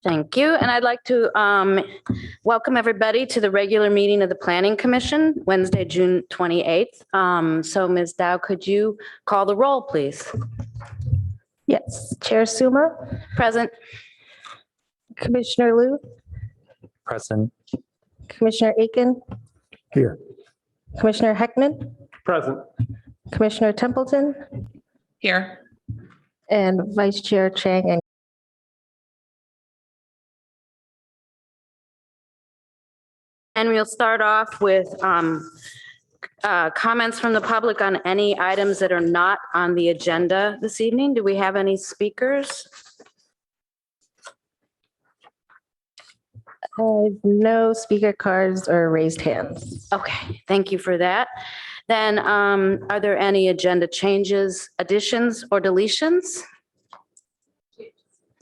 Thank you. And I'd like to welcome everybody to the regular meeting of the Planning Commission, Wednesday, June 28th. So Ms. Dow, could you call the roll, please? Yes. Chair Suma, Present. Commissioner Liu, Present. Commissioner Aiken, Here. Commissioner Heckman, Present. Commissioner Templeton, Here. and Vice Chair Chang. And we'll start off with comments from the public on any items that are not on the agenda this evening. Do we have any speakers? No speaker cards or raised hands. Okay, thank you for that. Then are there any agenda changes, additions, or deletions?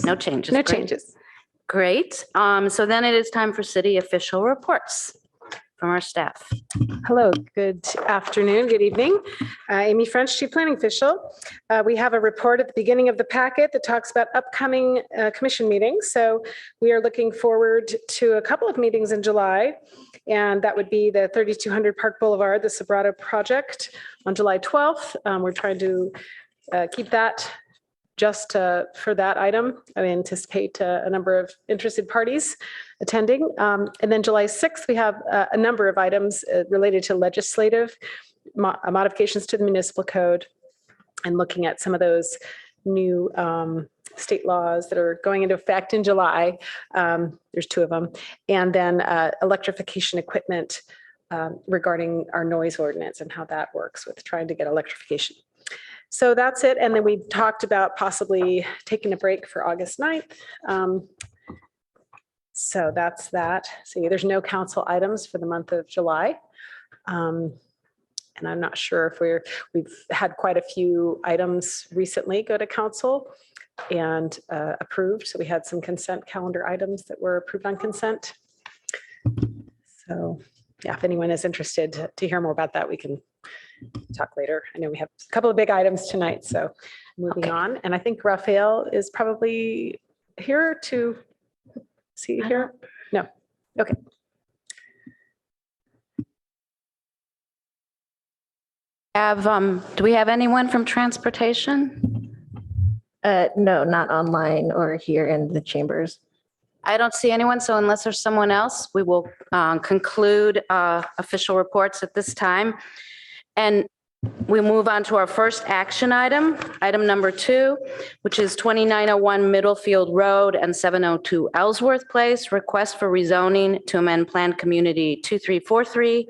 No changes. No Great. changes. Great. So then it is time for city official reports from our staff. Hello, good afternoon, good evening. Amy French, Chief Planning Official. We have a report at the beginning of the packet that talks about upcoming commission meetings. So we are looking forward to a couple of meetings in July, and that would be the 3200 Park Boulevard, the Sobrato project on July 12th. We're trying to keep that just for that item. I anticipate a number of interested parties attending. And then July 6th, we have a number of items related to legislative modifications to the municipal code and looking at some of those new state laws that are going into effect in July. There's two of them. And then electrification equipment regarding our noise ordinance and how that works with trying to get electrification. So that's it. And then we talked about possibly taking a break for August 9th. So that's that. See, there's no council items for the month of July. And I'm not sure if we've had quite a few items recently go to council and approved. So we had some consent calendar items that were approved on consent. So yeah, if anyone is interested to hear more about that, we can talk later. I know we have a couple of big items tonight, so moving on. And I think Raphael is probably here to see here. No. Okay. Do we have anyone from transportation? No, not online or here in the chambers. I don't see anyone, so unless there's someone else, we will conclude official reports at this time. And we move on to our first action item, item number 2, which is 2901 Middlefield Road and 702 Ellsworth Place, request for rezoning to amend Planned Community 2343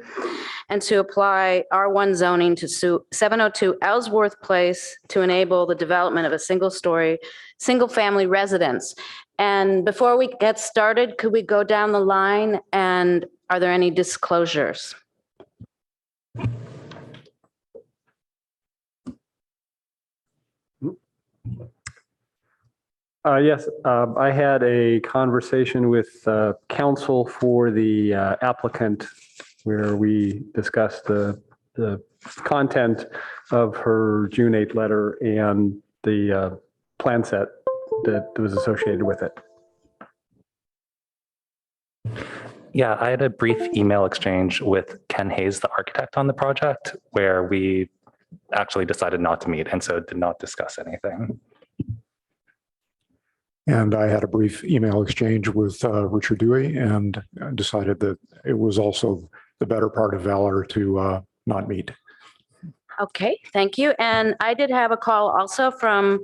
and to apply R1 zoning to 702 Ellsworth Place to enable the development of a single-story, single-family residence. And before we get started, could we go down the line and are there any disclosures? Yes, I had a conversation with counsel for the applicant where we discussed the content of her June 8th letter and the plan set that was associated with it. Yeah, I had a brief email exchange with Ken Hayes, the architect on the project, where we actually decided not to meet and so did not discuss anything. And I had a brief email exchange with Richard Dewey and decided that it was also the better part of valor to not meet. Okay, thank you. And I did have a call also from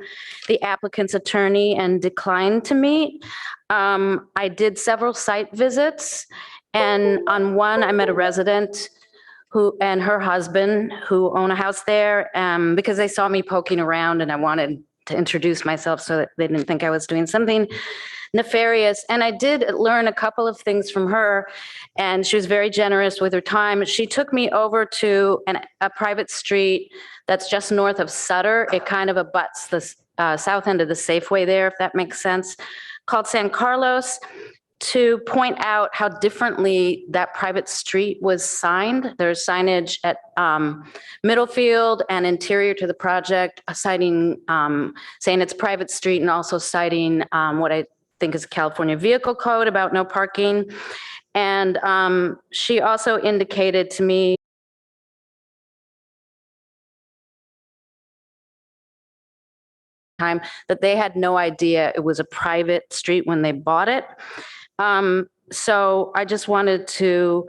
the applicant's attorney and declined to meet. I did several site visits, and on one I met a resident who and her husband who own a house there because they saw me poking around and I wanted to introduce myself so that they didn't think I was doing something nefarious. And I did learn a couple of things from her, and she was very generous with her time. She took me over to a private street that's just north of Sutter. It kind of abuts the south end of the Safeway there, if that makes sense, called San Carlos, to point out how differently that private street was signed. There's signage at Middlefield and interior to the project, citing, saying it's private street and also citing what I think is California Vehicle Code about no parking. And she also indicated to me that they had no idea it was a private street when they bought it. So I just wanted to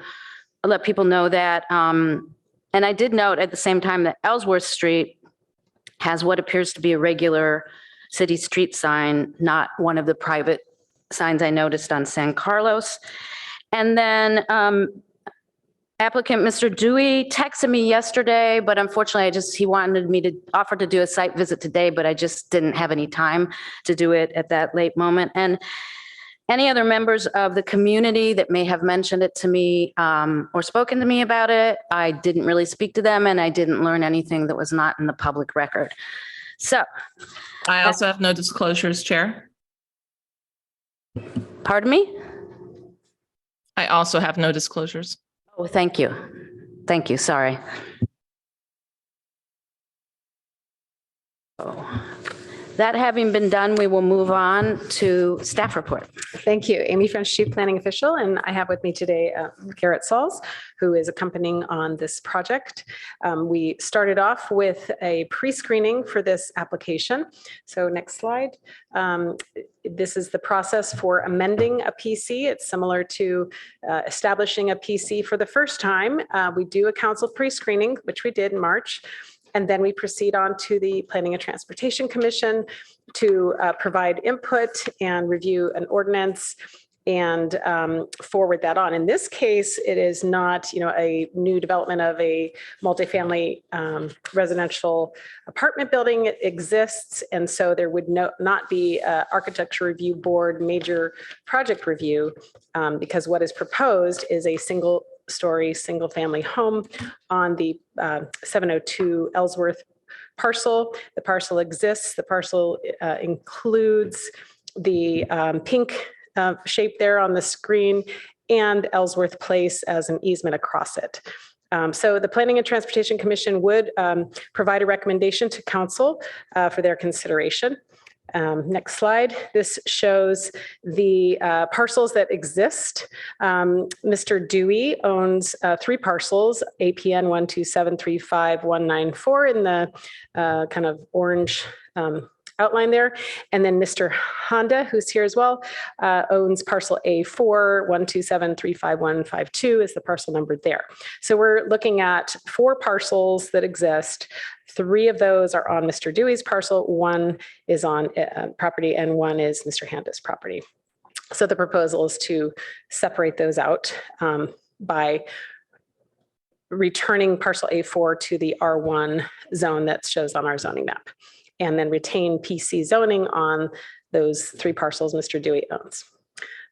let people know that. And I did note at the same time that Ellsworth Street has what appears to be a regular city street sign, not one of the private signs I noticed on San Carlos. And then applicant Mr. Dewey texted me yesterday, but unfortunately he wanted me to offer to do a site visit today, but I just didn't have any time to do it at that late moment. And any other members of the community that may have mentioned it to me or spoken to me about it, I didn't really speak to them, and I didn't learn anything that was not in the public record. So. I also have no disclosures, Chair. Pardon me? I also have no disclosures. Oh, thank you. Thank you, sorry. That having been done, we will move on to staff report. Thank you. Amy French, Chief Planning Official, and I have with me today Garrett Sauls, who is accompanying on this project. We started off with a pre-screening for this application. So next slide. This is the process for amending a PC. It's similar to establishing a PC for the first time. We do a council pre-screening, which we did in March. And then we proceed on to the Planning and Transportation Commission to provide input and review an ordinance and forward that on. In this case, it is not, a new development of a multifamily residential apartment building. It exists, and so there would not be architecture review board major project review because what is proposed is a single-story, single-family home on the 702 Ellsworth parcel. The parcel exists. The parcel includes the pink shape there on the screen and Ellsworth Place as an easement across it. So the Planning and Transportation Commission would provide a recommendation to council for their consideration. Next slide. This shows the parcels that exist. Mr. Dewey owns 3 parcels, APN 12735-194 in the kind of orange outline there. And then Mr. Honda, who's here as well, owns parcel A4 12735-152 is the parcel number there. So we're looking at 4 parcels that exist. 3 of those are on Mr. Dewey's parcel, 1 is on property, and 1 is Mr. Handa's property. So the proposal is to separate those out by returning parcel A4 to the R1 zone that shows on our zoning map, and then retain PC zoning on those 3 parcels Mr. Dewey owns.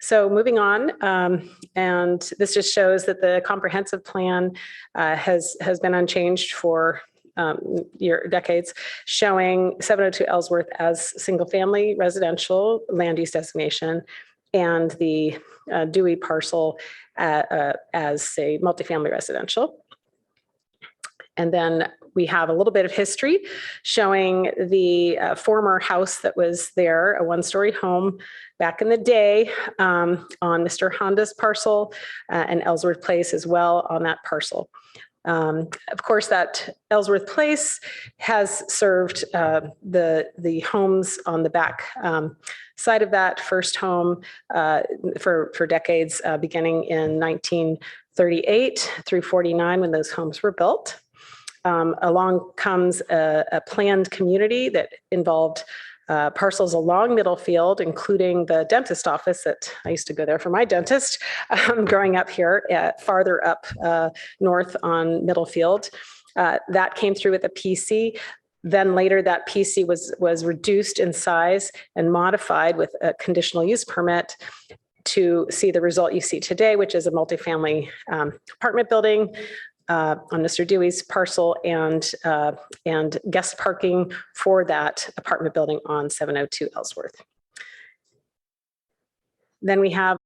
So moving on, and this just shows that the comprehensive plan has been unchanged for decades, showing 702 Ellsworth as single-family residential land use designation, and the Dewey parcel as a multifamily residential. And then we have a little bit of history showing the former house that was there, a 1-story home back in the day on Mr. Honda's parcel and Ellsworth Place as well on that parcel. Of course, that Ellsworth Place has served the homes on the back side of that first home for decades, beginning in 1938 through 49 when those homes were built. Along comes a planned community that involved parcels along Middlefield, including the dentist office that I used to go there for my dentist growing up here, farther up north on Middlefield. That came through with a PC. Then later that PC was reduced in size and modified with a conditional use permit to see the result you see today, which is a multifamily apartment building on Mr. Dewey's parcel and guest parking for that apartment building on 702 Ellsworth. Then we have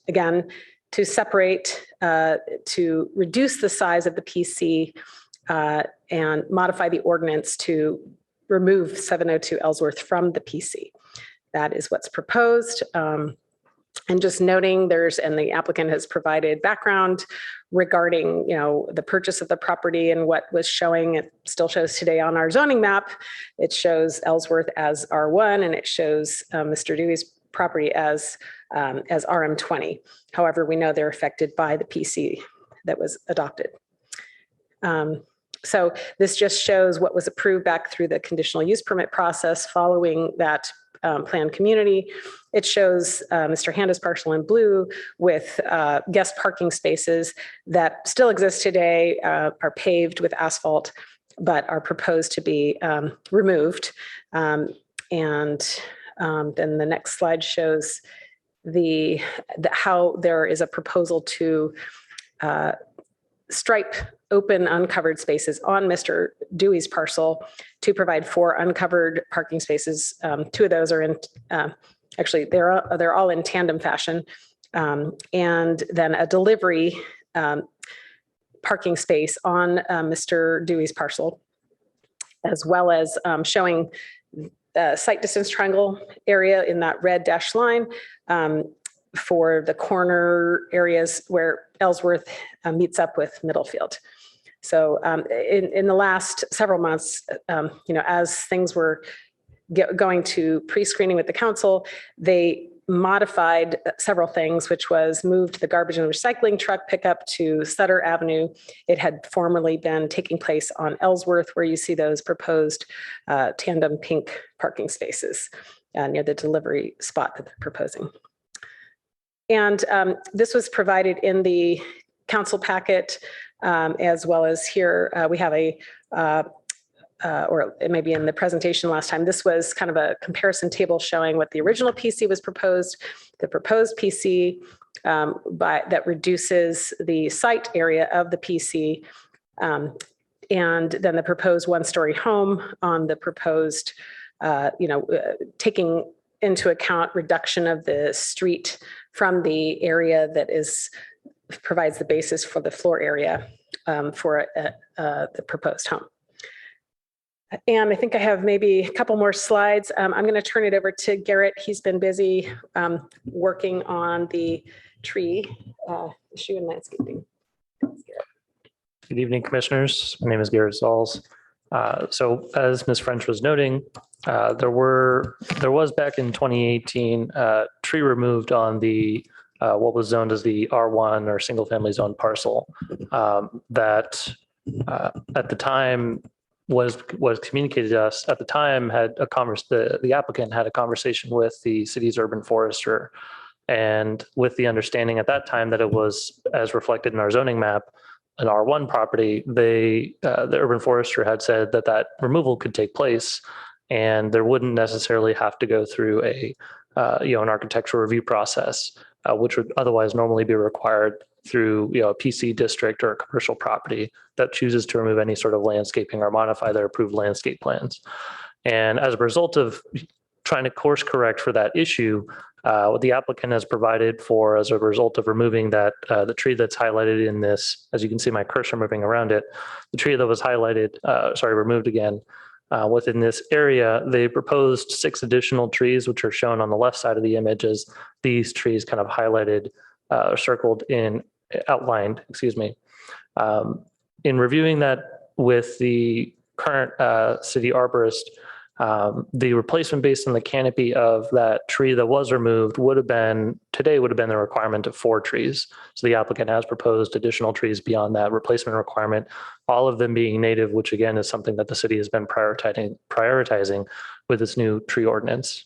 again to separate, to reduce the size of the PC and modify the ordinance to remove 702 Ellsworth from the PC. That is what's proposed. And just noting and the applicant has provided background regarding, the purchase of the property and what was showing, it still shows today on our zoning map. It shows Ellsworth as R1 and it shows Mr. Dewey's property as RM20. However, we know they're affected by the PC that was adopted. So this just shows what was approved back through the conditional use permit process following that planned community. It shows Mr. Handa's parcel in blue with guest parking spaces that still exist today, are paved with asphalt, but are proposed to be removed. And then the next slide shows how there is a proposal to stripe open uncovered spaces on Mr. Dewey's parcel to provide 4 uncovered parking spaces. 2 of those are in, actually they're all in tandem fashion. And then a delivery parking space on Mr. Dewey's parcel, as well as showing the site distance triangle area in that red dashed line for the corner areas where Ellsworth meets up with Middlefield. So in the last several months, as things were going to pre-screening with the council, they modified several things, which was moved the garbage and recycling truck pickup to Sutter Avenue. It had formerly been taking place on Ellsworth, where you see those proposed tandem pink parking spaces near the delivery spot that they're proposing. And this was provided in the council packet, as well as here we have or it may be in the presentation last time. This was kind of a comparison table showing what the original PC was proposed, the proposed PC that reduces the site area of the PC, and then the proposed 1-story home on the proposed, taking into account reduction of the street from the area that provides the basis for the floor area for the proposed home. And I think I have maybe a couple more slides. I'm going to turn it over to Garrett. He's been busy working on the tree issue and landscaping. Good evening, commissioners. My name is Garrett Sauls. So as Ms. French was noting, there was back in 2018 tree removed on the what was zoned as the R1 or single family zone parcel that at the time was communicated to us. At the time, the applicant had a conversation with the city's urban forester, and with the understanding at that time that it was, as reflected in our zoning map, an R1 property, the urban forester had said that removal could take place, and there wouldn't necessarily have to go through an architectural review process, which would otherwise normally be required through a PC district or a commercial property that chooses to remove any sort of landscaping or modify their approved landscape plans. And as a result of trying to course correct for that issue, what the applicant has provided for as a result of removing that the tree that's highlighted in this, as you can see my cursor moving around it, the tree that was removed again within this area, they proposed 6 additional trees, which are shown on the left side of the image as these trees kind of highlighted, circled in, outlined, excuse me. In reviewing that with the current city arborist, the replacement based on the canopy of that tree that was removed would have been the requirement of 4 trees. So the applicant has proposed additional trees beyond that replacement requirement, all of them being native, which again is something that the city has been prioritizing with its new tree ordinance.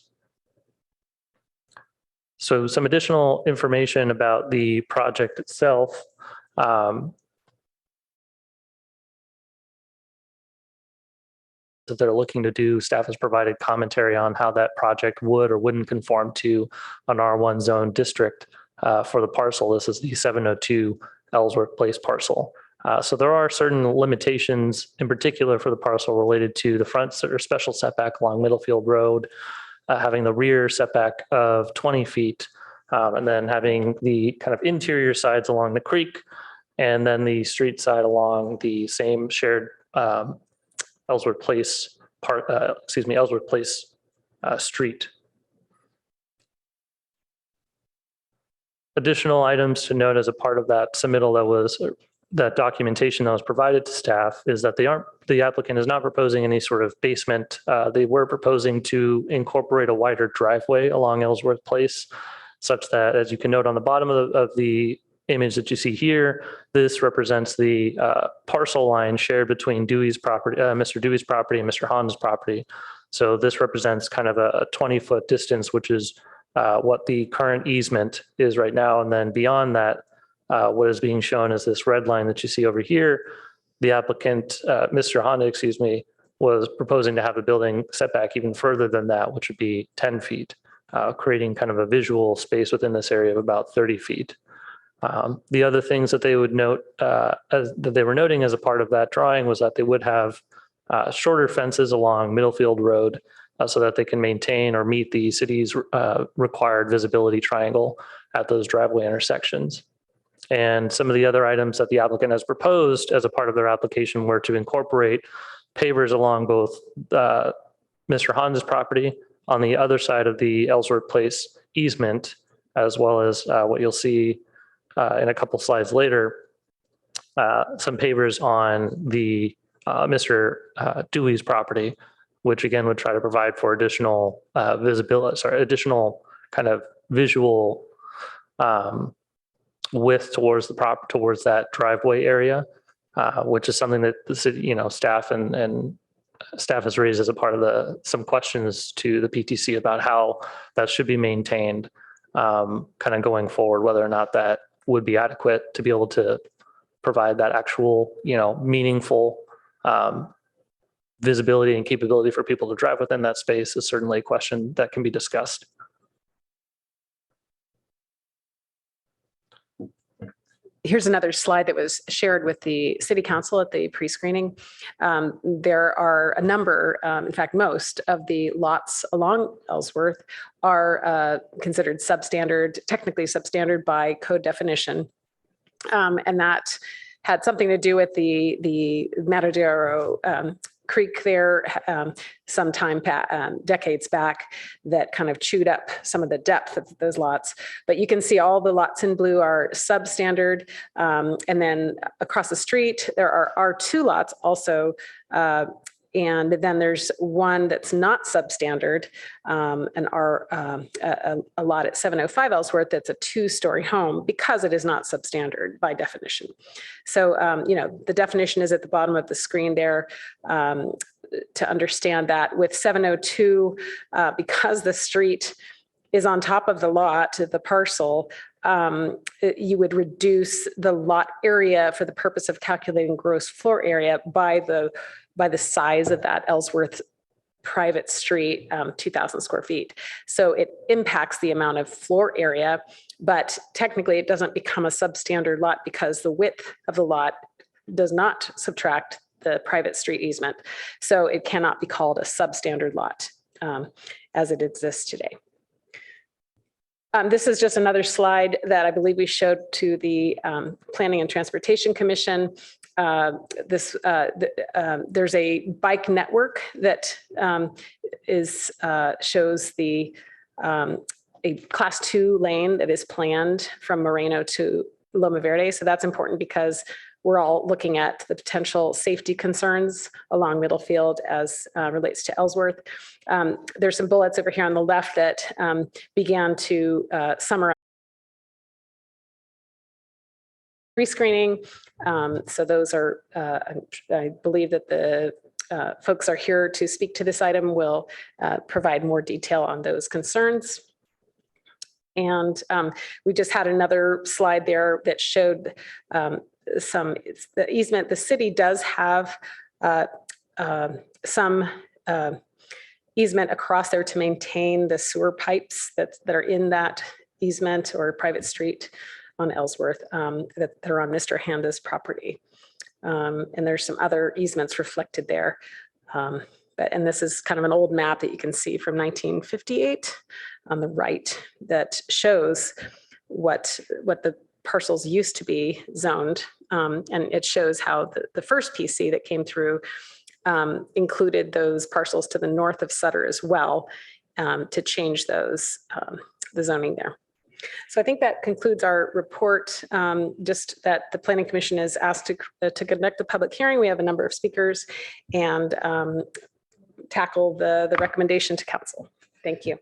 So some additional information about the project itself. That they're looking to do, staff has provided commentary on how that project would or wouldn't conform to an R1 zone district for the parcel. This is the 702 Ellsworth Place parcel. So there are certain limitations in particular for the parcel related to the front or special setback along Middlefield Road, having the rear setback of 20 feet, and then having the kind of interior sides along the creek, and then the street side along the same shared Ellsworth Place Ellsworth Place Street. Additional items to note as a part of that submittal that documentation that was provided to staff is that the applicant is not proposing any sort of basement. They were proposing to incorporate a wider driveway along Ellsworth Place, such that, as you can note on the bottom of the image that you see here, this represents the parcel line shared between Dewey's property, Mr. Dewey's property and Mr. Hahn's property. So this represents kind of a 20-foot distance, which is what the current easement is right now. And then beyond that, what is being shown is this red line that you see over here. The applicant, Mr. Honda, was proposing to have a building setback even further than that, which would be 10 feet, creating kind of a visual space within this area of about 30 feet. The other things that they would note, that they were noting as a part of that drawing, was that they would have shorter fences along Middlefield Road so that they can maintain or meet the city's required visibility triangle at those driveway intersections. And some of the other items that the applicant has proposed as a part of their application were to incorporate pavers along both Mr. Hahn's property on the other side of the Ellsworth Place easement, as well as what you'll see in a couple slides later, some pavers on the Mr. Dewey's property, which again would try to provide for additional additional kind of visual width towards towards that driveway area, which is something that the city, staff and staff has raised as a part of some questions to the PTC about how that should be maintained, kind of going forward, whether or not that would be adequate to be able to provide that actual, meaningful visibility and capability for people to drive within that space is certainly a question that can be discussed. Here's another slide that was shared with the city council at the pre-screening. There are a number, in fact, most of the lots along Ellsworth are considered substandard, technically substandard by code definition. And that had something to do with the Matadero Creek there sometime decades back that kind of chewed up some of the depth of those lots. But you can see all the lots in blue are substandard. And then across the street, there are two lots also. And then there's one that's not substandard, a lot at 705 Ellsworth that's a two-story home because it is not substandard by definition. So, the definition is at the bottom of the screen there to understand that. With 702, because the street is on top of the lot, the parcel, you would reduce the lot area for the purpose of calculating gross floor area by the size of that Ellsworth private street, 2,000 square feet. So it impacts the amount of floor area, but technically it doesn't become a substandard lot because the width of the lot does not subtract the private street easement. So it cannot be called a substandard lot as it exists today. This is just another slide that I believe we showed to the Planning and Transportation Commission. There's a bike network that shows a class 2 lane that is planned from Moreno to Loma Verde. So that's important because we're all looking at the potential safety concerns along Middlefield as relates to Ellsworth. There's some bullets over here on the left that began to summarize pre-screening. So those are, I believe that the folks are here to speak to this item will provide more detail on those concerns. And we just had another slide there that showed the easement. The city does have some easement across there to maintain the sewer pipes that are in that easement or private street on Ellsworth that are on Mr. Handa's property. And there's some other easements reflected there. And this is kind of an old map that you can see from 1958 on the right that shows what the parcels used to be zoned. And it shows how the first PC that came through included those parcels to the north of Sutter as well, to change those, the zoning there. So I think that concludes our report, just that the Planning Commission is asked to conduct a public hearing. We have a number of speakers and tackle the recommendation to council. Thank you.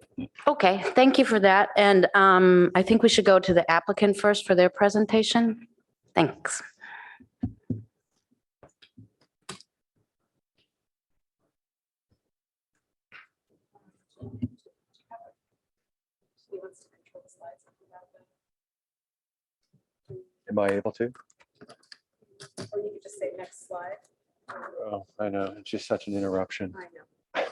Okay, thank you for that. And I think we should go to the applicant first for their presentation. Thanks. Am I able to? Or you could just say next slide. Oh, I know. It's just such an interruption. I know.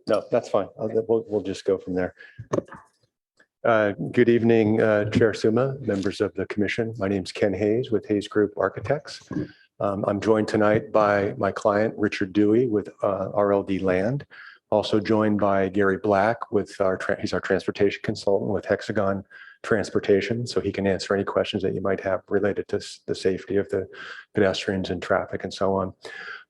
No, that's fine. We'll just go from there. Good evening, Chair Suma, members of the commission. My name is Ken Hayes with Hayes Group Architects. I'm joined tonight by my client, Richard Dewey with RLD Land. Also joined by Gary Black with he's our transportation consultant with Hexagon Transportation. So he can answer any questions that you might have related to the safety of the pedestrians and traffic and so on.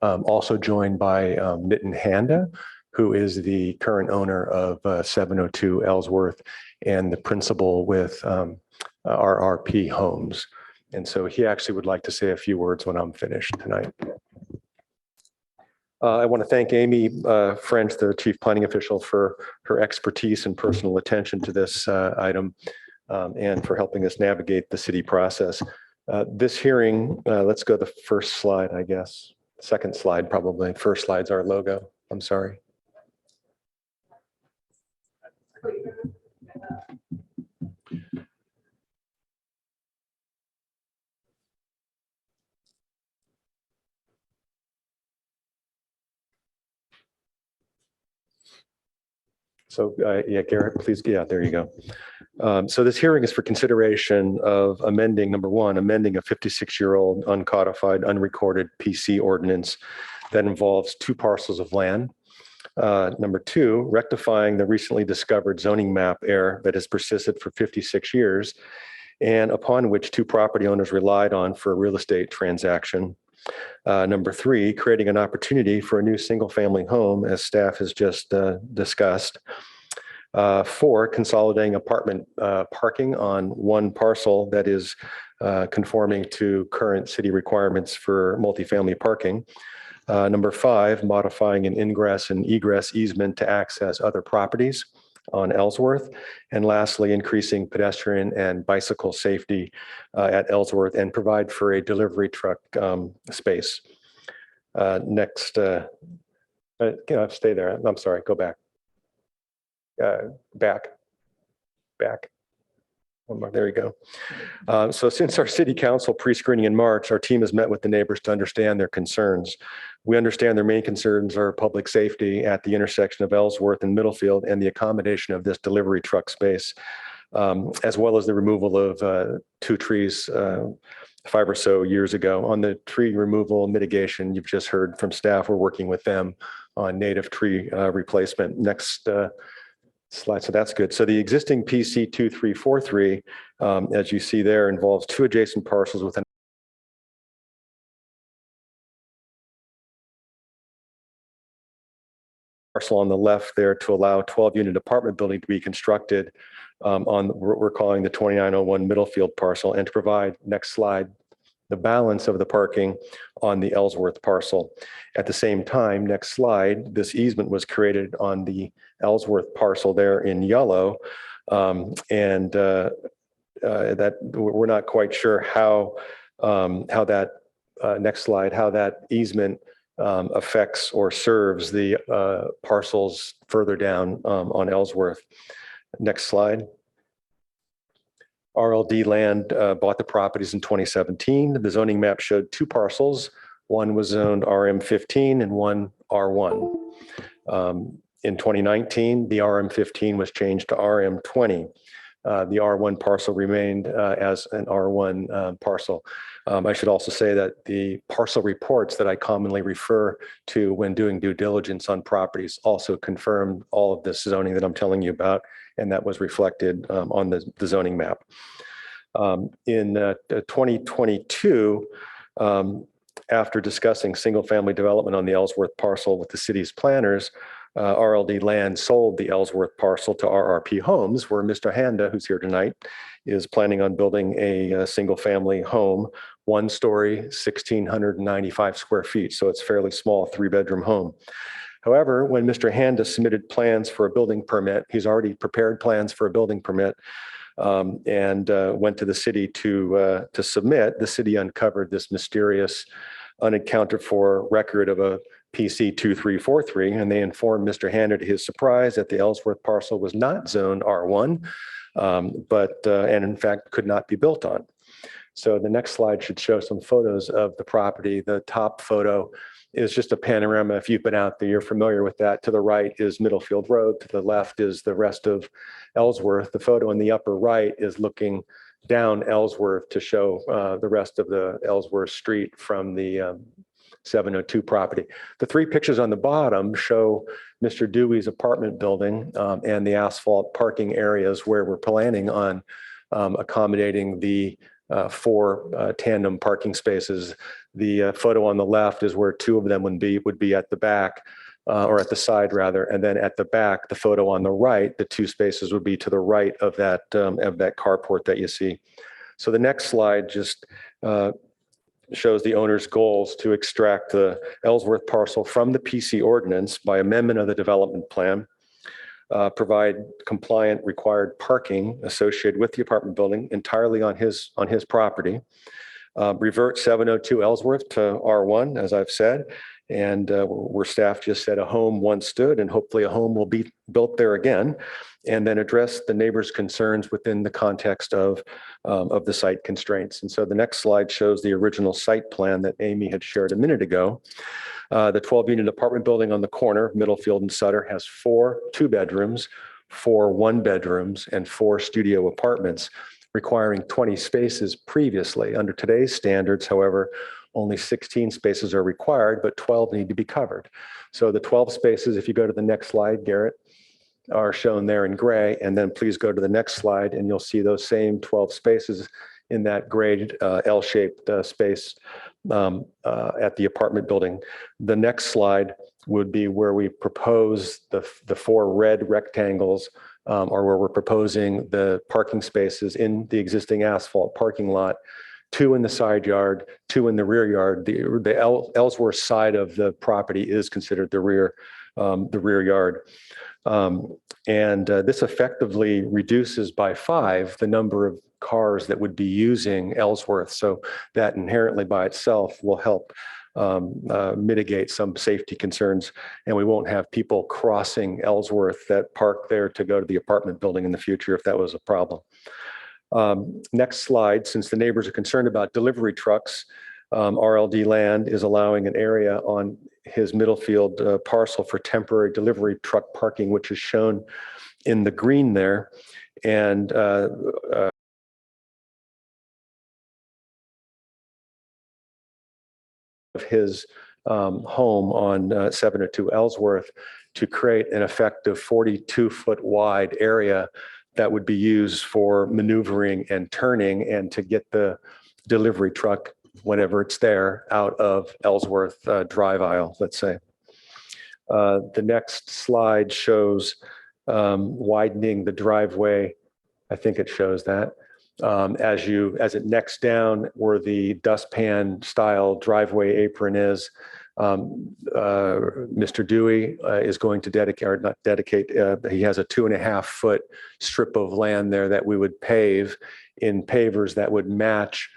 Also joined by Nitin Handa, who is the current owner of 702 Ellsworth and the principal with RRP Homes. And so he actually would like to say a few words when I'm finished tonight. I want to thank Amy French, the chief planning official, for her expertise and personal attention to this item and for helping us navigate the city process. This hearing, let's go to the first slide, I guess. Second slide, probably. First slide's our logo. I'm sorry. So yeah, Garrett, please. Yeah, there you go. So this hearing is for consideration of amending, number one, amending a 56-year-old uncodified, unrecorded PC ordinance that involves 2 parcels of land. Number two, rectifying the recently discovered zoning map error that has persisted for 56 years and upon which 2 property owners relied on for a real estate transaction. Number three, creating an opportunity for a new single-family home, as staff has just discussed. 4, consolidating apartment parking on 1 parcel that is conforming to current city requirements for multifamily parking. Number 5, modifying an ingress and egress easement to access other properties on Ellsworth. And lastly, increasing pedestrian and bicycle safety at Ellsworth and provide for a delivery truck space. Next, stay there. I'm sorry, go back. Back. One more, there you go. So since our city council pre-screening in March, our team has met with the neighbors to understand their concerns. We understand their main concerns are public safety at the intersection of Ellsworth and Middlefield and the accommodation of this delivery truck space, as well as the removal of 2 trees 5 or so years ago. On the tree removal mitigation, you've just heard from staff, we're working with them on native tree replacement. Next slide. So that's good. So the existing PC 2343, as you see there, involves 2 adjacent parcels with an parcel on the left there to allow 12-unit apartment building to be constructed on what we're calling the 2901 Middlefield parcel, and to provide, next slide, the balance of the parking on the Ellsworth parcel. At the same time, next slide, this easement was created on the Ellsworth parcel there in yellow. That we're not quite sure how that, next slide, how that easement affects or serves the parcels further down on Ellsworth. Next slide. RLD Land bought the properties in 2017. The zoning map showed 2 parcels. One was zoned RM15 and one R1. In 2019, the RM15 was changed to RM20. The R1 parcel remained as an R1 parcel. I should also say that the parcel reports that I commonly refer to when doing due diligence on properties also confirmed all of this zoning that I'm telling you about and that was reflected on the zoning map. In 2022, after discussing single-family development on the Ellsworth parcel with the city's planners, RLD Land sold the Ellsworth parcel to RRP Homes, where Mr. Handa, who's here tonight, is planning on building a single-family home, one-story, 1,695 square feet. So it's fairly small, three-bedroom home. However, when Mr. Handa submitted plans for a building permit, he's already prepared plans for a building permit, and went to the city to submit. The city uncovered this mysterious, unaccounted for record of a PC 2343, and they informed Mr. Handa to his surprise that the Ellsworth parcel was not zoned R1, and in fact could not be built on. So the next slide should show some photos of the property. The top photo is just a panorama. If you've been out there, you're familiar with that. To the right is Middlefield Road. To the left is the rest of Ellsworth. The photo in the upper right is looking down Ellsworth to show the rest of the Ellsworth Street from the 702 property. The three pictures on the bottom show Mr. Dewey's apartment building and the asphalt parking areas where we're planning on accommodating the four tandem parking spaces. The photo on the left is where two of them would be at the back, or at the side rather, and then at the back, the photo on the right, the two spaces would be to the right of that carport that you see. So the next slide just shows the owner's goals to extract the Ellsworth parcel from the PC ordinance by amendment of the development plan, provide compliant required parking associated with the apartment building entirely on his property, revert 702 Ellsworth to R1, as I've said, and where staff just said a home once stood, and hopefully a home will be built there again, and then address the neighbors' concerns within the context of the site constraints. And so the next slide shows the original site plan that Amy had shared a minute ago. The 12-unit apartment building on the corner, Middlefield and Sutter, has 4 2-bedrooms, 4 1-bedrooms, and 4 studio apartments, requiring 20 spaces previously. Under today's standards, however, only 16 spaces are required, but 12 need to be covered. So the 12 spaces, if you go to the next slide, Garrett, are shown there in gray, and then please go to the next slide and you'll see those same 12 spaces in that graded L-shaped space at the apartment building. The next slide would be where we propose the 4 red rectangles, or where we're proposing the parking spaces in the existing asphalt parking lot, 2 in the side yard, 2 in the rear yard. The Ellsworth side of the property is considered the rear yard. This effectively reduces by 5 the number of cars that would be using Ellsworth. So that inherently by itself will help mitigate some safety concerns, and we won't have people crossing Ellsworth that park there to go to the apartment building in the future if that was a problem. Next slide. Since the neighbors are concerned about delivery trucks, RLD Land is allowing an area on his Middlefield parcel for temporary delivery truck parking, which is shown in the green there. And of his home on 702 Ellsworth to create an effective 42-foot wide area that would be used for maneuvering and turning, and to get the delivery truck, whenever it's there, out of Ellsworth drive aisle, let's say. The next slide shows widening the driveway. I think it shows that. As it necks down where the dustpan style driveway apron is, Mr. Dewey is going to dedicate, or not dedicate, he has a 2.5-foot strip of land there that we would pave in pavers that would match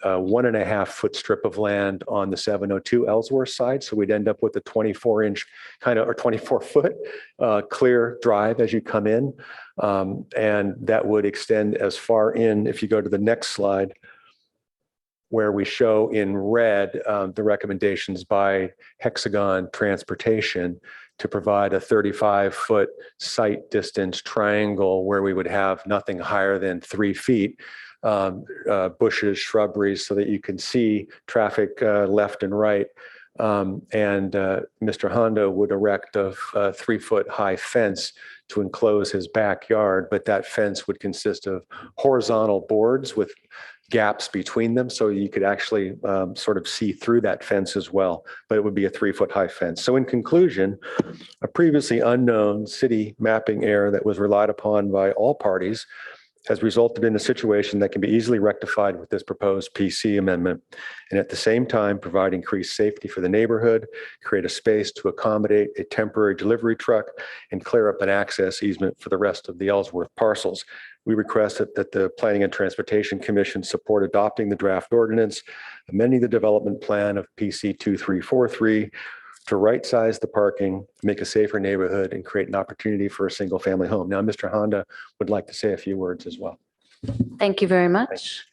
a 1.5-foot strip of land on the 702 Ellsworth side. So we'd end up with a 24-inch kind of, or 24-foot clear drive as you come in. And that would extend as far in, if you go to the next slide, where we show in red the recommendations by Hexagon Transportation to provide a 35-foot sight distance triangle where we would have nothing higher than 3 feet, bushes, shrubberies, so that you can see traffic left and right. And Mr. Hondo would erect a 3-foot high fence to enclose his backyard, but that fence would consist of horizontal boards with gaps between them, so you could actually sort of see through that fence as well, but it would be a 3-foot high fence. So in conclusion, a previously unknown city mapping error that was relied upon by all parties has resulted in a situation that can be easily rectified with this proposed PC amendment, and at the same time provide increased safety for the neighborhood, create a space to accommodate a temporary delivery truck, and clear up an access easement for the rest of the Ellsworth parcels. We request that the Planning and Transportation Commission support adopting the draft ordinance, amending the development plan of PC 2343 to right-size the parking, make a safer neighborhood, and create an opportunity for a single-family home. Now, Mr. Honda would like to say a few words as well. Thank you very much.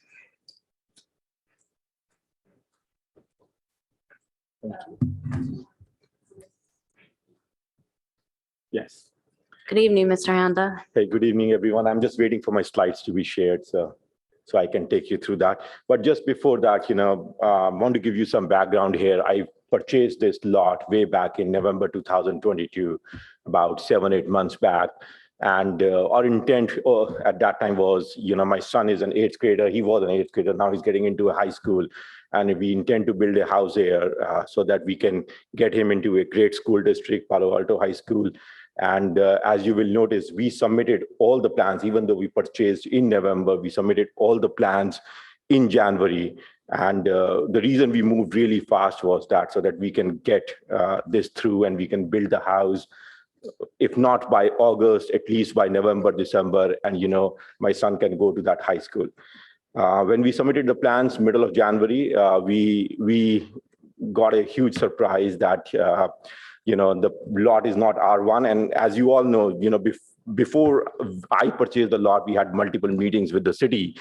Yes. Good evening, Mr. Honda. Hey, good evening, everyone. I'm just waiting for my slides to be shared, so I can take you through that. But just before that, I want to give you some background here. I purchased this lot way back in November 2022, about 7-8 months back. And our intent at that time was, my son is an 8th grader. He was an 8th grader. Now he's getting into a high school. And we intend to build a house here so that we can get him into a great school district, Palo Alto High School. And as you will notice, we submitted all the plans, even though we purchased in November, we submitted all the plans in January. And the reason we moved really fast was that so that we can get this through and we can build the house, if not by August, at least by November, December. And, my son can go to that high school. When we submitted the plans, middle of January, we got a huge surprise that the lot is not R1. And as you all know, before I purchased the lot, we had multiple meetings with the city,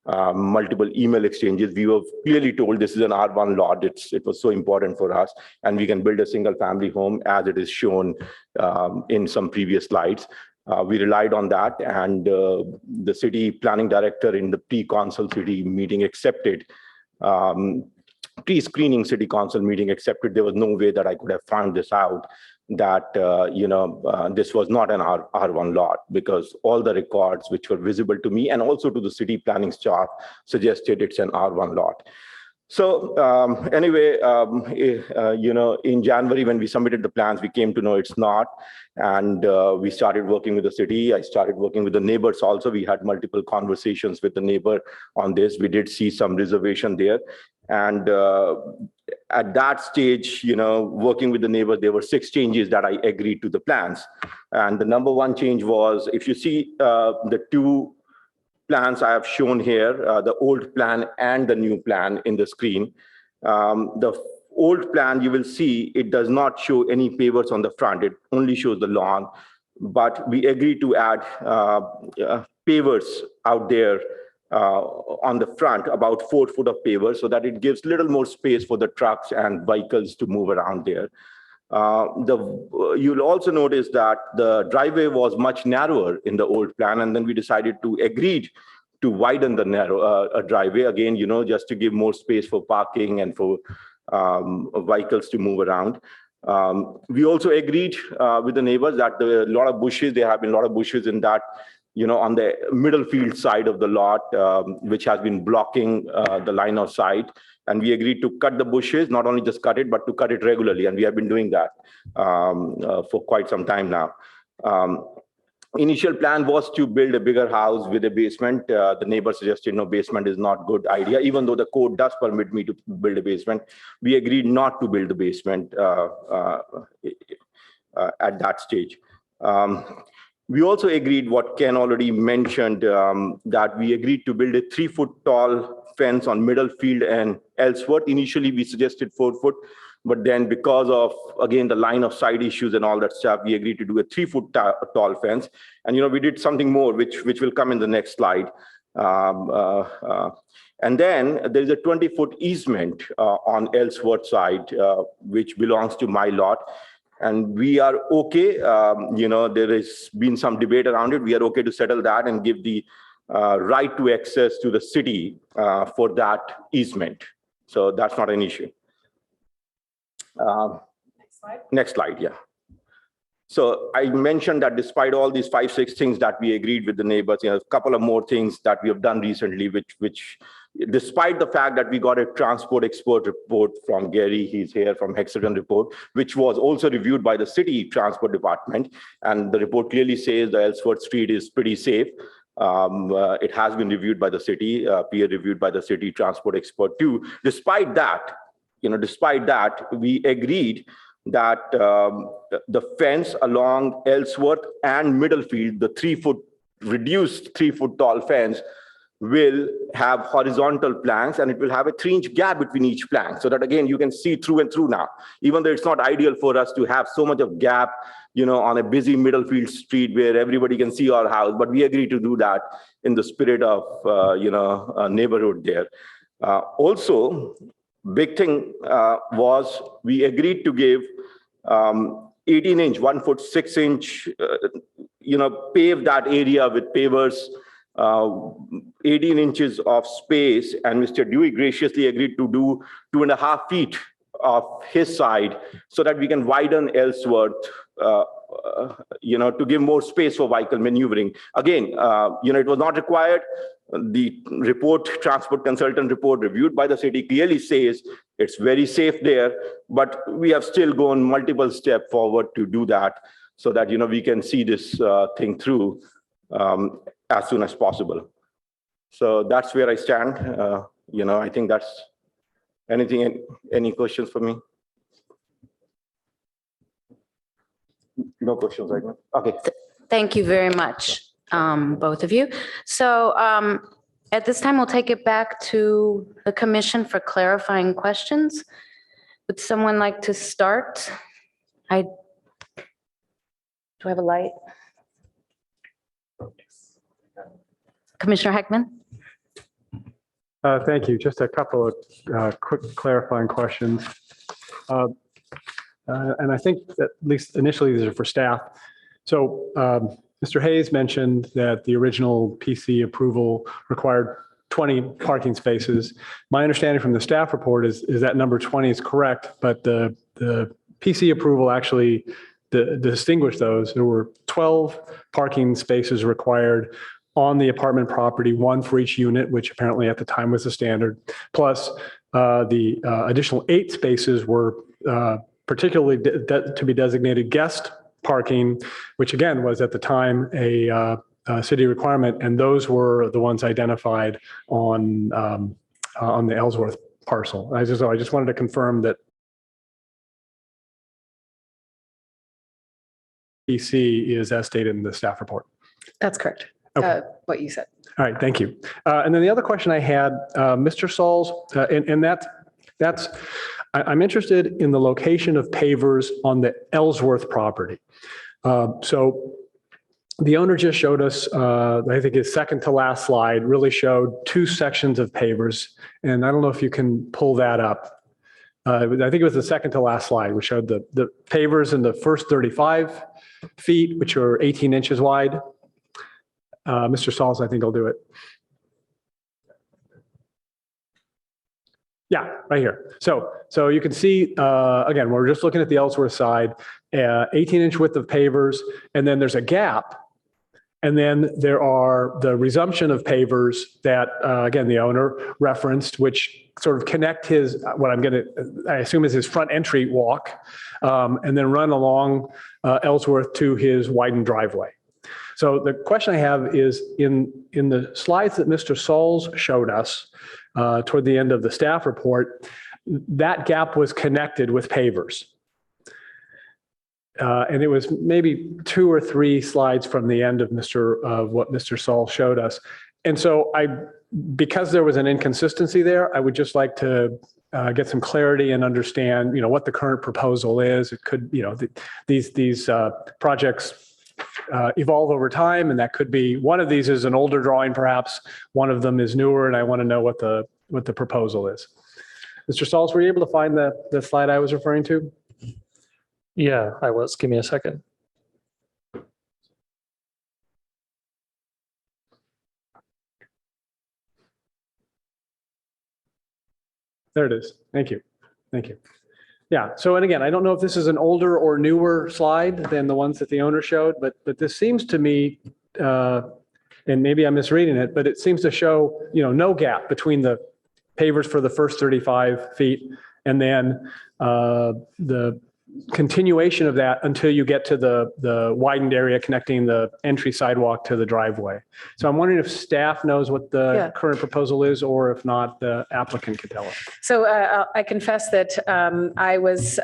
multiple email exchanges. We were clearly told this is an R1 lot. It was so important for us, and we can build a single family home as it is shown in some previous slides. We relied on that, and the city planning director in the pre-council city meeting accepted pre-screening city council meeting accepted. There was no way that I could have found this out, that this was not an R1 lot, because all the records which were visible to me and also to the city planning staff suggested it's an R1 lot. So anyway, in January, when we submitted the plans, we came to know it's not. And we started working with the city. I started working with the neighbors also. We had multiple conversations with the neighbor on this. We did see some reservation there. And at that stage, working with the neighbor, there were 6 changes that I agreed to the plans. And the number 1 change was, if you see the 2 plans I have shown here, the old plan and the new plan in the screen. The old plan, you will see, it does not show any pavers on the front. It only shows the lawn. But we agreed to add pavers out there on the front, about 4 foot of pavers, so that it gives little more space for the trucks and vehicles to move around there. You'll also notice that the driveway was much narrower in the old plan, and then we decided to agree to widen the narrow driveway again, just to give more space for parking and for vehicles to move around. We also agreed with the neighbors that there have been a lot of bushes in that, on the middle field side of the lot, which has been blocking the line of sight. And we agreed to cut the bushes, not only just cut it, but to cut it regularly. And we have been doing that for quite some time now. Initial plan was to build a bigger house with a basement. The neighbor suggested, no, basement is not a good idea, even though the code does permit me to build a basement. We agreed not to build the basement at that stage. We also agreed, what Ken already mentioned, that we agreed to build a 3-foot tall fence on middle field and Ellsworth. Initially, we suggested 4 foot, but then because of, again, the line of sight issues and all that stuff, we agreed to do a 3-foot tall fence. And, we did something more, which will come in the next slide. And then there's a 20-foot easement on Ellsworth side, which belongs to my lot. And we are okay. There has been some debate around it. We are okay to settle that and give the right to access to the city for that easement. So that's not an issue. Next slide, yeah. So I mentioned that despite all these 5-6 things that we agreed with the neighbors, a couple of more things that we have done recently, which despite the fact that we got a transport expert report from Gary, he's here from Hexagon report, which was also reviewed by the city transport department. And the report clearly says the Ellsworth Street is pretty safe. It has been reviewed by the city, peer reviewed by the city transport expert too. Despite that, we agreed that the fence along Ellsworth and Middlefield, the reduced 3-foot tall fence, will have horizontal planks, and it will have a 3-inch gap between each plank, so that again you can see through and through now. Even though it's not ideal for us to have so much of gap, on a busy Middlefield street where everybody can see our house, but we agree to do that in the spirit of neighborhood there. Also, big thing was we agreed to give 18-inch, 1-foot, 6-inch, pave that area with pavers, 18 inches of space, and Mr. Dewey graciously agreed to do 2.5 feet of his side so that we can widen Ellsworth, to give more space for vehicle maneuvering. Again, it was not required. The report, transport consultant report reviewed by the city clearly says it's very safe there, but we have still gone multiple steps forward to do that so that, we can see this thing through as soon as possible. So that's where I stand. I think that's any questions for me? No questions right now. Okay. Thank you very much, both of you. So at this time, we'll take it back to the commission for clarifying questions. Would someone like to start? Do I have a light? Commissioner Heckman? Thank you. Just a couple of quick clarifying questions. And I think that at least initially these are for staff. So Mr. Hayes mentioned that the original PC approval required 20 parking spaces. My understanding from the staff report is that number 20 is correct, but the PC approval actually distinguished those. There were 12 parking spaces required on the apartment property, 1 for each unit, which apparently at the time was the standard, plus the additional 8 spaces were particularly to be designated guest parking, which again was at the time a city requirement, and those were the ones identified on the Ellsworth parcel. I just wanted to confirm that PC is as stated in the staff report. That's correct. Okay. What you said. All right, thank you. And then the other question I had, Mr. Sauls, and that's I'm interested in the location of pavers on the Ellsworth property. So the owner just showed us, I think his second to last slide really showed 2 sections of pavers. And I don't know if you can pull that up. I think it was the second to last slide, which showed the pavers in the first 35 feet, which are 18 inches wide. Mr. Sauls, I think I'll do it. Yeah, right here. So you can see, again, we're just looking at the Ellsworth side, 18-inch width of pavers, and then there's a gap. And then there are the resumption of pavers that, again, the owner referenced, which sort of connect his, I assume is his front entry walk, and then run along Ellsworth to his widened driveway. So the question I have is in the slides that Mr. Sauls showed us toward the end of the staff report, that gap was connected with pavers. And it was maybe 2 or 3 slides from the end of what Mr. Sauls showed us. And so because there was an inconsistency there, I would just like to get some clarity and understand, what the current proposal is. It could, these projects evolve over time, and that could be one of these is an older drawing, perhaps one of them is newer, and I want to know what the proposal is. Mr. Sauls, were you able to find the slide I was referring to? Yeah, I was. Give me a second. There it is. Thank you. Thank you. Yeah, so, and again, I don't know if this is an older or newer slide than the ones that the owner showed, but this seems to me, and maybe I'm misreading it, but it seems to show, no gap between the pavers for the first 35 feet and then the continuation of that until you get to the widened area connecting the entry sidewalk to the driveway. So I'm wondering if staff knows what the Yeah. current proposal is, or if not, the applicant could tell us. So I confess that I was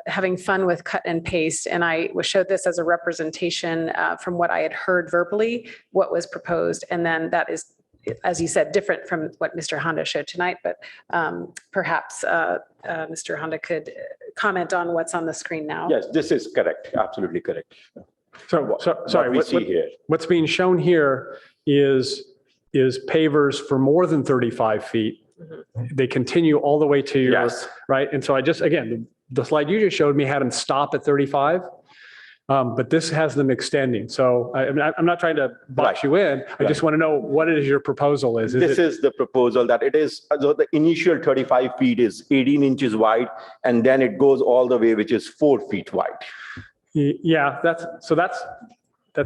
having fun with cut and paste, and I was showed this as a representation from what I had heard verbally, what was proposed. And then that is, as you said, different from what Mr. Honda showed tonight, but perhaps Mr. Honda could comment on what's on the screen now. Yes, this is correct. Absolutely correct. So sorry, What we see here. what's being shown here is pavers for more than 35 feet. They continue all the way to your, Yes. right? And so I just, again, the slide you just showed me had them stop at 35. But this has them extending. So I'm not trying to box Right. you in. I just want to know what it is your proposal is. This is the proposal that it is, so the initial 35 feet is 18 inches wide, and then it goes all the way, which is 4 feet wide. Yeah, that's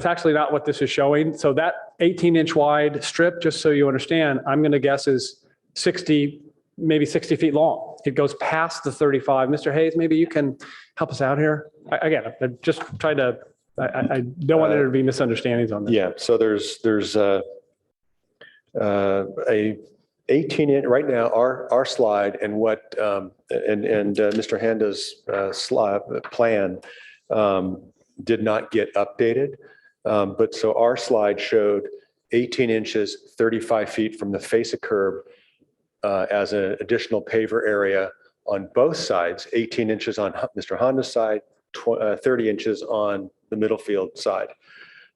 actually not what this is showing. So that 18-inch wide strip, just so you understand, I'm going to guess is 60, maybe 60 feet long. It goes past the 35. Mr. Hayes, maybe you can help us out here. Again, I'm just trying to, I don't want there to be misunderstandings on this. Yeah, so there's a 18-inch, right now, our slide and what, Mr. Handa's slide plan did not get updated. But so our slide showed 18 inches, 35 feet from the face of curb as an additional paver area on both sides, 18 inches on Mr. Honda's side, 30 inches on the Middlefield side.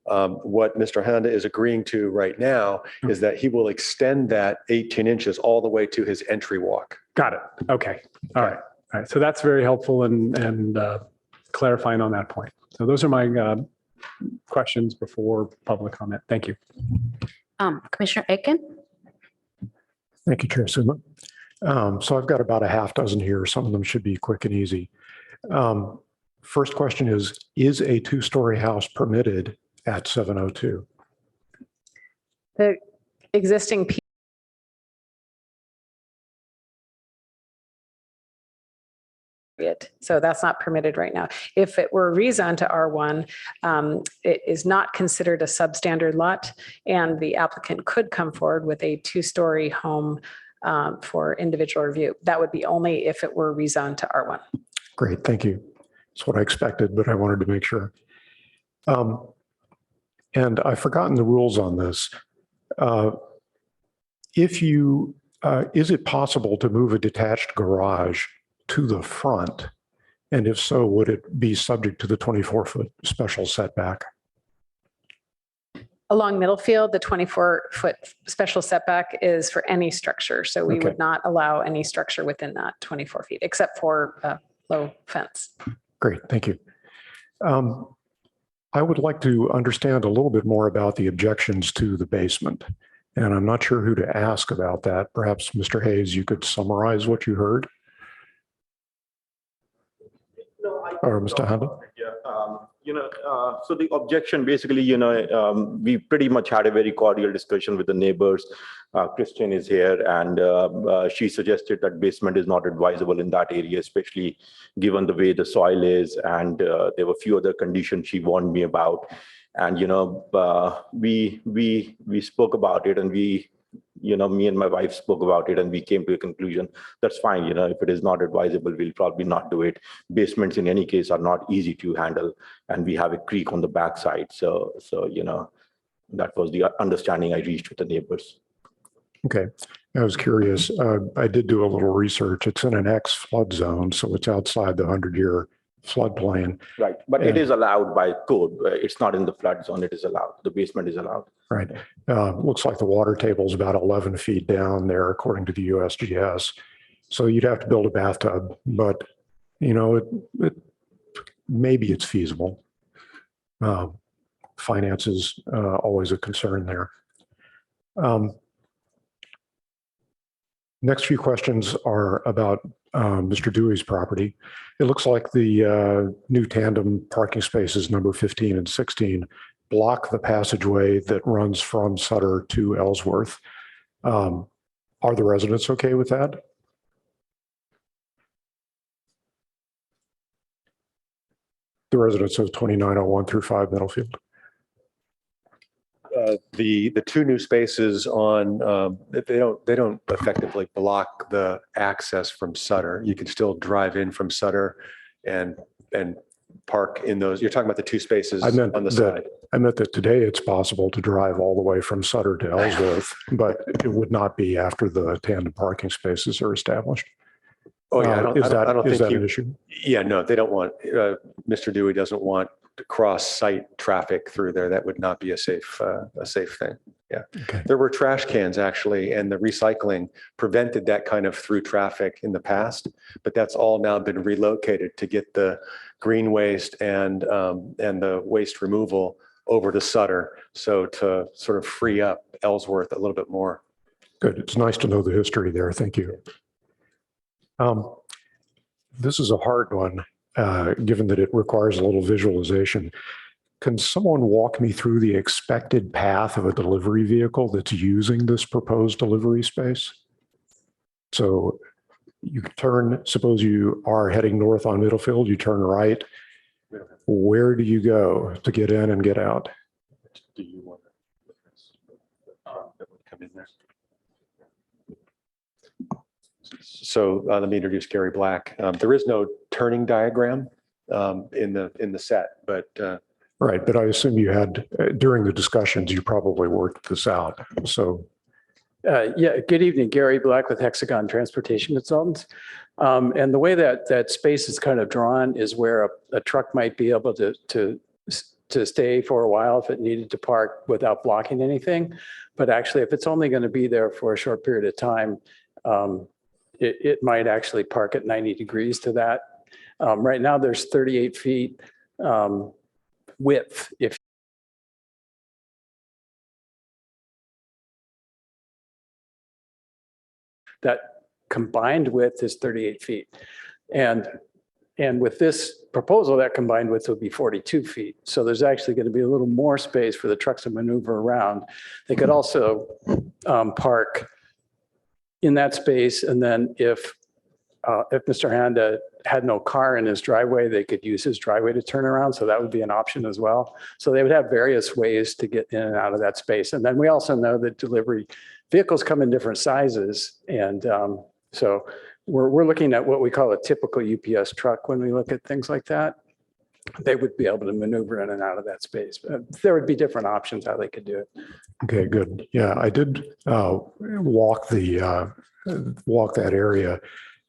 What Mr. Honda is agreeing to right now is that he will extend that 18 inches all the way to his entry walk. Got it. Okay. All right. All right. So that's very helpful and clarifying on that point. So those are my questions before public comment. Thank you. Commissioner Aiken? Thank you, Chair Suma. So I've got about a half dozen here. Some of them should be quick and easy. First question is a two-story house permitted at 702? The existing so that's not permitted right now. If it were rezoned to R1, it is not considered a substandard lot, and the applicant could come forward with a two-story home for individual review. That would be only if it were rezoned to R1. Great, thank you. That's what I expected, but I wanted to make sure. And I've forgotten the rules on this. Is it possible to move a detached garage to the front? And if so, would it be subject to the 24-foot special setback? Along Middlefield, the 24-foot special setback is for any structure. So we would not allow any structure within that 24 feet, except for low fence. Great, thank you. I would like to understand a little bit more about the objections to the basement. And I'm not sure who to ask about that. Perhaps Mr. Hayes, you could summarize what you heard? Or Mr. Honda? So the objection basically, we pretty much had a very cordial discussion with the neighbors. Christian is here, and she suggested that basement is not advisable in that area, especially given the way the soil is. And there were a few other conditions she warned me about. And, we spoke about it, and me and my wife spoke about it, and we came to a conclusion. That's fine. If it is not advisable, we'll probably not do it. Basements in any case are not easy to handle, and we have a creek on the backside. So, that was the understanding I reached with the neighbors. Okay. I was curious. I did do a little research. It's in an X flood zone, so it's outside the 100-year floodplain. Right. But it is allowed by code. It's not in the flood zone. It is allowed. The basement is allowed. Right. Looks like the water table is about 11 feet down there, according to the USGS. So you'd have to build a bathtub, but maybe it's feasible. Finance is always a concern there. Next few questions are about Mr. Dewey's property. It looks like the new tandem parking spaces, number 15 and 16, block the passageway that runs from Sutter to Ellsworth. Are the residents okay with that? The residents of 2901 through 5 Middlefield. The two new spaces on, they don't effectively block the access from Sutter. You can still drive in from Sutter and park in those. You're talking about the two spaces I meant on the side. I meant that today it's possible to drive all the way from Sutter to Ellsworth, but it would not be after the tandem parking spaces are established. Oh, yeah. Is that think an issue? Yeah, no, they don't want, Mr. Dewey doesn't want to cross-site traffic through there. That would not be a safe thing. Yeah. Okay. There were trash cans actually, and the recycling prevented that kind of through traffic in the past, but that's all now been relocated to get the green waste and the waste removal over to Sutter. So to sort of free up Ellsworth a little bit more. Good. It's nice to know the history there. Thank you. This is a hard one, given that it requires a little visualization. Can someone walk me through the expected path of a delivery vehicle that's using this proposed delivery space? So you turn, suppose you are heading north on Middlefield, you turn right. Where do you go to get in and get out? Do you want to come in there? So let me introduce Gary Black. There is no turning diagram in the set, but Right, but I assume you had, during the discussions, you probably worked this out. So Yeah, good evening, Gary Black with Hexagon Transportation Consultants. And the way that space is kind of drawn is where a truck might be able to stay for a while if it needed to park without blocking anything. But actually, if it's only going to be there for a short period of time, it might actually park at 90 degrees to that. Right now, there's 38 feet width. If that combined width is 38 feet. And with this proposal, that combined width would be 42 feet. So there's actually going to be a little more space for the trucks to maneuver around. They could also park in that space. And then if Mr. Handa had no car in his driveway, they could use his driveway to turn around. So that would be an option as well. So they would have various ways to get in and out of that space. And then we also know that delivery vehicles come in different sizes. And so we're looking at what we call a typical UPS truck when we look at things like that. They would be able to maneuver in and out of that space. There would be different options how they could do it. okay, good. Yeah, I did walk that area,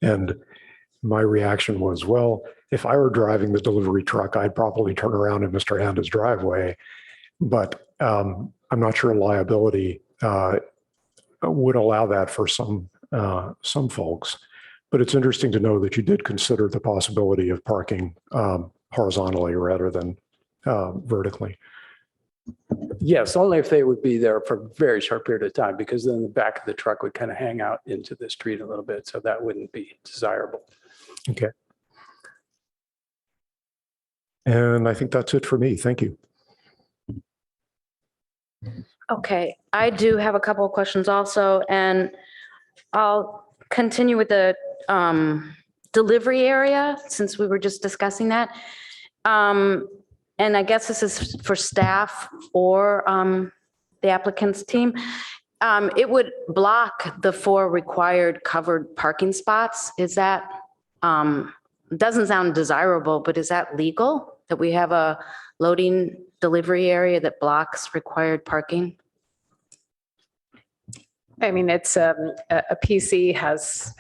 and my reaction was, well, if I were driving the delivery truck, I'd probably turn around in Mr. Handa's driveway, but I'm not sure liability would allow that for some folks. But it's interesting to know that you did consider the possibility of parking horizontally rather than vertically. Yes, only if they would be there for a very short period of time, because then the back of the truck would kind of hang out into the street a little bit. So that wouldn't be desirable. Okay. And I think that's it for me. Thank you. Okay, I do have a couple of questions also, and I'll continue with the delivery area since we were just discussing that. And I guess this is for staff or the applicant's team. It would block the 4 required covered parking spots. Is that, doesn't sound desirable, but is that legal that we have a loading delivery area that blocks required parking? I mean, it's a PC has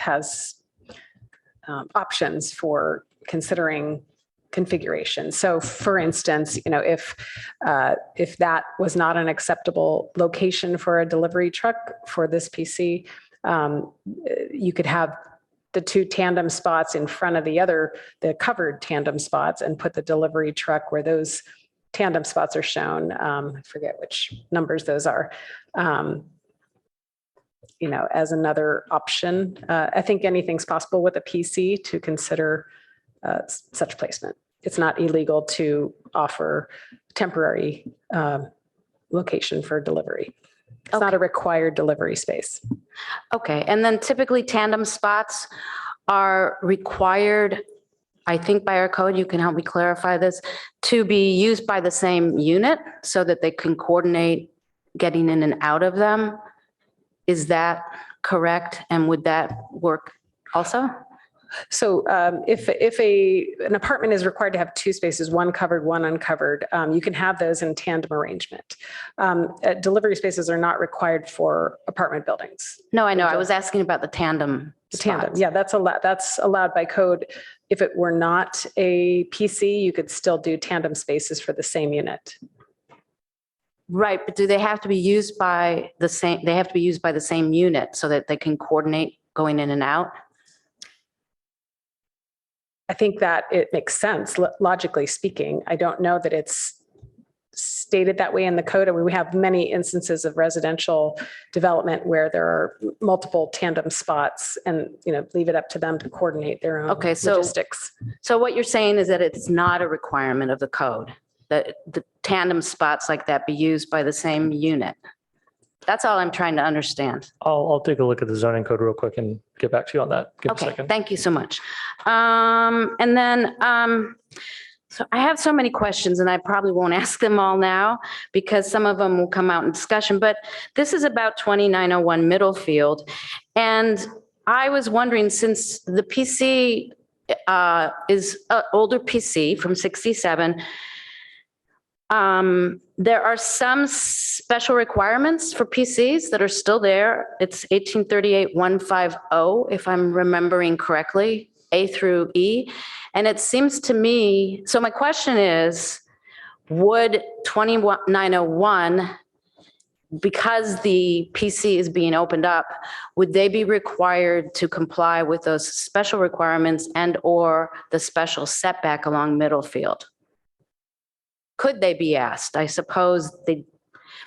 options for considering configuration. So for instance, if that was not an acceptable location for a delivery truck for this PC, you could have the 2 tandem spots in front of the covered tandem spots, and put the delivery truck where those tandem spots are shown. I forget which numbers those are. as another option. I think anything's possible with a PC to consider such placement. It's not illegal to offer temporary location for delivery. It's not a required delivery space. Okay, and then typically tandem spots are required, I think by our code, you can help me clarify this, to be used by the same unit so that they can coordinate getting in and out of them. Is that correct? And would that work also? So if an apartment is required to have two spaces, one covered, one uncovered, you can have those in tandem arrangement. Delivery spaces are not required for apartment buildings. No, I know. I was asking about the tandem Tandem, spots. yeah, that's allowed by code. If it were not a PC, you could still do tandem spaces for the same unit. Right, but do they have to be used by the same, they have to be used by the same unit so that they can coordinate going in and out? I think that it makes sense, logically speaking. I don't know that it's stated that way in the code. I mean, we have many instances of residential development where there are multiple tandem spots and, leave it up to them to coordinate their own Okay, so- logistics. So what you're saying is that it's not a requirement of the code, that the tandem spots like that be used by the same unit? That's all I'm trying to understand. I'll take a look at the zoning code real quick and get back to you on that. Give me a Okay, second. thank you so much. And then, so I have so many questions and I probably won't ask them all now because some of them will come out in discussion, but this is about 2901 Middlefield. And I was wondering, since the PC is an older PC from 67, there are some special requirements for PCs that are still there. It's 1838-150, if I'm remembering correctly, A through E. And it seems to me, so my question is, would 2901, because the PC is being opened up, would they be required to comply with those special requirements and or the special setback along Middlefield? Could they be asked? I suppose they,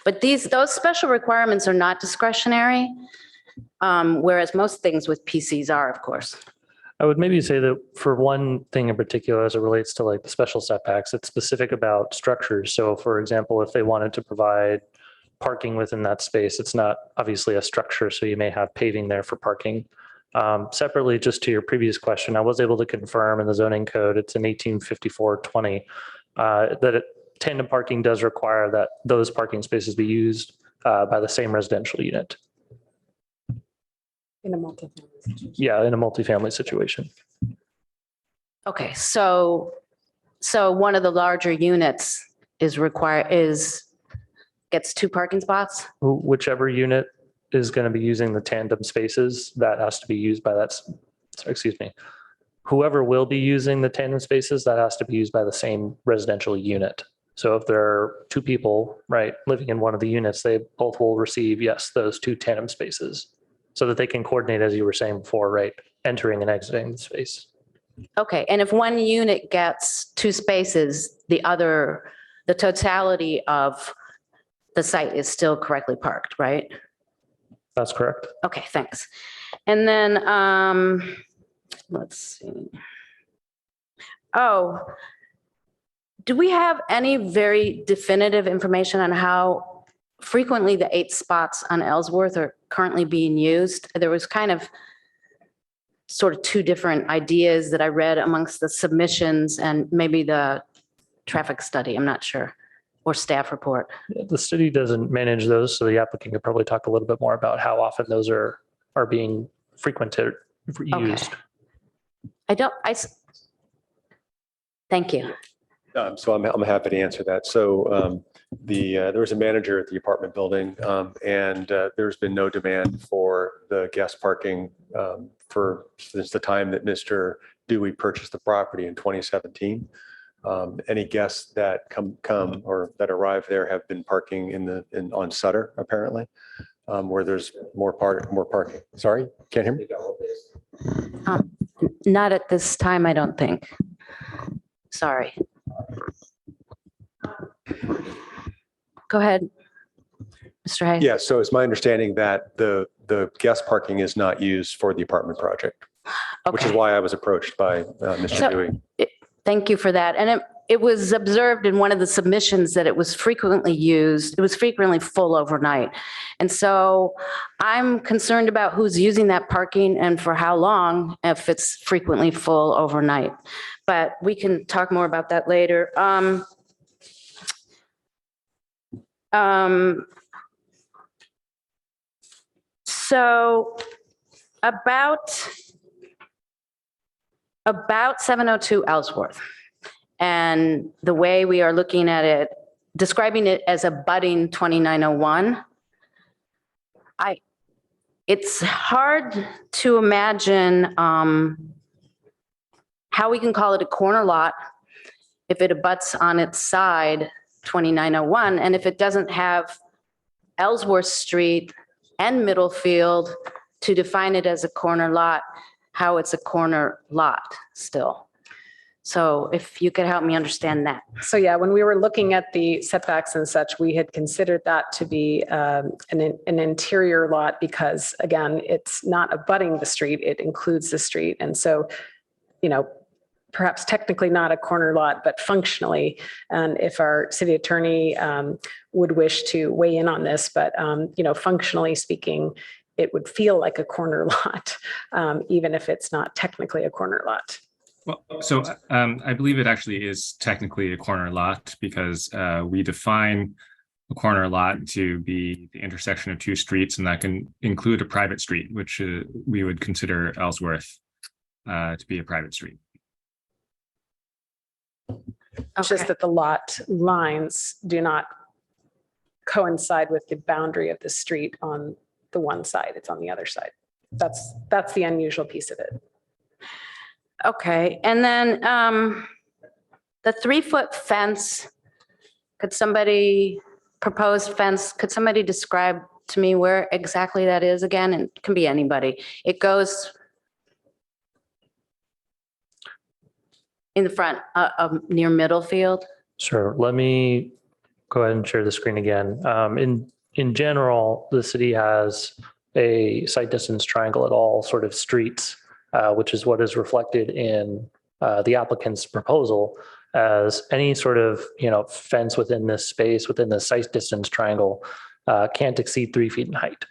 but those special requirements are not discretionary, whereas most things with PCs are, of course. I would maybe say that for one thing in particular, as it relates to like the special setbacks, it's specific about structures. So for example, if they wanted to provide parking within that space, it's not obviously a structure, so you may have paving there for parking. Separately, just to your previous question, I was able to confirm in the zoning code, it's in 1854-20, that tandem parking does require that those parking spaces be used by the same residential unit. In a multi-family situation. Yeah, in a multifamily situation. Okay, so one of the larger units gets two parking spots? Whichever unit is going to be using the tandem spaces, that has to be used by whoever will be using the tandem spaces, that has to be used by the same residential unit. So if there are two people, right, living in one of the units, they both will receive, yes, those two tandem spaces so that they can coordinate, as you were saying before, right, entering and exiting the space. Okay, and if one unit gets two spaces, the totality of the site is still correctly parked, right? That's correct. Okay, thanks. And then, let's see. Oh, do we have any very definitive information on how frequently the 8 spots on Ellsworth are currently being used? There was kind of sort of two different ideas that I read amongst the submissions and maybe the traffic study, I'm not sure, or staff report. The city doesn't manage those, so the applicant could probably talk a little bit more about how often those are being frequented, used. Thank you. So I'm happy to answer that. So there was a manager at the apartment building, and there's been no demand for the guest parking since the time that Mr. Dewey purchased the property in 2017. Any guests that come or that arrive there have been parking on Sutter, apparently, where there's more parking. Sorry, can't hear me? Not at this time, I don't think. Sorry. Go ahead, Mr. Hayes. Yeah, so it's my understanding that the the guest parking is not used for the apartment project, which is Okay. why I was approached by Mr. So- Dewey. Thank you for that. And it was observed in one of the submissions that it was frequently used. It was frequently full overnight. And so I'm concerned about who's using that parking and for how long if it's frequently full overnight. But we can talk more about that later. So about 702 Ellsworth. And the way we are looking at it, describing it as a budding 2901, it's hard to imagine how we can call it a corner lot if it abuts on its side 2901, and if it doesn't have Ellsworth Street and Middlefield to define it as a corner lot, how it's a corner lot still. So if you could help me understand that. So yeah, when we were looking at the setbacks and such, we had considered that to be an interior lot because again, it's not abutting the street, it includes the street. And so, perhaps technically not a corner lot, but functionally, and if our city attorney would wish to weigh in on this, but functionally speaking, it would feel like a corner lot, even if it's not technically a corner lot. Well, so I believe it actually is technically a corner lot because we define a corner lot to be the intersection of two streets, and that can include a private street, which we would consider Ellsworth to be a private street. It's just that the lot lines do not coincide with the boundary of the street on the one side. It's on the other side. That's the unusual piece of it. Okay, and then the 3-foot fence, proposed fence, could somebody describe to me where exactly that is again? And it can be anybody. It goes in the front near Middlefield. Sure. Let me go ahead and share the screen again. In general, the city has a site distance triangle at all sort of streets, which is what is reflected in the applicant's proposal as any sort of fence within this space, within the site distance triangle, can't exceed 3 feet in height.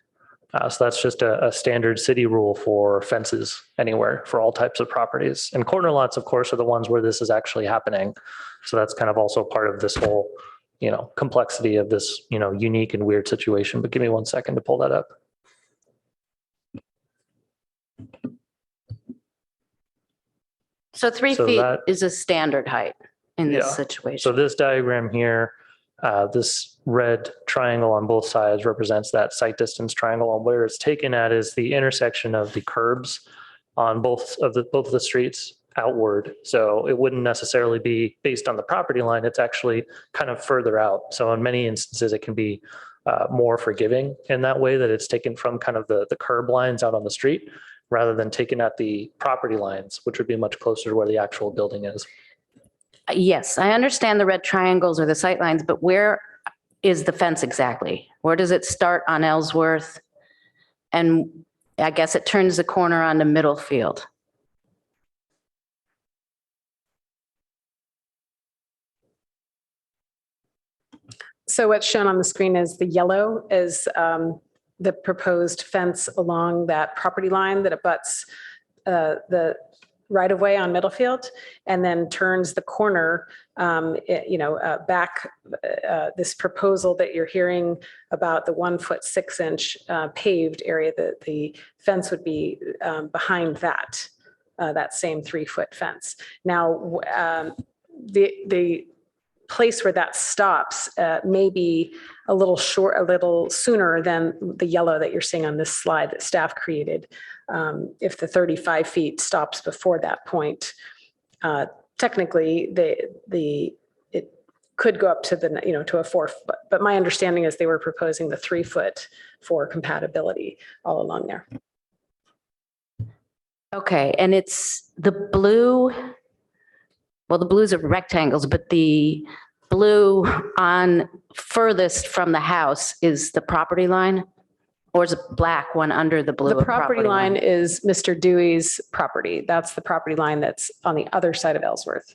So that's just a standard city rule for fences anywhere for all types of properties. And corner lots, of course, are the ones where this is actually happening. So that's kind of also part of this whole, complexity of this, unique and weird situation. But give me 1 second to pull that up. So 3 So feet that- is a standard height in this Yeah. situation. So this diagram here, this red triangle on both sides represents that site distance triangle. And where it's taken at is the intersection of the curbs on both of the streets outward. So it wouldn't necessarily be based on the property line. It's actually kind of further out. So in many instances, it can be more forgiving in that way, that it's taken from kind of the curb lines out on the street rather than taken at the property lines, which would be much closer to where the actual building is. Yes, I understand the red triangles or the sight lines, but where is the fence exactly? Where does it start on Ellsworth? And I guess it turns the corner onto Middlefield. So what's shown on the screen is the yellow is the proposed fence along that property line that abuts the right of way on Middlefield, and then turns the corner, back. This proposal that you're hearing about, the 1 foot 6 inch paved area, that the fence would be behind that same 3 foot fence. Now, the place where that stops may be a little sooner than the yellow that you're seeing on this slide that staff created. If the 35 feet stops before that point, technically it could go up to to a 4 foot, but my understanding is they were proposing the 3 foot for compatibility all along there. Okay, and it's the blue, well, the blues are rectangles, but the blue on furthest from the house is the property line? Or is it black one under the blue? The property line is Mr. Dewey's property. That's the property line that's on the other side of Ellsworth.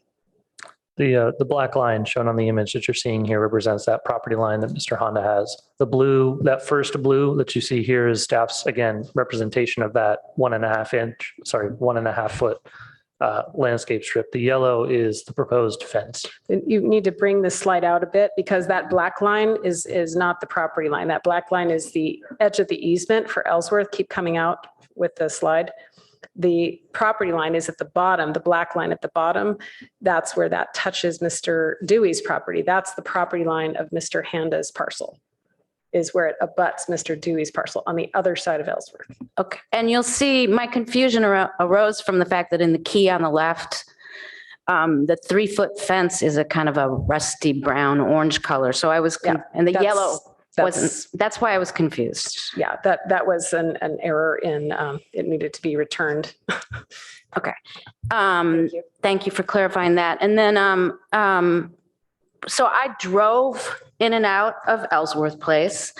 The black line shown on the image that you're seeing here represents that property line that Mr. Honda has. The blue, that first blue that you see here is staff's, again, representation of that 1.5 foot landscape strip. The yellow is the proposed fence. You need to bring this slide out a bit because that black line is not the property line. That black line is the edge of the easement for Ellsworth. Keep coming out with the slide. The property line is at the bottom, the black line at the bottom. That's where that touches Mr. Dewey's property. That's the property line of Mr. Handa's parcel, is where it abuts Mr. Dewey's parcel on the other side of Ellsworth. Okay, and you'll see my confusion arose from the fact that in the key on the left, the 3-foot fence is a kind of a rusty brown orange color. So I was, and the yellow wasn't, that's why I was confused. Yeah, that was an error in, it needed to be returned. Okay. Thank you. For clarifying that. And then, so I drove in and out of Ellsworth Place,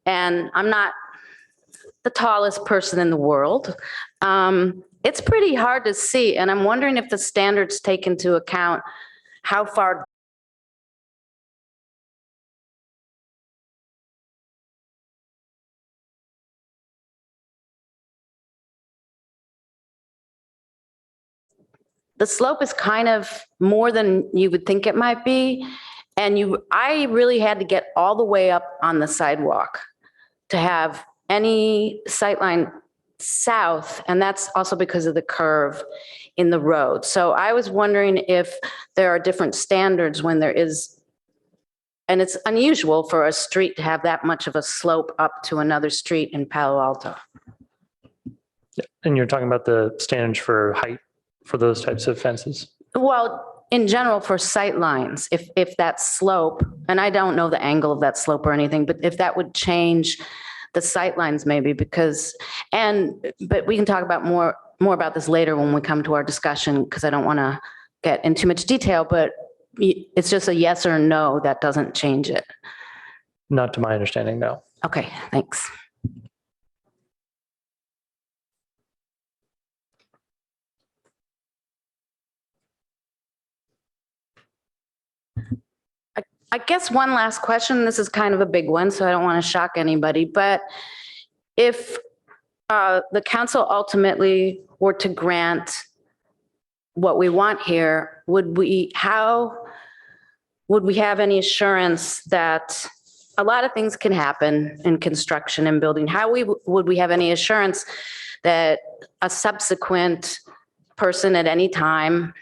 and I'm not the tallest person in the world. It's pretty hard to see, and I'm wondering if the standards take into account how far the slope is kind of more than you would think it might be. And I really had to get all the way up on the sidewalk to have any sightline south. And that's also because of the curve in the road. So I was wondering if there are different standards when there is, and it's unusual for a street to have that much of a slope up to another street in Palo Alto. And you're talking about the standards for height for those types of fences? Well, in general, for sight lines, if that slope, and I don't know the angle of that slope or anything, but if that would change the sight lines maybe because, but we can talk about more about this later when we come to our discussion, because I don't want to get in too much detail, but it's just a yes or no, that doesn't change it. Not to my understanding, no. Okay, thanks. I guess one last question. This is kind of a big one, so I don't want to shock anybody. But if the council ultimately were to grant what we want here, how would we have any assurance that a lot of things can happen in construction and building? Would we have any assurance that a subsequent person at any time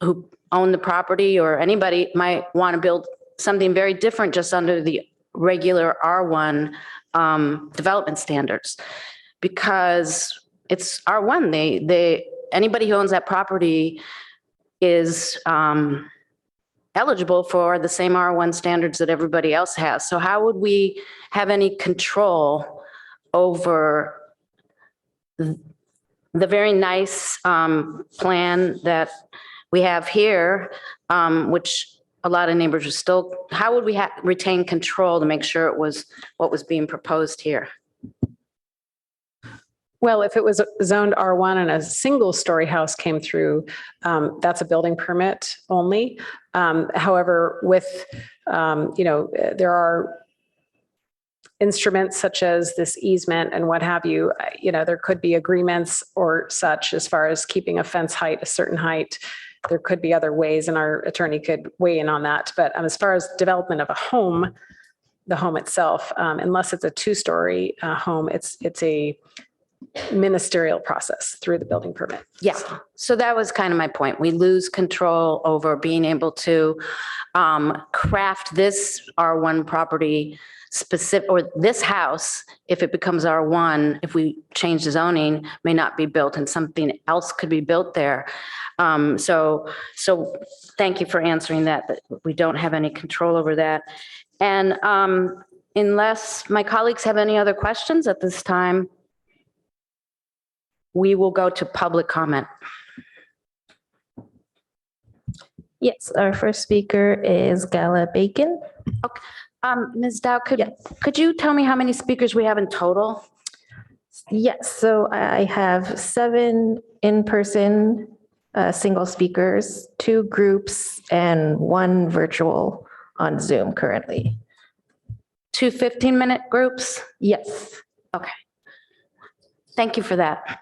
who owned the property or anybody might want to build something very different just under the regular R1 development standards? Because it's R1, anybody who owns that property is eligible for the same R1 standards that everybody else has. So how would we have any control over the very nice plan that we have here, which a lot of neighbors are still, how would we retain control to make sure it was what was being proposed here? Well, if it was zoned R1 and a single story house came through, that's a building permit only. However, with, there are instruments such as this easement and what have you, there could be agreements or such as far as keeping a fence height, a certain height. There could be other ways, and our attorney could weigh in on that. But as far as development of a home, the home itself, unless it's a 2-story home, it's a ministerial process through the building permit. Yeah. So that was kind of my point. We lose control over being able to craft this R1 property specific, or this house, if it becomes R1, if we change the zoning, may not be built and something else could be built there. So thank you for answering that we don't have any control over that. And unless my colleagues have any other questions at this time, we will go to public comment. Yes, our first speaker is Gala Bacon. Ms. Dow, could you tell me how many speakers we have in total? Yes, so I have 7 in-person single speakers, 2 groups, and 1 virtual on Zoom currently. 2 15-minute groups? Yes. Okay. Thank you for that.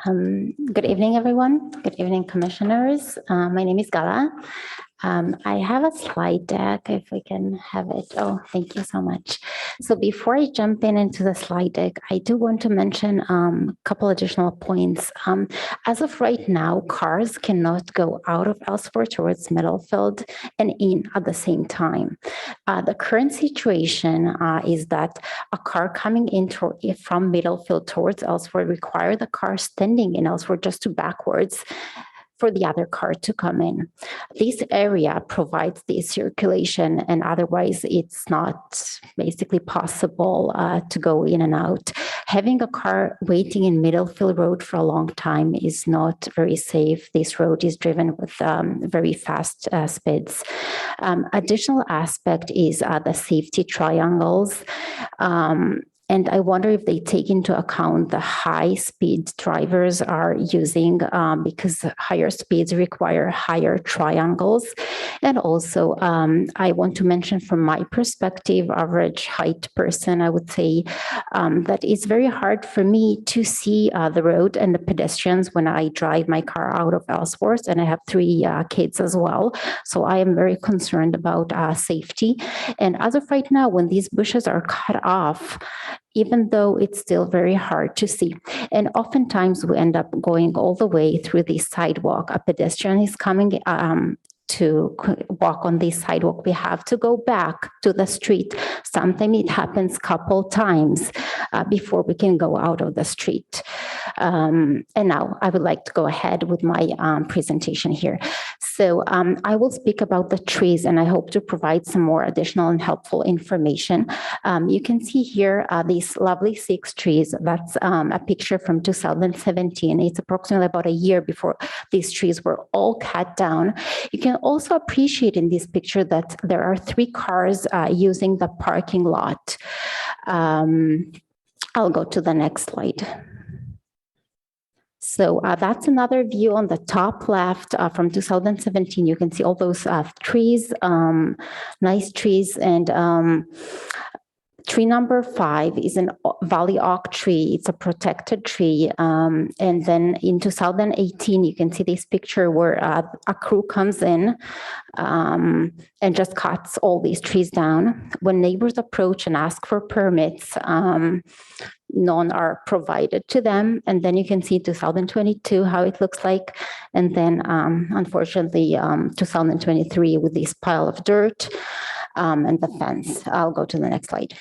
Good evening, everyone. Good evening, commissioners. My name is Gala. I have a slide deck, if we can have it. Oh, thank you so much. So before I jump into the slide deck, I do want to mention a couple additional points. As of right now, cars cannot go out of Ellsworth towards Middlefield and in at the same time. The current situation is that a car coming in from Middlefield towards Ellsworth require the car standing in Ellsworth just to backwards for the other car to come in. This area provides the circulation, and otherwise it's not basically possible to go in and out. Having a car waiting in Middlefield Road for a long time is not very safe. This road is driven with very fast speeds. Additional aspect is the safety triangles. And I wonder if they take into account the high speed drivers are using because higher speeds require higher triangles. And also, I want to mention from my perspective, average height person, I would say that it's very hard for me to see the road and the pedestrians when I drive my car out of Ellsworth, and I have 3 kids as well. So I am very concerned about safety. And as of right now, when these bushes are cut off, even though it's still very hard to see. And oftentimes we end up going all the way through the sidewalk. A pedestrian is coming to walk on this sidewalk. We have to go back to the street. Sometimes it happens a couple times before we can go out of the street. And now I would like to go ahead with my presentation here. So I will speak about the trees, and I hope to provide some more additional and helpful information. You can see here these lovely 6 trees. That's a picture from 2017. It's approximately about a year before these trees were all cut down. You can also appreciate in this picture that there are 3 cars using the parking lot. I'll go to the next slide. So that's another view on the top left from 2017. You can see all those trees, nice trees, and tree number 5 is an valley oak tree. It's a protected tree. And then in 2018, you can see this picture where a crew comes in and just cuts all these trees down. When neighbors approach and ask for permits, none are provided to them. And then you can see 2022, how it looks like. And then unfortunately, 2023 with this pile of dirt and the fence. I'll go to the next slide.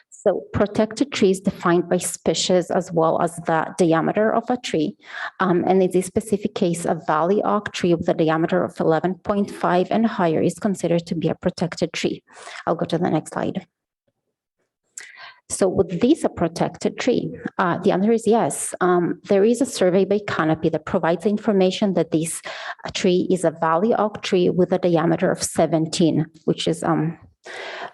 So protected trees defined by species as well as the diameter of a tree. And in this specific case, a valley oak tree with a diameter of 11.5 and higher is considered to be a protected tree. I'll go to the next slide. So with this a protected tree? The answer is yes. There is a survey by Canopy that provides information that this tree is a valley oak tree with a diameter of 17, which is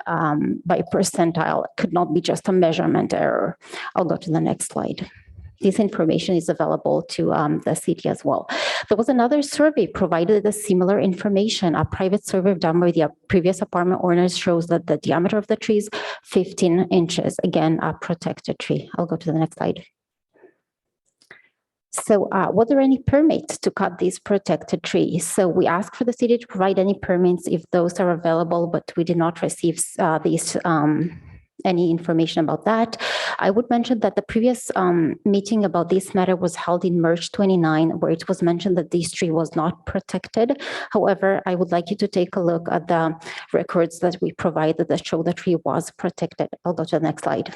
by percentile. It could not be just a measurement error. I'll go to the next slide. This information is available to the city as well. There was another survey provided a similar information. A private survey done by the previous apartment owners shows that the diameter of the tree is 15 inches. Again, a protected tree. I'll go to the next slide. So were there any permits to cut these protected trees? So we asked for the city to provide any permits if those are available, but we did not receive any information about that. I would mention that the previous meeting about this matter was held in March 29, where it was mentioned that this tree was not protected. However, I would like you to take a look at the records that we provided that show the tree was protected. I'll go to the next slide.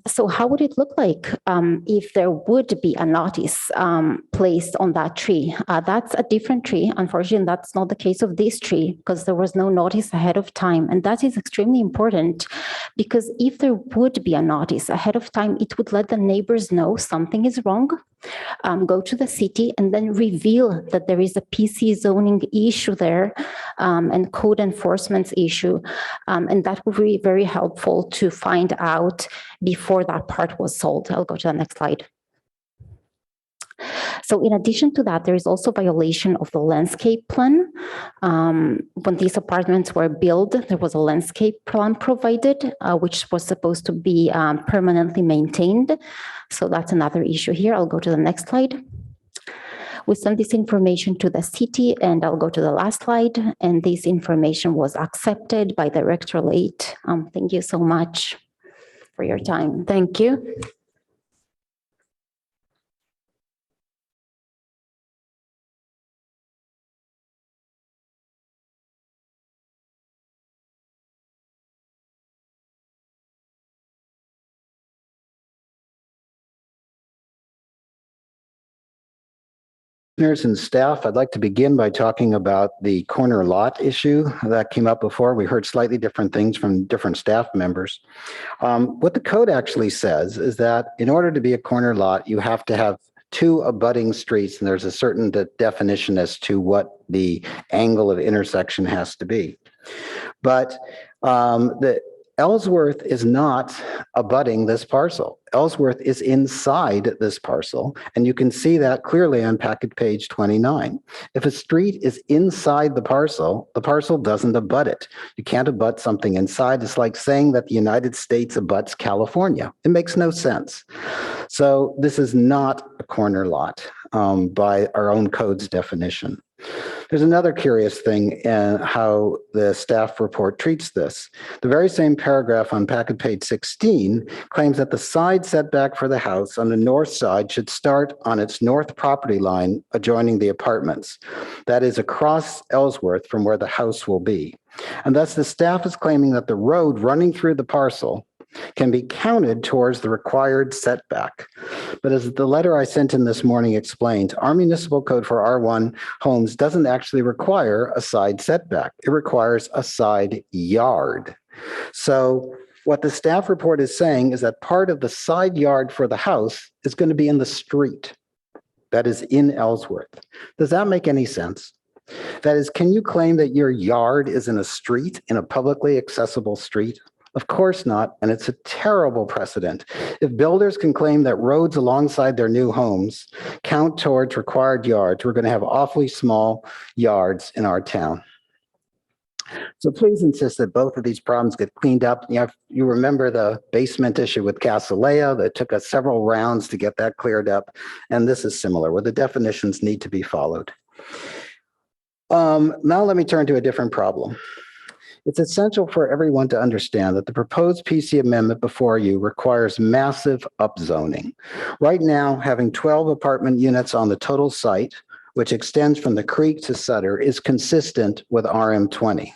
So how would it look like if there would be a notice placed on that tree? That's a different tree. Unfortunately, that's not the case of this tree because there was no notice ahead of time. And that is extremely important because if there would be a notice ahead of time, it would let the neighbors know something is wrong, go to the city and then reveal that there is a PC zoning issue there and code enforcement issue. And that would be very helpful to find out before that part was sold. I'll go to the next slide. So in addition to that, there is also violation of the landscape plan. When these apartments were built, there was a landscape plan provided, which was supposed to be permanently maintained. So that's another issue here. I'll go to the next slide. We sent this information to the city, and I'll go to the last slide. And this information was accepted by Directorate. Thank you so much for your time. Thank you. Commissioners and staff, I'd like to begin by talking about the corner lot issue that came up before. We heard slightly different things from different staff members. What the code actually says is that in order to be a corner lot, you have to have two abutting streets, and there's a certain definition as to what the angle of intersection has to be. But the Ellsworth is not abutting this parcel. Ellsworth is inside this parcel, and you can see that clearly on packet page 29. If a street is inside the parcel doesn't abut it. You can't abut something inside. It's like saying that the United States abuts California. It makes no sense. So this is not a corner lot by our own code's definition. There's another curious thing in how the staff report treats this. The very same paragraph on packet page 16 claims that the side setback for the house on the north side should start on its north property line adjoining the apartments. That is across Ellsworth from where the house will be. And thus the staff is claiming that the road running through the parcel can be counted towards the required setback. But as the letter I sent in this morning explained, our municipal code for R1 homes doesn't actually require a side setback. It requires a side yard. So what the staff report is saying is that part of the side yard for the house is going to be in the street. That is in Ellsworth. Does that make any sense? That is, can you claim that your yard is in a street, in a publicly accessible street? Of course not, and it's a terrible precedent. If builders can claim that roads alongside their new homes count towards required yards, we're going to have awfully small yards in our town. So please insist that both of these problems get cleaned up. You remember the basement issue with Casalea that took us several rounds to get that cleared up, and this is similar, where the definitions need to be followed. Now let me turn to a different problem. It's essential for everyone to understand that the proposed PC amendment before you requires massive upzoning. Right now, having 12 apartment units on the total site, which extends from the creek to Sutter, is consistent with RM20.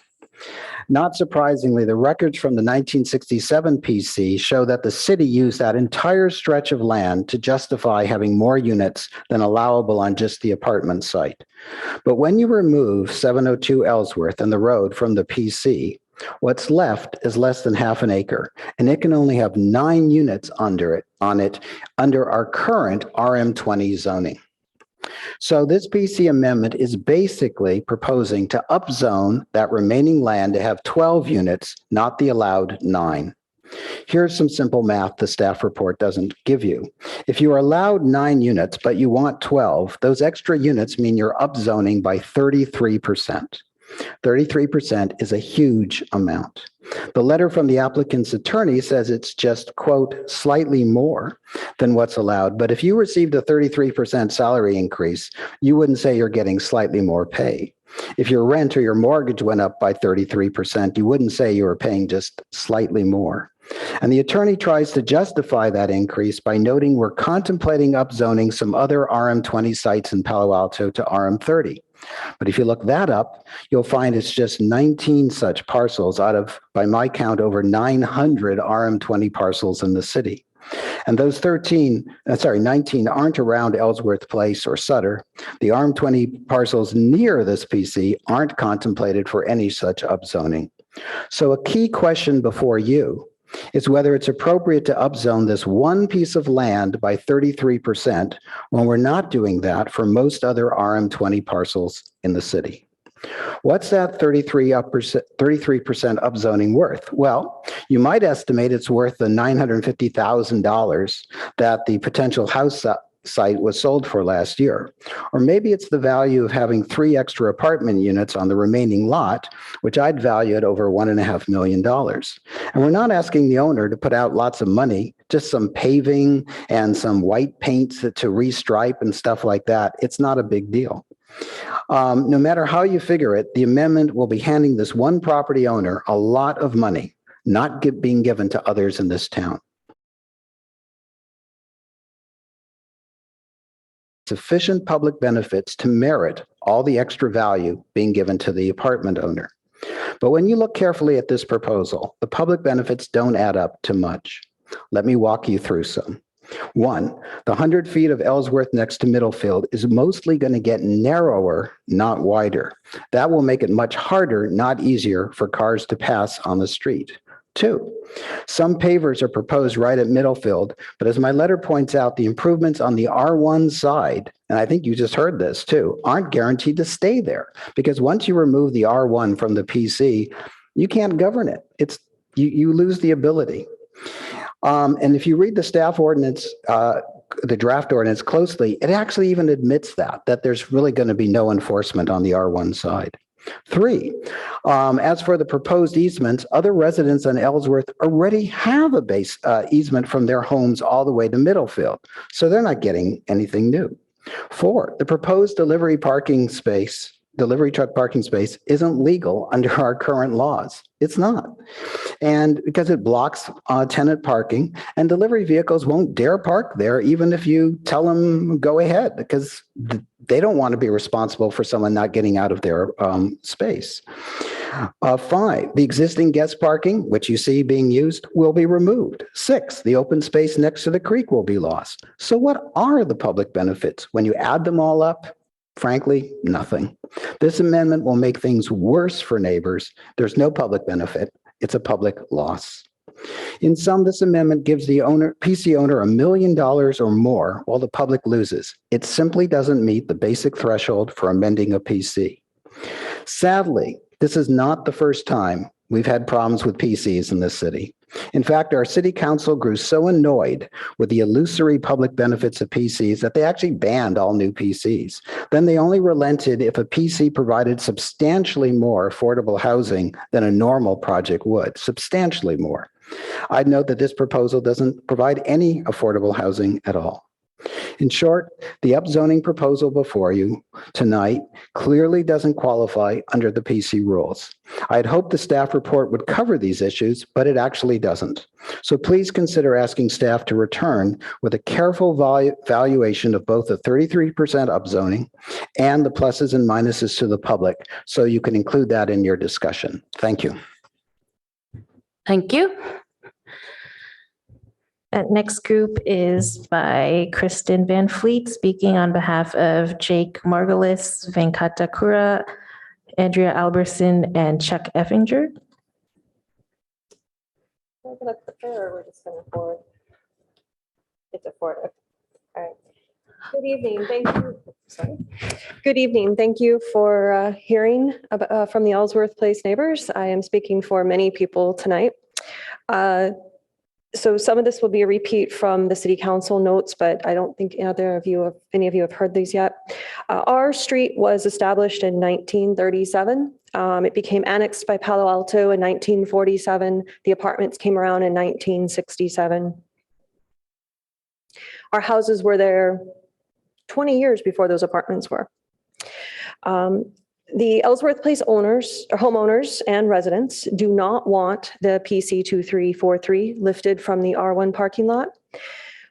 Not surprisingly, the records from the 1967 PC show that the city used that entire stretch of land to justify having more units than allowable on just the apartment site. But when you remove 702 Ellsworth and the road from the PC, what's left is less than half an acre, and it can only have 9 units on it under our current RM20 zoning. So this PC amendment is basically proposing to upzone that remaining land to have 12 units, not the allowed 9. Here's some simple math the staff report doesn't give you. If you are allowed 9 units, but you want 12, those extra units mean you're upzoning by 33%. 33% is a huge amount. The letter from the applicant's attorney says it's just, quote, slightly more than what's allowed. But if you received a 33% salary increase, you wouldn't say you're getting slightly more pay. If your rent or your mortgage went up by 33%, you wouldn't say you were paying just slightly more. And the attorney tries to justify that increase by noting we're contemplating upzoning some other RM20 sites in Palo Alto to RM30. But if you look that up, you'll find it's just 19 such parcels out of, by my count, over 900 RM20 parcels in the city. And those 19 aren't around Ellsworth Place or Sutter. The RM20 parcels near this PC aren't contemplated for any such upzoning. So a key question before you is whether it's appropriate to upzone this one piece of land by 33% when we're not doing that for most other RM20 parcels in the city. What's that 33% upzoning worth? Well, you might estimate it's worth the $950,000 that the potential house site was sold for last year. Or maybe it's the value of having 3 extra apartment units on the remaining lot, which I'd value at over $1.5 million. And we're not asking the owner to put out lots of money, just some paving and some white paint to restripe and stuff like that. It's not a big deal. No matter how you figure it, the amendment will be handing this one property owner a lot of money, not being given to others in this town. Sufficient public benefits to merit all the extra value being given to the apartment owner. But when you look carefully at this proposal, the public benefits don't add up to much. Let me walk you through some. 1, the 100 feet of Ellsworth next to Middlefield is mostly going to get narrower, not wider. That will make it much harder, not easier, for cars to pass on the street. 2, some pavers are proposed right at Middlefield, but as my letter points out, the improvements on the R1 side, and I think you just heard this too, aren't guaranteed to stay there, because once you remove the R1 from the PC, you can't govern it. You lose the ability. And if you read the staff ordinance, the draft ordinance closely, it actually even admits that there's really going to be no enforcement on the R1 side. 3, as for the proposed easements, other residents on Ellsworth already have a base easement from their homes all the way to Middlefield, so they're not getting anything new. 4, the proposed delivery truck parking space isn't legal under our current laws. It's not. And because it blocks tenant parking, and delivery vehicles won't dare park there even if you tell them go ahead, because they don't want to be responsible for someone not getting out of their space. 5, the existing guest parking, which you see being used, will be removed. 6, the open space next to the creek will be lost. So what are the public benefits? When you add them all up, frankly, nothing. This amendment will make things worse for neighbors. There's no public benefit. It's a public loss. In sum, this amendment gives the PC owner $1 million or more while the public loses. It simply doesn't meet the basic threshold for amending a PC. Sadly, this is not the first time we've had problems with PCs in this city. In fact, our city council grew so annoyed with the illusory public benefits of PCs that they actually banned all new PCs. Then they only relented if a PC provided substantially more affordable housing than a normal project would, substantially more. I'd note that this proposal doesn't provide any affordable housing at all. In short, the upzoning proposal before you tonight clearly doesn't qualify under the PC rules. I'd hoped the staff report would cover these issues, but it actually doesn't. So please consider asking staff to return with a careful valuation of both the 33% upzoning and the pluses and minuses to the public, so you can include that in your discussion. Thank you. Thank you. That next group is by Kristen Van Fleet, speaking on behalf of Jake Margolis, Venkata Kura, Andrea Alberson, and Chuck Effinger. We're going to prepare, or we're just going to forward? It's a forward. All right. Good evening. Thank you. Sorry. Good evening. Thank you for hearing from the Ellsworth Place neighbors. I am speaking for many people tonight. So some of this will be a repeat from the city council notes, but I don't think any of you have heard these yet. Our street was established in 1937. It became annexed by Palo Alto in 1947. The apartments came around in 1967. Our houses were there 20 years before those apartments were. The Ellsworth Place owners, or homeowners and residents, do not want the PC 2343 lifted from the R1 parking lot.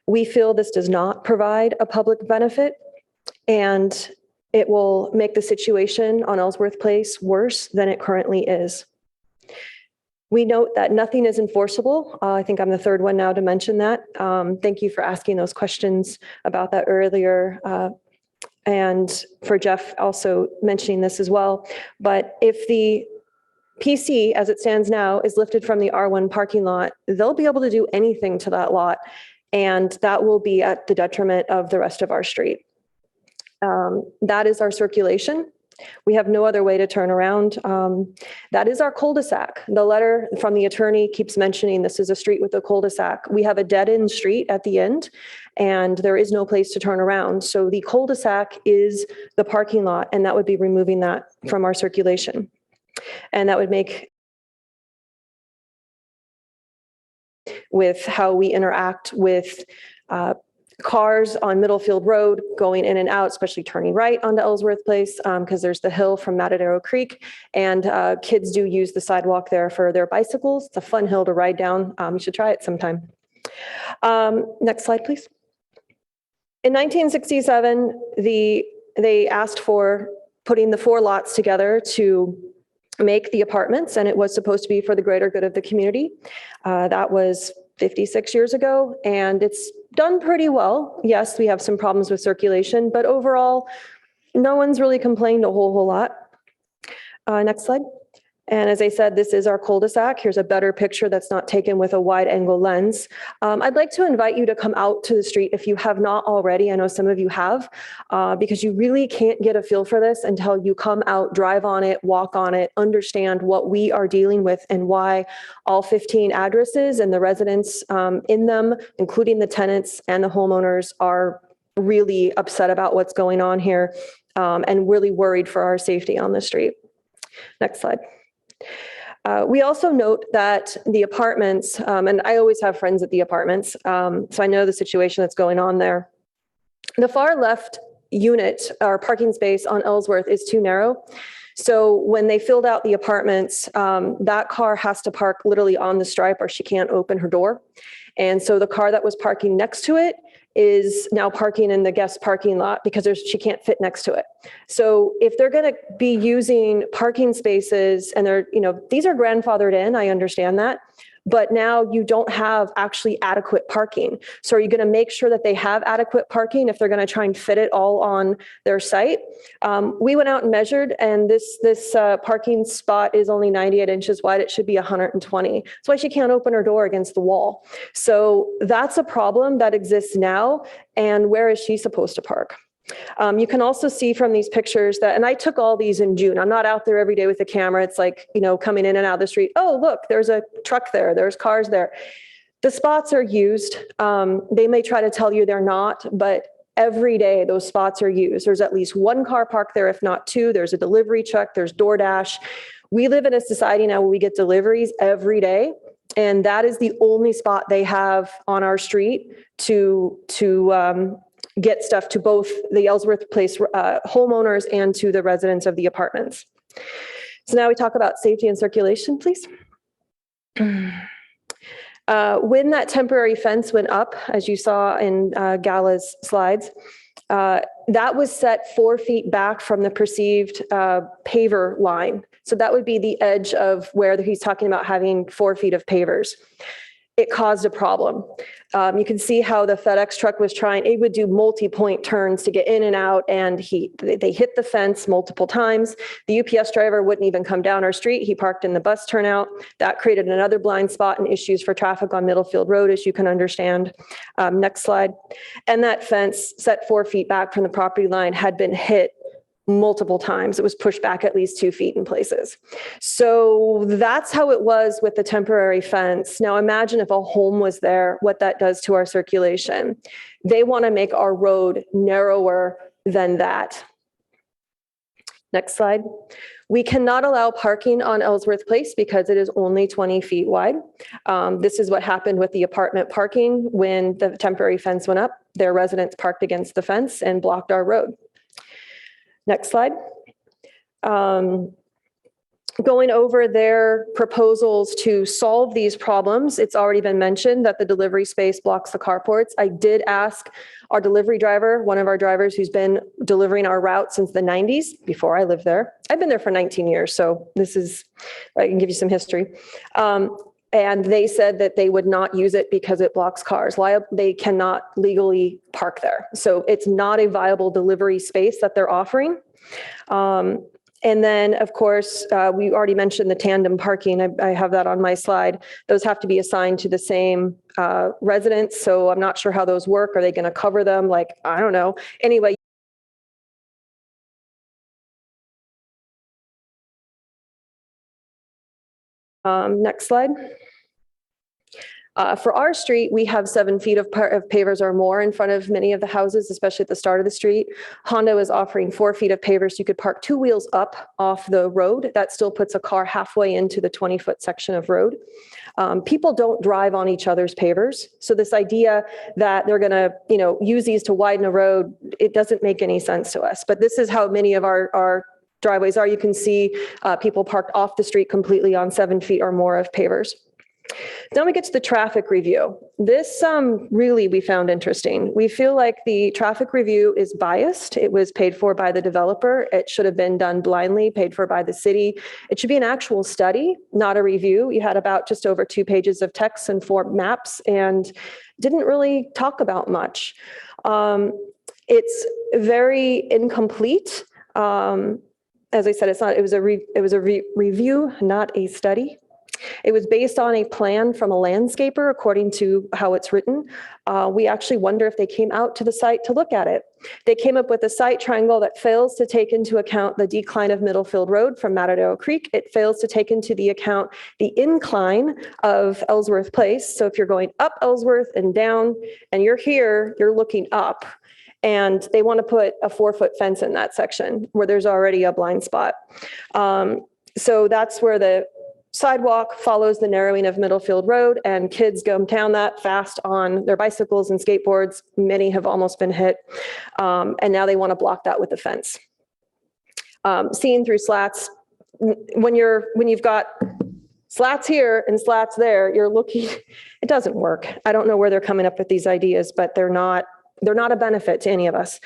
We feel this does not provide a public benefit, and it will make the situation on Ellsworth Place worse than it currently is. We note that nothing is enforceable. I think I'm the third one now to mention that. Thank you for asking those questions about that earlier. And for Jeff also mentioning this as well. But if the PC, as it stands now, is lifted from the R1 parking lot, they'll be able to do anything to that lot. And that will be at the detriment of the rest of our street. That is our circulation. We have no other way to turn around. That is our cul-de-sac. The letter from the attorney keeps mentioning this is a street with a cul-de-sac. We have a dead-end street at the end, and there is no place to turn around. So the cul-de-sac is the parking lot, and that would be removing that from our circulation. And that would make with how we interact with cars on Middlefield Road going in and out, especially turning right onto Ellsworth Place, because there's the hill from Matadero Creek, and kids do use the sidewalk there for their bicycles. It's a fun hill to ride down. You should try it sometime. Next slide, please. In 1967, they asked for putting the 4 lots together to make the apartments, and it was supposed to be for the greater good of the community. That was 56 years ago, and it's done pretty well. Yes, we have some problems with circulation, but overall, no one's really complained a whole lot. Next slide. And as I said, this is our cul-de-sac. Here's a better picture that's not taken with a wide angle lens. I'd like to invite you to come out to the street if you have not already. I know some of you have, because you really can't get a feel for this until you come out, drive on it, walk on it, understand what we are dealing with and why all 15 addresses and the residents in them, including the tenants and the homeowners, are really upset about what's going on here and really worried for our safety on the street. Next slide. We also note that the apartments, and I always have friends at the apartments, so I know the situation that's going on there. The far left unit or parking space on Ellsworth is too narrow. So when they filled out the apartments, that car has to park literally on the stripe or she can't open her door. And so the car that was parking next to it is now parking in the guest parking lot because she can't fit next to it. So if they're going to be using parking spaces and they're, these are grandfathered in, I understand that, but now you don't have actually adequate parking. So are you going to make sure that they have adequate parking if they're going to try and fit it all on their site? We went out and measured, and this parking spot is only 98 inches wide. It should be 120. That's why she can't open her door against the wall. So that's a problem that exists now. And where is she supposed to park? You can also see from these pictures that, and I took all these in June. I'm not out there every day with a camera. It's like, coming in and out of the street. Oh, look, there's a truck there. There's cars there. The spots are used. They may try to tell you they're not, but every day those spots are used. There's at least one car parked there, if not 2. There's a delivery truck. There's DoorDash. We live in a society now where we get deliveries every day. And that is the only spot they have on our street to get stuff to both the Ellsworth Place homeowners and to the residents of the apartments. So now we talk about safety and circulation, please. When that temporary fence went up, as you saw in Gala's slides, that was set 4 feet back from the perceived paver line. So that would be the edge of where he's talking about having 4 feet of pavers. It caused a problem. You can see how the FedEx truck was trying. It would do multi-point turns to get in and out, and they hit the fence multiple times. The UPS driver wouldn't even come down our street. He parked in the bus turnout. That created another blind spot and issues for traffic on Middlefield Road, as you can understand. Next slide. And that fence, set 4 feet back from the property line, had been hit multiple times. It was pushed back at least 2 feet in places. So that's how it was with the temporary fence. Now imagine if a home was there, what that does to our circulation. They want to make our road narrower than that. Next slide. We cannot allow parking on Ellsworth Place because it is only 20 feet wide. This is what happened with the apartment parking when the temporary fence went up. Their residents parked against the fence and blocked our road. Next slide. Going over their proposals to solve these problems, it's already been mentioned that the delivery space blocks the carports. I did ask our delivery driver, one of our drivers who's been delivering our route since the 90s, before I lived there. I've been there for 19 years, so I can give you some history. And they said that they would not use it because it blocks cars. They cannot legally park there. So it's not a viable delivery space that they're offering. And then, of course, we already mentioned the tandem parking. I have that on my slide. Those have to be assigned to the same residents. So I'm not sure how those work. Are they going to cover them? Like, I don't know. Anyway. Next slide. For our street, we have 7 feet of pavers or more in front of many of the houses, especially at the start of the street. Hondo is offering 4 feet of pavers. You could park 2 wheels up off the road. That still puts a car halfway into the 20-foot section of road. People don't drive on each other's pavers. So this idea that they're going to, use these to widen a road, it doesn't make any sense to us. But this is how many of our driveways are. You can see people parked off the street completely on 7 feet or more of pavers. Then we get to the traffic review. This really we found interesting. We feel like the traffic review is biased. It was paid for by the developer. It should have been done blindly, paid for by the city. It should be an actual study, not a review. You had about just over 2 pages of text and 4 maps and didn't really talk about much. It's very incomplete. As I said, it was a review, not a study. It was based on a plan from a landscaper, according to how it's written. We actually wonder if they came out to the site to look at it. They came up with a site triangle that fails to take into account the decline of Middlefield Road from Matadero Creek. It fails to take into the account the incline of Ellsworth Place. So if you're going up Ellsworth and down, and you're here, you're looking up. And they want to put a 4-foot fence in that section where there's already a blind spot. So that's where the sidewalk follows the narrowing of Middlefield Road, and kids go down that fast on their bicycles and skateboards. Many have almost been hit. And now they want to block that with a fence. Seeing through slats, when you've got slats here and slats there, you're looking, it doesn't work. I don't know where they're coming up with these ideas, but they're not a benefit to any of us.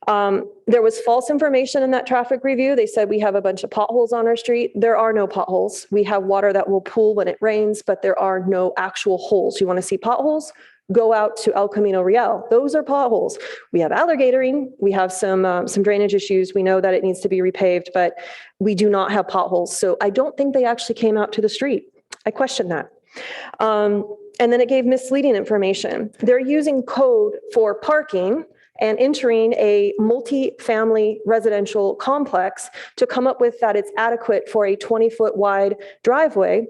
There was false information in that traffic review. They said we have a bunch of potholes on our street. There are no potholes. We have water that will pool when it rains, but there are no actual holes. You want to see potholes? Go out to El Camino Real. Those are potholes. We have alligatoring. We have some drainage issues. We know that it needs to be repaved, but we do not have potholes. So I don't think they actually came out to the street. I question that. And then it gave misleading information. They're using code for parking and entering a multi-family residential complex to come up with that it's adequate for a 20-foot wide driveway,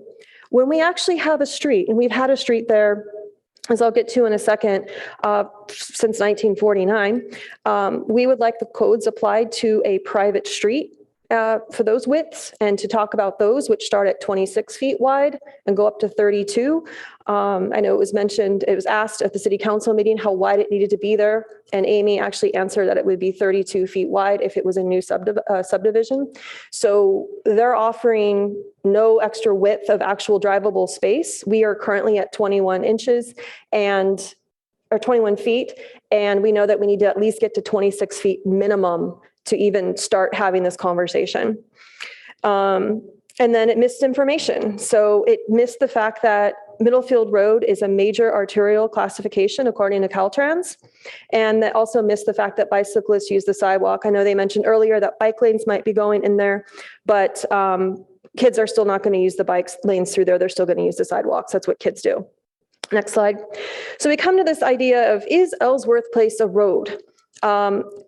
when we actually have a street, and we've had a street there, as I'll get to in a second, since 1949, we would like the codes applied to a private street for those widths, and to talk about those which start at 26 feet wide and go up to 32. I know it was mentioned, it was asked at the city council meeting how wide it needed to be there. And Amy actually answered that it would be 32 feet wide if it was a new subdivision. So they're offering no extra width of actual drivable space. We are currently at 21 inches or 21 feet. And we know that we need to at least get to 26 feet minimum to even start having this conversation. And then it missed information. So it missed the fact that Middlefield Road is a major arterial classification according to Caltrans. And that also missed the fact that bicyclists use the sidewalk. I know they mentioned earlier that bike lanes might be going in there, but kids are still not going to use the bike lanes through there. They're still going to use the sidewalks. That's what kids do. Next slide. So we come to this idea of, is Ellsworth Place a road?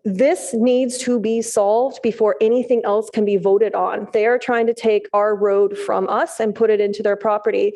This needs to be solved before anything else can be voted on. They are trying to take our road from us and put it into their property.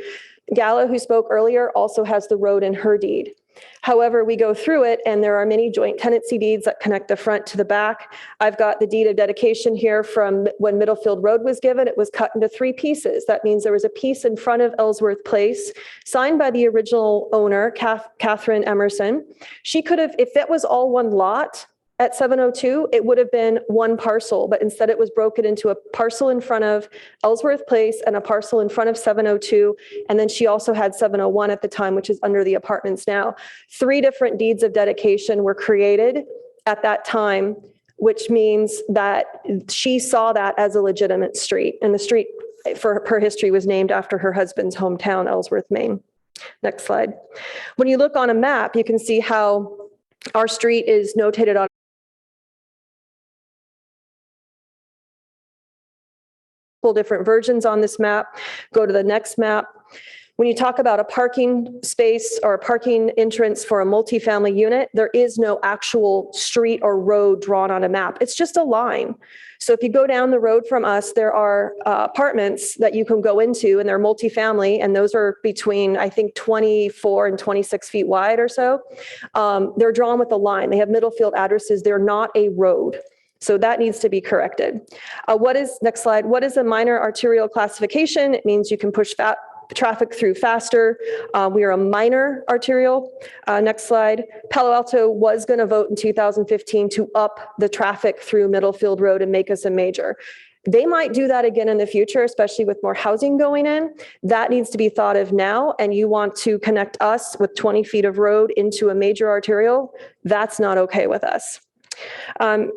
Gala, who spoke earlier, also has the road in her deed. However, we go through it and there are many joint tenancy deeds that connect the front to the back. I've got the deed of dedication here from when Middlefield Road was given. It was cut into 3 pieces. That means there was a piece in front of Ellsworth Place signed by the original owner, Catherine Emerson. She could have, if that was all one lot, at 702, it would have been one parcel, but instead it was broken into a parcel in front of Ellsworth Place and a parcel in front of 702. And then she also had 701 at the time, which is under the apartments now. 3 different deeds of dedication were created at that time, which means that she saw that as a legitimate street. And the street, for her history, was named after her husband's hometown, Ellsworth, Maine. Next slide. When you look on a map, you can see how our street is notated on different versions on this map. Go to the next map. When you talk about a parking space or a parking entrance for a multifamily unit, there is no actual street or road drawn on a map. It's just a line. So if you go down the road from us, there are apartments that you can go into, and they're multifamily, and those are between, I think, 24 and 26 feet wide or so. They're drawn with a line. They have middle field addresses. They're not a road. So that needs to be corrected. Next slide, what is a minor arterial classification? It means you can push traffic through faster. We are a minor arterial. Next slide. Palo Alto was going to vote in 2015 to up the traffic through Middlefield Road and make us a major. They might do that again in the future, especially with more housing going in. That needs to be thought of now. And you want to connect us with 20 feet of road into a major arterial. That's not okay with us.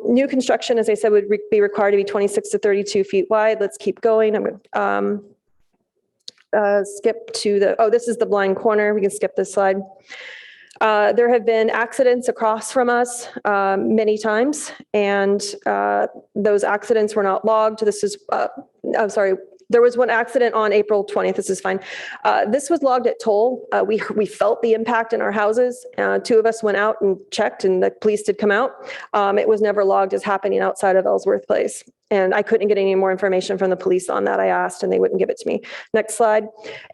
New construction, as I said, would be required to be 26 to 32 feet wide. Let's keep going. I'm going to skip to this is the blind corner. We can skip this slide. There have been accidents across from us many times, and those accidents were not logged. This is, I'm sorry, there was one accident on April 20th. This is fine. This was logged at toll. We felt the impact in our houses. 2 of us went out and checked, and the police did come out. It was never logged as happening outside of Ellsworth Place. And I couldn't get any more information from the police on that. I asked, and they wouldn't give it to me. Next slide.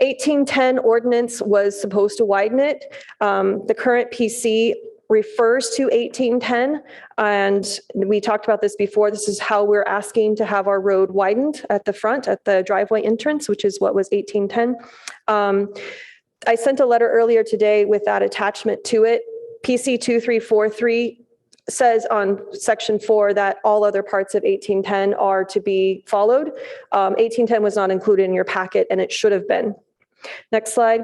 1810 ordinance was supposed to widen it. The current PC refers to 1810, and we talked about this before. This is how we're asking to have our road widened at the front, at the driveway entrance, which is what was 1810. I sent a letter earlier today with that attachment to it. PC 2343 says on section 4 that all other parts of 1810 are to be followed. 1810 was not included in your packet, and it should have been. Next slide.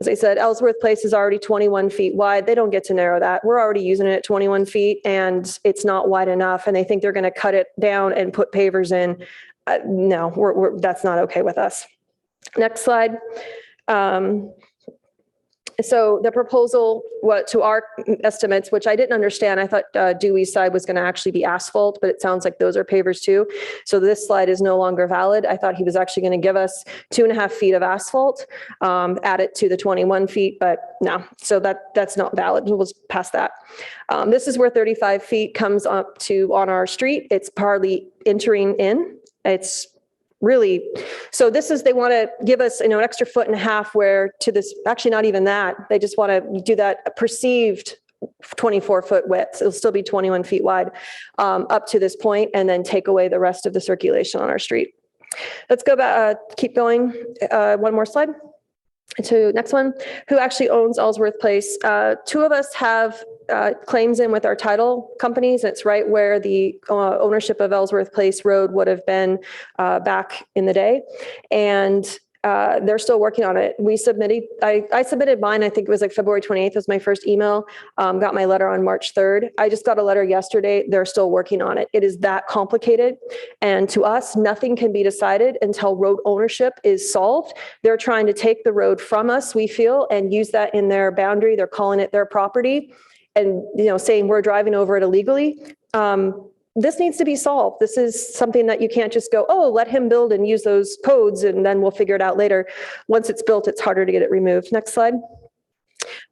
As I said, Ellsworth Place is already 21 feet wide. They don't get to narrow that. We're already using it at 21 feet, and it's not wide enough, and they think they're going to cut it down and put pavers in. No, that's not okay with us. Next slide. So the proposal, to our estimates, which I didn't understand, I thought Dewey's side was going to actually be asphalt, but it sounds like those are pavers too. So this slide is no longer valid. I thought he was actually going to give us 2.5 feet of asphalt, add it to the 21 feet, but no. So that's not valid. We'll pass that. This is where 35 feet comes up to on our street. It's partly entering in. It's really, so this is, they want to give us, an extra 1.5 feet where to this, actually not even that, they just want to do that perceived 24-foot width. It'll still be 21 feet wide up to this point, and then take away the rest of the circulation on our street. Let's go back, keep going. One more slide. To next one. Who actually owns Ellsworth Place? 2 of us have claims in with our title companies. It's right where the ownership of Ellsworth Place Road would have been back in the day. And they're still working on it. I submitted mine, I think it was like February 28th was my first email, got my letter on March 3rd. I just got a letter yesterday. They're still working on it. It is that complicated. And to us, nothing can be decided until road ownership is solved. They're trying to take the road from us, we feel, and use that in their boundary. They're calling it their property and, saying we're driving over it illegally. This needs to be solved. This is something that you can't just go, oh, let him build and use those codes, and then we'll figure it out later. Once it's built, it's harder to get it removed. Next slide.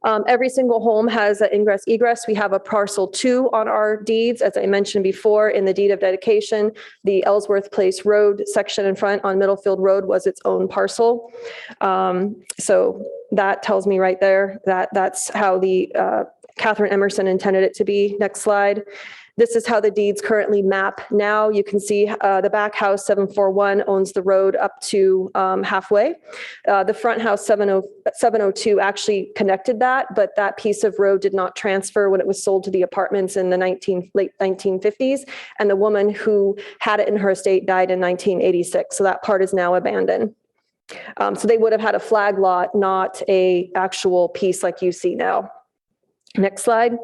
Every single home has an ingress egress. We have a parcel 2 on our deeds. As I mentioned before, in the deed of dedication, the Ellsworth Place Road section in front on Middlefield Road was its own parcel. So that tells me right there that that's how the Catherine Emerson intended it to be. Next slide. This is how the deeds currently map now. You can see the back house 741 owns the road up to halfway. The front house 702 actually connected that, but that piece of road did not transfer when it was sold to the apartments in the late 1950s. And the woman who had it in her estate died in 1986. So that part is now abandoned. So they would have had a flag lot, not a actual piece like you see now. Next slide.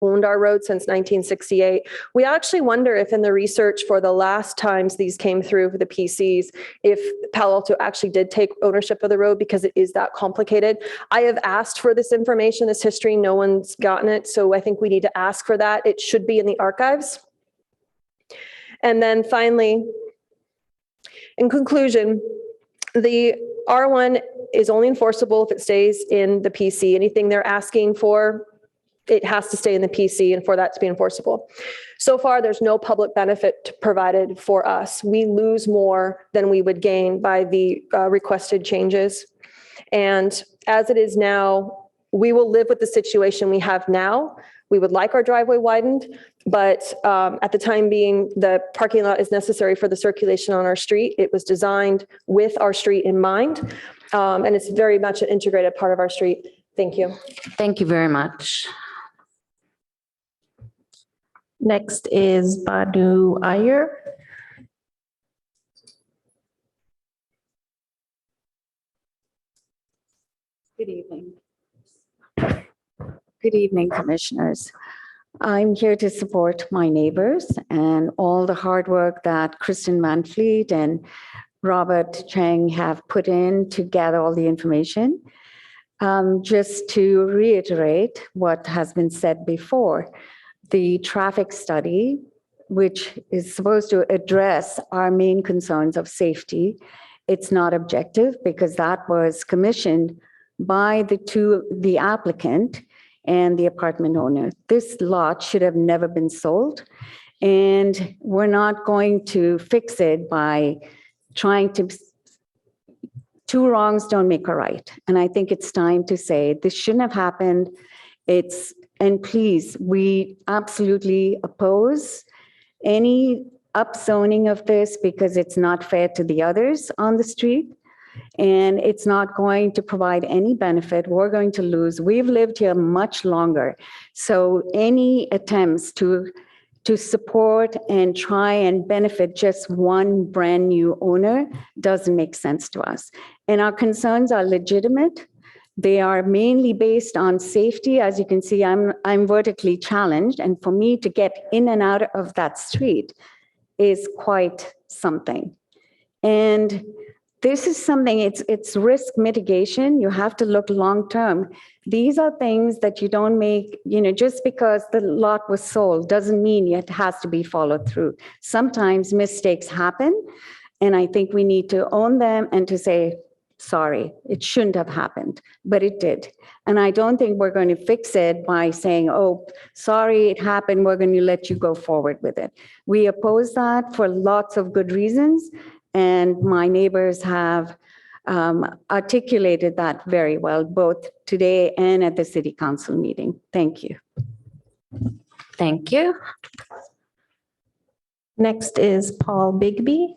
Owned our road since 1968. We actually wonder if in the research for the last times these came through for the PCs, if Palo Alto actually did take ownership of the road because it is that complicated. I have asked for this information, this history, no one's gotten it. So I think we need to ask for that. It should be in the archives. And then finally, in conclusion, the R1 is only enforceable if it stays in the PC. Anything they're asking for, it has to stay in the PC and for that to be enforceable. So far, there's no public benefit provided for us. We lose more than we would gain by the requested changes. And as it is now, we will live with the situation we have now. We would like our driveway widened, but at the time being, the parking lot is necessary for the circulation on our street. It was designed with our street in mind, and it's very much an integrated part of our street. Thank you. Thank you very much. Next is Badu Iyer. Good evening. Good evening, commissioners. I'm here to support my neighbors and all the hard work that Kristen Van Fleet and Robert Chang have put in to gather all the information. Just to reiterate what has been said before, the traffic study, which is supposed to address our main concerns of safety, it's not objective because that was commissioned by the applicant and the apartment owner. This lot should have never been sold, and we're not going to fix it by trying to, two wrongs don't make a right. And I think it's time to say this shouldn't have happened. And please, we absolutely oppose any upzoning of this because it's not fair to the others on the street. And it's not going to provide any benefit. We're going to lose. We've lived here much longer. So any attempts to support and try and benefit just one brand new owner doesn't make sense to us. And our concerns are legitimate. They are mainly based on safety. As you can see, I'm vertically challenged. And for me to get in and out of that street is quite something. And this is something, it's risk mitigation. You have to look long-term. These are things that you don't make, just because the lot was sold doesn't mean it has to be followed through. Sometimes mistakes happen, and I think we need to own them and to say, sorry, it shouldn't have happened, but it did. And I don't think we're going to fix it by saying, oh, sorry, it happened, we're going to let you go forward with it. We oppose that for lots of good reasons. And my neighbors have articulated that very well, both today and at the city council meeting. Thank you. Thank you. Next is Paul Bigby.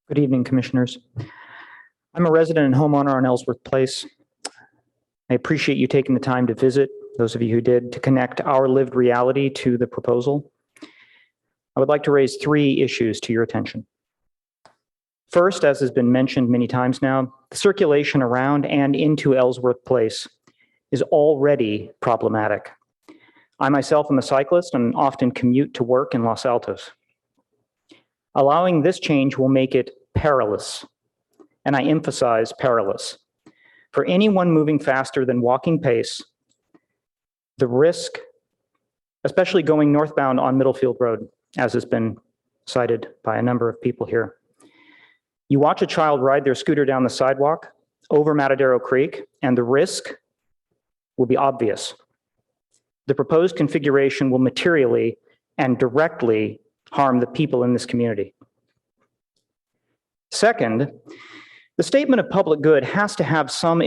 Good evening, commissioners. I'm a resident and homeowner on Ellsworth Place. I appreciate you taking the time to visit, those of you who did, to connect our lived reality to the proposal. I would like to raise 3 issues to your attention. First, as has been mentioned many times now, the circulation around and into Ellsworth Place is already problematic. I myself am a cyclist and often commute to work in Los Altos. Allowing this change will make it perilous, and I emphasize perilous, for anyone moving faster than walking pace. The risk, especially going northbound on Middlefield Road, as has been cited by a number of people here. You watch a child ride their scooter down the sidewalk over Matadero Creek, and the risk will be obvious. the proposed configuration will materially and directly harm the people in this community. Second, the statement of public good has to have some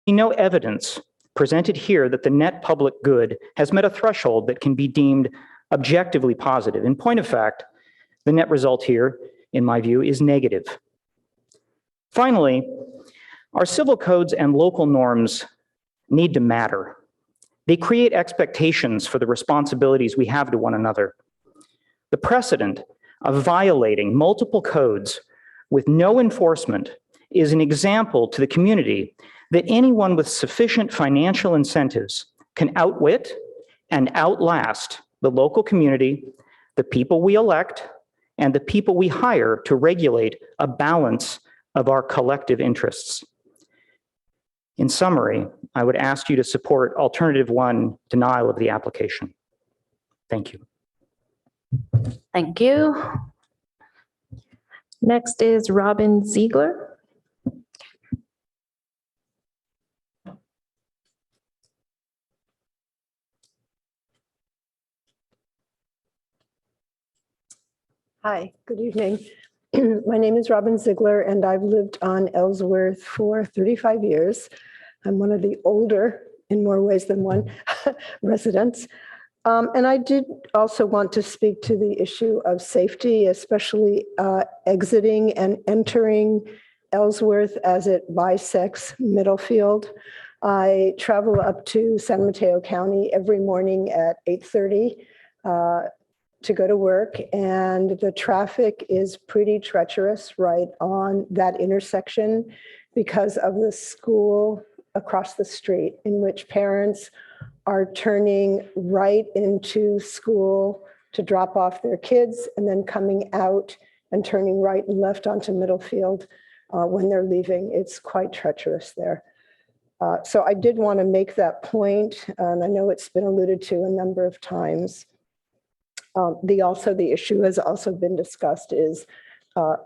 no evidence presented here that the net public good has met a threshold that can be deemed objectively positive. In point of fact, the net result here, in my view, is negative. Finally, our civil codes and local norms need to matter. They create expectations for the responsibilities we have to one another. The precedent of violating multiple codes with no enforcement is an example to the community that anyone with sufficient financial incentives can outwit and outlast the local community, the people we elect, and the people we hire to regulate a balance of our collective interests. In summary, I would ask you to support alternative 1, denial of the application. Thank you. Thank you. Next is Robin Ziegler. Hi, good evening. My name is Robin Ziegler, and I've lived on Ellsworth for 35 years. I'm one of the older, in more ways than one, residents. And I did also want to speak to the issue of safety, especially exiting and entering Ellsworth as it bisects Middlefield. I travel up to San Mateo County every morning at 8:30 to go to work, and the traffic is pretty treacherous right on that intersection because of the school across the street, in which parents are turning right into school to drop off their kids and then coming out and turning right and left onto Middlefield when they're leaving. It's quite treacherous there. So I did want to make that point, and I know it's been alluded to a number of times. The issue has also been discussed is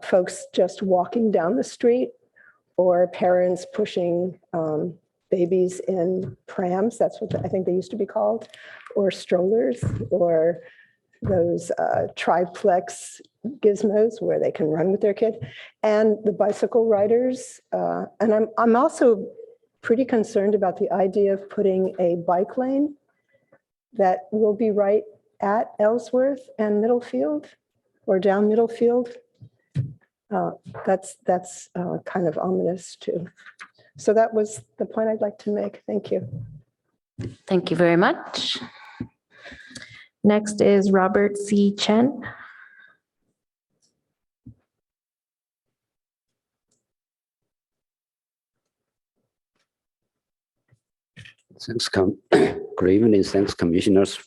folks just walking down the street or parents pushing babies in prams, that's what I think they used to be called, or strollers, or those triplex gizmos where they can run with their kid, and the bicycle riders. And I'm also pretty concerned about the idea of putting a bike lane that will be right at Ellsworth and Middlefield, or down Middlefield. That's kind of ominous too. So that was the point I'd like to make. Thank you. Thank you very much. Next is Robert C. Chen. Thanks, good evening. Thanks, commissioners,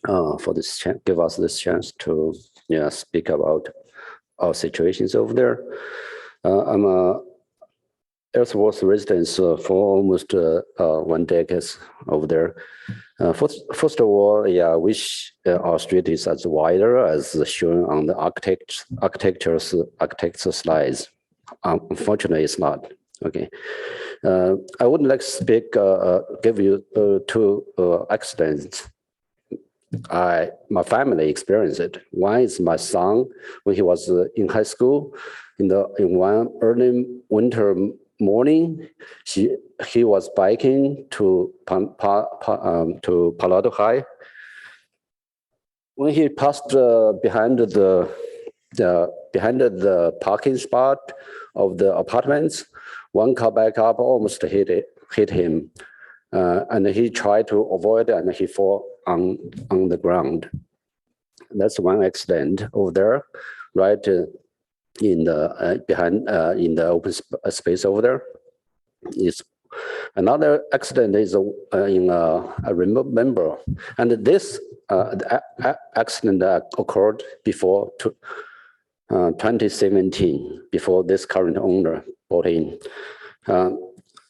for this chance, give us this chance to speak about our situations over there. I'm a Ellsworth resident for almost 1 decade over there. First of all, I wish our street is as wider as shown on the architecture slides. Unfortunately, it's not. Okay. I would like to speak, give you 2 accidents. My family experienced it. One is my son when he was in high school. In one early winter morning, he was biking to Palo Alto High. When he passed behind the parking spot of the apartments, one car back up almost hit him, and he tried to avoid it, and he fell on the ground. That's one accident over there, right in the behind in the open space over there. It's another accident is in I remember, and this accident occurred before 2017, before this current owner bought in.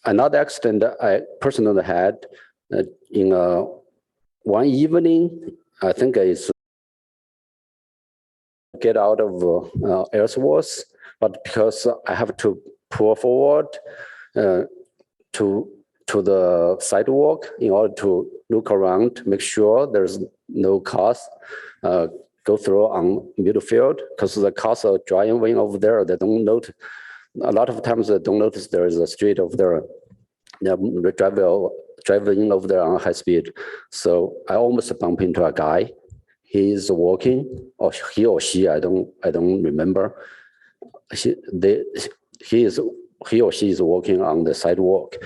Another accident I personally had in one evening, I think it's get out of Ellsworth, but because I have to pull forward, to the sidewalk in order to look around, make sure there's no cars go through on middle field, because the cars are driving over there. They don't notice. A lot of times they don't notice there is a street over there. They're driving over there on high speed. So I almost bumped into a guy. He's walking, or he or she, I don't remember. He or she is walking on the sidewalk.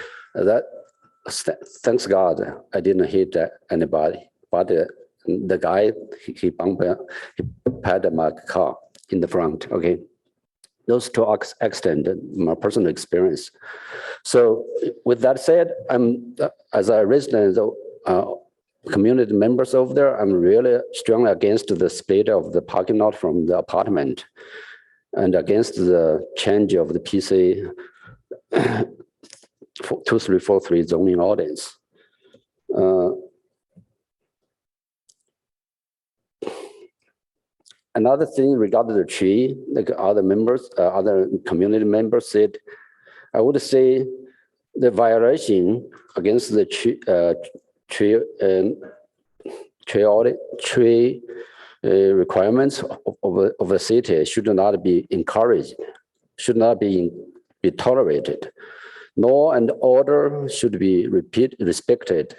Thanks God, I didn't hit anybody. But the guy, he patted my car in the front. Okay, those two accidents, my personal experience. So with that said, I'm as a resident, community members over there, I'm really strongly against the split of the parking lot from the apartment, and against the change of the PC 2343 zoning ordinance. Another thing regarding the tree, like other community members said, I would say the violation against the tree requirements of the city should not be encouraged, should not be tolerated. Law and order should be respected,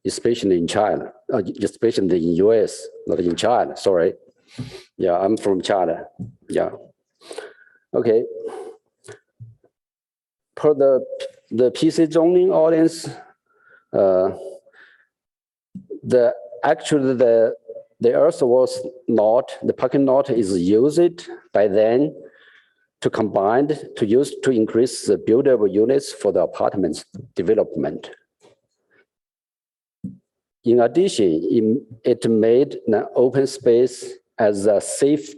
especially in China, especially in US, not in China, sorry. Yeah, I'm from China, yeah. Okay. Per the PC zoning ordinance, actually the earthworks lot, the parking lot is used by then to increase the buildable units for the apartments development. In addition, it made an open space as a safety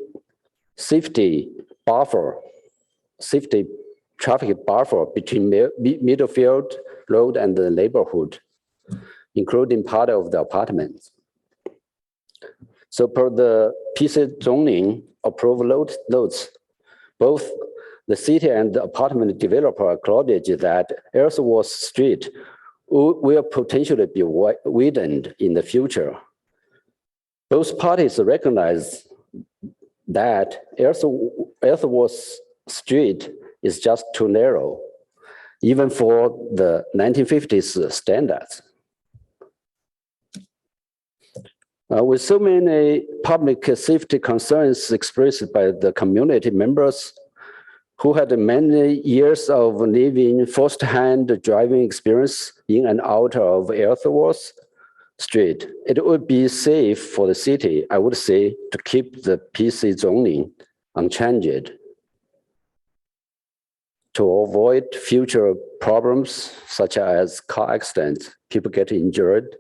traffic buffer between Middlefield Road and the neighborhood, including part of the apartments. So per the PC zoning approved loads, both the city and the apartment developer acknowledge that Ellsworth Street will potentially be widened in the future. Both parties recognize that Ellsworth Street is just too narrow, even for the 1950s standards. With so many public safety concerns expressed by the community members who had many years of living first-hand driving experience in and out of Ellsworth Street, it would be safe for the city, I would say, to keep the PC zoning unchanged to avoid future problems such as car accidents, people get injured,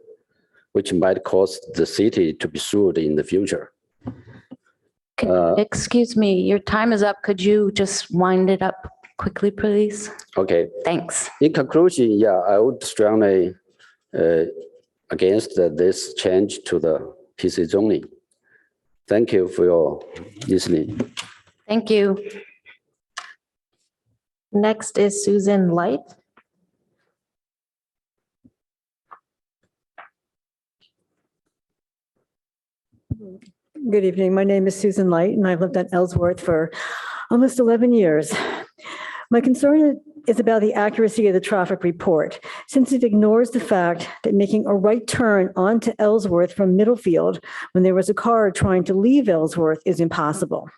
which might cause the city to be sued in the future. Excuse me, your time is up. Could you just wind it up quickly, please? Okay. Thanks. In conclusion, yeah, I would strongly against this change to the PC zoning. Thank you for your listening. Thank you. Next is Susan Light. Good evening. My name is Susan Light, and I've lived at Ellsworth for almost 11 years. My concern is about the accuracy of the traffic report, since it ignores the fact that making a right turn onto Ellsworth from Middlefield when there was a car trying to leave Ellsworth is impossible.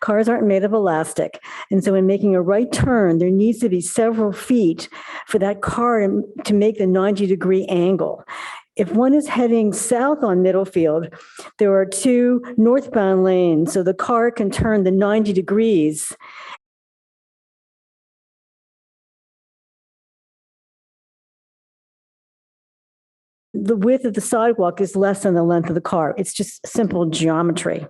Cars aren't made of elastic, and so in making a right turn, there needs to be several feet for that car to make the 90-degree angle. If one is heading south on Middlefield, there are two northbound lanes, so the car can turn the 90 degrees. The width of the sidewalk is less than the length of the car. It's just simple geometry.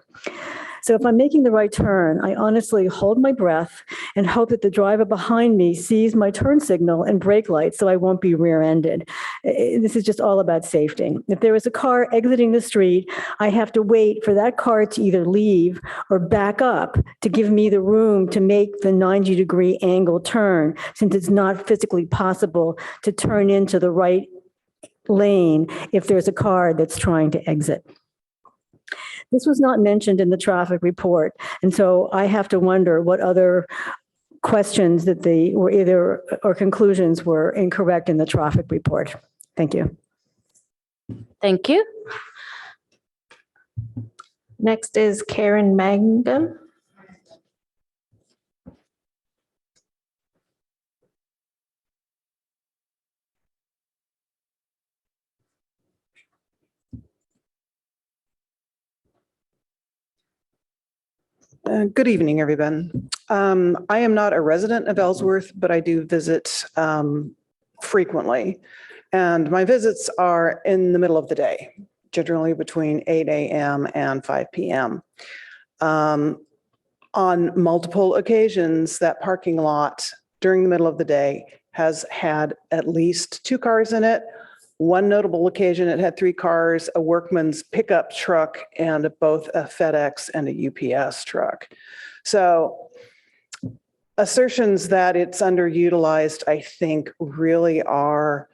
So if I'm making the right turn, I honestly hold my breath and hope that the driver behind me sees my turn signal and brake lights so I won't be rear-ended. This is just all about safety. If there is a car exiting the street, I have to wait for that car to either leave or back up to give me the room to make the 90-degree angle turn, since it's not physically possible to turn into the right lane if there's a car that's trying to exit. This was not mentioned in the traffic report, and so I have to wonder what other questions that they were either, or conclusions were incorrect in the traffic report. Thank you. Thank you. Next is Karen Mangum. Good evening, everyone. I am not a resident of Ellsworth, but I do visit frequently. And my visits are in the middle of the day, generally between 8 a.m. and 5 p.m. On multiple occasions, that parking lot during the middle of the day has had at least 2 cars in it. One notable occasion, it had 3 cars, a workman's pickup truck, and both a FedEx and a UPS truck. So assertions that it's underutilized, I think, really are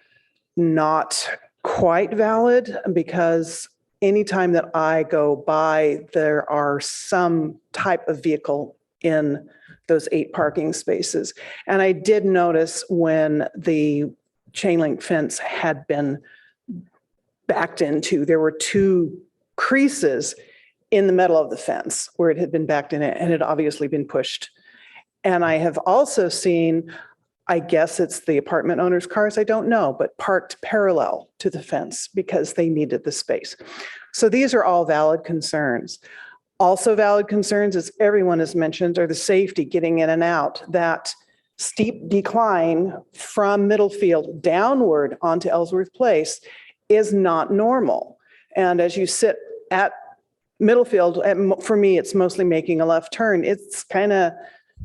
not quite valid, because anytime that I go by, there are some type of vehicle in those 8 parking spaces. And I did notice when the chain link fence had been backed into, there were 2 creases in the middle of the fence where it had been backed in it and had obviously been pushed. And I have also seen, I guess it's the apartment owners' cars, I don't know, but parked parallel to the fence because they needed the space. So these are all valid concerns. Also valid concerns, as everyone has mentioned, are the safety getting in and out. That steep decline from Middlefield downward onto Ellsworth Place is not normal. And as you sit at Middlefield, for me, it's mostly making a left turn. It's kind of,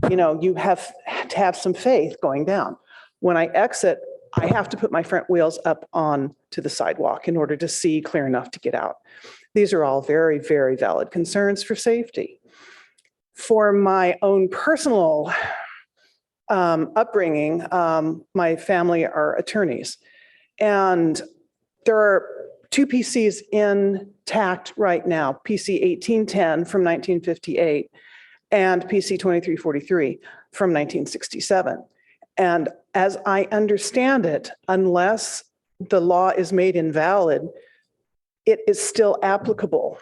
you have to have some faith going down. When I exit, I have to put my front wheels up on to the sidewalk in order to see clear enough to get out. These are all very, very valid concerns for safety. For my own personal upbringing, my family are attorneys, and there are 2 PCs intact right now, PC 1810 from 1958 and PC 2343 from 1967. And as I understand it, unless the law is made invalid, it is still applicable.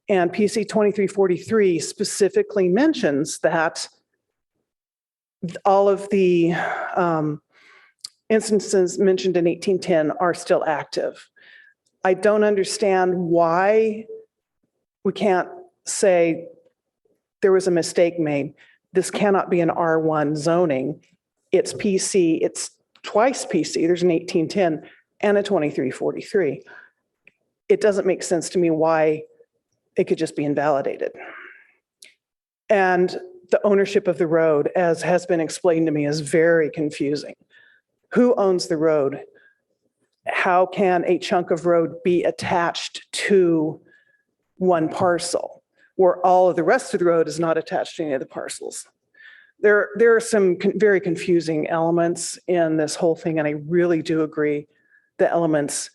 And PC 2343 specifically mentions that all of the instances mentioned in 1810 are still active. I don't understand why we can't say there was a mistake made. This cannot be an R1 zoning. It's PC, it's twice PC. There's an 1810 and a 2343. It doesn't make sense to me why it could just be invalidated. And the ownership of the road, as has been explained to me, is very confusing. Who owns the road? How can a chunk of road be attached to one parcel where all of the rest of the road is not attached to any of the parcels? There are some very confusing elements in this whole thing, and I really do agree the elements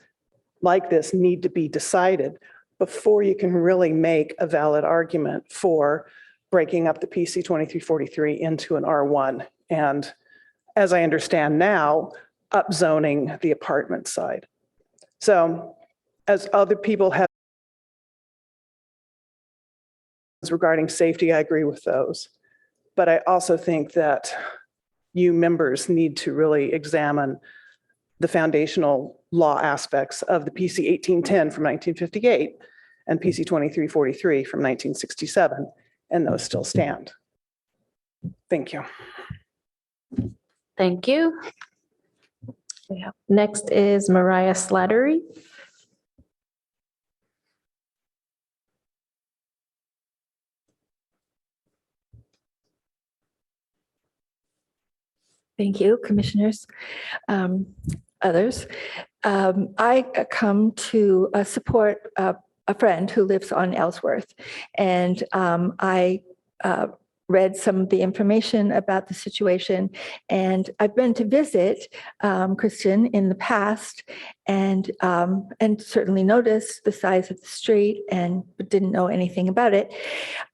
like this need to be decided before you can really make a valid argument for breaking up the PC 2343 into an R1. And as I understand now, upzoning the apartment side. So as other people have regarding safety, I agree with those. But I also think that you members need to really examine the foundational law aspects of the PC 1810 from 1958 and PC 2343 from 1967, and those still stand. Thank you. Thank you. Yeah. Next is Mariah Slattery. Thank you, commissioners, others. I come to support a friend who lives on Ellsworth, and I read some of the information about the situation, and I've been to visit Kristen in the past, and certainly noticed the size of the street and didn't know anything about it.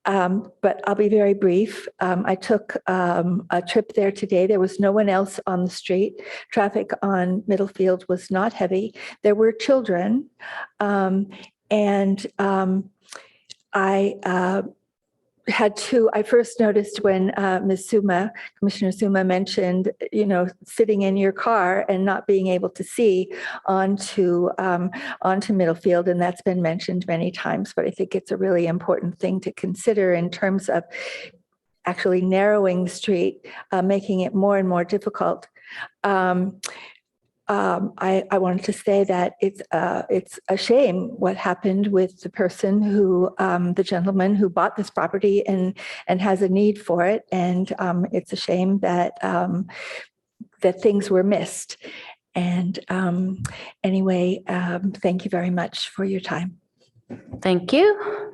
But I'll be very brief. I took a trip there today. There was no one else on the street. Traffic on Middlefield was not heavy. There were children, and I first noticed when Commissioner Suma mentioned, sitting in your car and not being able to see onto Middlefield, and that's been mentioned many times, but I think it's a really important thing to consider in terms of actually narrowing the street, making it more and more difficult. I wanted to say that it's a shame what happened with the person the gentleman who bought this property and has a need for it, and it's a shame that that things were missed. And anyway, thank you very much for your time. Thank you.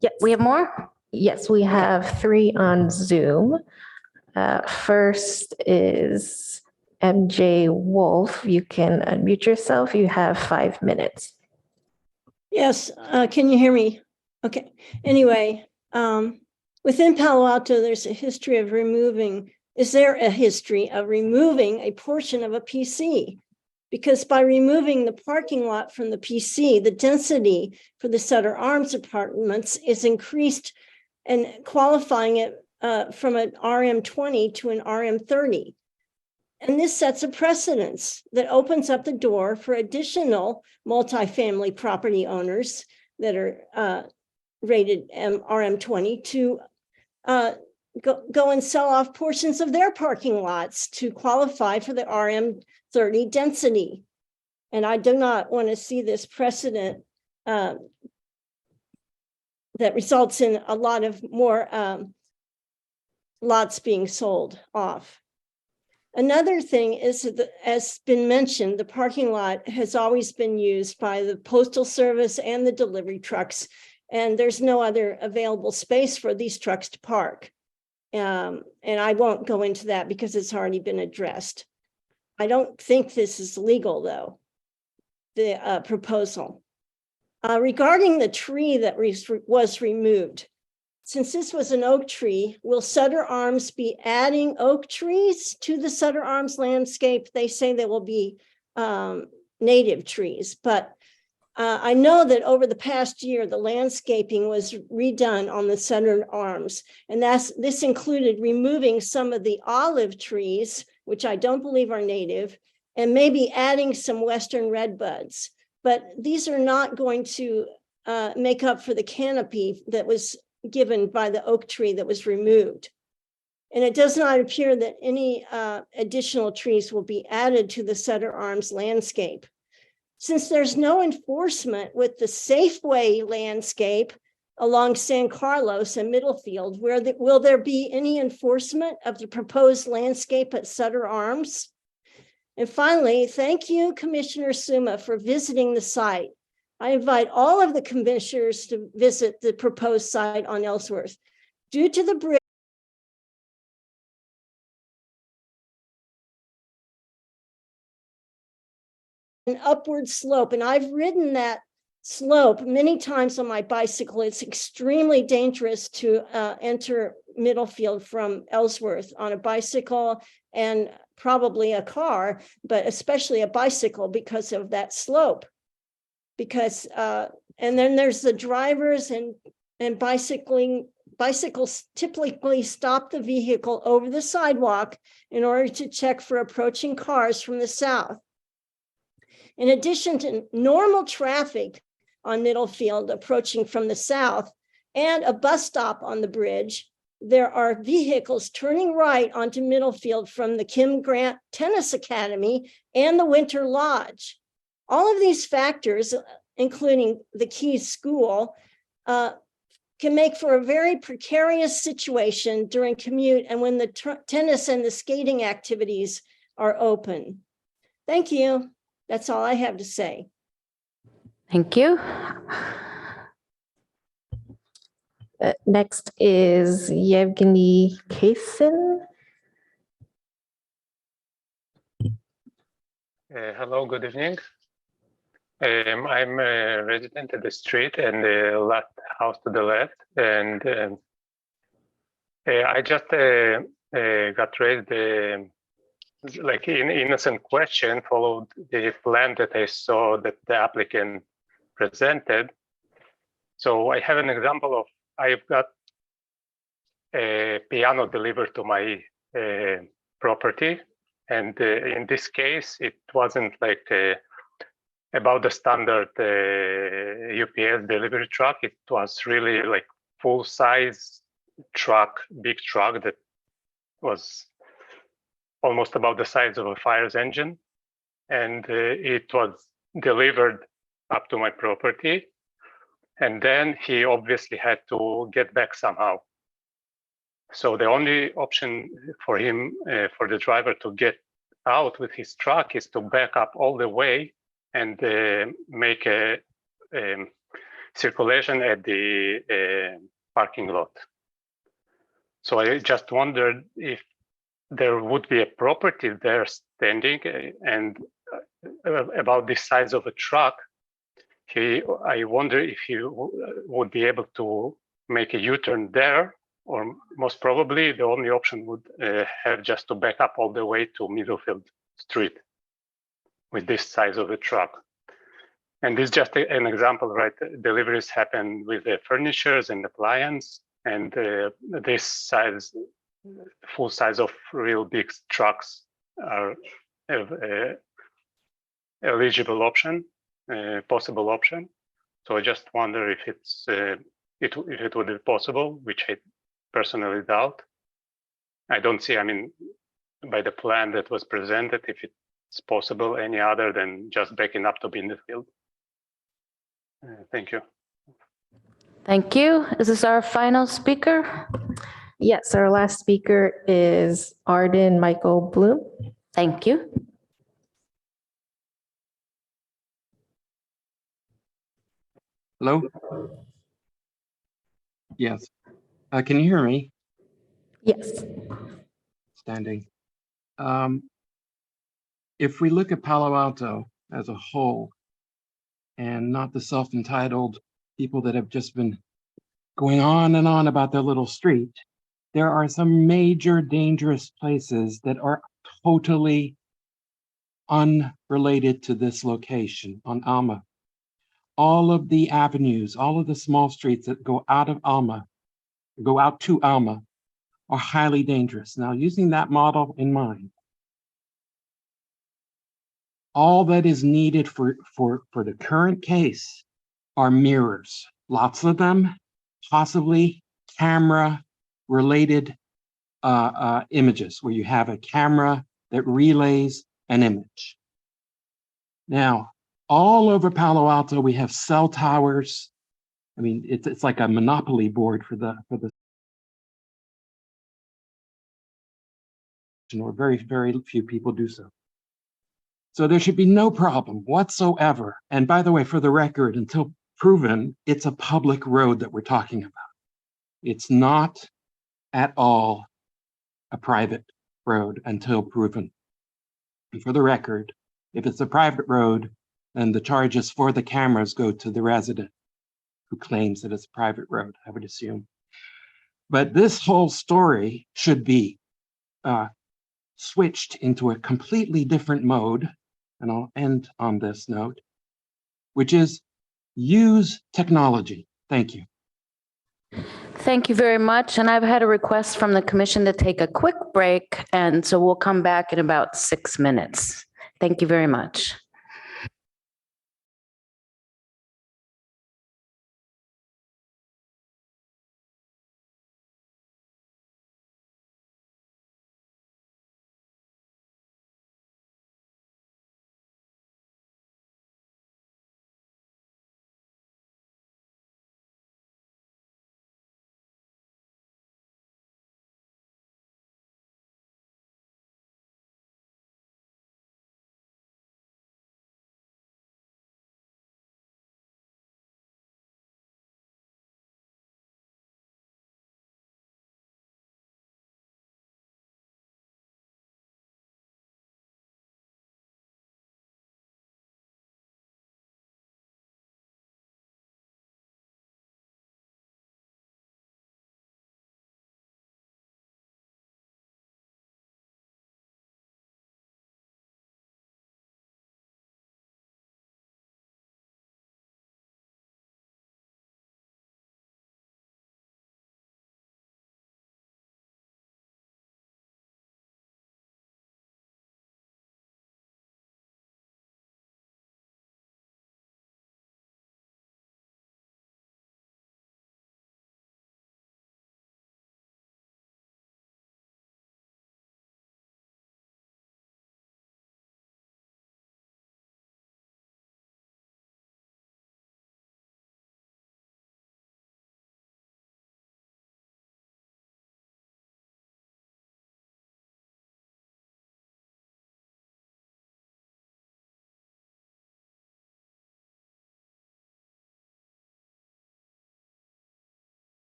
Yes, we have more. Yes, we have 3 on Zoom. First is MJ Wolf. You can unmute yourself. You have 5 minutes. Yes, can you hear me? Okay. Anyway, within Palo Alto, there's a history of is there a history of removing a portion of a PC? Because by removing the parking lot from the PC, the density for the Sutter Arms apartments is increased, and qualifying it from an RM20 to an RM30. And this sets a precedence that opens up the door for additional multifamily property owners that are rated RM20 to go and sell off portions of their parking lots to qualify for the RM30 density. And I do not want to see this precedent that results in a lot of more lots being sold off. Another thing is that, as been mentioned, the parking lot has always been used by the Postal Service and the delivery trucks, and there's no other available space for these trucks to park. And I won't go into that because it's already been addressed. I don't think this is legal, though, the proposal. Regarding the tree that was removed, since this was an oak tree, will Sutter Arms be adding oak trees to the Sutter Arms landscape? They say they will be native trees, but I know that over the past year, the landscaping was redone on the Sutter Arms, and this included removing some of the olive trees, which I don't believe are native, and maybe adding some Western redbuds. But these are not going to make up for the canopy that was given by the oak tree that was removed. And it does not appear that any additional trees will be added to the Sutter Arms landscape. Since there's no enforcement with the Safeway landscape along San Carlos and Middlefield, will there be any enforcement of the proposed landscape at Sutter Arms? And finally, thank you, Commissioner Suma, for visiting the site. I invite all of the commissioners to visit the proposed site on Ellsworth. Due to the bridge, an upward slope, and I've ridden that slope many times on my bicycle. It's extremely dangerous to enter Middlefield from Ellsworth on a bicycle and probably a car, but especially a bicycle because of that slope. Because and then there's the drivers and bicycles typically stop the vehicle over the sidewalk in order to check for approaching cars from the south. In addition to normal traffic on Middlefield approaching from the south and a bus stop on the bridge, there are vehicles turning right onto Middlefield from the Kim Grant Tennis Academy and the Winter Lodge. All of these factors, including the Keys School, can make for a very precarious situation during commute and when the tennis and the skating activities are open. Thank you. That's all I have to say. Thank you. Next is Yevgeny Kaysen. Hello, good evening. I'm a resident of the street and the last house to the left, and I just got raised like an innocent question, followed the plan that I saw that the applicant presented. So I have an example of, I've got a piano delivered to my property. And in this case, it wasn't like about the standard UPS delivery truck. It was really like full size truck, big truck that was almost about the size of a fire's engine. And it was delivered up to my property. And then he obviously had to get back somehow. So the only option for him, for the driver to get out with his truck is to back up all the way and make a circulation at the parking lot. So I just wondered if there would be a property there standing and about this size of a truck. I wonder if he would be able to make a U-turn there, or most probably the only option would have just to back up all the way to Middlefield Street with this size of a truck. And this is just an example, right? Deliveries happen with the furnitures and appliance, and this size, full size of real big trucks are eligible option, possible option. So I just wonder if if it would be possible, which I personally doubt. I don't see, I mean, by the plan that was presented, if it's possible any other than just backing up to be in the field. Thank you. Thank you. Is this our final speaker? Yes, our last speaker is Arden Michael Bloom. Thank you. Hello? Yes. Can you hear me? Yes. Standing. If we look at Palo Alto as a whole and not the self-entitled people that have just been going on and on about their little street, there are some major dangerous places that are totally unrelated to this location on Alma. All of the avenues, all of the small streets that go out of Alma, go out to Alma, are highly dangerous. Now, using that model in mind, all that is needed for the current case are mirrors, lots of them, possibly camera-related images, where you have a camera that relays an image. Now, all over Palo Alto, we have cell towers. I mean, it's like a monopoly board for the or very, very few people do so. So there should be no problem whatsoever. And by the way, for the record, until proven, it's a public road that we're talking about. It's not at all a private road until proven. And for the record, if it's a private road, then the charges for the cameras go to the resident who claims that it's a private road, I would assume. But this whole story should be switched into a completely different mode, and I'll end on this note, which is use technology. Thank you. Thank you very much. And I've had a request from the commission to take a quick break, and so we'll come back in about 6 minutes. Thank you very much.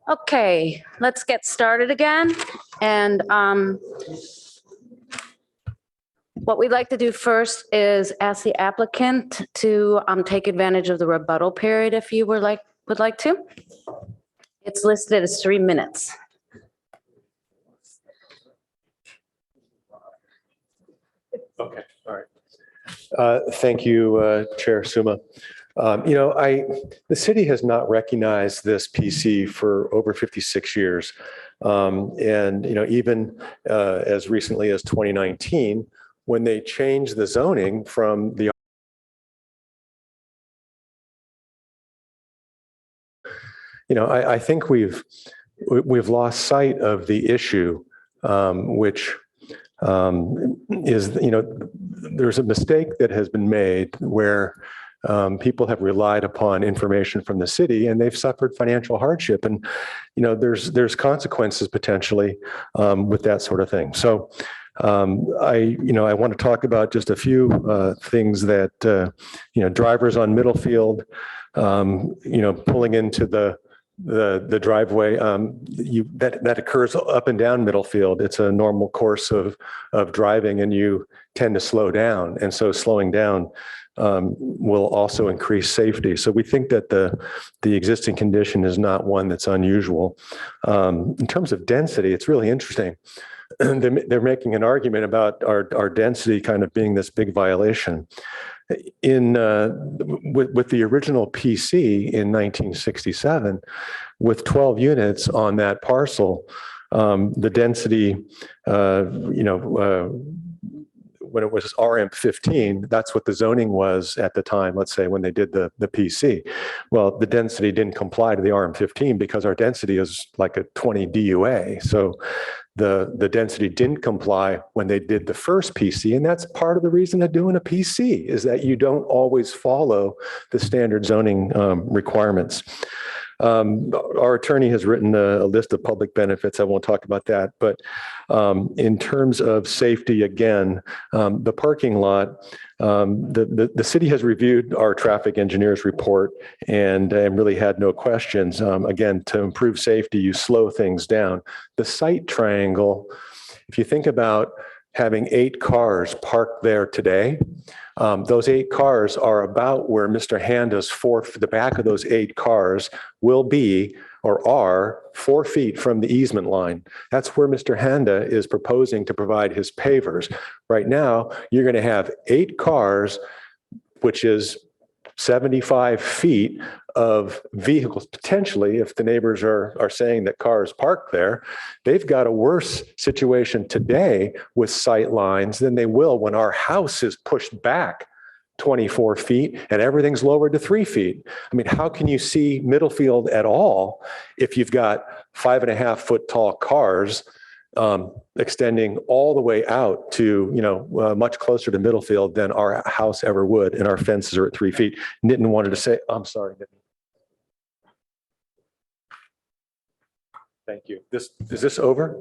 Okay, let's get started again. And what we'd like to do first is ask the applicant to take advantage of the rebuttal period if you would like to. It's listed as 3 minutes. Okay, all right. Thank you, Chair Suma. The city has not recognized this PC for over 56 years. Even as recently as 2019, when they changed the zoning from the I think we've lost sight of the issue, which is, there's a mistake that has been made where people have relied upon information from the city and they've suffered financial hardship. And, there's consequences potentially with that sort of thing. So I want to talk about just a few things that, drivers on Middlefield, pulling into the driveway that occurs up and down Middlefield. It's a normal course of driving, and you tend to slow down. And so slowing down will also increase safety. So we think that the existing condition is not one that's unusual. In terms of density, it's really interesting. They're making an argument about our density kind of being this big violation. With the original PC in 1967, with 12 units on that parcel, the density, when it was RM 15, that's what the zoning was at the time, let's say, when they did the PC. Well, the density didn't comply to the RM 15 because our density is like a 20 DUA. So the density didn't comply when they did the first PC. And that's part of the reason of doing a PC, is that you don't always follow the standard zoning requirements. Our attorney has written a list of public benefits. I won't talk about that. But in terms of safety, again, the parking lot, the city has reviewed our traffic engineer's report and really had no questions. Again, to improve safety, you slow things down. The site triangle, if you think about having 8 cars parked there today, those 8 cars are about where Mr. Handa's the back of those 8 cars will be or are 4 feet from the easement line. That's where Mr. Handa is proposing to provide his pavers. Right now, you're going to have 8 cars, which is 75 feet of vehicles, potentially, if the neighbors are saying that cars parked there. They've got a worse situation today with sight lines than they will when our house is pushed back 24 feet and everything's lowered to 3 feet. I mean, how can you see Middlefield at all if you've got 5.5 foot tall cars extending all the way out to, much closer to Middlefield than our house ever would, and our fences are at 3 feet. Nitin wanted to say, I'm sorry, Nitin. Thank you. Is this over?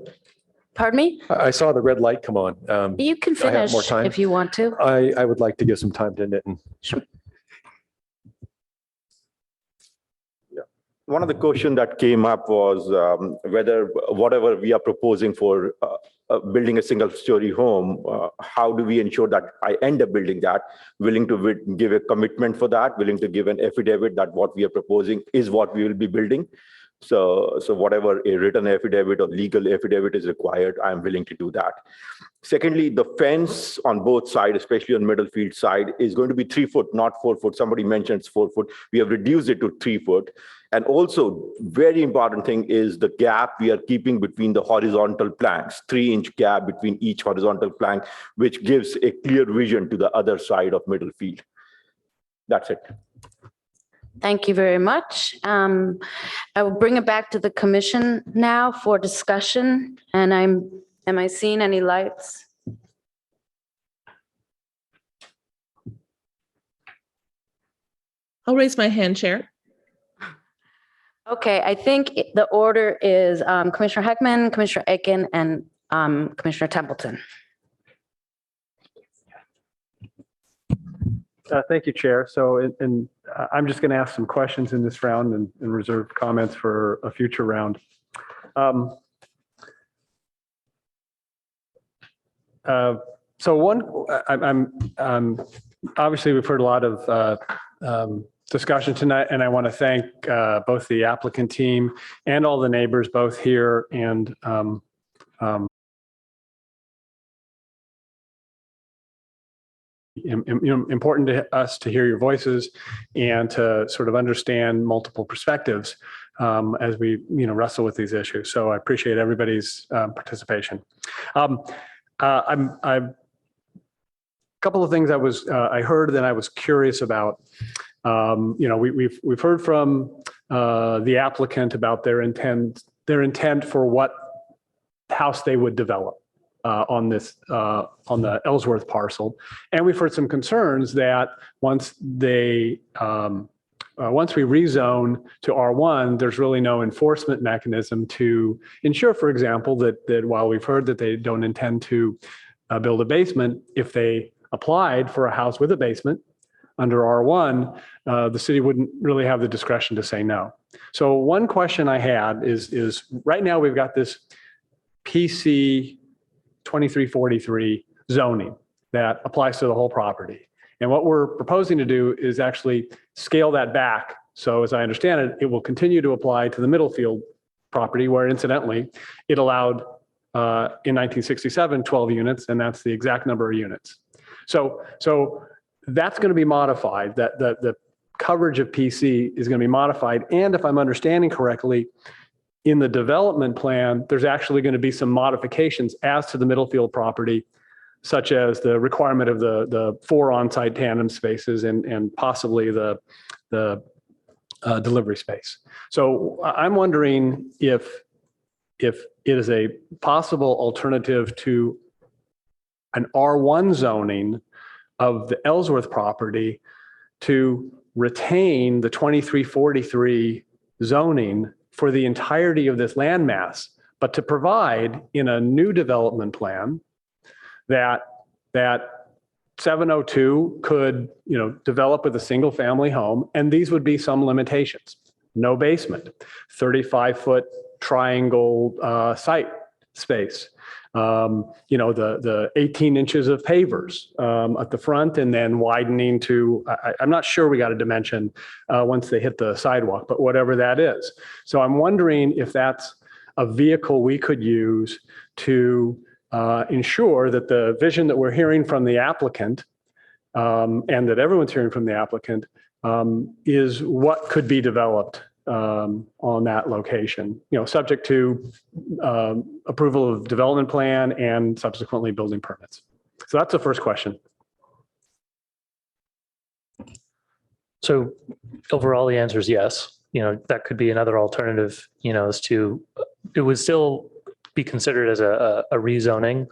Pardon me? I saw the red light come on. You can I have finish more time? if you want to. I would like to give some time to Nitin. Sure. One of the questions that came up was whether whatever we are proposing for building a single-story home, how do we ensure that I end up building that, willing to give a commitment for that, willing to give an affidavit that what we are proposing is what we will be building. So whatever a written affidavit or legal affidavit is required, I'm willing to do that. Secondly, the fence on both sides, especially on Middlefield side, is going to be 3 foot, not 4 foot. Somebody mentioned 4 foot. We have reduced it to 3 foot. And also, very important thing is the gap we are keeping between the horizontal planks, 3-inch gap between each horizontal plank, which gives a clear vision to the other side of Middlefield. That's it. Thank you very much. I will bring it back to the commission now for discussion. And am I seeing any lights? I'll raise my hand, Chair. Okay, I think the order is Commissioner Heckman, Commissioner Aiken, and Commissioner Templeton. Thank you, Chair. So, I'm just going to ask some questions in this round and reserve comments for a future round. So one, I'm obviously we've heard a lot of discussion tonight, and I want to thank both the applicant team and all the neighbors, both here and important to us to hear your voices and to sort of understand multiple perspectives as we wrestle with these issues. So I appreciate everybody's participation. A couple of things I heard that I was curious about. We've heard from the applicant about their intent for what house they would develop on the Ellsworth parcel, and we've heard some concerns that once we rezone to R1, there's really no enforcement mechanism to ensure, for example, that while we've heard that they don't intend to build a basement, if they applied for a house with a basement under R1, the city wouldn't really have the discretion to say no. So one question I had is right now we've got this PC 2343 zoning that applies to the whole property. And what we're proposing to do is actually scale that back. So as I understand it, it will continue to apply to the Middlefield property, where incidentally, it allowed in 1967, 12 units, and that's the exact number of units. So that's going to be modified, that the coverage of PC is going to be modified. And if I'm understanding correctly, in the development plan, there's actually going to be some modifications as to the Middlefield property, such as the requirement of the 4 on-site tandem spaces and possibly the delivery space. So I'm wondering if it is a possible alternative to an R1 zoning of the Ellsworth property to retain the 2343 zoning for the entirety of this landmass, but to provide in a new development plan that 702 could, develop with a single family home, and these would be some limitations. No basement, 35-foot triangle site space, the 18 inches of pavers at the front, and then widening to, I'm not sure we got a dimension once they hit the sidewalk, but whatever that is. So I'm wondering if that's a vehicle we could use to ensure that the vision that we're hearing from the applicant and that everyone's hearing from the applicant is what could be developed on that location, subject to approval of development plan and subsequently building permits. So that's the first question. So overall, the answer is yes. That could be another alternative, as to, it would still be considered as a rezoning,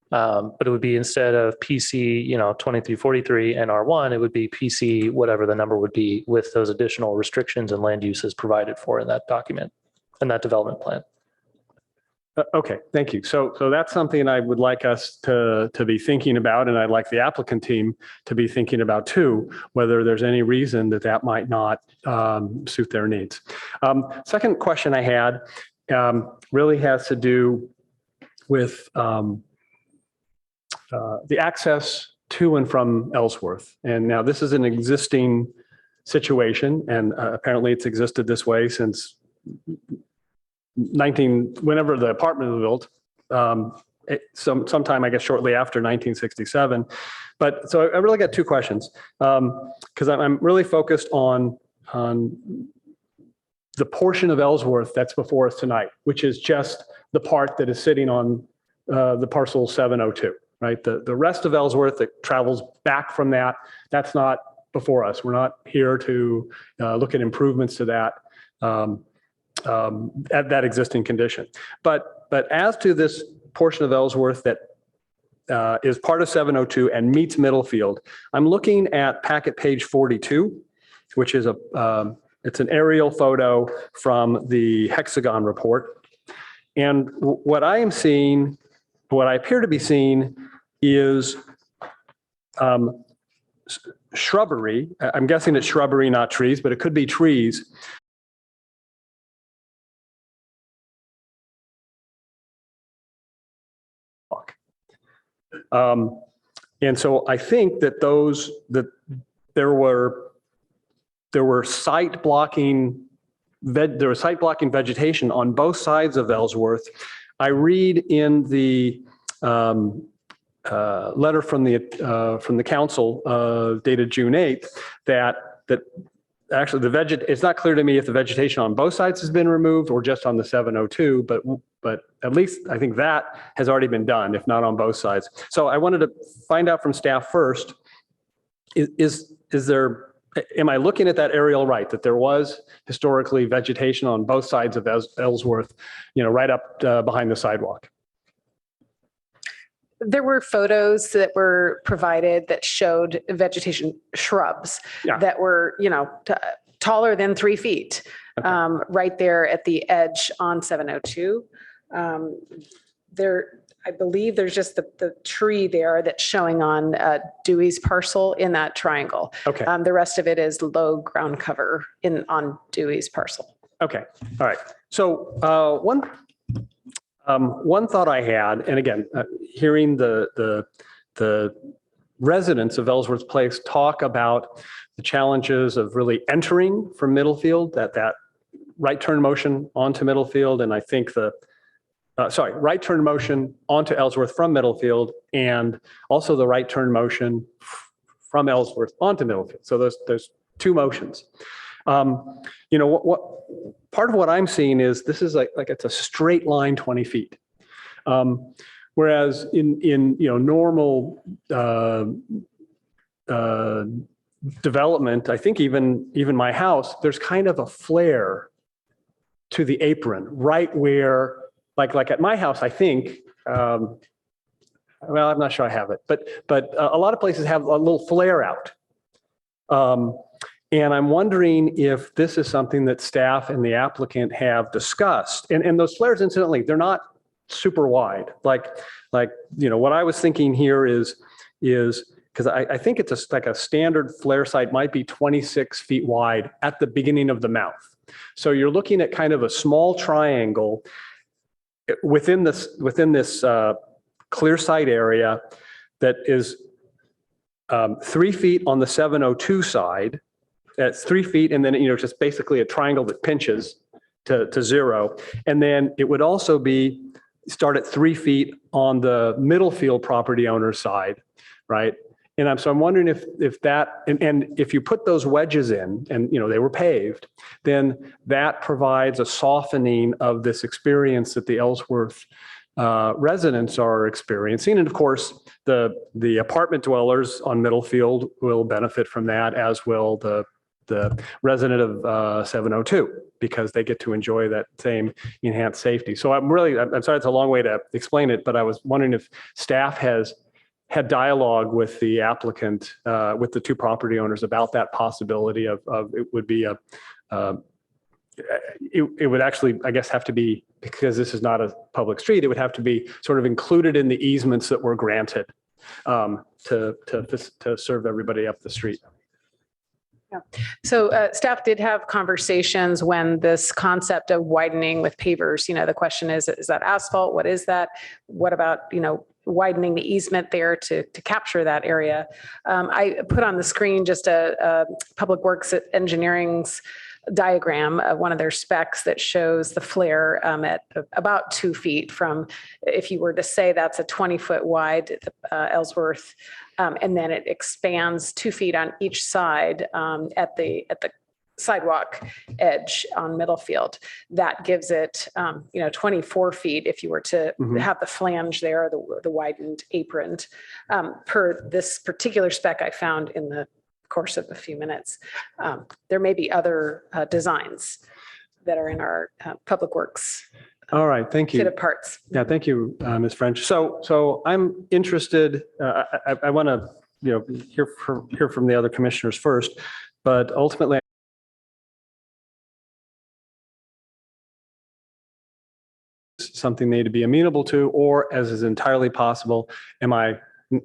but it would be, instead of PC, 2343 and R1, it would be PC, whatever the number would be, with those additional restrictions and land uses provided for in that document and that development plan. Okay, thank you. So that's something I would like us to be thinking about, and I'd like the applicant team to be thinking about too, whether there's any reason that might not suit their needs. Second question I had really has to do with the access to and from Ellsworth. And now this is an existing situation, and apparently it's existed this way since whenever the apartment was built, sometime, I guess, shortly after 1967. But so I really got two questions, because I'm really focused on the portion of Ellsworth that's before us tonight, which is just the part that is sitting on the parcel 702, right? The rest of Ellsworth that travels back from that's not before us. We're not here to look at improvements to that at that existing condition. But as to this portion of Ellsworth that is part of 702 and meets Middlefield, I'm looking at packet page 42, which is it's an aerial photo from the hexagon report. And what I am seeing, what I appear to be seeing, is shrubbery. I'm guessing it's shrubbery, not trees, but it could be trees. And so I think that there were site blocking vegetation on both sides of Ellsworth. I read in the letter from the council dated June 8th that actually it's not clear to me if the vegetation on both sides has been removed or just on the 702, but at least I think that has already been done, if not on both sides. So I wanted to find out from staff first, am I looking at that aerial right, that there was historically vegetation on both sides of Ellsworth, right up behind the sidewalk? There were photos that were provided that showed vegetation shrubs that were, taller than 3 feet, right there at the edge on 702. I believe there's just the tree there that's showing on Dewey's parcel in that triangle. Okay. The rest of it is low ground cover on Dewey's parcel. Okay. All right. So one thought I had, and again, hearing the residents of Ellsworth Place talk about the challenges of really entering from Middlefield, that right turn motion onto Middlefield, and I think right turn motion onto Ellsworth from Middlefield, and also the right turn motion from Ellsworth onto Middlefield. So there's two motions. What part of what I'm seeing is this is like it's a straight line 20 feet. Whereas in normal development, I think even my house, there's kind of a flare to the apron right where, like at my house, I think, well, I'm not sure I have it, but a lot of places have a little flare out. And I'm wondering if this is something that staff and the applicant have discussed. And those flares, incidentally, they're not super wide. Like what I was thinking here is because I think it's like a standard flare site might be 26 feet wide at the beginning of the mouth. So you're looking at kind of a small triangle within this clear site area that is 3 feet on the 702 side. That's 3 feet, and then just basically a triangle that pinches to zero. And then it would also start at 3 feet on the Middlefield property owner's side, right? And I'm wondering if that, and if you put those wedges in, and they were paved, then that provides a softening of this experience that the Ellsworth residents are experiencing. And of course, the apartment dwellers on Middlefield will benefit from that, as will the resident of 702, because they get to enjoy that same enhanced safety. So I'm sorry, it's a long way to explain it, but I was wondering if staff has had dialogue with the applicant, with the two property owners about that possibility of it would be it would actually, I guess, have to be, because this is not a public street, it would have to be sort of included in the easements that were granted to serve everybody up the street. Yeah. So staff did have conversations when this concept of widening with pavers, the question is that asphalt? What is that? What about, widening the easement there to capture that area? I put on the screen just a Public Works Engineering's diagram of one of their specs that shows the flare at about 2 feet from, if you were to say that's a 20-foot wide Ellsworth, and then it expands 2 feet on each side at the sidewalk edge on Middlefield. That gives it 24 feet if you were to have the flange there, the widened apron. Per this particular spec I found in the course of a few minutes. There may be other designs that are in our Public Works. All right, thank you. Kit of parts. Yeah, thank you, Ms. French. So I'm interested. I want to hear from the other commissioners first, but ultimately, something they need to be amenable to, or as is entirely possible, am I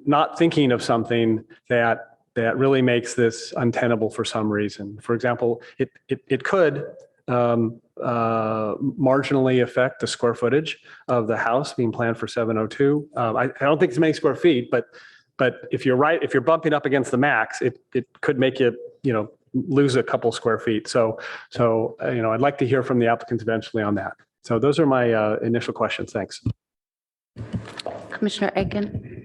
not thinking of something that that really makes this untenable for some reason. For example, it could marginally affect the square footage of the house being planned for 702. I don't think it's many square feet, but if you're bumping up against the max, it could make you lose a couple square feet. So I'd like to hear from the applicants eventually on that. So those are my initial questions. Thanks. Commissioner Aiken.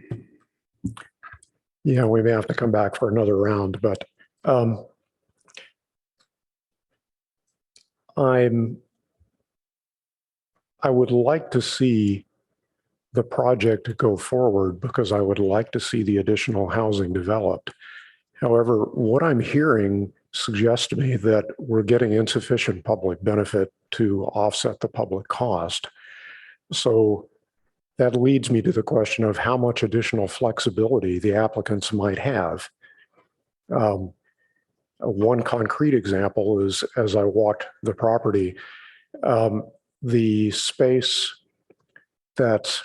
Yeah, we may have to come back for another round, but I would like to see the project go forward because I would like to see the additional housing developed. However, what I'm hearing suggests to me that we're getting insufficient public benefit to offset the public cost. So that leads me to the question of how much additional flexibility the applicants might have. One concrete example is, as I walked the property, the space that's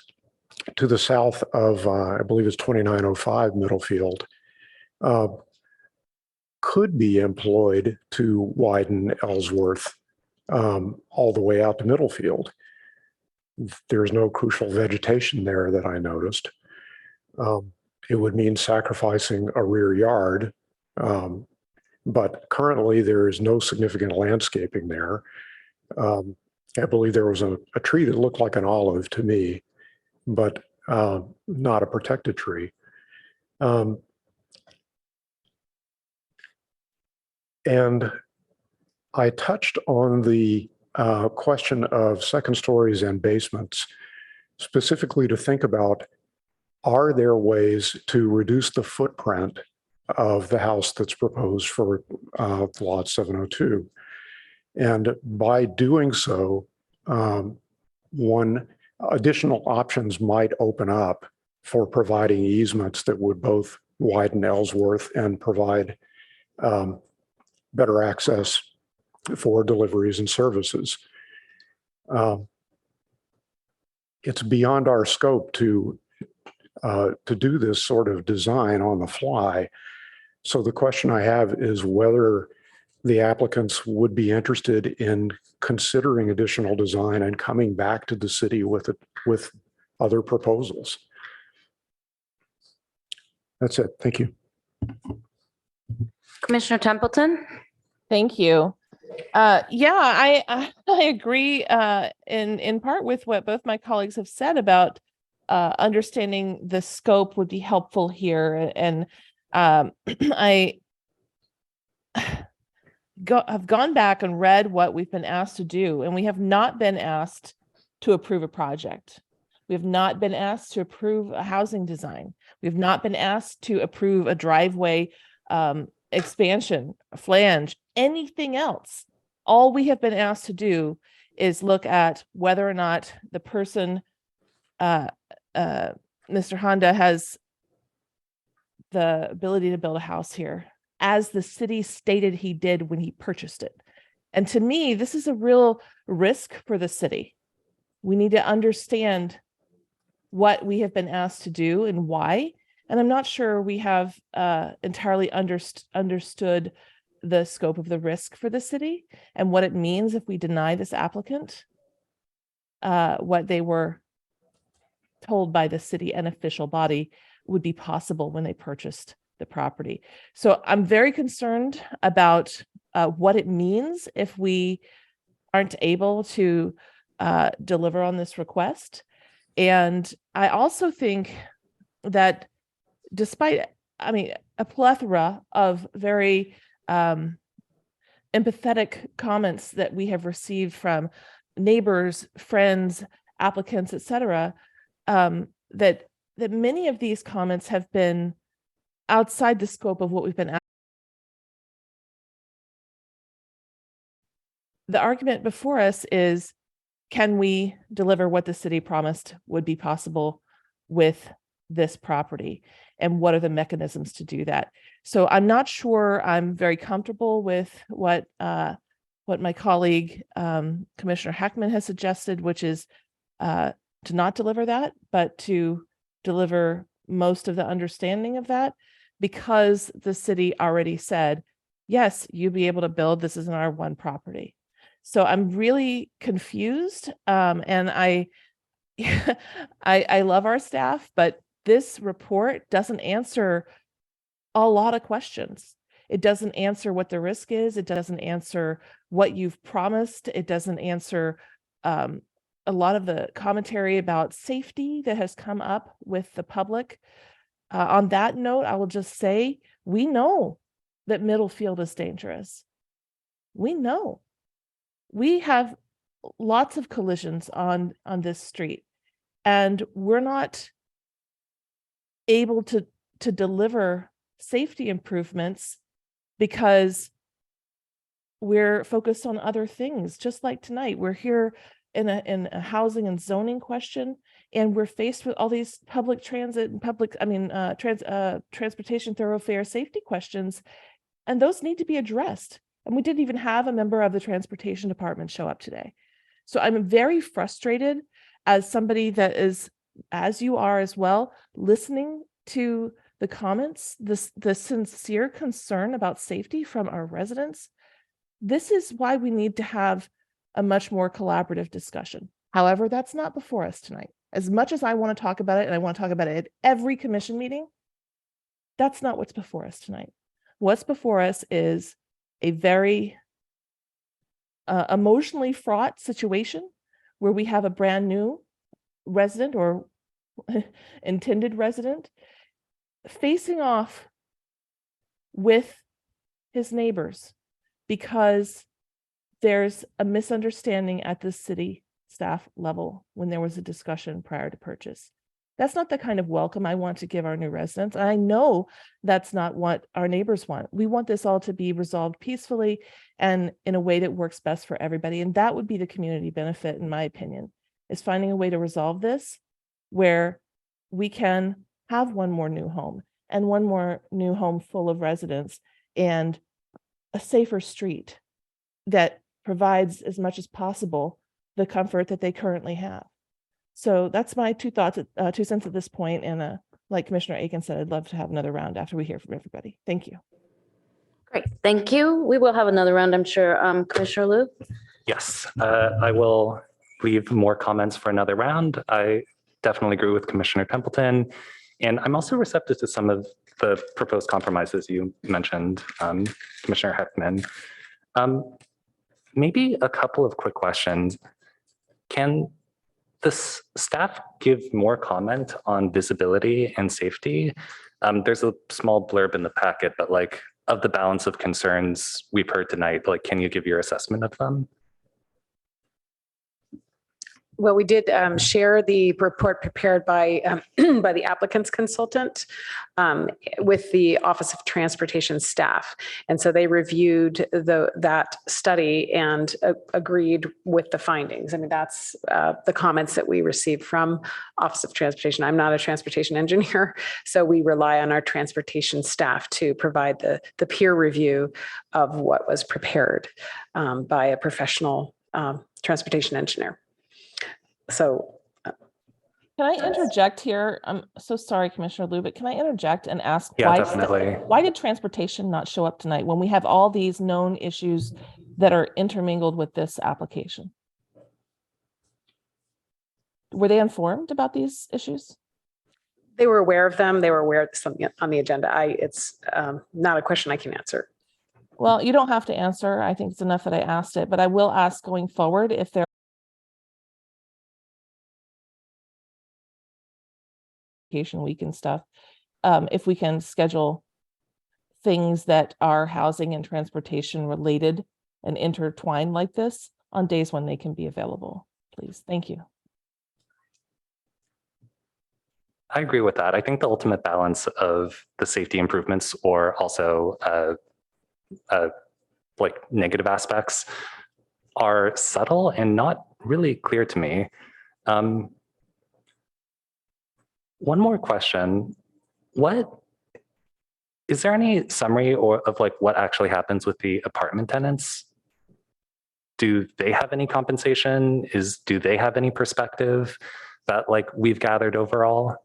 to the south of, I believe it's 2905 Middlefield, could be employed to widen Ellsworth all the way out to Middlefield. There's no crucial vegetation there that I noticed. It would mean sacrificing a rear yard, but currently there is no significant landscaping there. I believe there was a tree that looked like an olive to me, but not a protected tree. And I touched on the question of second stories and basements, specifically to think about, are there ways to reduce the footprint of the house that's proposed for lot 702? And by doing so, one additional options might open up for providing easements that would both widen Ellsworth and provide better access for deliveries and services. It's beyond our scope to do this sort of design on the fly. So the question I have is whether the applicants would be interested in considering additional design and coming back to the city with other proposals. That's it. Thank you. Commissioner Templeton. Thank you. Yeah, I agree in part with what both my colleagues have said about understanding the scope would be helpful here. And I have gone back and read what we've been asked to do, and we have not been asked to approve a project. We have not been asked to approve a housing design. We have not been asked to approve a driveway expansion, a flange, anything else. All we have been asked to do is look at whether or not the person, Mr. Honda, has the ability to build a house here, as the city stated he did when he purchased it. And to me, this is a real risk for the city. We need to understand what we have been asked to do and why. And I'm not sure we have entirely understood the scope of the risk for the city and what it means if we deny this applicant what they were told by the city and official body would be possible when they purchased the property. So I'm very concerned about what it means if we aren't able to deliver on this request. And I also think that despite, a plethora of very empathetic comments that we have received from neighbors, friends, applicants, et cetera, that many of these comments have been outside the scope of what we've been asked. The argument before us is, can we deliver what the city promised would be possible with this property? And what are the mechanisms to do that? So I'm not sure I'm very comfortable with what my colleague, Commissioner Heckman, has suggested, which is to not deliver that, but to deliver most of the understanding of that. because the city already said, yes, you'll be able to build. This is an R1 property. So I'm really confused. And I love our staff, but this report doesn't answer a lot of questions. It doesn't answer what the risk is. It doesn't answer what you've promised. It doesn't answer a lot of the commentary about safety that has come up with the public. On that note, I will just say, we know that Middlefield is dangerous. We know. We have lots of collisions on this street, and we're not able to deliver safety improvements because we're focused on other things. Just like tonight, we're here in a housing and zoning question, and we're faced with all these public transit and transportation thoroughfare safety questions, and those need to be addressed. And we didn't even have a member of the transportation department show up today. So I'm very frustrated as somebody that is, as you are as well, listening to the comments, the sincere concern about safety from our residents. This is why we need to have a much more collaborative discussion. However, that's not before us tonight. As much as I want to talk about it, and I want to talk about it at every commission meeting, that's not what's before us tonight. What's before us is a very emotionally fraught situation where we have a brand new resident or intended resident facing off with his neighbors because there's a misunderstanding at the city staff level when there was a discussion prior to purchase. That's not the kind of welcome I want to give our new residents. And I know that's not what our neighbors want. We want this all to be resolved peacefully and in a way that works best for everybody. And that would be the community benefit, in my opinion, is finding a way to resolve this where we can have one more new home and one more new home full of residents and a safer street that provides as much as possible the comfort that they currently have. So that's my two cents at this point. And like Commissioner Aiken said, I'd love to have another round after we hear from everybody. Thank you. Great, thank you. We will have another round, I'm sure. Commissioner Liu? Yes, I will leave more comments for another round. I definitely agree with Commissioner Templeton. And I'm also receptive to some of the proposed compromises you mentioned, Commissioner Heckman. Maybe a couple of quick questions. Can the staff give more comment on visibility and safety? There's a small blurb in the packet, but like of the balance of concerns we've heard tonight, like, can you give your assessment of them? Well, we did share the report prepared by by the applicant's consultant with the Office of Transportation staff. And so they reviewed that study and agreed with the findings. I mean, that's the comments that we received from Office of Transportation. I'm not a transportation engineer, so we rely on our transportation staff to provide the peer review of what was prepared by a professional transportation engineer. So can I interject here? I'm so sorry, Commissioner Liu, but can I interject and ask why did transportation not show up tonight when we have all these known issues that are intermingled with this application? Were they informed about these issues? they were aware of them. They were aware of something on the agenda. It's not a question I can answer. Well, you don't have to answer. I think it's enough that I asked it, but I will ask going forward if there vacation week and stuff, if we can schedule things that are housing and transportation related and intertwined like this on days when they can be available, please. Thank you. I agree with that. I think the ultimate balance of the safety improvements or also like negative aspects are subtle and not really clear to me. One more question. Is there any summary of like what actually happens with the apartment tenants? Do they have any compensation? Do they have any perspective that like we've gathered overall?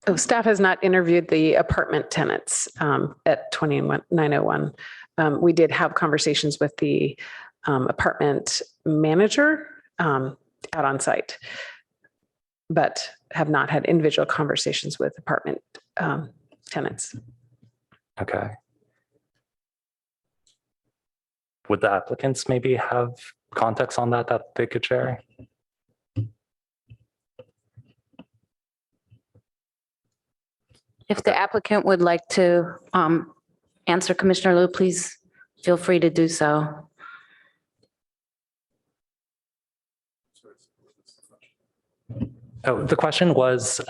Oh, staff has not interviewed the apartment tenants at 2901. We did have conversations with the apartment manager out on site, but have not had individual conversations with apartment tenants. Okay. Would the applicants maybe have context on that they could share? If the applicant would like to answer Commissioner Liu, please feel free to do so. Oh, the question was,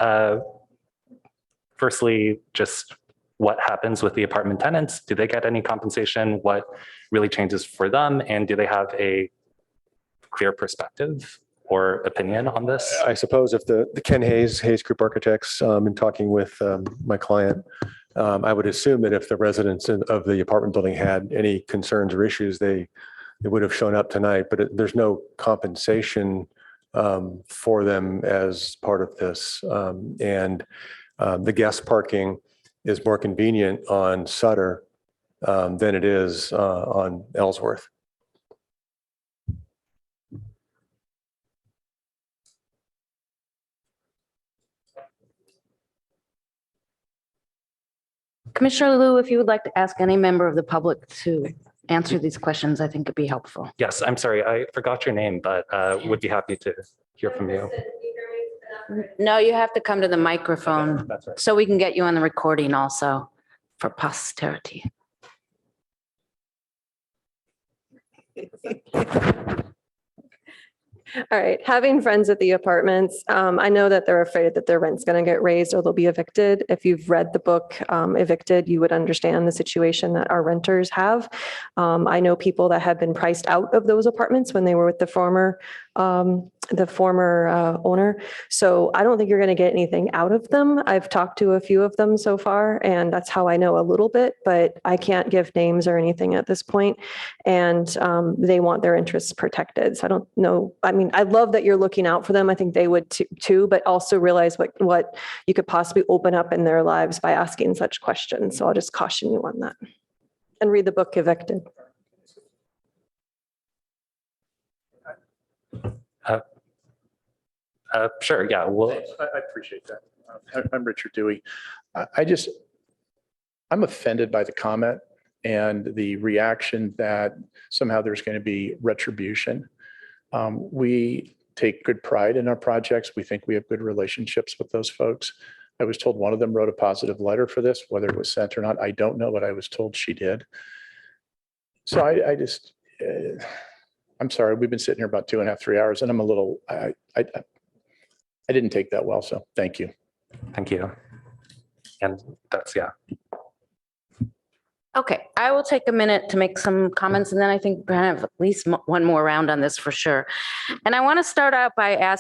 firstly, just what happens with the apartment tenants? Do they get any compensation? What really changes for them? And do they have a clear perspective or opinion on this? I suppose if the Ken Hayes Group Architects, in talking with my client, I would assume that if the residents of the apartment building had any concerns or issues, they would have shown up tonight, but there's no compensation for them as part of this. And the guest parking is more convenient on Sutter than it is on Ellsworth. Commissioner Liu, if you would like to ask any member of the public to answer these questions, I think it'd be helpful. Yes, I'm sorry, I forgot your name, but would be happy to hear from you. No, you have to come to the microphone That's right. so we can get you on the recording also for posterity. All right, having friends at the apartments, I know that they're afraid that their rent's going to get raised or they'll be evicted. If you've read the book Evicted, you would understand the situation that our renters have. I know people that have been priced out of those apartments when they were with the former owner. So I don't think you're going to get anything out of them. I've talked to a few of them so far, and that's how I know a little bit, but I can't give names or anything at this point. And they want their interests protected. So I don't know. I mean, I love that you're looking out for them. I think they would too, but also realize what you could possibly open up in their lives by asking such questions. So I'll just caution you on that. And read the book Evicted. Sure, yeah. Well, I appreciate that. I'm Richard Dewey. I'm offended by the comment and the reaction that somehow there's going to be retribution. We take good pride in our projects. We think we have good relationships with those folks. I was told one of them wrote a positive letter for this, whether it was sent or not, I don't know, but I was told she did. So I'm sorry, we've been sitting here about 2.5, 3 hours and I'm a little, I didn't take that well, so thank you. Thank you. And that's, yeah. Okay, I will take a minute to make some comments, and then I think we're gonna have at least one more round on this for sure. And I want to start out by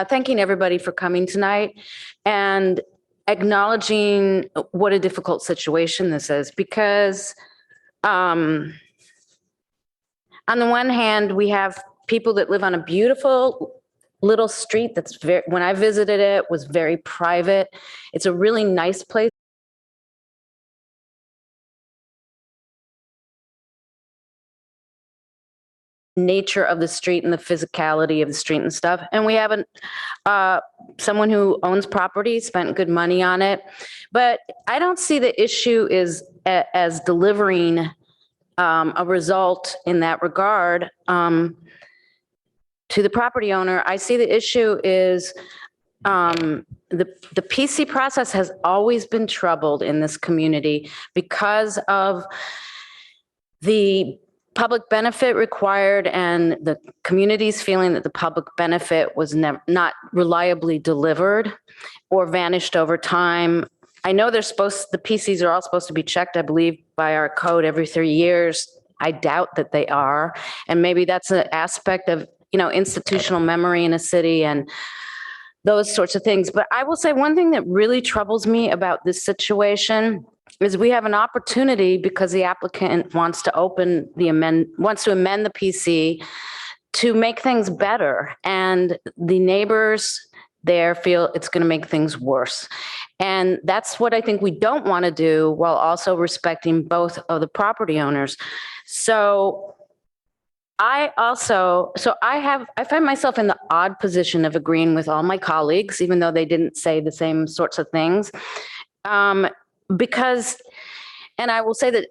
thanking everybody for coming tonight and acknowledging what a difficult situation this is, because on the one hand, we have people that live on a beautiful little street that's when I visited it, was very private. It's a really nice place. Nature of the street and the physicality of the street and stuff. And we have someone who owns property, spent good money on it. But I don't see the issue as delivering a result in that regard to the property owner. I see the issue is the PC process has always been troubled in this community because of the public benefit required and the community's feeling that the public benefit was not reliably delivered or vanished over time. I know the PCs are all supposed to be checked, I believe, by our code every 3 years. I doubt that they are. And maybe that's an aspect of, institutional memory in a city and those sorts of things. But I will say one thing that really troubles me about this situation is we have an opportunity because the applicant wants to amend the PC to make things better. And the neighbors there feel it's going to make things worse. And that's what I think we don't want to do, while also respecting both of the property owners. So I find myself in the odd position of agreeing with all my colleagues, even though they didn't say the same sorts of things. Because, and I will say that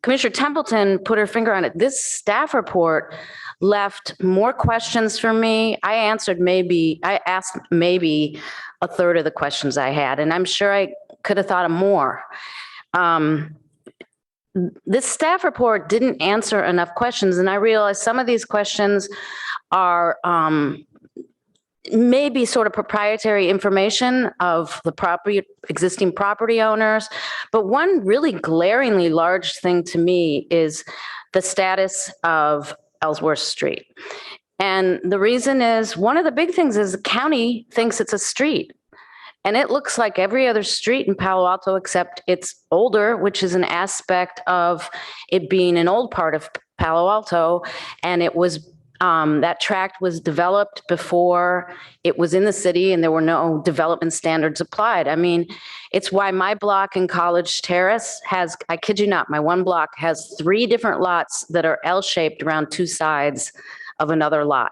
Commissioner Templeton put her finger on it. This staff report left more questions for me. I asked maybe a third of the questions I had, and I'm sure I could have thought of more. This staff report didn't answer enough questions, and I realized some of these questions are maybe sort of proprietary information of the existing property owners. But one really glaringly large thing to me is the status of Ellsworth Street. And the reason is, one of the big things is the county thinks it's a street. And it looks like every other street in Palo Alto, except it's older, which is an aspect of it being an old part of Palo Alto. And it was that tract was developed before it was in the city, and there were no development standards applied. I mean, it's why my block in College Terrace has, I kid you not, my one block has 3 different lots that are L-shaped around 2 sides of another lot.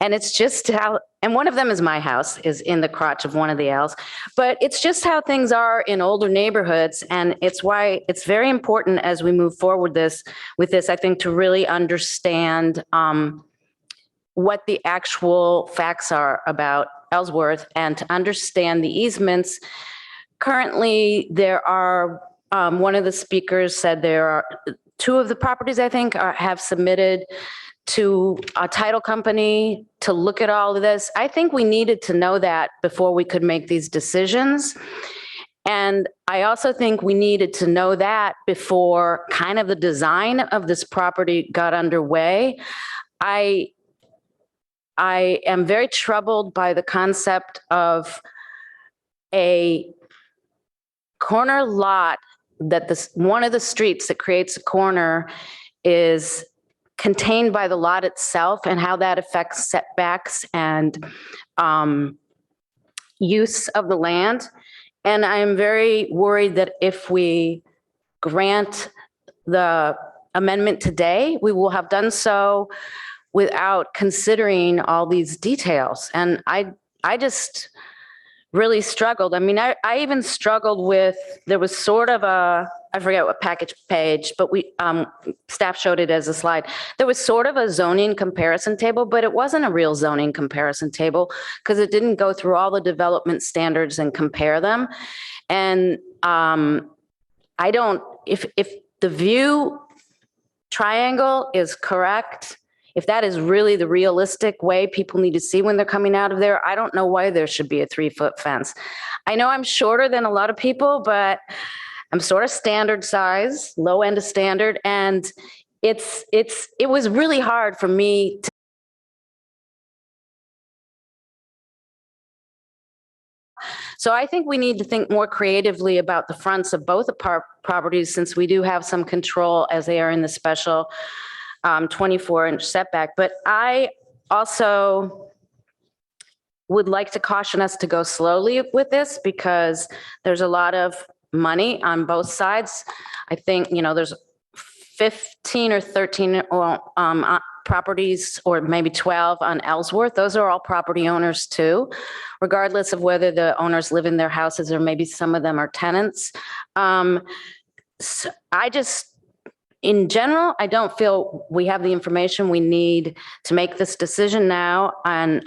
And it's just how, and one of them is my house, is in the crotch of one of the L's, but it's just how things are in older neighborhoods. And it's why it's very important as we move forward with this, I think, to really understand what the actual facts are about Ellsworth, and to understand the easements. Currently, there are, one of the speakers said there are 2 of the properties, I think, have submitted to a title company to look at all of this. I think we needed to know that before we could make these decisions. And I also think we needed to know that before kind of the design of this property got underway. I am very troubled by the concept of a corner lot that one of the streets that creates a corner is contained by the lot itself, and how that affects setbacks and use of the land. And I'm very worried that if we grant the amendment today, we will have done so without considering all these details. And I just really struggled. I mean, I even struggled with, there was sort of a, I forget what package page, but we staff showed it as a slide. There was sort of a zoning comparison table, but it wasn't a real zoning comparison table because it didn't go through all the development standards and compare them. And I don't, if the view triangle is correct, if that is really the realistic way people need to see when they're coming out of there, I don't know why there should be a 3-foot fence. I know I'm shorter than a lot of people, but I'm sort of standard size, low end of standard. And it was really hard for me to So I think we need to think more creatively about the fronts of both the properties, since we do have some control as they are in the special 24-inch setback. But I also would like to caution us to go slowly with this, because there's a lot of money on both sides. I think, there's 15 or 13 properties, or maybe 12 on Ellsworth. Those are all property owners too, regardless of whether the owners live in their houses or maybe some of them are tenants. So in general, I don't feel we have the information we need to make this decision now. And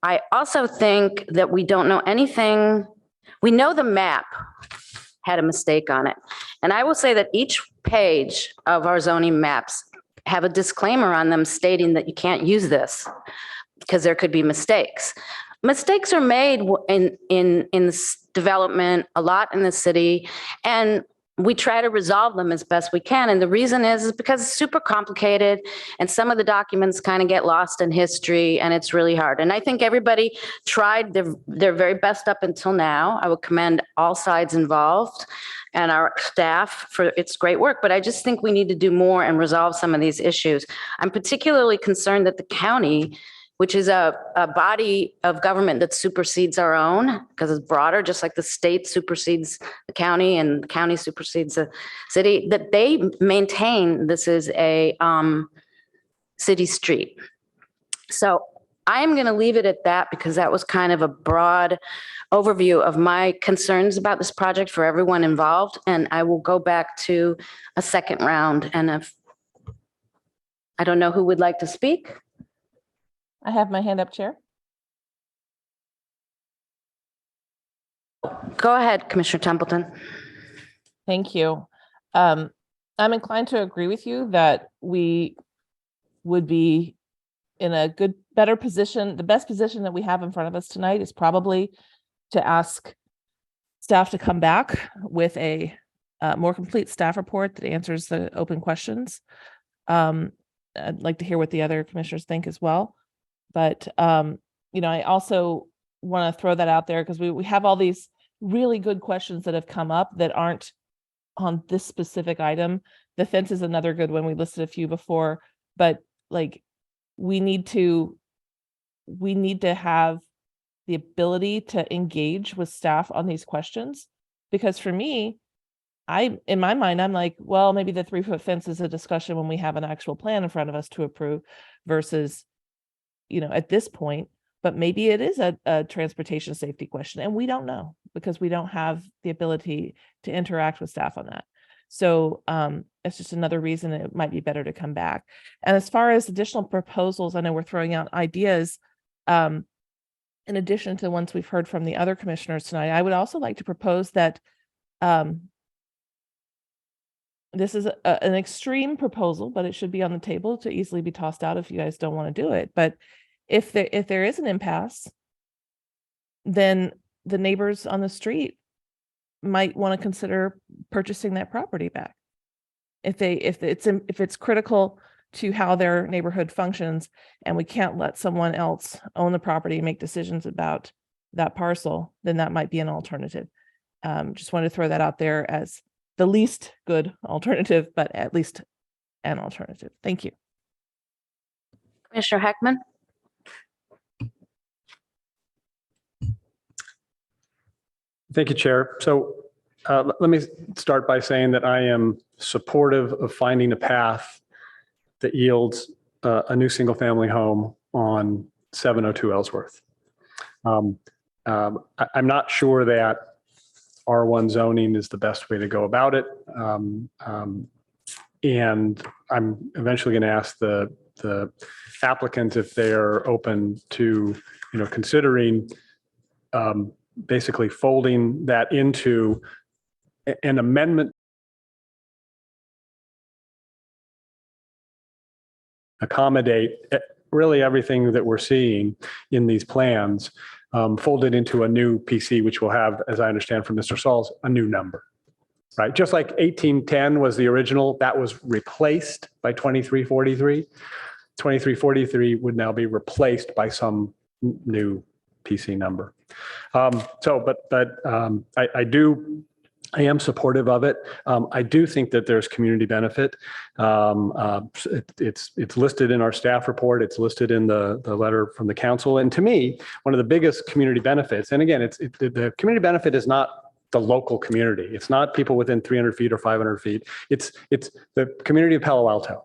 I also think that we don't know anything. We know the map had a mistake on it. And I will say that each page of our zoning maps have a disclaimer on them stating that you can't use this because there could be mistakes. Mistakes are made in this development a lot in the city, and we try to resolve them as best we can. And the reason is because it's super complicated, and some of the documents kind of get lost in history, and it's really hard. And I think everybody tried their very best up until now. I would commend all sides involved and our staff for its great work, but I just think we need to do more and resolve some of these issues. I'm particularly concerned that the county which is a body of government that supersedes our own because it's broader, just like the state supersedes the county and the county supersedes the city, that they maintain this is a city street. So I am going to leave it at that because that was kind of a broad overview of my concerns about this project for everyone involved. And I will go back to a second round. And if I don't know who would like to speak. I have my hand up, Chair. Go ahead, Commissioner Templeton. Thank you. I'm inclined to agree with you that we would be in a better position. The best position that we have in front of us tonight is probably to ask staff to come back with a more complete staff report that answers the open questions. I'd like to hear what the other commissioners think as well. But, I also want to throw that out there because we have all these really good questions that have come up that aren't on this specific item. The fence is another good one. We listed a few before, but like we need to have the ability to engage with staff on these questions, because for me, in my mind, I'm like, well, maybe the 3-foot fence is a discussion when we have an actual plan in front of us to approve versus, at this point, but maybe it is a transportation safety question. And we don't know because we don't have the ability to interact with staff on that. So it's just another reason it might be better to come back. And as far as additional proposals, I know we're throwing out ideas. In addition to the ones we've heard from the other commissioners tonight, I would also like to propose that this is an extreme proposal, but it should be on the table to easily be tossed out if you guys don't want to do it. But if there is an impasse, then the neighbors on the street might want to consider purchasing that property back. If it's critical to how their neighborhood functions and we can't let someone else own the property and make decisions about that parcel, then that might be an alternative. Just wanted to throw that out there as the least good alternative, but at least an alternative. Thank you. Commissioner Heckman. Thank you, Chair. So let me start by saying that I am supportive of finding a path that yields a new single-family home on 702 Ellsworth. I'm not sure that R1 zoning is the best way to go about it. And I'm eventually going to ask the applicants if they are open to, considering basically folding that into an amendment accommodate really everything that we're seeing in these plans, folded into a new PC, which will have, as I understand from Mr. Sauls, a new number, right? Just like 1810 was the original, that was replaced by 2343. 2343 would now be replaced by some new PC number. I am supportive of it. I do think that there's community benefit. It's listed in our staff report. It's listed in the letter from the council. And to me, one of the biggest community benefits, and again, the community benefit is not the local community. It's not people within 300 feet or 500 feet. It's the community of Palo Alto.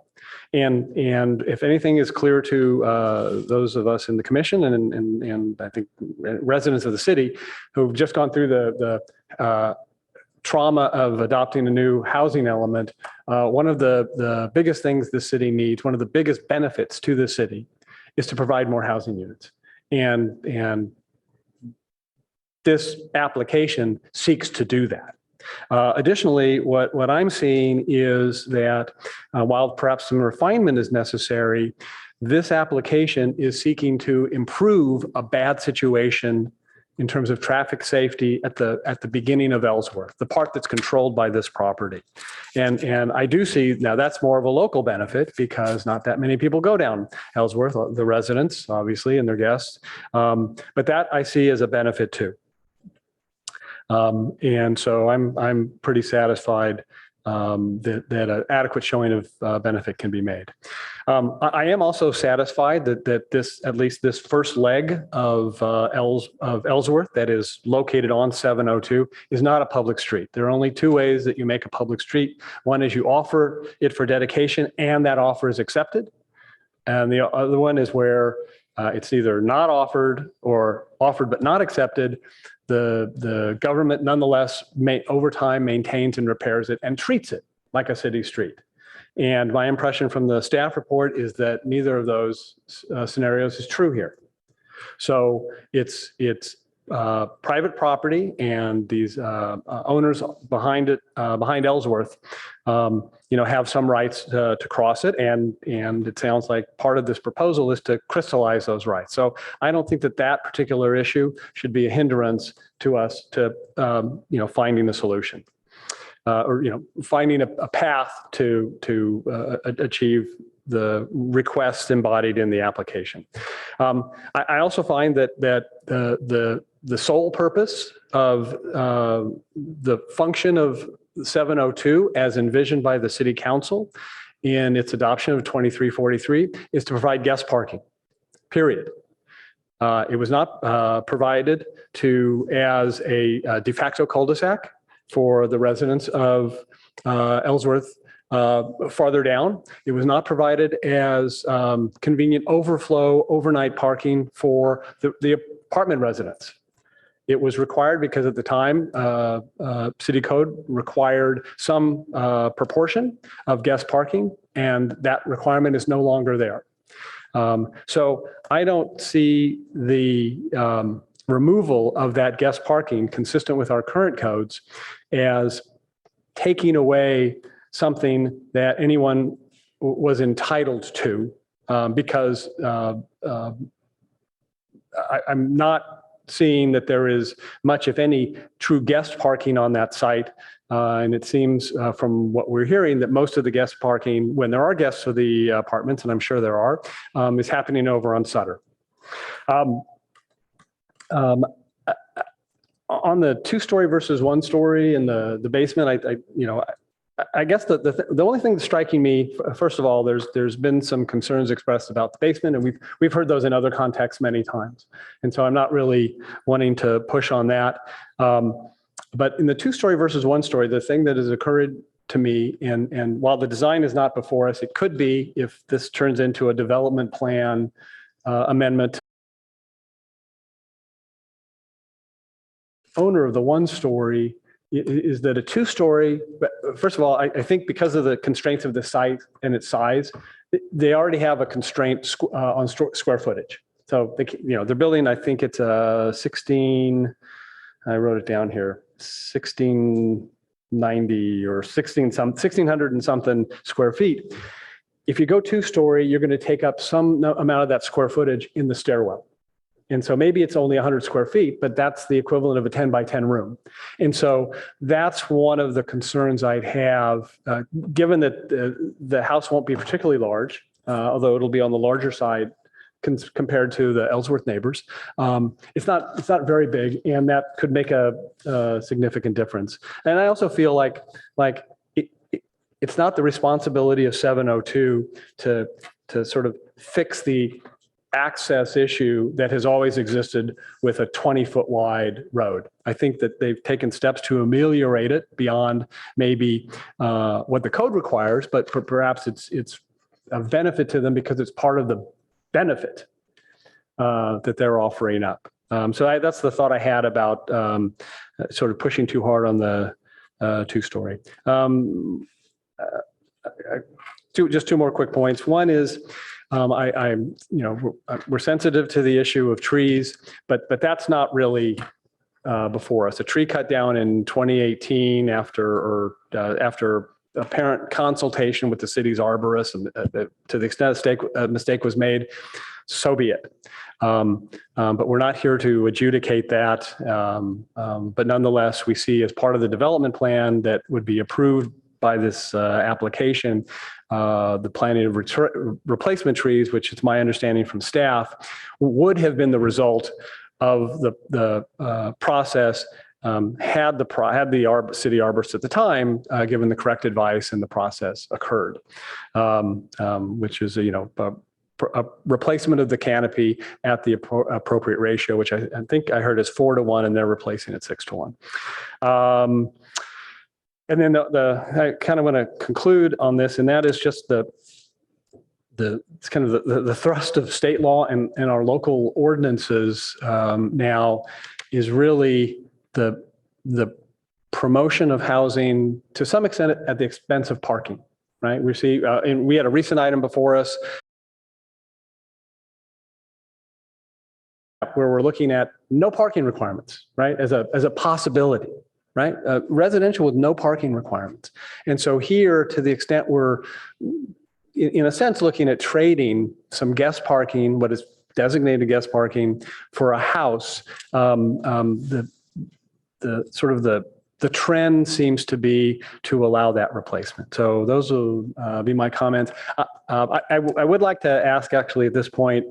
And if anything is clear to those of us in the commission and I think residents of the city who've just gone through the trauma of adopting a new housing element, one of the biggest things the city needs, one of the biggest benefits to the city is to provide more housing units. And this application seeks to do that. Additionally, what I'm seeing is that while perhaps some refinement is necessary, this application is seeking to improve a bad situation in terms of traffic safety at the beginning of Ellsworth, the part that's controlled by this property. And I do see, now that's more of a local benefit because not that many people go down Ellsworth, the residents, obviously, and their guests. But that I see as a benefit too. And so I'm pretty satisfied that an adequate showing of benefit can be made. I am also satisfied that this, at least this first leg of Ellsworth that is located on 702 is not a public street. There are only two ways that you make a public street. One is you offer it for dedication and that offer is accepted. And the other one is where it's either not offered or offered but not accepted. The government nonetheless over time maintains and repairs it and treats it like a city street. And my impression from the staff report is that neither of those scenarios is true here. So it's private property, and these owners behind it, behind Ellsworth, have some rights to cross it, and it sounds like part of this proposal is to crystallize those rights. So I don't think that particular issue should be a hindrance to us to finding a solution, or finding a path to achieve the requests embodied in the application. I also find that the sole purpose of the function of 702 as envisioned by the City Council in its adoption of 2343 is to provide guest parking, period. It was not provided as a de facto cul-de-sac for the residents of Ellsworth farther down. It was not provided as convenient overflow overnight parking for the apartment residents. It was required because at the time, city code required some proportion of guest parking, and that requirement is no longer there. So I don't see the removal of that guest parking consistent with our current codes as taking away something that anyone was entitled to, because I'm not seeing that there is much, if any, true guest parking on that site. And it seems from what we're hearing that most of the guest parking, when there are guests to the apartments, and I'm sure there are, is happening over on Sutter. On the 2-story versus 1-story and the basement, I guess the only thing that's striking me, first of all, there's been some concerns expressed about the basement, and we've heard those in other contexts many times. And so I'm not really wanting to push on that. But in the 2-story versus 1-story, the thing that has occurred to me, and while the design is not before us, it could be if this turns into a development plan amendment. Owner of the 1-story is that a 2-story, first of all, I think because of the constraints of the site and its size, they already have a constraint on square footage. So they're building, I think it's a 16, I wrote it down here, 1690 or 1600 and something square feet. If you go 2-story, you're going to take up some amount of that square footage in the stairwell. And so maybe it's only 100 square feet, but that's the equivalent of a 10 by 10 room. And so that's one of the concerns I'd have, given that the house won't be particularly large, although it'll be on the larger side compared to the Ellsworth neighbors. It's not very big, and that could make a significant difference. And I also feel like it's not the responsibility of 702 to sort of fix the access issue that has always existed with a 20-foot wide road. I think that they've taken steps to ameliorate it beyond maybe what the code requires, but perhaps it's a benefit to them because it's part of the benefit that they're offering up. So that's the thought I had about sort of pushing too hard on the 2-story. Just two more quick points. One is, we're sensitive to the issue of trees, but that's not really before us. A tree cut down in 2018 after apparent consultation with the city's arborist, and to the extent a mistake was made, so be it. But we're not here to adjudicate that. But nonetheless, we see as part of the development plan that would be approved by this application, the planting of replacement trees, which it's my understanding from staff, would have been the result of the process had the city arborist at the time given the correct advice and the process occurred, which is a replacement of the canopy at the appropriate ratio, which I think I heard is 4-to-1, and they're replacing it 6-to-1. And then I kind of want to conclude on this, and that is just it's kind of the thrust of state law and our local ordinances now is really the promotion of housing to some extent at the expense of parking, right? We see, and we had a recent item before us where we're looking at no parking requirements, right? As a possibility, right? Residential with no parking requirements. And so here, to the extent we're, in a sense, looking at trading some guest parking, what is designated guest parking, for a house, the trend seems to be to allow that replacement. So those will be my comments. I would like to ask, actually, at this point,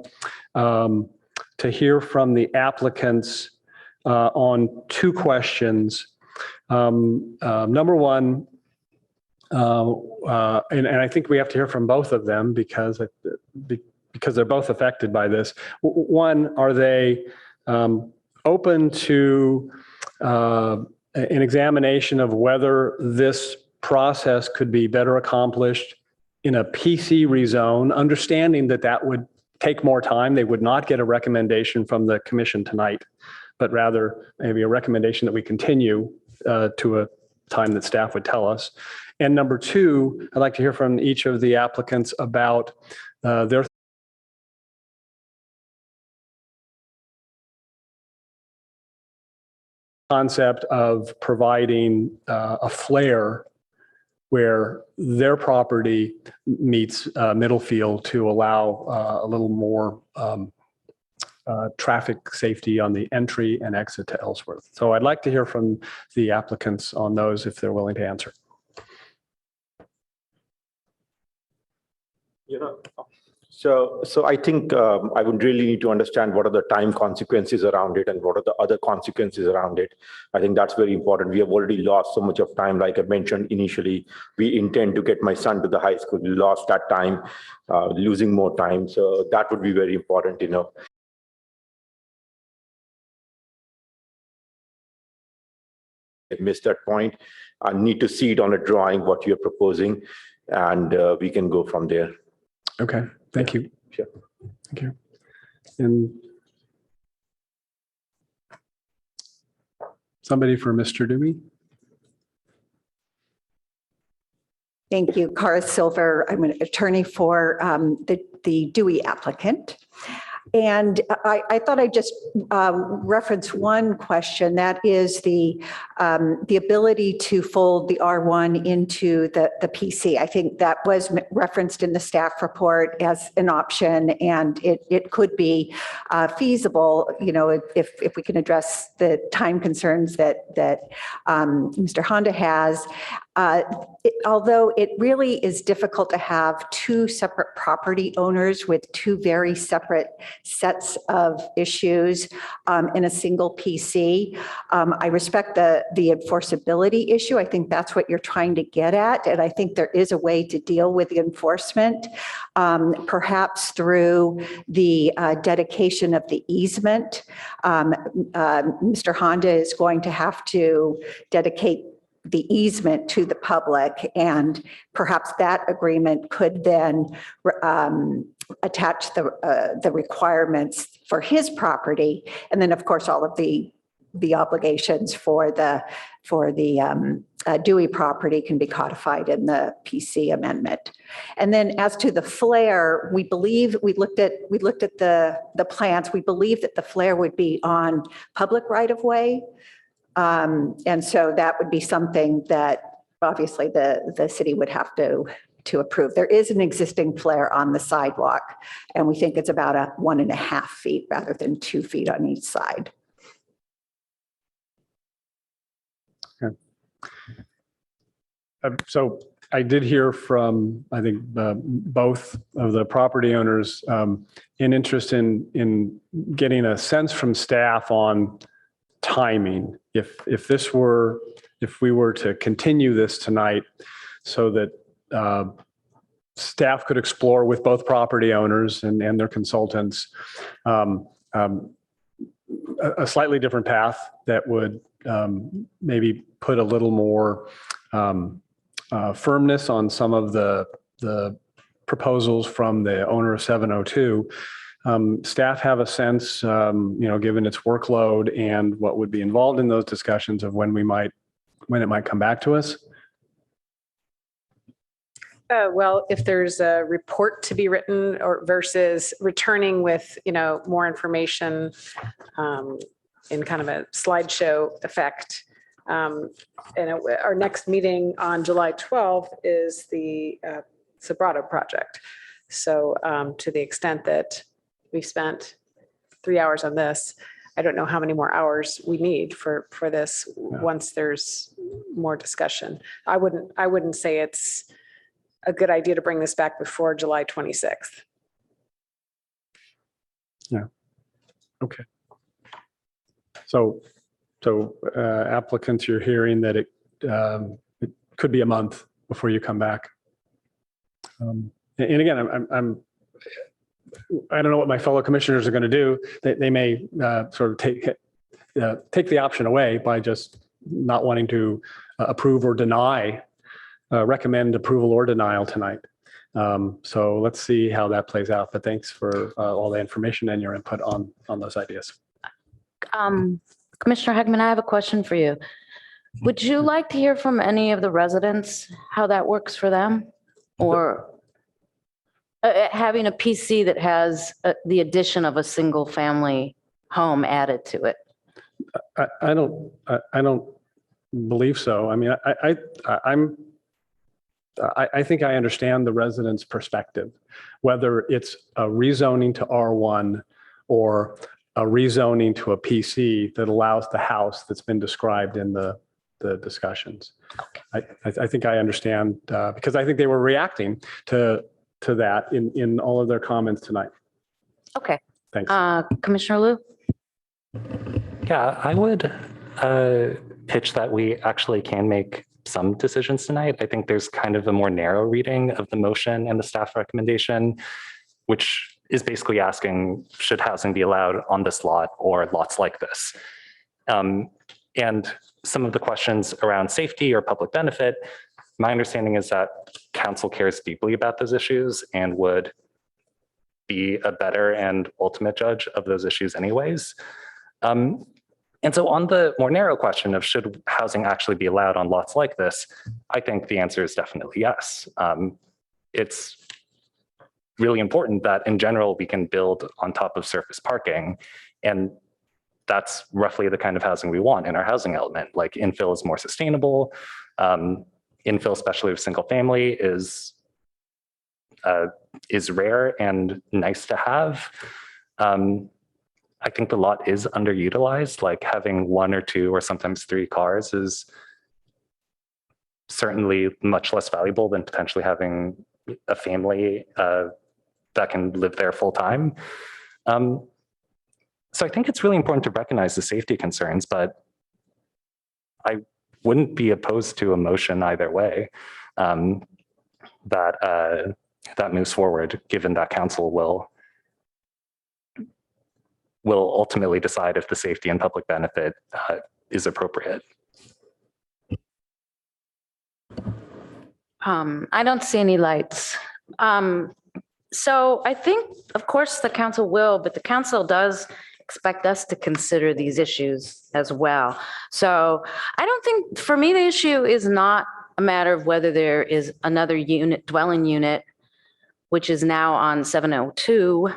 to hear from the applicants on two questions. Number one, and I think we have to hear from both of them because they're both affected by this. One, are they open to an examination of whether this process could be better accomplished in a PC rezone, understanding that would take more time? They would not get a recommendation from the commission tonight, but rather maybe a recommendation that we continue to a time that staff would tell us. And number two, I'd like to hear from each of the applicants about their concept of providing a flare where their property meets Middlefield to allow a little more traffic safety on the entry and exit to Ellsworth. So I'd like to hear from the applicants on those if they're willing to answer. So I think I would really need to understand what are the time consequences around it and what are the other consequences around it. I think that's very important. We have already lost so much of time. Like I mentioned initially, we intend to get my son to the high school. We lost that time, losing more time. So that would be very important, I missed that point. I need to see it on a drawing, what you're proposing, and we can go from there. Okay, thank you. Sure. Thank you. And somebody for Mr. Dewey? Thank you. Cara Silver. I'm an attorney for the Dewey applicant. And I thought I'd just reference one question, that is the ability to fold the R1 into the PC. I think that was referenced in the staff report as an option, and it could be feasible, if we can address the time concerns that Mr. Honda has. Although it really is difficult to have two separate property owners with two very separate sets of issues in a single PC. I respect the enforceability issue. I think that's what you're trying to get at. And I think there is a way to deal with the enforcement, perhaps through the dedication of the easement. Mr. Honda is going to have to dedicate the easement to the public, and perhaps that agreement could then attach the requirements for his property, and then of course all of the obligations for the Dewey property can be codified in the PC amendment. And then as to the flare, we believe we looked at the plans. We believe that the flare would be on public right of way. And so that would be something that obviously the city would have to approve. There is an existing flare on the sidewalk, and we think it's about 1.5 feet rather than 2 feet on each side. Okay. So I did hear from, I think, both of the property owners in interest in getting a sense from staff on timing. If we were to continue this tonight so that staff could explore with both property owners and their consultants a slightly different path that would maybe put a little more firmness on some of the proposals from the owner of 702. Staff have a sense, given its workload and what would be involved in those discussions, of when it might come back to us? Well, if there's a report to be written or versus returning with, more information in kind of a slideshow effect. Our next meeting on July 12th is the Sobrato project. So to the extent that we've spent 3 hours on this, I don't know how many more hours we need for this once there's more discussion. I wouldn't say it's a good idea to bring this back before July 26th. Yeah. Okay. So applicants, you're hearing that it could be a month before you come back. And again, I don't know what my fellow commissioners are going to do. They may sort of take the option away by just not wanting to approve or deny, recommend approval or denial tonight. So let's see how that plays out. But thanks for all the information and your input on those ideas. Commissioner Heckman, I have a question for you. Would you like to hear from any of the residents how that works for them, or having a PC that has the addition of a single family home added to it? I don't believe so. I mean, I think I understand the residents' perspective, whether it's a rezoning to R1 or a rezoning to a PC that allows the house that's been described in the discussions. Okay. I think I understand because I think they were reacting to that in all of their comments tonight. Okay. Thanks. Commissioner Liu? Yeah, I would pitch that we actually can make some decisions tonight. I think there's kind of a more narrow reading of the motion and the staff recommendation, which is basically asking, should housing be allowed on this lot or lots like this? And some of the questions around safety or public benefit, my understanding is that council cares deeply about those issues and would be a better and ultimate judge of those issues anyways. And so on the more narrow question of should housing actually be allowed on lots like this, I think the answer is definitely yes. It's really important that in general we can build on top of surface parking, and that's roughly the kind of housing we want in our housing element. Like infill is more sustainable. Infill, especially with single family, is rare and nice to have. I think the lot is underutilized. Like having 1 or 2 or sometimes 3 cars is certainly much less valuable than potentially having a family that can live there full time. So I think it's really important to recognize the safety concerns, but I wouldn't be opposed to a motion either way that moves forward, given that council will ultimately decide if the safety and public benefit is appropriate. I don't see any lights. So I think, of course, the council will, but the council does expect us to consider these issues as well. So I don't think, for me, the issue is not a matter of whether there is another dwelling unit, which is now on 702,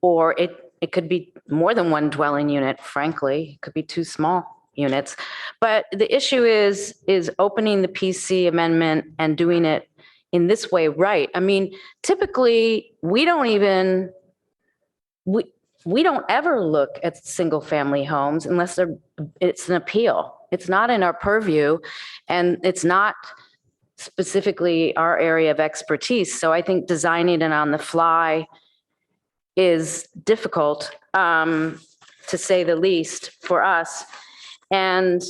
or it could be more than one dwelling unit, frankly. It could be 2 small units. But the issue is opening the PC amendment and doing it in this way, right? I mean, typically, we don't ever look at single family homes unless it's an appeal. It's not in our purview, and it's not specifically our area of expertise. So I think designing it on the fly is difficult, to say the least, for us. And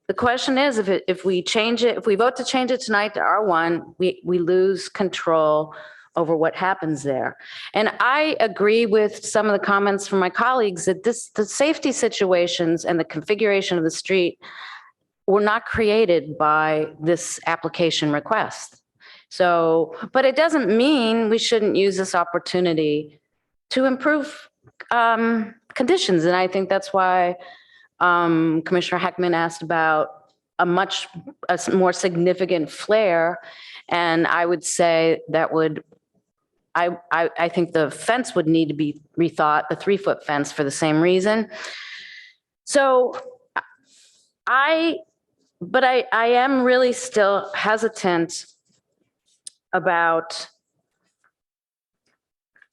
the question is, if we change it, if we vote to change it tonight to R1, we lose control over what happens there. And I agree with some of the comments from my colleagues that the safety situations and the configuration of the street were not created by this application request. So, but it doesn't mean we shouldn't use this opportunity to improve conditions. And I think that's why Commissioner Heckman asked about a more significant flare. And I would say that I think the fence would need to be rethought, the 3-foot fence, for the same reason. So I am really still hesitant about,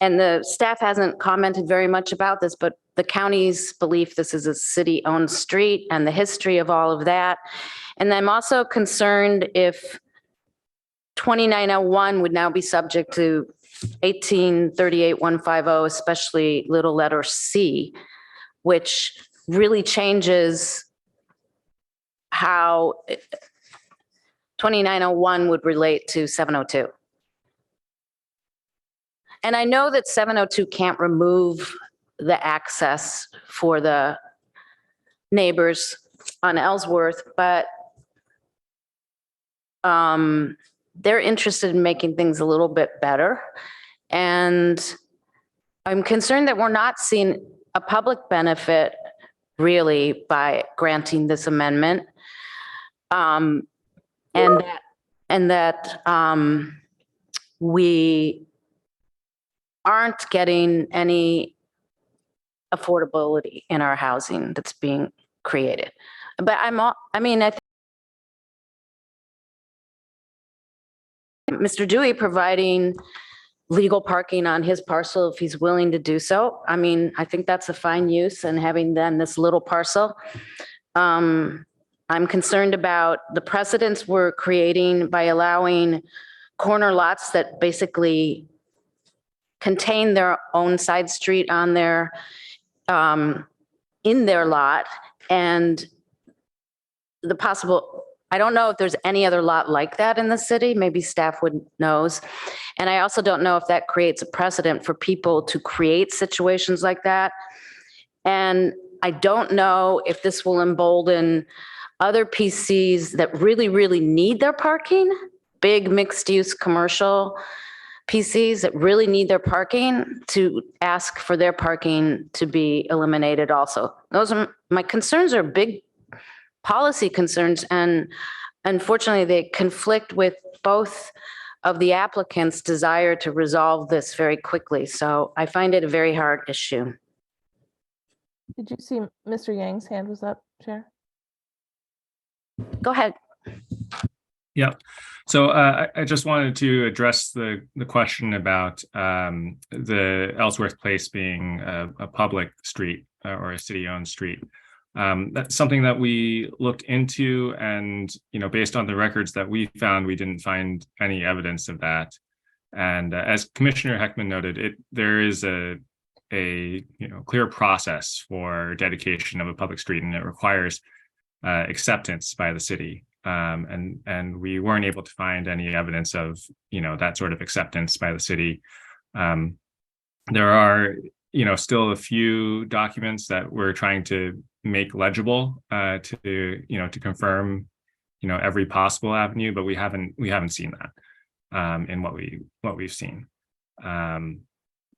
and the staff hasn't commented very much about this, but the county's belief this is a city-owned street and the history of all of that. And I'm also concerned if 2901 would now be subject to 1838-150, especially little letter C, which really changes how 2901 would relate to 702. And I know that 702 can't remove the access for the neighbors on Ellsworth, but they're interested in making things a little bit better. And I'm concerned that we're not seeing a public benefit really by granting this amendment. And that we aren't getting any affordability in our housing that's being created. But I think Mr. Dewey providing legal parking on his parcel, if he's willing to do so. I mean, I think that's a fine use, and having then this little parcel. I'm concerned about the precedents we're creating by allowing corner lots that basically contain their own side street on their, in their lot, and the possible, I don't know if there's any other lot like that in the city. Maybe staff knows. And I also don't know if that creates a precedent for people to create situations like that. And I don't know if this will embolden other PCs that really, really need their parking, big mixed-use commercial PCs that really need their parking, to ask for their parking to be eliminated also. Those are my concerns, are big policy concerns, and unfortunately they conflict with both of the applicants' desire to resolve this very quickly. So I find it a very hard issue. Did you see Mr. Yang's hand was up, Chair? Go ahead. Yeah. So I just wanted to address the question about the Ellsworth Place being a public street or a city-owned street. That's something that we looked into, and based on the records that we found, we didn't find any evidence of that. And as Commissioner Heckman noted, there is a clear process for dedication of a public street, and it requires acceptance by the city. And we weren't able to find any evidence of that sort of acceptance by the city. There are still a few documents that we're trying to make legible to confirm every possible avenue, but we haven't seen that in what we've seen.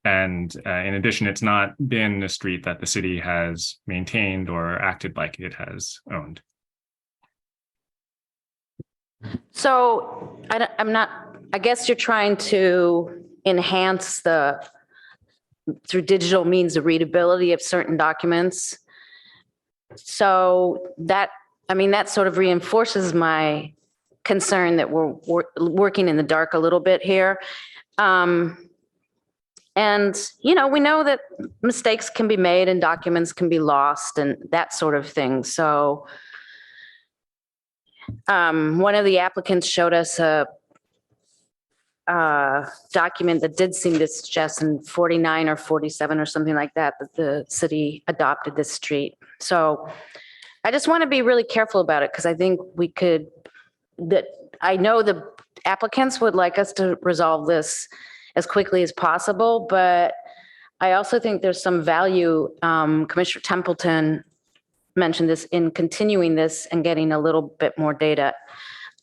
And in addition, it's not been a street that the city has maintained or acted like it has owned. So I guess you're trying to enhance through digital means, the readability of certain documents. So that sort of reinforces my concern that we're working in the dark a little bit here. And, we know that mistakes can be made and documents can be lost and that sort of thing. So one of the applicants showed us a document that did seem to suggest in 49 or 47 or something like that, that the city adopted this street. So I just want to be really careful about it because I think I know the applicants would like us to resolve this as quickly as possible, but I also think there's some value, Commissioner Templeton mentioned this, in continuing this and getting a little bit more data.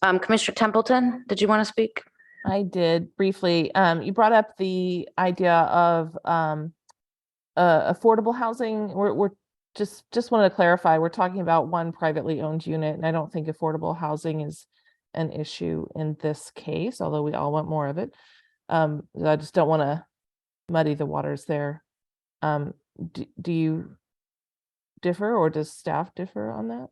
Commissioner Templeton, did you want to speak? I did briefly. You brought up the idea of affordable housing. We're just wanted to clarify, we're talking about one privately owned unit, and I don't think affordable housing is an issue in this case, although we all want more of it. I just don't want to muddy the waters there. Do you differ, or does staff differ on that?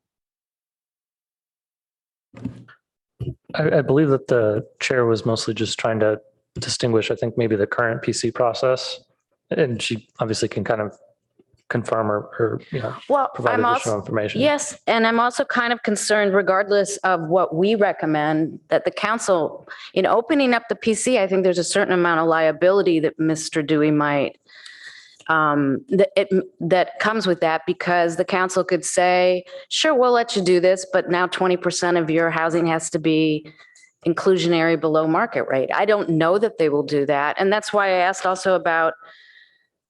I believe that the chair was mostly just trying to distinguish, I think, maybe the current PC process, and she obviously can kind of confirm or provide additional information. Yes, and I'm also kind of concerned, regardless of what we recommend, that the council, in opening up the PC, I think there's a certain amount of liability that Mr. Dewey might, that comes with that, because the council could say, sure, we'll let you do this, but now 20% of your housing has to be inclusionary below market rate. I don't know that they will do that. And that's why I asked also about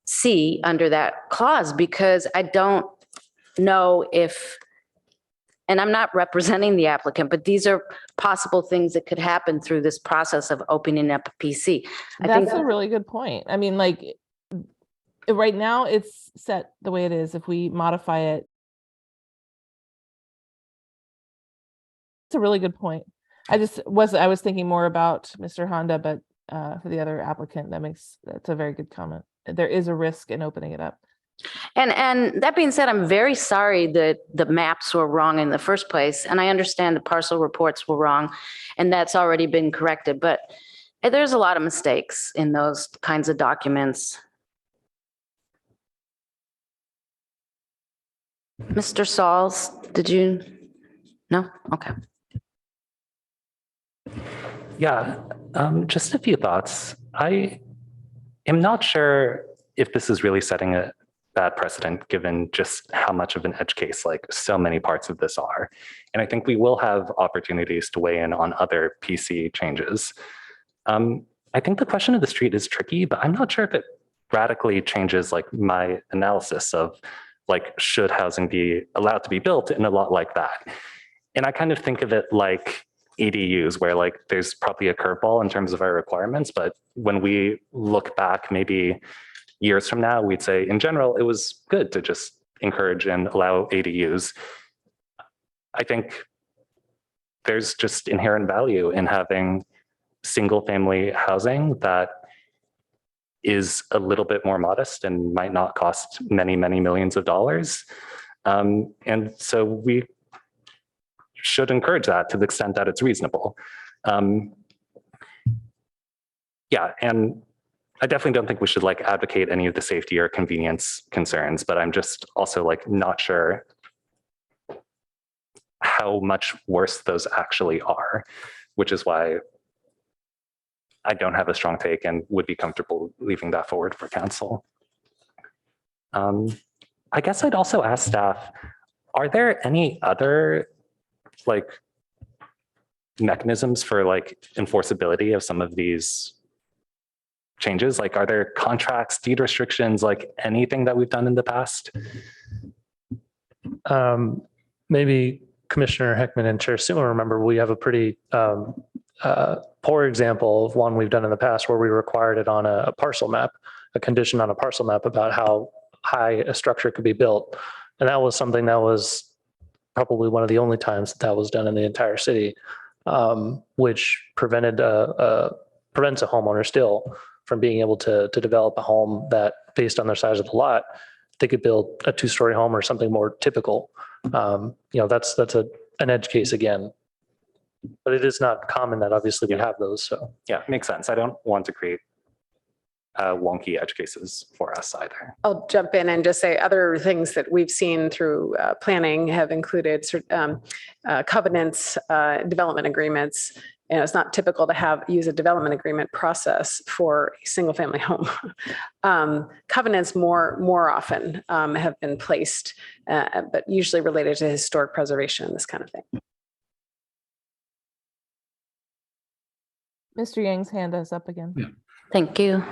C under that clause, because I don't know if, and I'm not representing the applicant, but these are possible things that could happen through this process of opening up a PC. That's a really good point. I mean, like, right now it's set the way it is. If we modify it, it's a really good point. I was thinking more about Mr. Honda, but for the other applicant, that's a very good comment. There is a risk in opening it up. And that being said, I'm very sorry that the maps were wrong in the first place. And I understand the parcel reports were wrong, and that's already been corrected. But there's a lot of mistakes in those kinds of documents. Mr. Sauls, did you? No? Okay. Yeah, just a few thoughts. I am not sure if this is really setting a bad precedent, given just how much of an edge case like so many parts of this are. And I think we will have opportunities to weigh in on other PC changes. I think the question of the street is tricky, but I'm not sure if it radically changes like my analysis of like, should housing be allowed to be built in a lot like that? And I kind of think of it like ADUs, where like there's probably a curveball in terms of our requirements, but when we look back maybe years from now, we'd say in general, it was good to just encourage and allow ADUs. I think there's just inherent value in having single family housing that is a little bit more modest and might not cost many, many millions of dollars. And so we should encourage that to the extent that it's reasonable. Yeah, and I definitely don't think we should like advocate any of the safety or convenience concerns, but I'm just also like not sure how much worse those actually are, which is why I don't have a strong take and would be comfortable leaving that forward for council. I guess I'd also ask staff, are there any other like mechanisms for like enforceability of some of these changes? Like, are there contracts, deed restrictions, like anything that we've done in the past? Maybe Commissioner Heckman and Chair Suma remember, we have a pretty poor example of one we've done in the past where we required it on a parcel map, a condition on a parcel map about how high a structure could be built. And that was something that was probably one of the only times that was done in the entire city, which prevents a homeowner still from being able to develop a home that, based on their size of the lot, they could build a 2-story home or something more typical. That's an edge case again, but it is not common that obviously we have those. So yeah, makes sense. I don't want to create wonky edge cases for us either. I'll jump in and just say other things that we've seen through planning have included covenants, development agreements, it's not typical to use a development agreement process for a single family home. Covenants more often have been placed, but usually related to historic preservation, this kind of thing. Mr. Yang's hand is up again. Yeah. Thank you.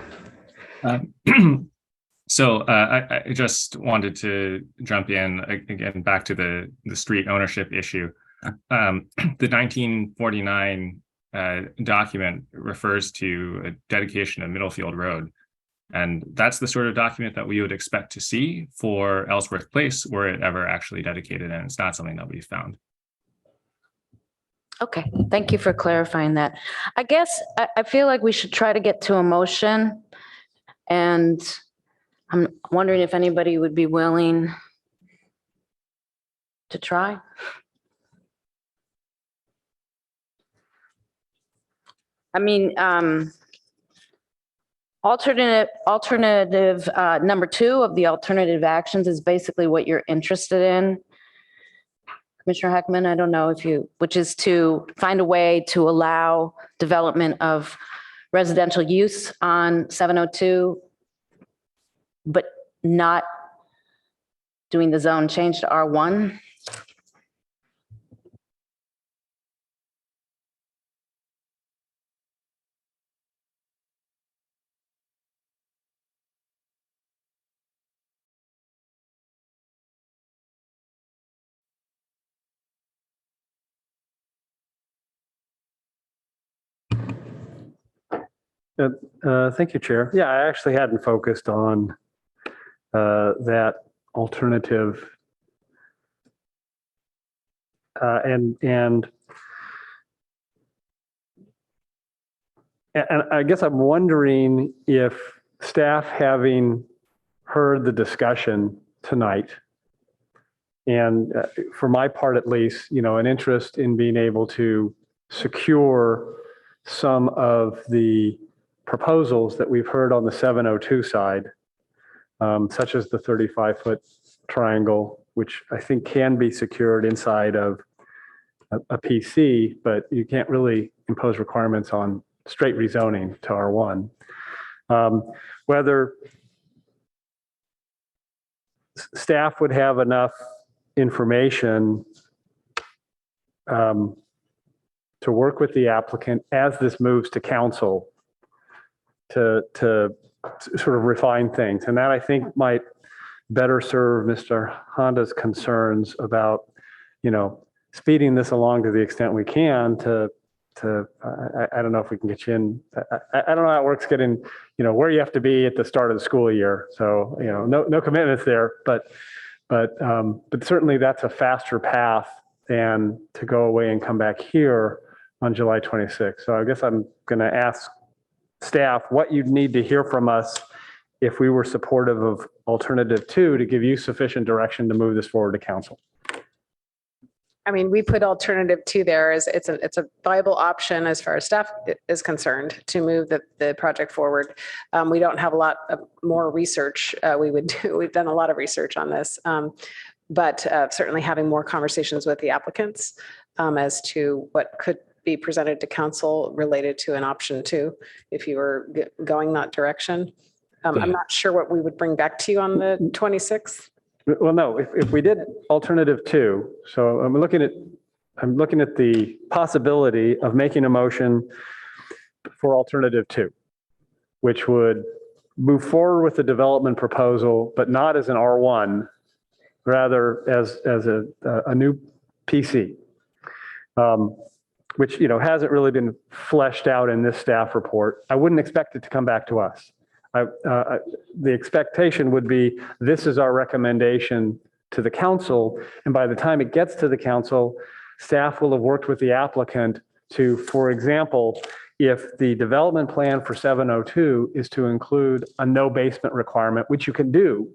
So I just wanted to jump in again back to the street ownership issue. The 1949 document refers to a dedication of Middlefield Road. And that's the sort of document that we would expect to see for Ellsworth Place were it ever actually dedicated, and it's not something that we found. Okay, thank you for clarifying that. I guess I feel like we should try to get to a motion, and I'm wondering if anybody would be willing to try. I mean, alternative number 2 of the alternative actions is basically what you're interested in. Commissioner Heckman, I don't know if which is to find a way to allow development of residential use on 702, but not doing the zone change to R1. Thank you, Chair. Yeah, I actually hadn't focused on that alternative. And I guess I'm wondering if staff, having heard the discussion tonight, and for my part at least, an interest in being able to secure some of the proposals that we've heard on the 702 side, such as the 35-foot triangle, which I think can be secured inside of a PC, but you can't really impose requirements on straight rezoning to R1. Whether staff would have enough information to work with the applicant as this moves to council to sort of refine things. And that, I think, might better serve Mr. Honda's concerns about, speeding this along to the extent we can I don't know if we can get you in. I don't know how it works getting, where you have to be at the start of the school year. So, no commitments there, but certainly that's a faster path than to go away and come back here on July 26th. So I guess I'm going to ask staff what you'd need to hear from us if we were supportive of alternative 2 to give you sufficient direction to move this forward to council. I mean, we put alternative 2 there as it's a viable option as far as staff is concerned to move the project forward. We don't have a lot of more research we would do. We've done a lot of research on this, but certainly having more conversations with the applicants as to what could be presented to council related to an option 2, if you were going that direction. I'm not sure what we would bring back to you on the 26th. Well, no, if we did alternative 2, so I'm looking at the possibility of making a motion for alternative 2, which would move forward with the development proposal, but not as an R1, rather as a new PC, which hasn't really been fleshed out in this staff report. I wouldn't expect it to come back to us. The expectation would be, this is our recommendation to the council. And by the time it gets to the council, staff will have worked with the applicant to, for example, if the development plan for 702 is to include a no basement requirement, which you can do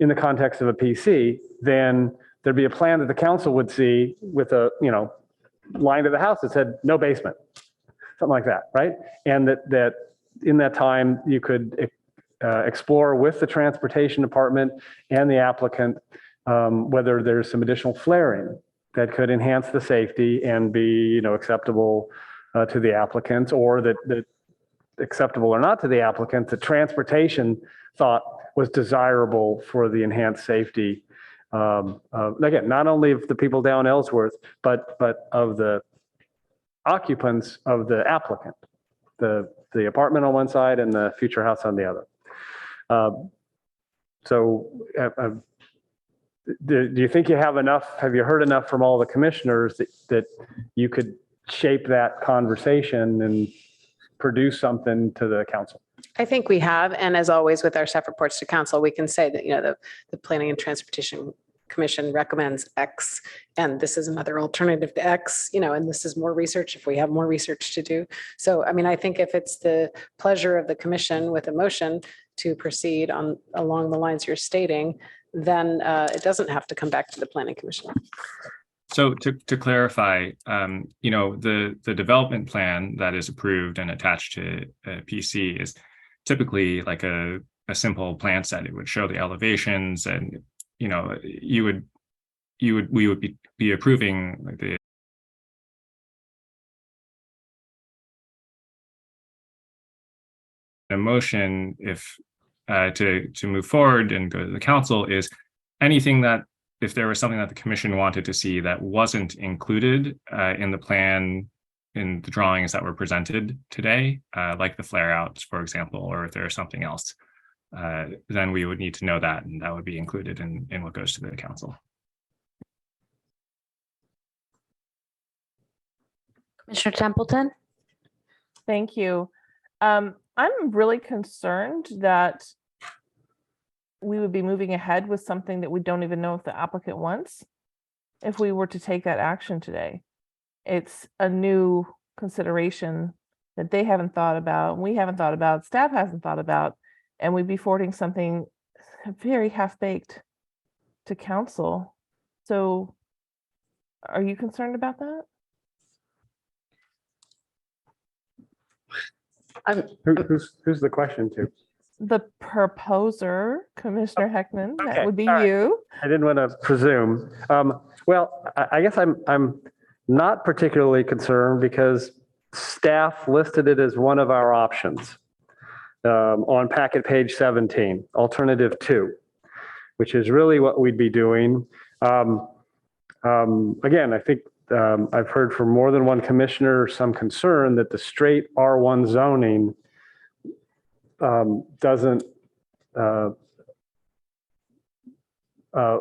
in the context of a PC, then there'd be a plan that the council would see with a, line to the house that said no basement, something like that, right? And that in that time, you could explore with the transportation department and the applicant whether there's some additional flaring that could enhance the safety and be, acceptable to the applicants, or that acceptable or not to the applicant, the transportation thought was desirable for the enhanced safety. Again, not only of the people down Ellsworth, but of the occupants of the applicant, the apartment on one side and the future house on the other. Do you think you have enough? Have you heard enough from all the commissioners that you could shape that conversation and produce something to the council? I think we have, and as always with our staff reports to council, we can say that, the Planning and Transportation Commission recommends X, and this is another alternative to X, and this is more research if we have more research to do. So, I think if it's the pleasure of the commission with a motion to proceed along the lines you're stating, then it doesn't have to come back to the Planning Commission. So to clarify, the development plan that is approved and attached to a PC is typically like a simple plan set. It would show the elevations, and we would be approving like the motion if to move forward and go to the council is anything that, if there was something that the commission wanted to see that wasn't included in the plan, in the drawings that were presented today, like the flare outs, for example, or if there's something else, then we would need to know that, and that would be included in what goes to the council. Commissioner Templeton? Thank you. I'm really concerned that we would be moving ahead with something that we don't even know if the applicant wants if we were to take that action today. It's a new consideration that they haven't thought about, we haven't thought about, staff hasn't thought about, and we'd be forwarding something very half-baked to council. So are you concerned about that? Who's the question to? The proposer, Commissioner Heckman, that Okay, would be all right. you. I didn't want to presume. Well, I guess I'm not particularly concerned because staff listed it as one of our options on packet page 17, alternative 2, which is really what we'd be doing. Again, I think I've heard from more than one commissioner some concern that the straight R1 zoning doesn't,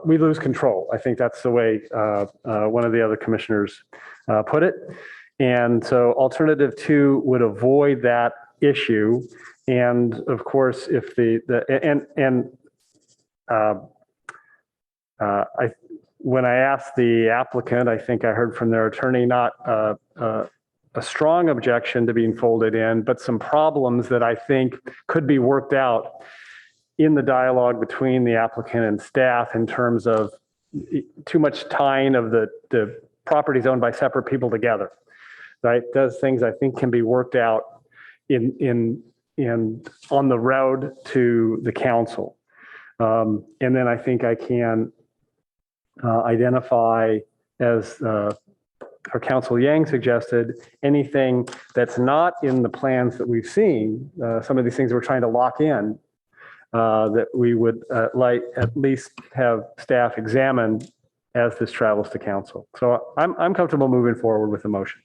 we lose control. I think that's the way one of the other commissioners put it. And so alternative 2 would avoid that issue. And of course, if when I asked the applicant, I think I heard from their attorney, not a strong objection to being folded in, but some problems that I think could be worked out in the dialogue between the applicant and staff in terms of too much tying of the properties owned by separate people together. Right? Those things I think can be worked out in on the road to the council. And then I think I can identify, as our Council Yang suggested, anything that's not in the plans that we've seen, some of these things we're trying to lock in, that we would at least have staff examine as this travels to council. So I'm comfortable moving forward with the motion.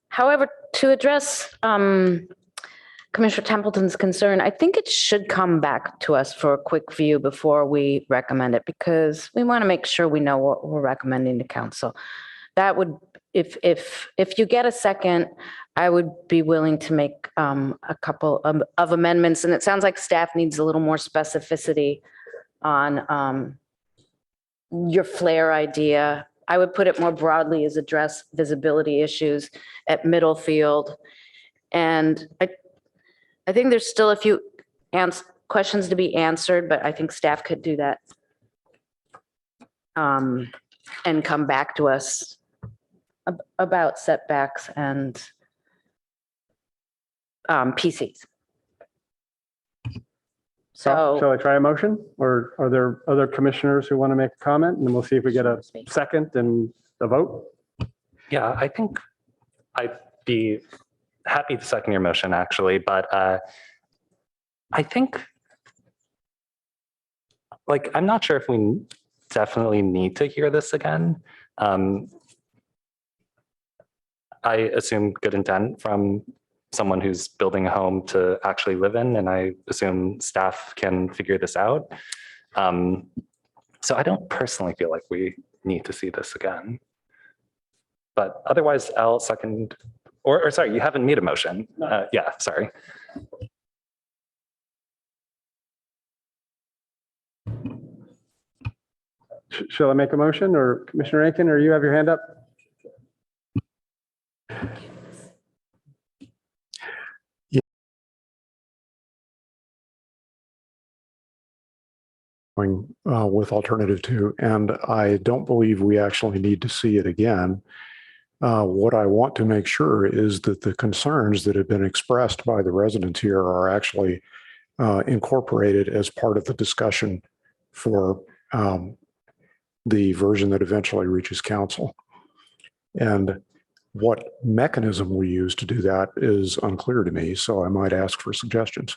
However, to address Commissioner Templeton's concern, I think it should come back to us for a quick view before we recommend it, because we want to make sure we know what we're recommending to council. That would, if you get a second, I would be willing to make a couple of amendments. And it sounds like staff needs a little more specificity on your flare idea. I would put it more broadly as address visibility issues at Middlefield. And I think there's still a few questions to be answered, but I think staff could do that and come back to us about setbacks and PCs. So Shall I try a motion, or are there other commissioners who want to make a comment? And then we'll see if we get a second and a vote. Yeah, I think I'd be happy to second your motion, actually, but I think, like, I'm not sure if we definitely need to hear this again. I assume good intent from someone who's building a home to actually live in, and I assume staff can figure this out. So I don't personally feel like we need to see this again. But otherwise, I'll second, or sorry, you haven't made a motion. Yeah, sorry. Shall I make a motion, or Commissioner Aiken, or you have your hand up? With alternative two, and I don't believe we actually need to see it again. What I want to make sure is that the concerns that have been expressed by the residents here are actually incorporated as part of the discussion for the version that eventually reaches council. And what mechanism we use to do that is unclear to me, so I might ask for suggestions.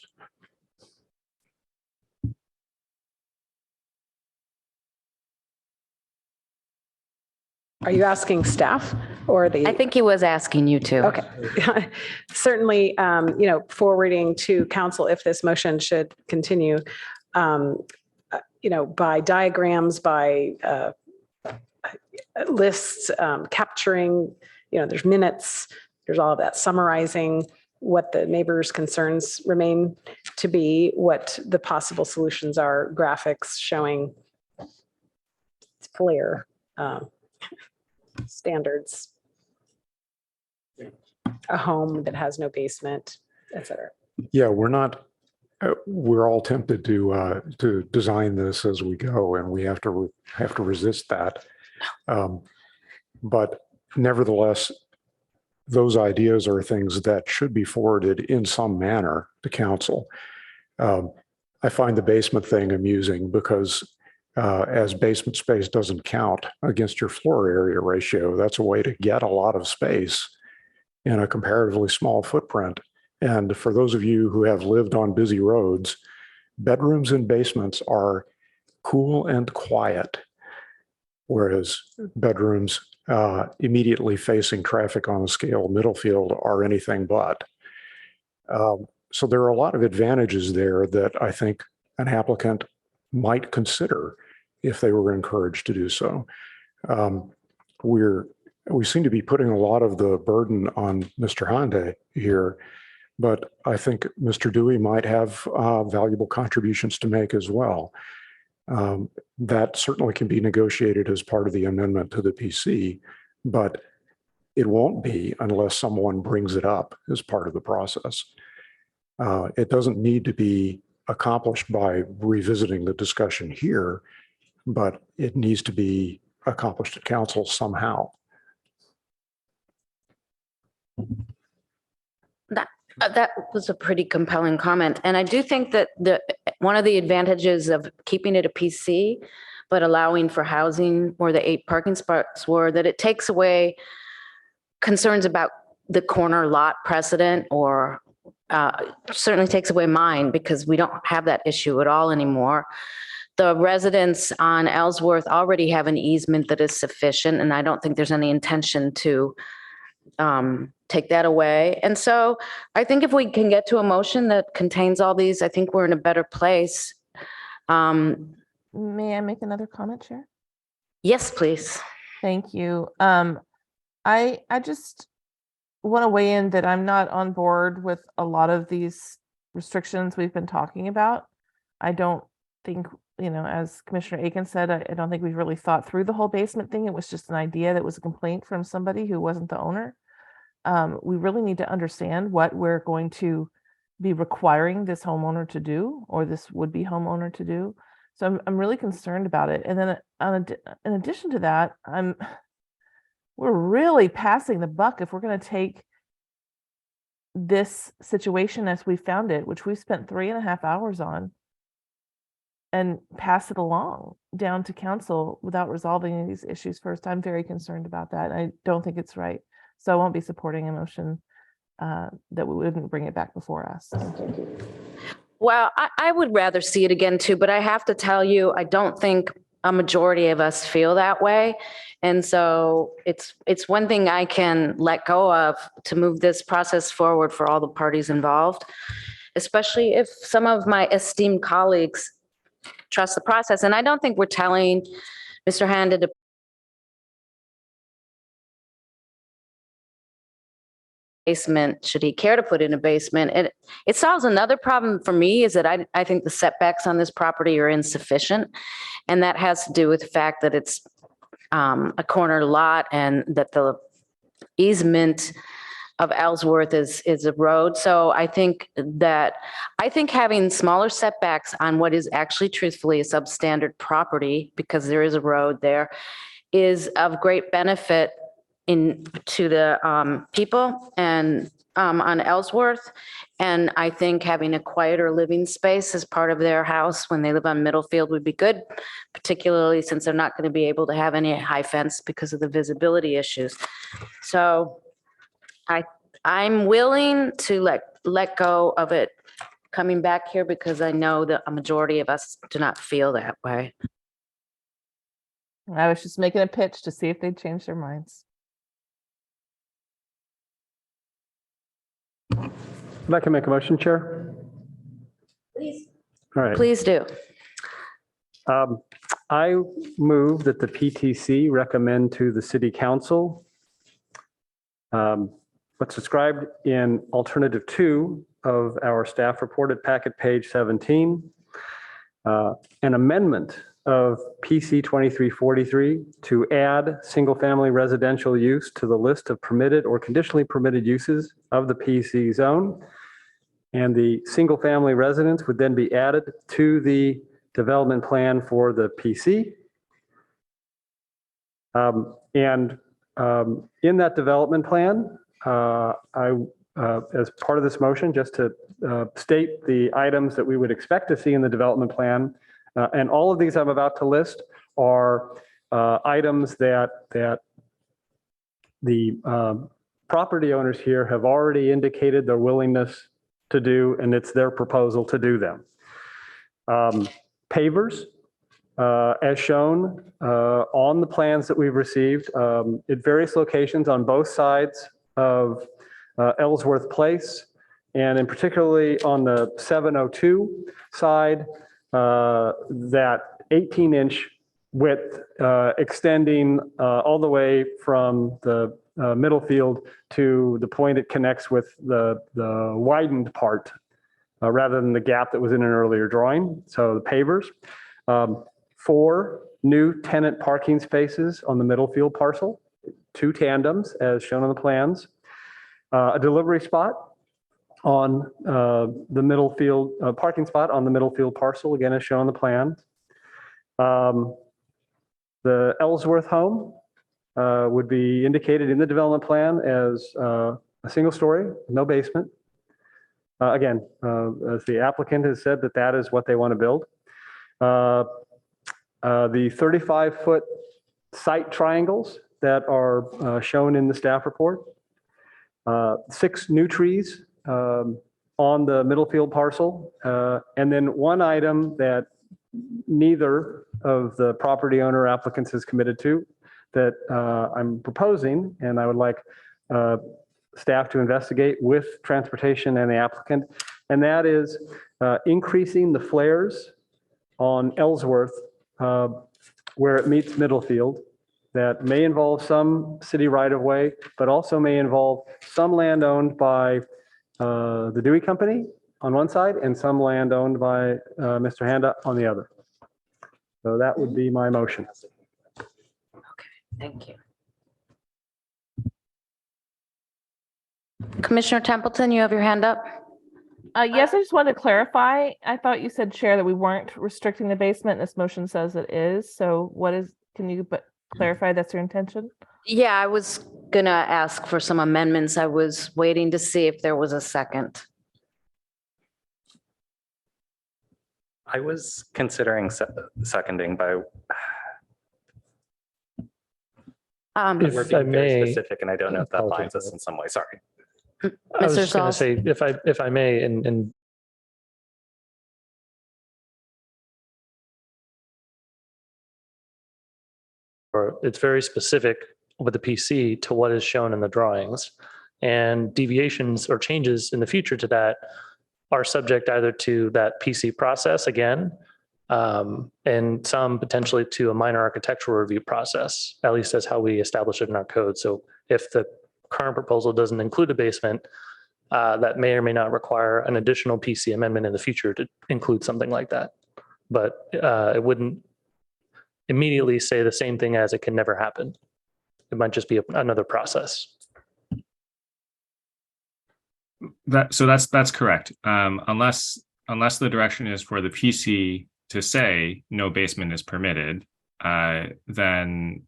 Are you asking staff or the? I think he was asking you to. Okay. Certainly, forwarding to council if this motion should continue, by diagrams, by lists, capturing, there's minutes, there's all of that, summarizing what the neighbors' concerns remain to be, what the possible solutions are, graphics showing clear standards, a home that has no basement, et cetera. Yeah, we're all tempted to design this as we go, and we have to resist that. But nevertheless, those ideas are things that should be forwarded in some manner to council. I find the basement thing amusing because as basement space doesn't count against your floor area ratio, that's a way to get a lot of space in a comparatively small footprint. And for those of you who have lived on busy roads, bedrooms and basements are cool and quiet, whereas bedrooms immediately facing traffic on the scale Middlefield are anything but. So there are a lot of advantages there that I think an applicant might consider if they were encouraged to do so. We seem to be putting a lot of the burden on Mr. Hyundai here, but I think Mr. Dewey might have valuable contributions to make as well. That certainly can be negotiated as part of the amendment to the PC, but it won't be unless someone brings it up as part of the process. It doesn't need to be accomplished by revisiting the discussion here, but it needs to be accomplished at council somehow. That was a pretty compelling comment. And I do think that one of the advantages of keeping it a PC, but allowing for housing where the 8 parking spots were, that it takes away concerns about the corner lot precedent, or certainly takes away mine, because we don't have that issue at all anymore. The residents on Ellsworth already have an easement that is sufficient, and I don't think there's any intention to take that away. And so I think if we can get to a motion that contains all these, I think we're in a better place. May I make another comment, Chair? Yes, please. Thank you. I just want to weigh in that I'm not on board with a lot of these restrictions we've been talking about. I don't think, as Commissioner Aiken said, I don't think we've really thought through the whole basement thing. It was just an idea that was a complaint from somebody who wasn't the owner. We really need to understand what we're going to be requiring this homeowner to do, or this would-be homeowner to do. So I'm really concerned about it. And then in addition to that, we're really passing the buck if we're going to take this situation as we found it, which we spent 3.5 hours on, and pass it along down to council without resolving these issues first. I'm very concerned about that. I don't think it's right. So I won't be supporting a motion that we wouldn't bring it back before us. Well, I would rather see it again too, but I have to tell you, I don't think a majority of us feel that way. And so it's one thing I can let go of to move this process forward for all the parties involved, especially if some of my esteemed colleagues trust the process. And I don't think we're telling Mr. Handa to basement, should he care to put in a basement. It solves another problem for me, is that I think the setbacks on this property are insufficient. And that has to do with the fact that it's a corner lot and that the easement of Ellsworth is a road. So I think having smaller setbacks on what is actually truthfully a substandard property, because there is a road there, is of great benefit to the people and on Ellsworth. And I think having a quieter living space as part of their house when they live on Middlefield would be good, particularly since they're not going to be able to have any high fence because of the visibility issues. So I'm willing to let go of it coming back here, because I know that a majority of us do not feel that way. I was just making a pitch to see if they'd change their minds. If I can make a motion, Chair? Please. All right. Please do. I move that the PTC recommend to the City Council what's described in alternative 2 of our staff report at packet page 17, an amendment of PC 2343 to add single-family residential use to the list of permitted or conditionally permitted uses of the PC zone. And the single-family residence would then be added to the development plan for the PC. In that development plan, as part of this motion, just to state the items that we would expect to see in the development plan, and all of these I'm about to list are items that the property owners here have already indicated their willingness to do, and it's their proposal to do them. Pavers, as shown on the plans that we've received at various locations on both sides of Ellsworth Place, and in particularly on the 702 side, that 18-inch width extending all the way from the middle field to the point it connects with the widened part rather than the gap that was in an earlier drawing. So the pavers. 4 new tenant parking spaces on the Middlefield parcel, 2 tandems as shown on the plans, a delivery spot on the Middlefield parking spot on the Middlefield parcel, again as shown on the plan. The Ellsworth home would be indicated in the development plan as a single story, no basement. Again, as the applicant has said that is what they want to build. The 35-foot site triangles that are shown in the staff report. 6 new trees on the Middlefield parcel. And then one item that neither of the property owner applicants is committed to that I'm proposing, and I would like staff to investigate with transportation and the applicant, and that is increasing the flares on Ellsworth where it meets Middlefield. That may involve some city right-of-way, but also may involve some land owned by the Dewey Company on one side and some land owned by Mr. Handa on the other. So that would be my motion. Okay, thank you. Commissioner Templeton, you have your hand up. Yes, I just wanted to clarify. I thought you said, Chair, that we weren't restricting the basement. This motion says it is. So can you clarify that's your intention? Yeah, I was gonna ask for some amendments. I was waiting to see if there was a second. I was considering seconding by. We're If I being very may, specific, and I don't know if that binds us in some way. Sorry. I was Mr. just going to Sauls? say, if I may, and or it's very specific with the PC to what is shown in the drawings, and deviations or changes in the future to that are subject either to that PC process again, and some potentially to a minor architectural review process. At least that's how we establish it in our code. So if the current proposal doesn't include a basement, that may or may not require an additional PC amendment in the future to include something like that. But it wouldn't immediately say the same thing as it can never happen. It might just be another process. That's correct. Unless the direction is for the PC to say no basement is permitted, then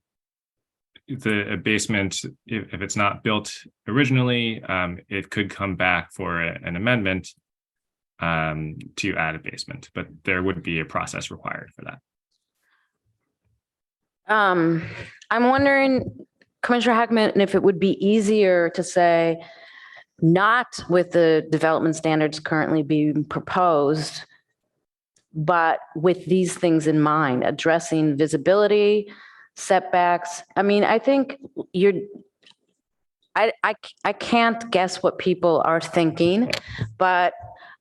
a basement, if it's not built originally, it could come back for an amendment to add a basement, but there would be a process required for that. I'm wondering, Commissioner Hackman, if it would be easier to say, not with the development standards currently being proposed, but with these things in mind, addressing visibility, setbacks. I mean, I think I can't guess what people are thinking, but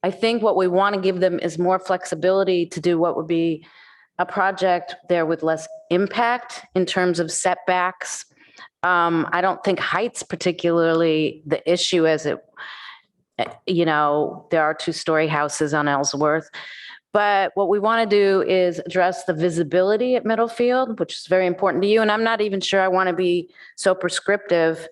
I think what we want to give them is more flexibility to do what would be a project there with less impact in terms of setbacks. I don't think height's particularly the issue, as it, there are 2-story houses on Ellsworth. But what we want to do is address the visibility at Middlefield, which is very important to you. And I'm not even sure I want to be so prescriptive.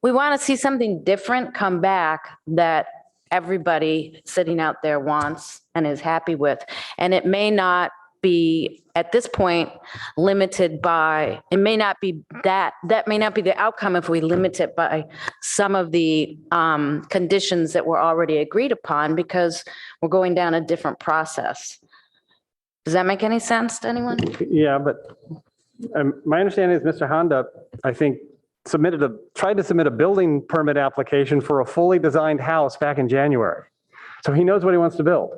We want to see something different come back that everybody sitting out there wants and is happy with. And it may not be, at this point, limited by, it may not be that may not be the outcome if we limit it by some of the conditions that were already agreed upon, because we're going down a different process. Does that make any sense to anyone? Yeah, but my understanding is Mr. Honda, I think, tried to submit a building permit application for a fully designed house back in January. So he knows what he wants to build.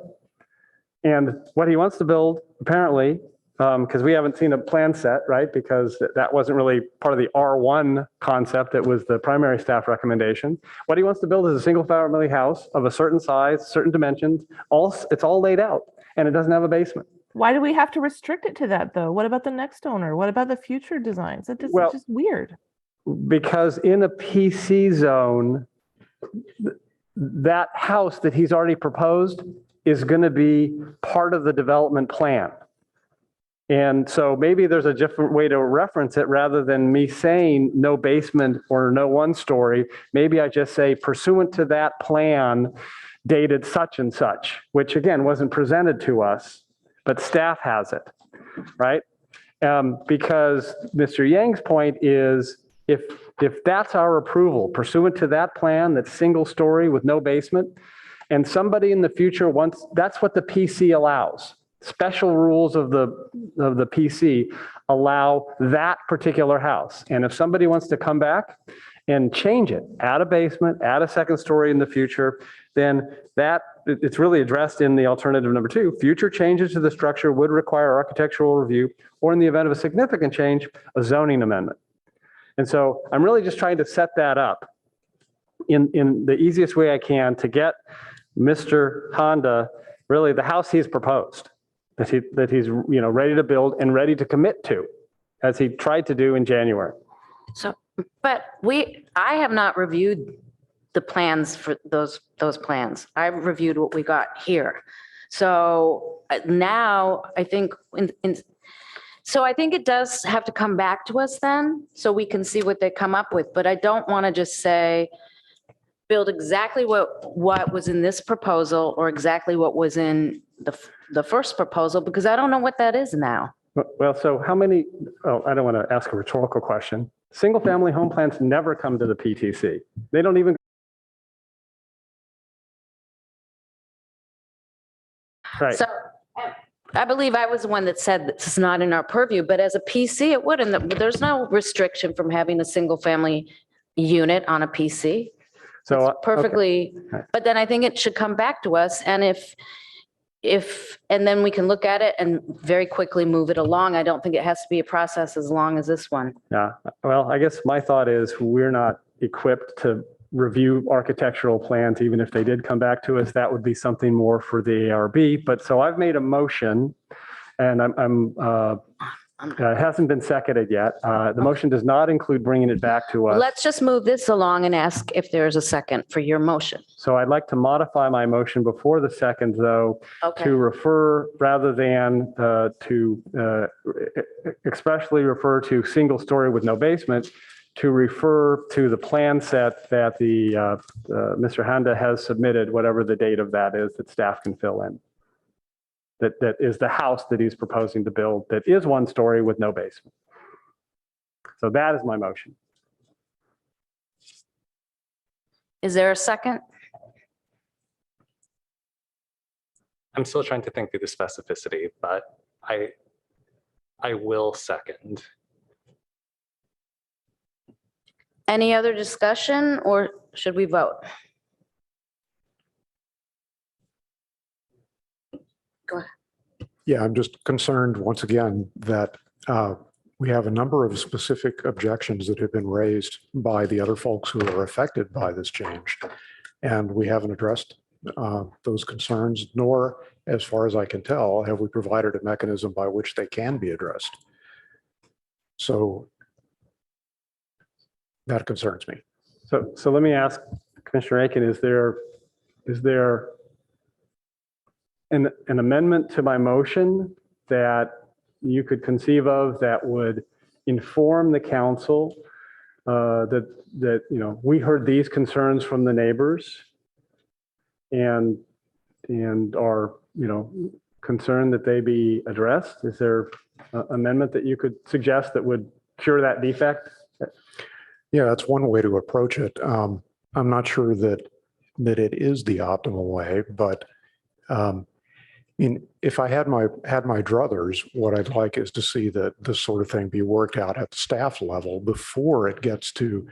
And what he wants to build, apparently, because we haven't seen a plan set, right? Because that wasn't really part of the R1 concept. That was the primary staff recommendation. What he wants to build is a single-family house of a certain size, certain dimensions. It's all laid out, and it doesn't have a basement. Why do we have to restrict it to that, though? What about the next owner? What about the future designs? It's just weird. Because in a PC zone, that house that he's already proposed is going to be part of the development plan. And so maybe there's a different way to reference it rather than me saying no basement or no 1-story. Maybe I just say pursuant to that plan dated such and such, which again wasn't presented to us, but staff has it, right? Because Mr. Yang's point is, if that's our approval, pursuant to that plan, that's single-story with no basement, and somebody in the future wants, that's what the PC allows. Special rules of the PC allow that particular house. And if somebody wants to come back and change it, add a basement, add a 2nd story in the future, then it's really addressed in the alternative number 2. Future changes to the structure would require architectural review, or in the event of a significant change, a zoning amendment. And so I'm really just trying to set that up in the easiest way I can to get Mr. Honda really the house he's proposed, that he's ready to build and ready to commit to, as he tried to do in January. So, but I have not reviewed the plans for those plans. I've reviewed what we got here. So now I think so I think it does have to come back to us then, so we can see what they come up with. But I don't want to just say, build exactly what was in this proposal or exactly what was in the first proposal, because I don't know what that is now. Well, so how many, I don't want to ask a rhetorical question. Single-family home plans never come to the PTC. They don't even. Right. So I believe I was the one that said this is not in our purview, but as a PC, it would. And there's no restriction from having a single family unit on a PC. So It's perfectly, but then I think it should come back to us. And and then we can look at it and very quickly move it along. I don't think it has to be a process as long as this one. Yeah, well, I guess my thought is we're not equipped to review architectural plans, even if they did come back to us. That would be something more for the ARB. But so I've made a motion, and it hasn't been seconded yet. The motion does not include bringing it back to us. Let's just move this along and ask if there's a second for your motion. So I'd like to modify my motion before the second, though, to refer rather than to expressly refer to single story with no basement, to refer to the plan set that the Mr. Handa has submitted, whatever the date of that is, that staff can fill in. That is the house that he's proposing to build, that is one story with no basement. So that is my motion. Is there a second? I'm still trying to think through the specificity, but I will second. Any other discussion, or should we vote? Go ahead. Yeah, I'm just concerned once again that we have a number of specific objections that have been raised by the other folks who are affected by this change. And we haven't addressed those concerns, nor, as far as I can tell, have we provided a mechanism by which they can be addressed. So that concerns me. So let me ask Commissioner Aiken, is there an amendment to my motion that you could conceive of that would inform the council that we heard these concerns from the neighbors and are concerned that they be addressed? Is there an amendment that you could suggest that would cure that defect? Yeah, that's one way to approach it. I'm not sure that it is the optimal way, but if I had my druthers, what I'd like is to see that this sort of thing be worked out at the staff level before it gets to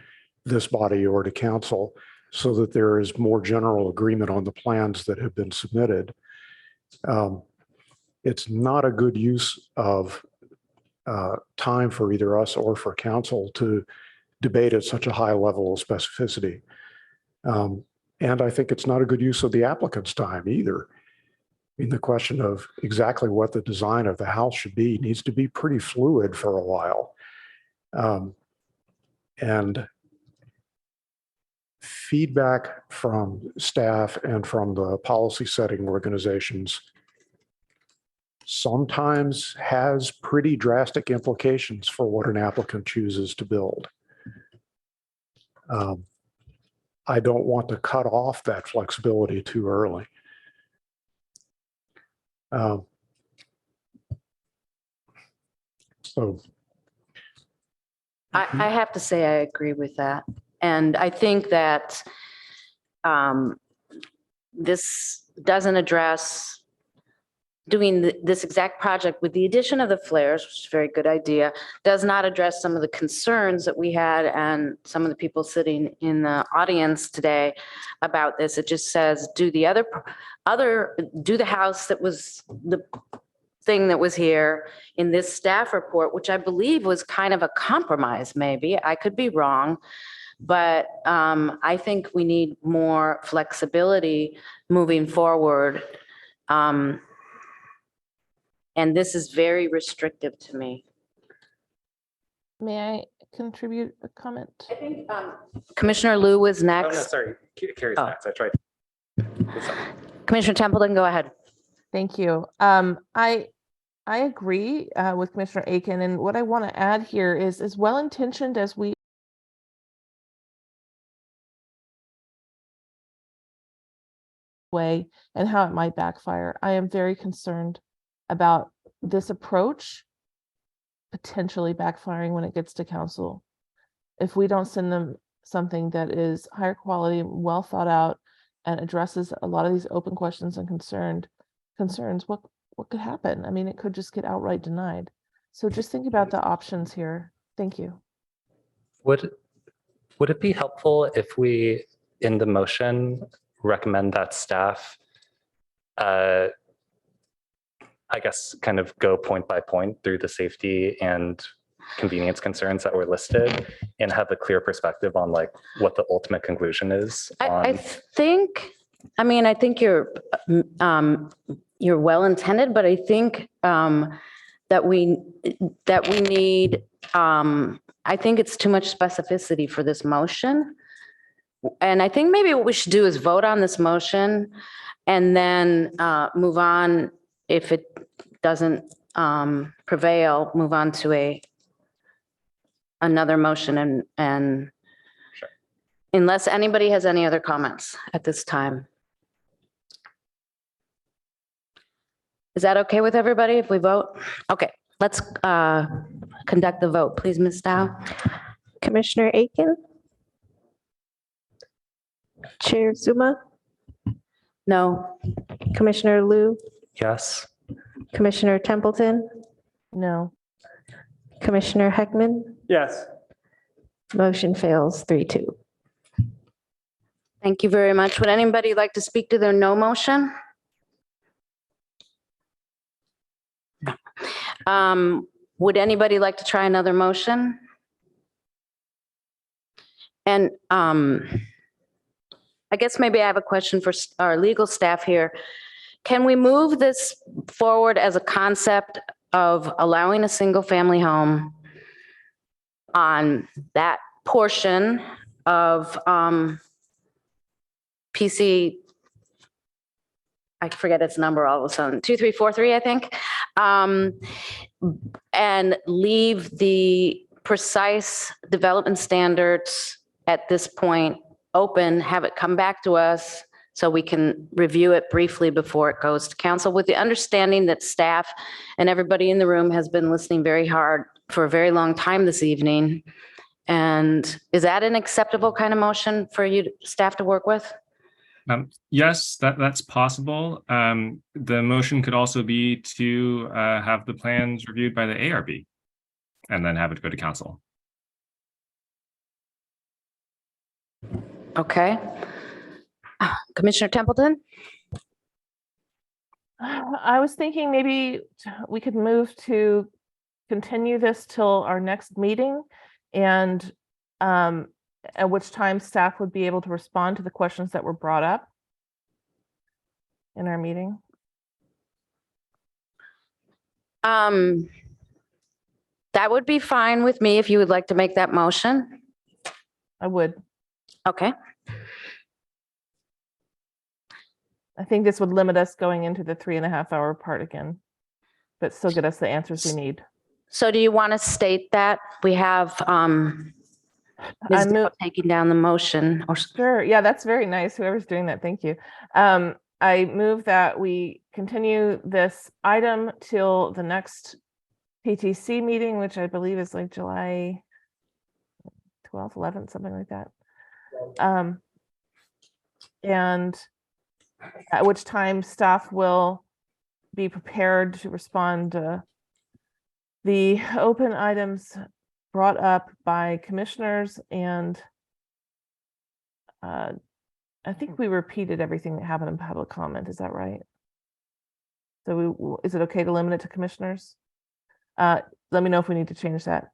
this body or to council, so that there is more general agreement on the plans that have been submitted. It's not a good use of time for either us or for council to debate at such a high level of specificity. And I think it's not a good use of the applicant's time either. The question of exactly what the design of the house should be needs to be pretty fluid for a while. And feedback from staff and from the policy setting organizations sometimes has pretty drastic implications for what an applicant chooses to build. I don't want to cut off that flexibility too early. So I have to say I agree with that. And I think that this doesn't address doing this exact project with the addition of the flares, which is a very good idea, does not address some of the concerns that we had and some of the people sitting in the audience today about this. It just says, do the house that was the thing that was here in this staff report, which I believe was kind of a compromise, maybe. I could be wrong. But I think we need more flexibility moving forward. And this is very restrictive to me. May I contribute a comment? I think Commissioner Liu was next. Oh, no, sorry. Carrie's next. I tried. Commissioner Templeton, go ahead. Thank you. I agree with Commissioner Aiken, and what I want to add here is, as well-intentioned as we way and how it might backfire, I am very concerned about this approach potentially backfiring when it gets to council. If we don't send them something that is higher quality, well thought out, and addresses a lot of these open questions and concerns, what could happen? I mean, it could just get outright denied. So just think about the options here. Thank you. Would it be helpful if we, in the motion, recommend that staff, I guess, kind of go point by point through the safety and convenience concerns that were listed and have a clear perspective on like what the ultimate conclusion is? I think you're well intended, but I think that we need, I think it's too much specificity for this motion. And I think maybe what we should do is vote on this motion and then move on. If it doesn't prevail, move on to another motion and Sure. Unless anybody has any other comments at this time. Is that okay with everybody if we vote? Okay, let's conduct the vote. Please, Ms. Dow. Commissioner Aiken? Chair Zuma? No. Commissioner Liu? Yes. Commissioner Templeton? No. Commissioner Heckman? Yes. Motion fails 3-2. Thank you very much. Would anybody like to speak to their no motion? Would anybody like to try another motion? And I guess maybe I have a question for our legal staff here. Can we move this forward as a concept of allowing a single family home on that portion of PC, I forget its number all of a sudden, 2343, I think, and leave the precise development standards at this point open, have it come back to us so we can review it briefly before it goes to council, with the understanding that staff and everybody in the room has been listening very hard for a very long time this evening. And is that an acceptable kind of motion for you staff to work with? Yes, that's possible. The motion could also be to have the plans reviewed by the ARB and then have it go to council. Okay. Commissioner Templeton? I was thinking maybe we could move to continue this till our next meeting, and at which time staff would be able to respond to the questions that were brought up in our meeting. That would be fine with me if you would like to make that motion. I would. Okay. I think this would limit us going into the 3.5-hour part again, but still get us the answers we need. So do you want to state that we have Ms. Dow taking down the motion? Or sure, yeah, that's very nice. Whoever's doing that, thank you. I move that we continue this item till the next PTC meeting, which I believe is like July 12th, 11th, something like that. And at which time staff will be prepared to respond to the open items brought up by commissioners, and I think we repeated everything that happened in public comment. Is that right? So is it okay to limit it to commissioners? Let me know if we need to change that.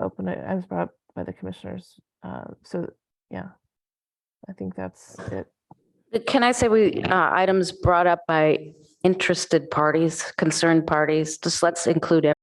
Open items brought up by the commissioners. So yeah, I think that's it. Can I say items brought up by interested parties, concerned parties? Just let's include it.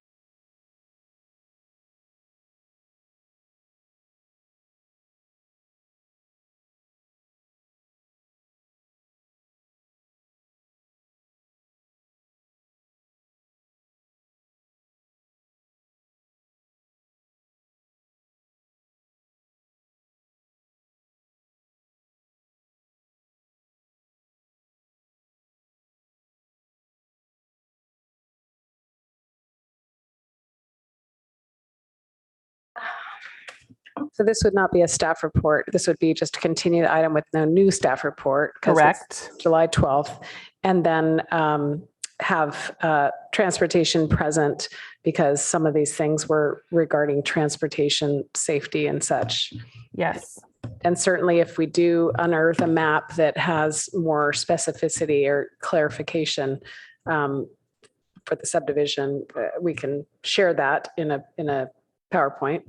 So this would not be a staff report. This would be just to continue the item with no new staff report. Correct. July 12th. And then have transportation present because some of these things were regarding transportation safety and such. Yes. And certainly if we do unearth a map that has more specificity or clarification for the subdivision, we can share that in a PowerPoint.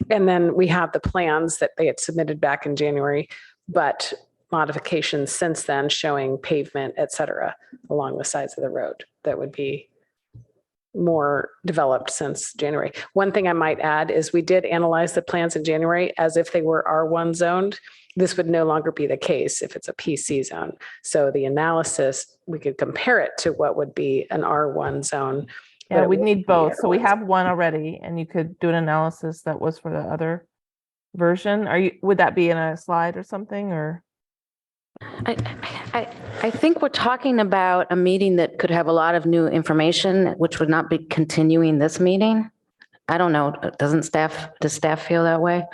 And then we have the plans that they had submitted back in January, but modifications since then showing pavement, et cetera, along the sides of the road that would be more developed since January. One thing I might add is we did analyze the plans in January as if they were R1 zoned. This would no longer be the case if it's a PC zone. So the analysis, we could compare it to what would be an R1 zone. Yeah, we'd need both. So we have one already, and you could do an analysis that was for the other version. Would that be in a slide or something, or? I think we're talking about a meeting that could have a lot of new information, which would not be continuing this meeting. I don't know. Does staff feel that way?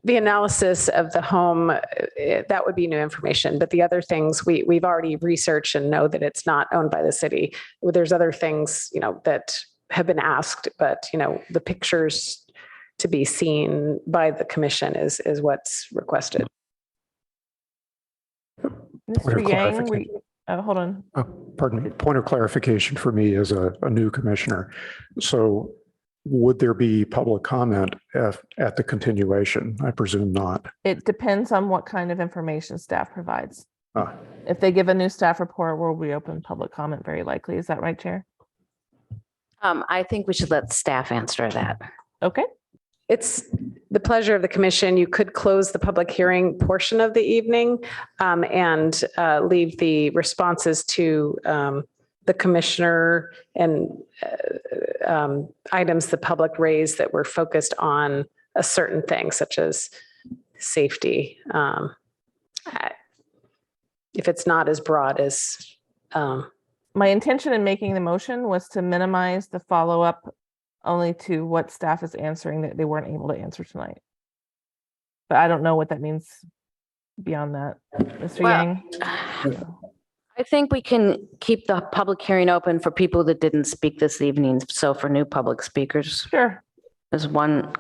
The analysis of the home, that would be new information, but the other things we've already researched and know that it's not owned by the city. There's other things, that have been asked, but, the pictures to be seen by the commission is what's requested. Mr. Yang, hold on. Pardon me. Point of clarification for me as a new commissioner. So would there be public comment at the continuation? I presume not. It depends on what kind of information staff provides. If they give a new staff report, we'll reopen public comment very likely. Is that right, Chair? I think we should let staff answer that. Okay. It's the pleasure of the commission. You could close the public hearing portion of the evening and leave the responses to the commissioner and items the public raised that were focused on a certain thing, such as safety. If it's not as broad as. My intention in making the motion was to minimize the follow-up only to what staff is answering that they weren't able to answer tonight. But I don't know what that means beyond that. Mr. Yang? I think we can keep the public hearing open for people that didn't speak this evening. So for new public speakers. Sure. Is one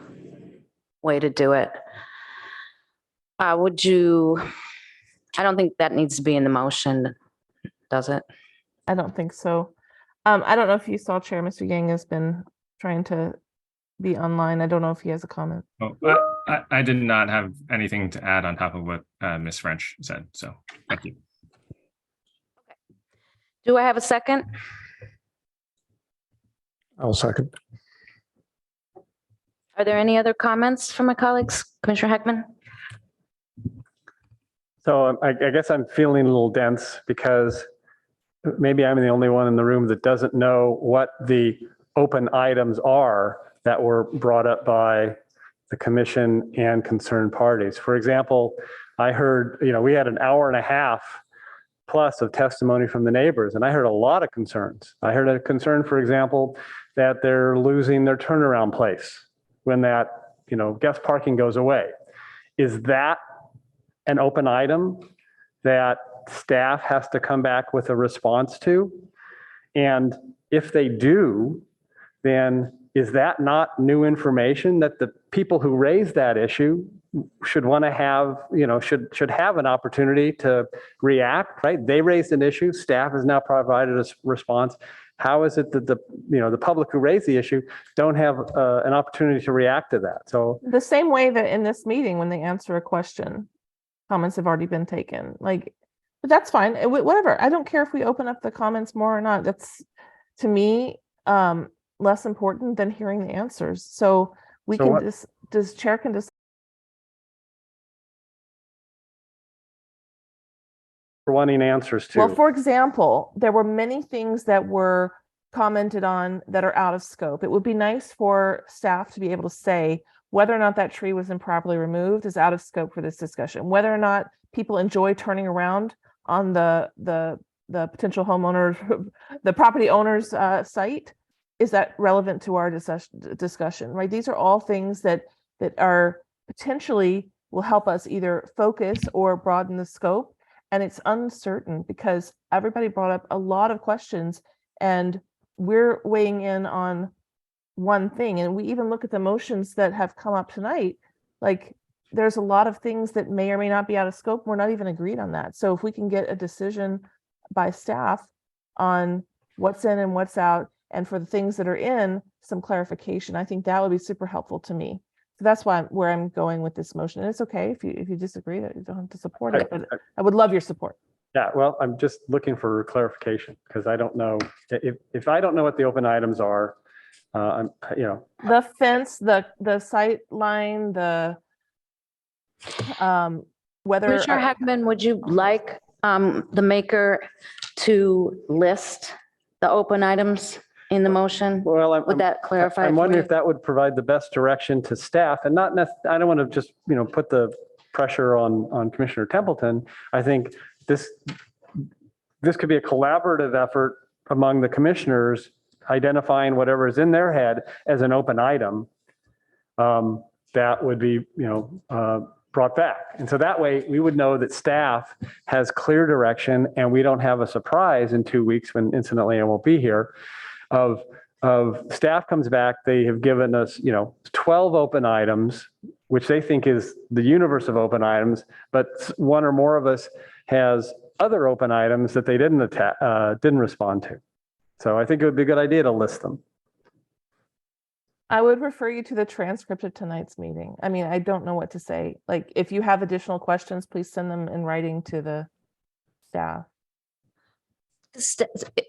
way to do it. I don't think that needs to be in the motion, does it? I don't think so. I don't know if you saw Chair, Mr. Yang has been trying to be online. I don't know if he has a comment. I did not have anything to add on top of what Ms. French said. So thank you. Do I have a second? I'll second. Are there any other comments from my colleagues? Commissioner Heckman? So I guess I'm feeling a little dense because maybe I'm the only one in the room that doesn't know what the open items are that were brought up by the commission and concerned parties. For example, I heard, we had an hour and a half plus of testimony from the neighbors, and I heard a lot of concerns. I heard a concern, for example, that they're losing their turnaround place when that, guest parking goes away. Is that an open item that staff has to come back with a response to? And if they do, then is that not new information that the people who raised that issue should want to have, should have an opportunity to react, right? They raised an issue, staff has now provided a response. How is it that the public who raised the issue don't have an opportunity to react to that? So the same way that in this meeting, when they answer a question, comments have already been taken. But that's fine. Whatever. I don't care if we open up the comments more or not. That's, to me, less important than hearing the answers. So we can just, Chair can just. For wanting answers to. Well, for example, there were many things that were commented on that are out of scope. It would be nice for staff to be able to say whether or not that tree was improperly removed is out of scope for this discussion. Whether or not people enjoy turning around on the potential homeowner, the property owner's site, is that relevant to our discussion, right? These are all things that are potentially will help us either focus or broaden the scope. And it's uncertain because everybody brought up a lot of questions and we're weighing in on one thing. And we even look at the motions that have come up tonight, like there's a lot of things that may or may not be out of scope. We're not even agreed on that. So if we can get a decision by staff on what's in and what's out, and for the things that are in, some clarification, I think that would be super helpful to me. So that's where I'm going with this motion. And it's okay if you disagree, that you don't have to support it, but I would love your support. Yeah, well, I'm just looking for clarification because I don't know if I don't know what the open items are. I'm, the fence, the sight line, the whether Commissioner Heckman, would you like the maker to list the open items in the motion? Well, would that clarify? I'm for wondering you? if that would provide the best direction to staff and not I don't want to just, put the pressure on Commissioner Templeton. I think this could be a collaborative effort among the commissioners identifying whatever is in their head as an open item that would be, brought back. And so that way we would know that staff has clear direction and we don't have a surprise in 2 weeks when incidentally I won't be here of staff comes back. They have given us, 12 open items, which they think is the universe of open items, but one or more of us has other open items that they didn't respond to. So I think it would be a good idea to list them. I would refer you to the transcript of tonight's meeting. I mean, I don't know what to say. Like, if you have additional questions, please send them in writing to the staff.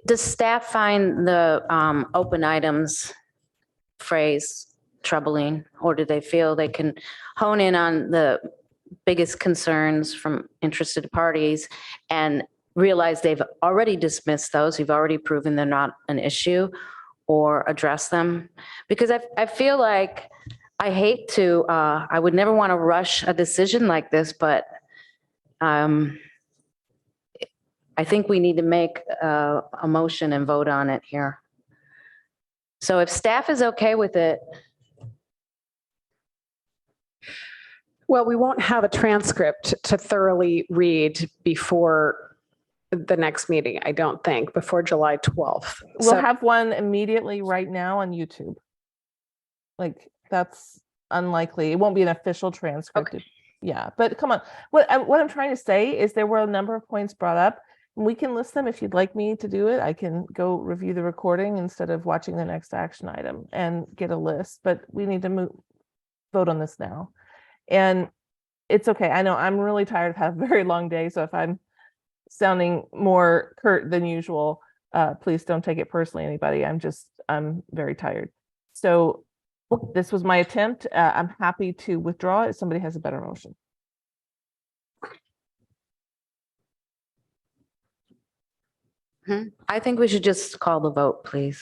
Does staff find the open items phrase troubling, or do they feel they can hone in on the biggest concerns from interested parties and realize they've already dismissed those, you've already proven they're not an issue, or address them? Because I feel like I hate to, I would never want to rush a decision like this, but I think we need to make a motion and vote on it here. So if staff is okay with it. Well, we won't have a transcript to thoroughly read before the next meeting, I don't think, before July 12th. We'll have one immediately right now on YouTube. Like, that's unlikely. It won't be an official transcript. Okay. Yeah, but come on. What I'm trying to say is there were a number of points brought up. We can list them if you'd like me to do it. I can go review the recording instead of watching the next action item and get a list, but we need to vote on this now. And it's okay. I know I'm really tired of having a very long day. So if I'm sounding more curt than usual, please don't take it personally, anybody. I'm very tired. So this was my attempt. I'm happy to withdraw if somebody has a better motion. I think we should just call the vote, please.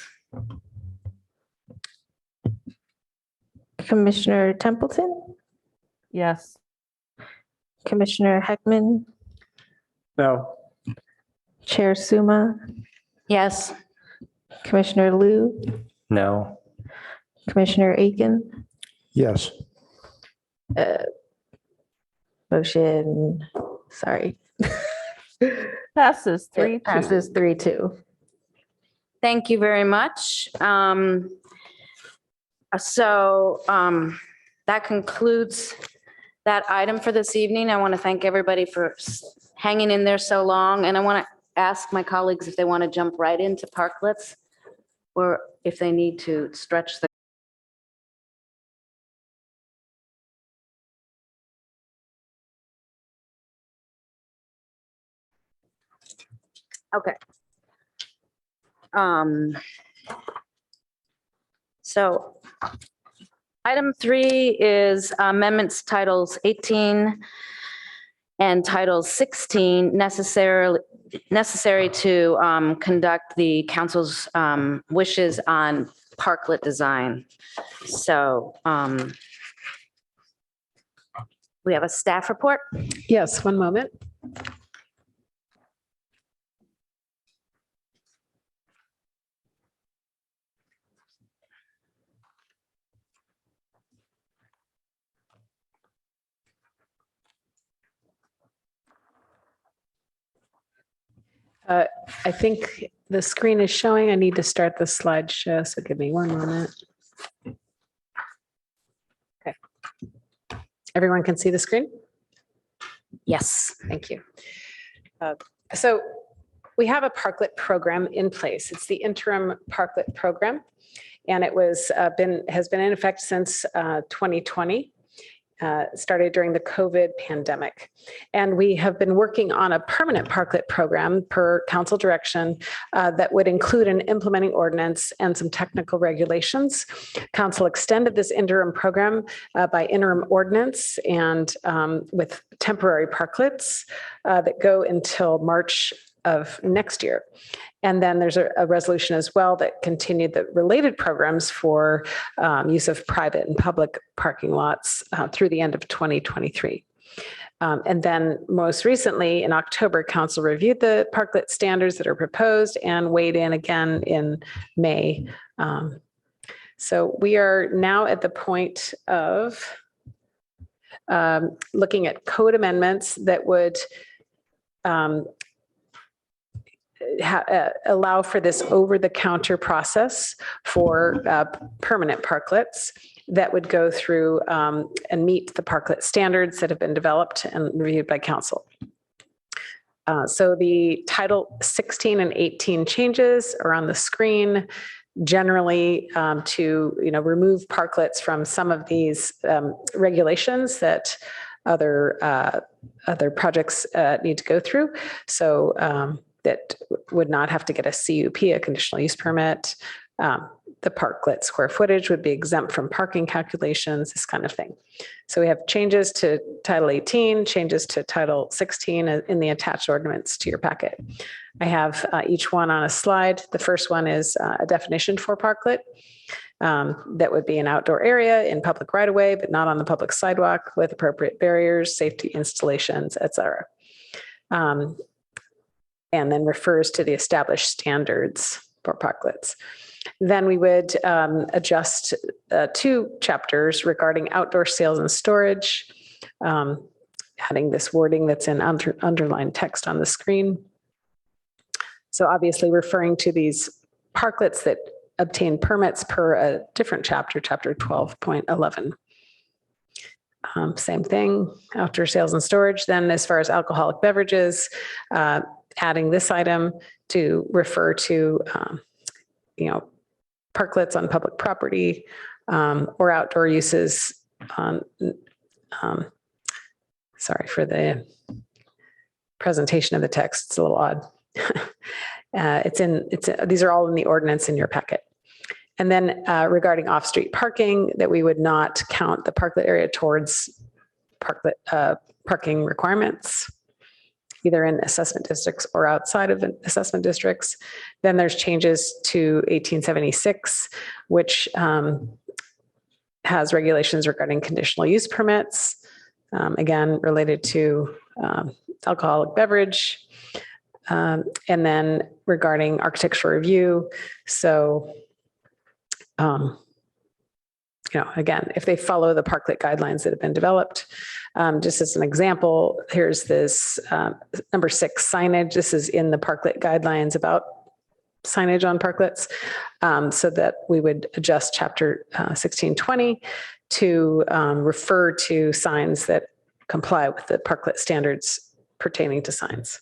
Commissioner Templeton? Yes. Commissioner Heckman? No. Chair Suma? Yes. Commissioner Liu? No. Commissioner Aiken? Yes. Motion, sorry. Passes 3-2. Passes 3-2. Thank you very much. That concludes that item for this evening. I want to thank everybody for hanging in there so long. And I want to ask my colleagues if they want to jump right into parklets or if they need to stretch the Okay. So item 3 is amendments titles 18 and title 16 necessary to conduct the council's wishes on parklet design. So we have a staff report. Yes, one moment. I think the screen is showing. I need to start the slideshow, so give me one moment. Okay. Everyone can see the screen? Yes, thank you. So we have a parklet program in place. It's the interim parklet program, and it has been in effect since 2020. Started during the COVID pandemic. And we have been working on a permanent parklet program per council direction that would include an implementing ordinance and some technical regulations. Council extended this interim program by interim ordinance and with temporary parklets that go until March of next year. And then there's a resolution as well that continued the related programs for use of private and public parking lots through the end of 2023. And then most recently in October, council reviewed the parklet standards that are proposed and weighed in again in May. So we are now at the point of looking at code amendments that would allow for this over-the-counter process for permanent parklets that would go through and meet the parklet standards that have been developed and reviewed by council. So the Title 16 and 18 changes are on the screen, generally to remove parklets from some of these regulations that other projects need to go through. So that would not have to get a CUP, a conditional use permit. The parklet square footage would be exempt from parking calculations, this kind of thing. So we have changes to Title 18, changes to Title 16 in the attached ordinance to your packet. I have each one on a slide. The first one is a definition for parklet. That would be an outdoor area in public right of way, but not on the public sidewalk with appropriate barriers, safety installations, et cetera. And then refers to the established standards for parklets. Then we would adjust 2 chapters regarding outdoor sales and storage, adding this wording that's in underlined text on the screen. So obviously referring to these parklets that obtain permits per a different chapter, chapter 12.11. Same thing, outdoor sales and storage. Then as far as alcoholic beverages, adding this item to refer to, parklets on public property or outdoor uses on, sorry for the presentation of the text, it's a little odd. These are all in the ordinance in your packet. And then regarding off-street parking, that we would not count the parklet area towards parklet parking requirements, either in assessment districts or outside of assessment districts. Then there's changes to 1876, which has regulations regarding conditional use permits, again, related to alcoholic beverage. And then regarding architectural review. So, again, if they follow the parklet guidelines that have been developed, just as an example, here's this number 6 signage. This is in the parklet guidelines about signage on parklets, so that we would adjust chapter 1620 to refer to signs that comply with the parklet standards pertaining to signs.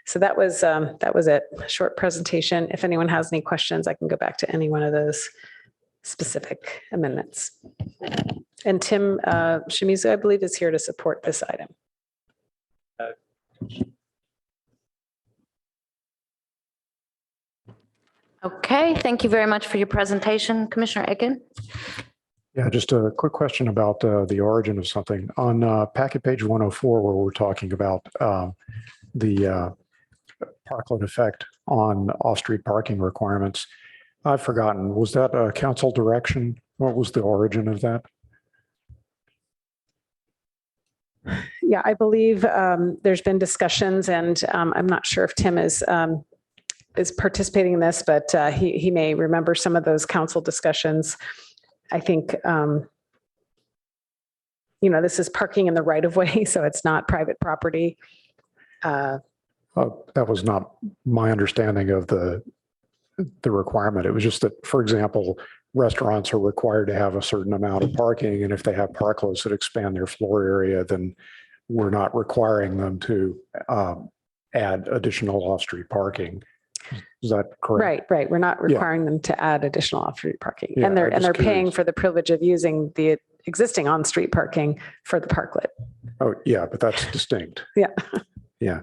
So that was it. Short presentation. If anyone has any questions, I can go back to any one of those specific amendments. And Tim Shimizu, I believe, is here to support this item. Okay, thank you very much for your presentation, Commissioner Aiken. Yeah, just a quick question about the origin of something. On packet page 104, where we're talking about the parklet effect on off-street parking requirements, I've forgotten, was that a council direction? What was the origin of that? Yeah, I believe there's been discussions, and I'm not sure if Tim is participating in this, but he may remember some of those council discussions. I think, this is parking in the right of way, so it's not private property. That was not my understanding of the requirement. It was just that, for example, restaurants are required to have a certain amount of parking, and if they have parklets that expand their floor area, then we're not requiring them to add additional off-street parking. Is that correct? Right. We're not Yeah. requiring them to add additional off-street parking. Yeah, And they're I'm just paying curious. for the privilege of using the existing on-street parking for the parklet. Oh, yeah, but that's distinct. Yeah. Yeah.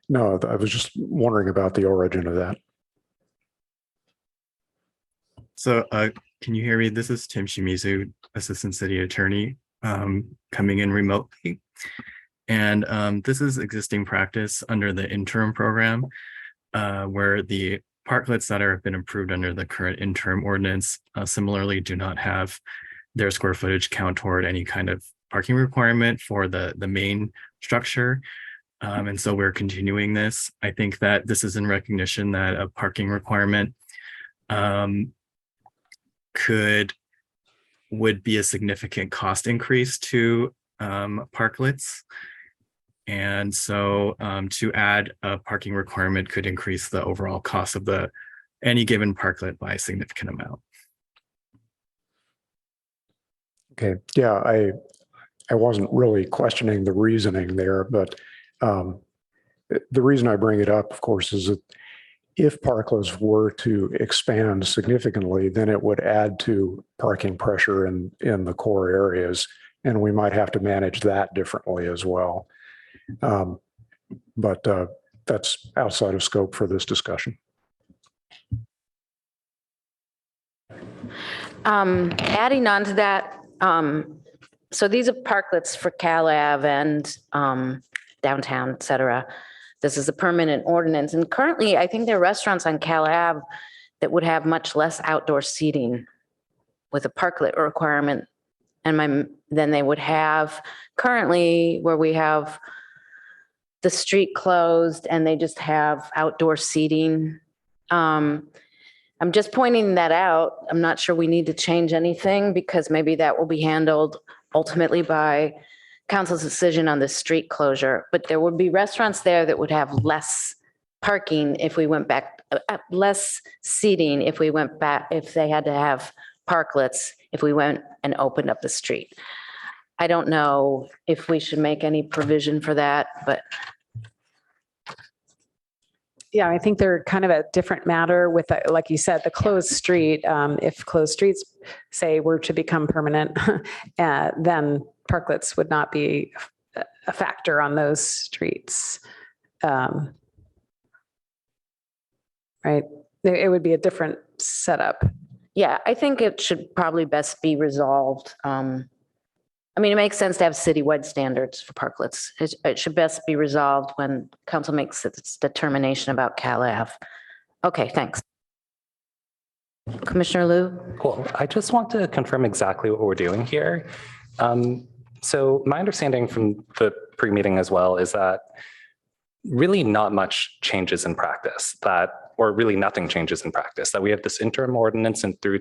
No, I was just wondering about the origin of that. So can you hear me? This is Tim Shimizu, Assistant City Attorney, coming in remotely. And this is existing practice under the interim program, where the parklets that have been approved under the current interim ordinance similarly do not have their square footage count toward any kind of parking requirement for the main structure. And so we're continuing this. I think that this is in recognition that a parking requirement would be a significant cost increase to parklets. And so to add a parking requirement could increase the overall cost of any given parklet by a significant amount. Okay. Yeah, I wasn't really questioning the reasoning there, but the reason I bring it up, of course, is that if parklets were to expand significantly, then it would add to parking pressure in the core areas, and we might have to manage that differently as well. But that's outside of scope for this discussion. Adding on to that, so these are parklets for Cal Ave and downtown, et cetera. This is a permanent ordinance. And currently, I think there are restaurants on Cal Ave that would have much less outdoor seating with a parklet requirement than they would have currently, where we have the street closed and they just have outdoor seating. I'm just pointing that out. I'm not sure we need to change anything because maybe that will be handled ultimately by council's decision on the street closure. But there would be restaurants there that would have less parking if we went back, less seating if we went back, if they had to have parklets, if we went and opened up the street. I don't know if we should make any provision for that, but. Yeah, I think they're kind of a different matter with, like you said, the closed street. If closed streets, say, were to become permanent, then parklets would not be a factor on those streets. Right? It would be a different setup. Yeah, I think it should probably best be resolved. I mean, it makes sense to have citywide standards for parklets. It should best be resolved when council makes its determination about Cal Ave. Okay, thanks. Commissioner Liu? Cool. I just want to confirm exactly what we're doing here. So my understanding from the pre-meeting as well is that really not much changes in practice, or really nothing changes in practice, that we have this interim ordinance and through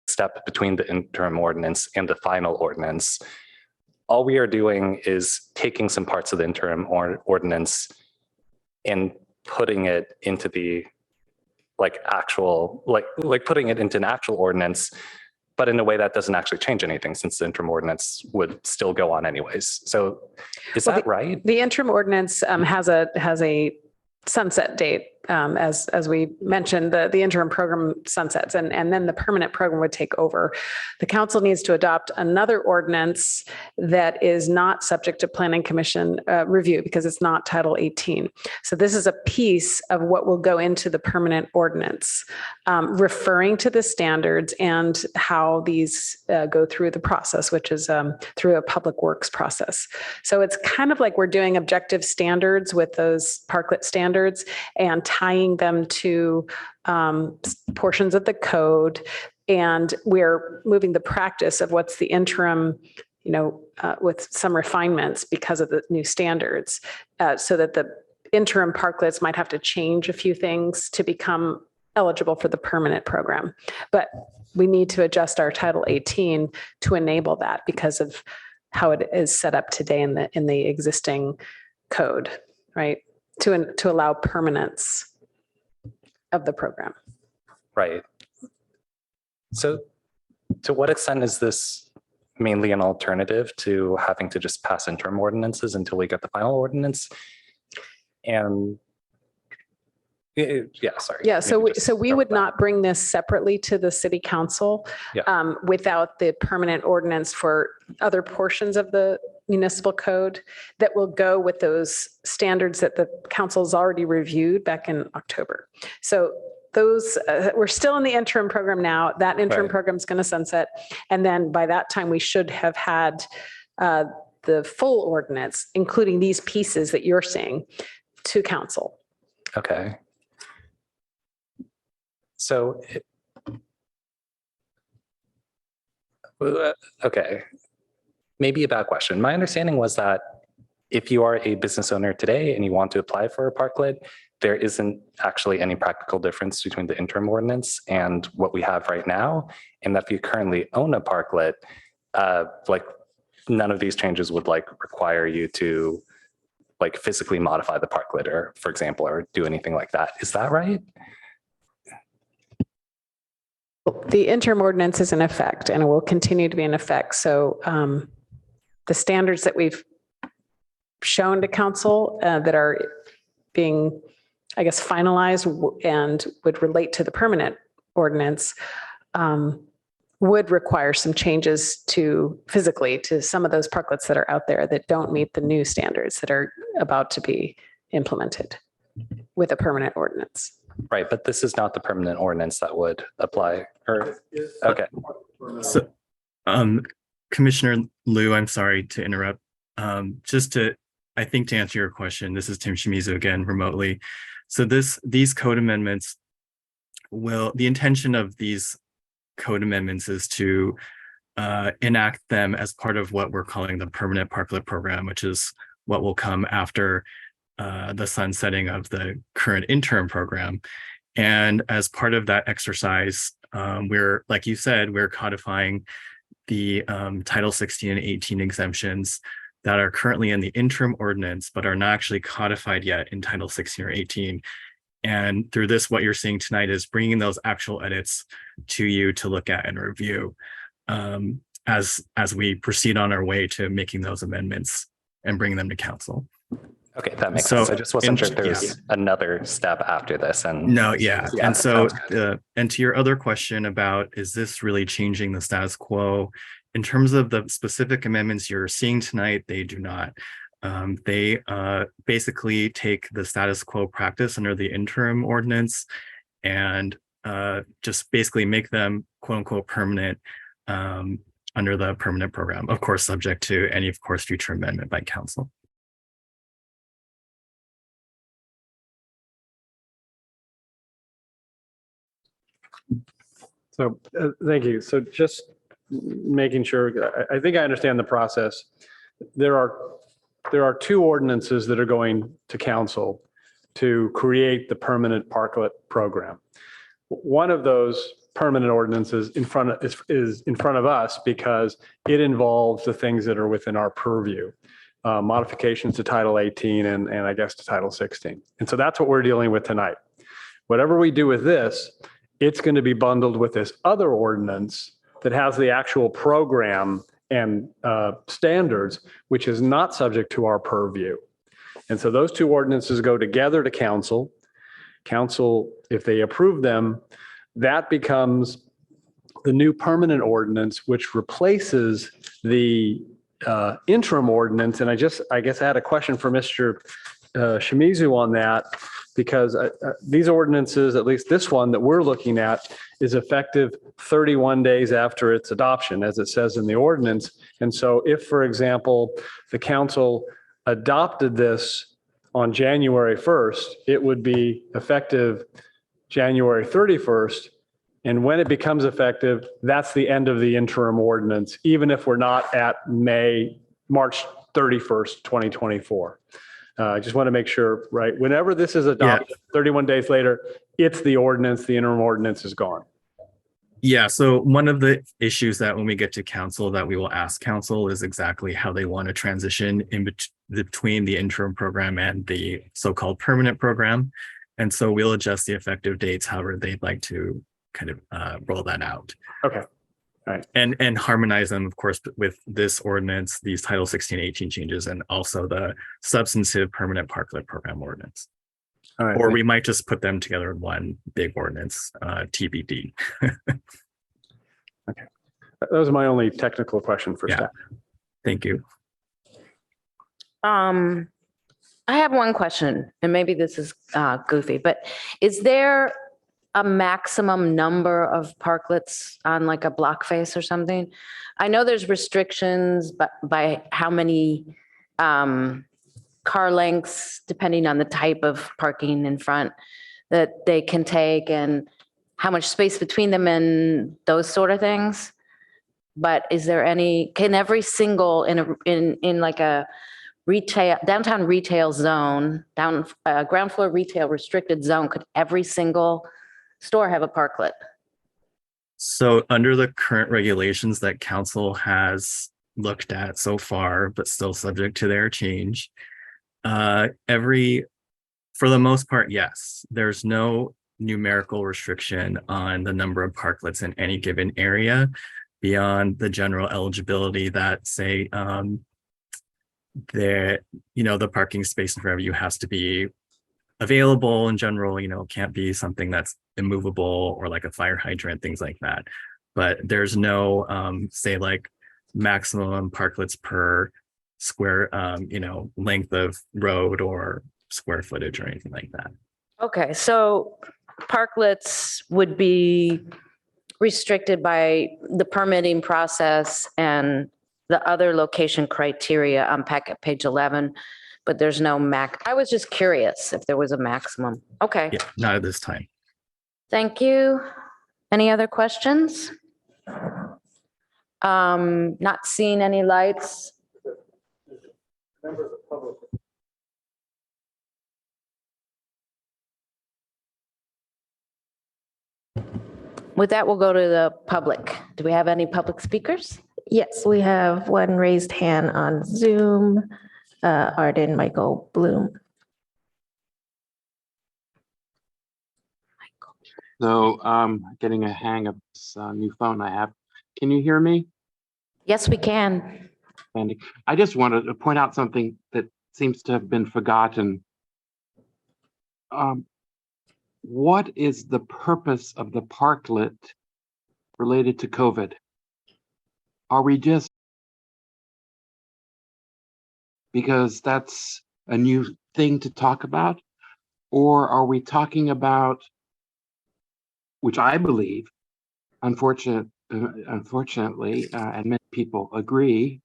step between the interim ordinance and the final ordinance. All we are doing is taking some parts of the interim ordinance and putting it into the putting it into an actual ordinance, but in a way that doesn't actually change anything since the interim ordinance would still go on anyways. So is that right? The interim ordinance has a sunset date. As we mentioned, the interim program sunsets and then the permanent program would take over. The council needs to adopt another ordinance that is not subject to planning commission review because it's not Title 18. So this is a piece of what will go into the permanent ordinance, referring to the standards and how these go through the process, which is through a public works process. So it's kind of like we're doing objective standards with those parklet standards and tying them to portions of the code. And we're moving the practice of what's the interim, with some refinements because of the new standards, so that the interim parklets might have to change a few things to become eligible for the permanent program. But we need to adjust our Title 18 to enable that because of how it is set up today in the existing code, right? To allow permanence of the program. Right. So to what extent is this mainly an alternative to having to just pass interim ordinances until we get the final ordinance? And yeah, sorry. Yeah, so we would not bring this separately to the city council without the permanent ordinance for other portions of the municipal code that will go with those standards that the council's already reviewed back in October. So those, we're still in the interim program now. That interim program is going to sunset. And then by that time, we should have had the full ordinance, including these pieces that you're seeing, to council. Okay. So, okay, maybe a bad question. My understanding was that if you are a business owner today and you want to apply for a parklet, there isn't actually any practical difference between the interim ordinance and what we have right now. And that if you currently own a parklet, like none of these changes would like require you to like physically modify the parklet or, for example, or do anything like that. Is that right? The interim ordinance is in effect and it will continue to be in effect. So the standards that we've shown to council that are being, I guess, finalized and would relate to the permanent ordinance would require some changes to physically to some of those parklets that are out there that don't meet the new standards that are about to be implemented with a permanent ordinance. Right, but this is not the permanent ordinance that would apply. Or okay. So, Commissioner Liu, I'm sorry to interrupt. I think to answer your question, this is Tim Shimizu again, remotely. So these code amendments the intention of these code amendments is to enact them as part of what we're calling the permanent parklet program, which is what will come after the sunsetting of the current interim program. And as part of that exercise, we're, like you said, we're codifying the Title 16 and 18 exemptions that are currently in the interim ordinance, but are not actually codified yet in Title 16 or 18. And through this, what you're seeing tonight is bringing those actual edits to you to look at and review as we proceed on our way to making those amendments and bringing them to council. Okay, that makes sense. I just wasn't sure if there's another step after this. And no, yeah. And so, and to your other question about, is this really changing the status quo? In terms of the specific amendments you're seeing tonight, they do not. They basically take the status quo practice under the interim ordinance and just basically make them quote unquote permanent under the permanent program, of course, subject to any, of course, future amendment by council. So thank you. So just making sure, I think I understand the process. There are two ordinances that are going to council to create the permanent parklet program. One of those permanent ordinances is in front of us because it involves the things that are within our purview, modifications to Title 18 and I guess to Title 16. And so that's what we're dealing with tonight. Whatever we do with this, it's going to be bundled with this other ordinance that has the actual program and standards, which is not subject to our purview. And so those two ordinances go together to council. Council, if they approve them, that becomes the new permanent ordinance, which replaces the interim ordinance. And I guess I had a question for Mr. Shimizu on that, because these ordinances, at least this one that we're looking at, is effective 31 days after its adoption, as it says in the ordinance. And so if, for example, the council adopted this on January 1st, it would be effective January 31st. And when it becomes effective, that's the end of the interim ordinance, even if we're not at March 31st, 2024. I just want to make sure, right? Whenever this is adopted, 31 days later, it's the ordinance, the interim ordinance is gone. Yeah, so one of the issues that when we get to council that we will ask council is exactly how they want to transition in between the interim program and the so-called permanent program. And so we'll adjust the effective dates however they'd like to kind of roll that out. Okay. All right. And harmonize them, of course, with this ordinance, these Title 16, 18 changes, and also the substantive permanent parklet program ordinance. All right. Or we might just put them together in one big ordinance, TBD. Okay. That was my only technical question for staff. Thank you. I have one question, and maybe this is goofy, but is there a maximum number of parklets on like a block face or something? I know there's restrictions, but by how many car lengths, depending on the type of parking in front that they can take and how much space between them and those sort of things. But is there any, can every single in like a retail, downtown retail zone, ground floor retail restricted zone, could every single store have a parklet? So under the current regulations that council has looked at so far, but still subject to their change, for the most part, yes, there's no numerical restriction on the number of parklets in any given area beyond the general eligibility that say the parking space in front of you has to be available in general, can't be something that's immovable or like a fire hydrant, things like that. But there's no say like maximum parklets per square length of road or square footage or anything like that. Okay, so parklets would be restricted by the permitting process and the other location criteria on packet page 11, but there's no I was just curious if there was a maximum. Okay. Yeah, not at this time. Thank you. Any other questions? Not seeing any lights. With that, we'll go to the public. Do we have any public speakers? Yes, we have one raised hand on Zoom, Arden Michael Bloom. So getting a hang of this new phone I have. Can you hear me? Yes, we can. And I just wanted to point out something that seems to have been forgotten. What is the purpose of the parklet related to COVID? Are we just, because that's a new thing to talk about? Or are we talking about, which I believe, unfortunately, and many people agree,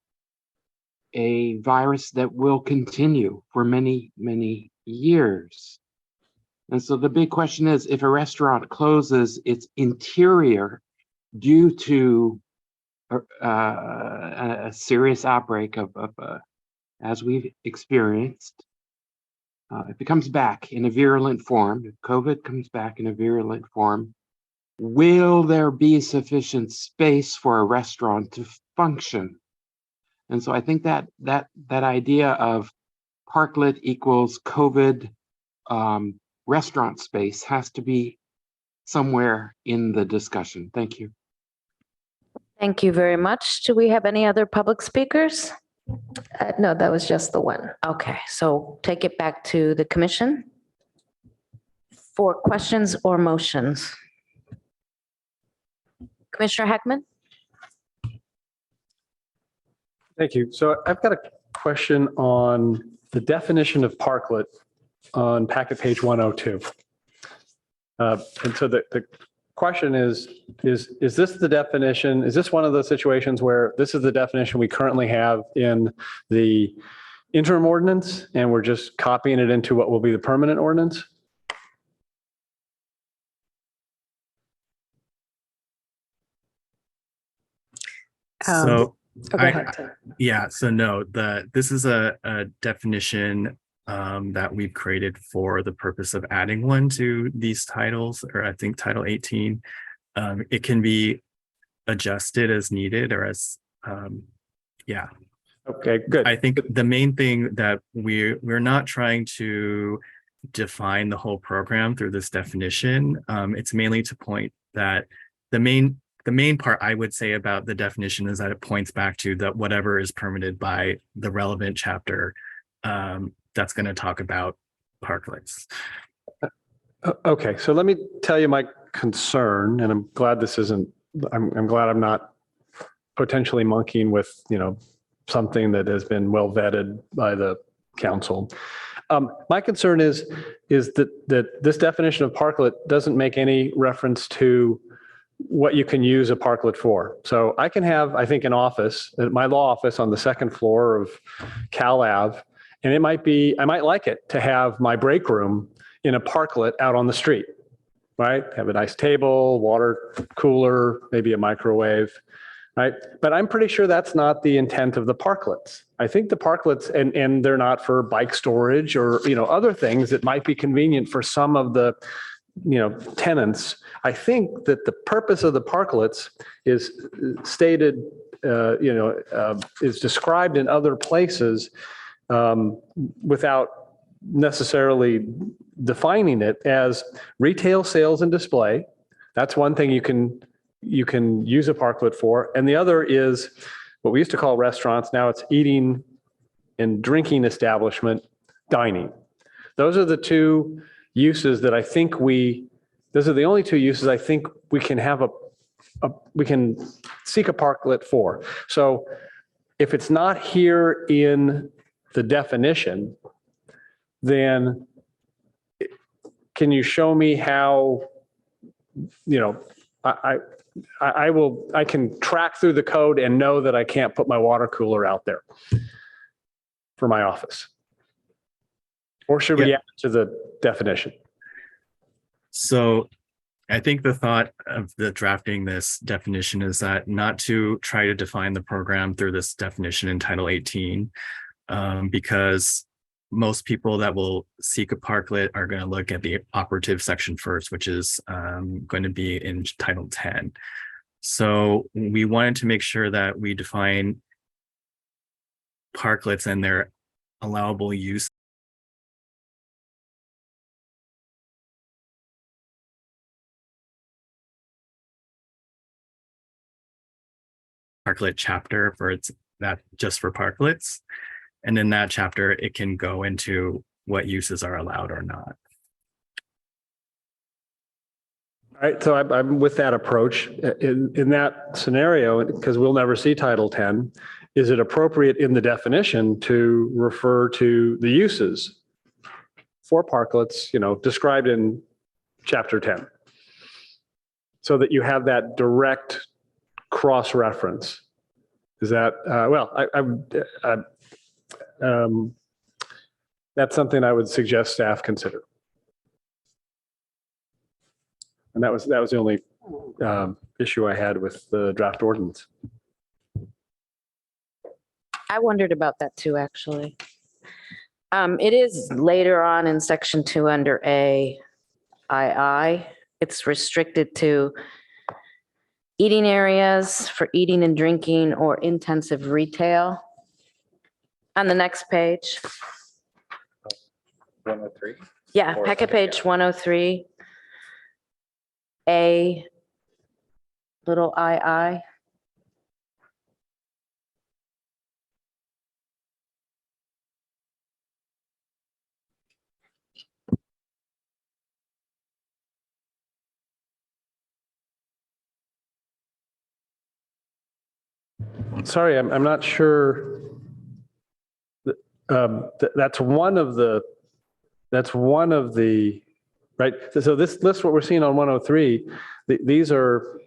a virus that will continue for many, many years? And so the big question is, if a restaurant closes its interior due to a serious outbreak of as we've experienced, if it comes back in a virulent form, if COVID comes back in a virulent form, will there be sufficient space for a restaurant to function? And so I think that idea of parklet equals COVID restaurant space has to be somewhere in the discussion. Thank you. Thank you very much. Do we have any other public speakers? No, that was just the one. Okay, so take it back to the commission for questions or motions. Commissioner Heckman? Thank you. So I've got a question on the definition of parklet on packet page 102. And so the question is this the definition? Is this one of those situations where this is the definition we currently have in the interim ordinance and we're just copying it into what will be the permanent ordinance? So go ahead, Tim. yeah, so no, this is a definition that we've created for the purpose of adding one to these titles, or I think Title 18. It can be adjusted as needed or as, yeah. Okay, good. I think the main thing that we're not trying to define the whole program through this definition. It's mainly to point that the main part I would say about the definition is that it points back to that whatever is permitted by the relevant chapter that's going to talk about parklets. Okay, so let me tell you my concern, and I'm glad this isn't, I'm glad I'm not potentially monkeying with, something that has been well vetted by the council. My concern is that this definition of parklet doesn't make any reference to what you can use a parklet for. So I can have, I think, an office, my law office on the second floor of Cal Ave, and it might be, I might like it to have my break room in a parklet out on the street, right? Have a nice table, water cooler, maybe a microwave, right? But I'm pretty sure that's not the intent of the parklets. I think the parklets, and they're not for bike storage or, other things that might be convenient for some of the, tenants. I think that the purpose of the parklets is stated, is described in other places without necessarily defining it as retail sales and display. That's one thing you can use a parklet for. And the other is what we used to call restaurants. Now it's eating and drinking establishment, dining. Those are the two uses that I think those are the only two uses I think we can have we can seek a parklet for. So if it's not here in the definition, then can you show me how, I can track through the code and know that I can't put my water cooler out there for my office? Or should we add it to the definition? So I think the thought of the drafting this definition is that not to try to define the program through this definition in Title 18, because most people that will seek a parklet are going to look at the operative section first, which is going to be in Title 10. So we wanted to make sure that we define parklets and their allowable use. Parklet chapter for that just for parklets. And in that chapter, it can go into what uses are allowed or not. All right, so I'm with that approach. In that scenario, because we'll never see Title 10, is it appropriate in the definition to refer to the uses for parklets, described in Chapter 10? So that you have that direct cross-reference. Is that, that's something I would suggest staff consider. And that was the only issue I had with the draft ordinance. I wondered about that too, actually. It is later on in section 2 under II. It's restricted to eating areas for eating and drinking or intensive retail. On the next page. 103? Yeah, packet page 103. A little II. Sorry, I'm not sure. That's one of the, right? So this list, what we're seeing on 103, these are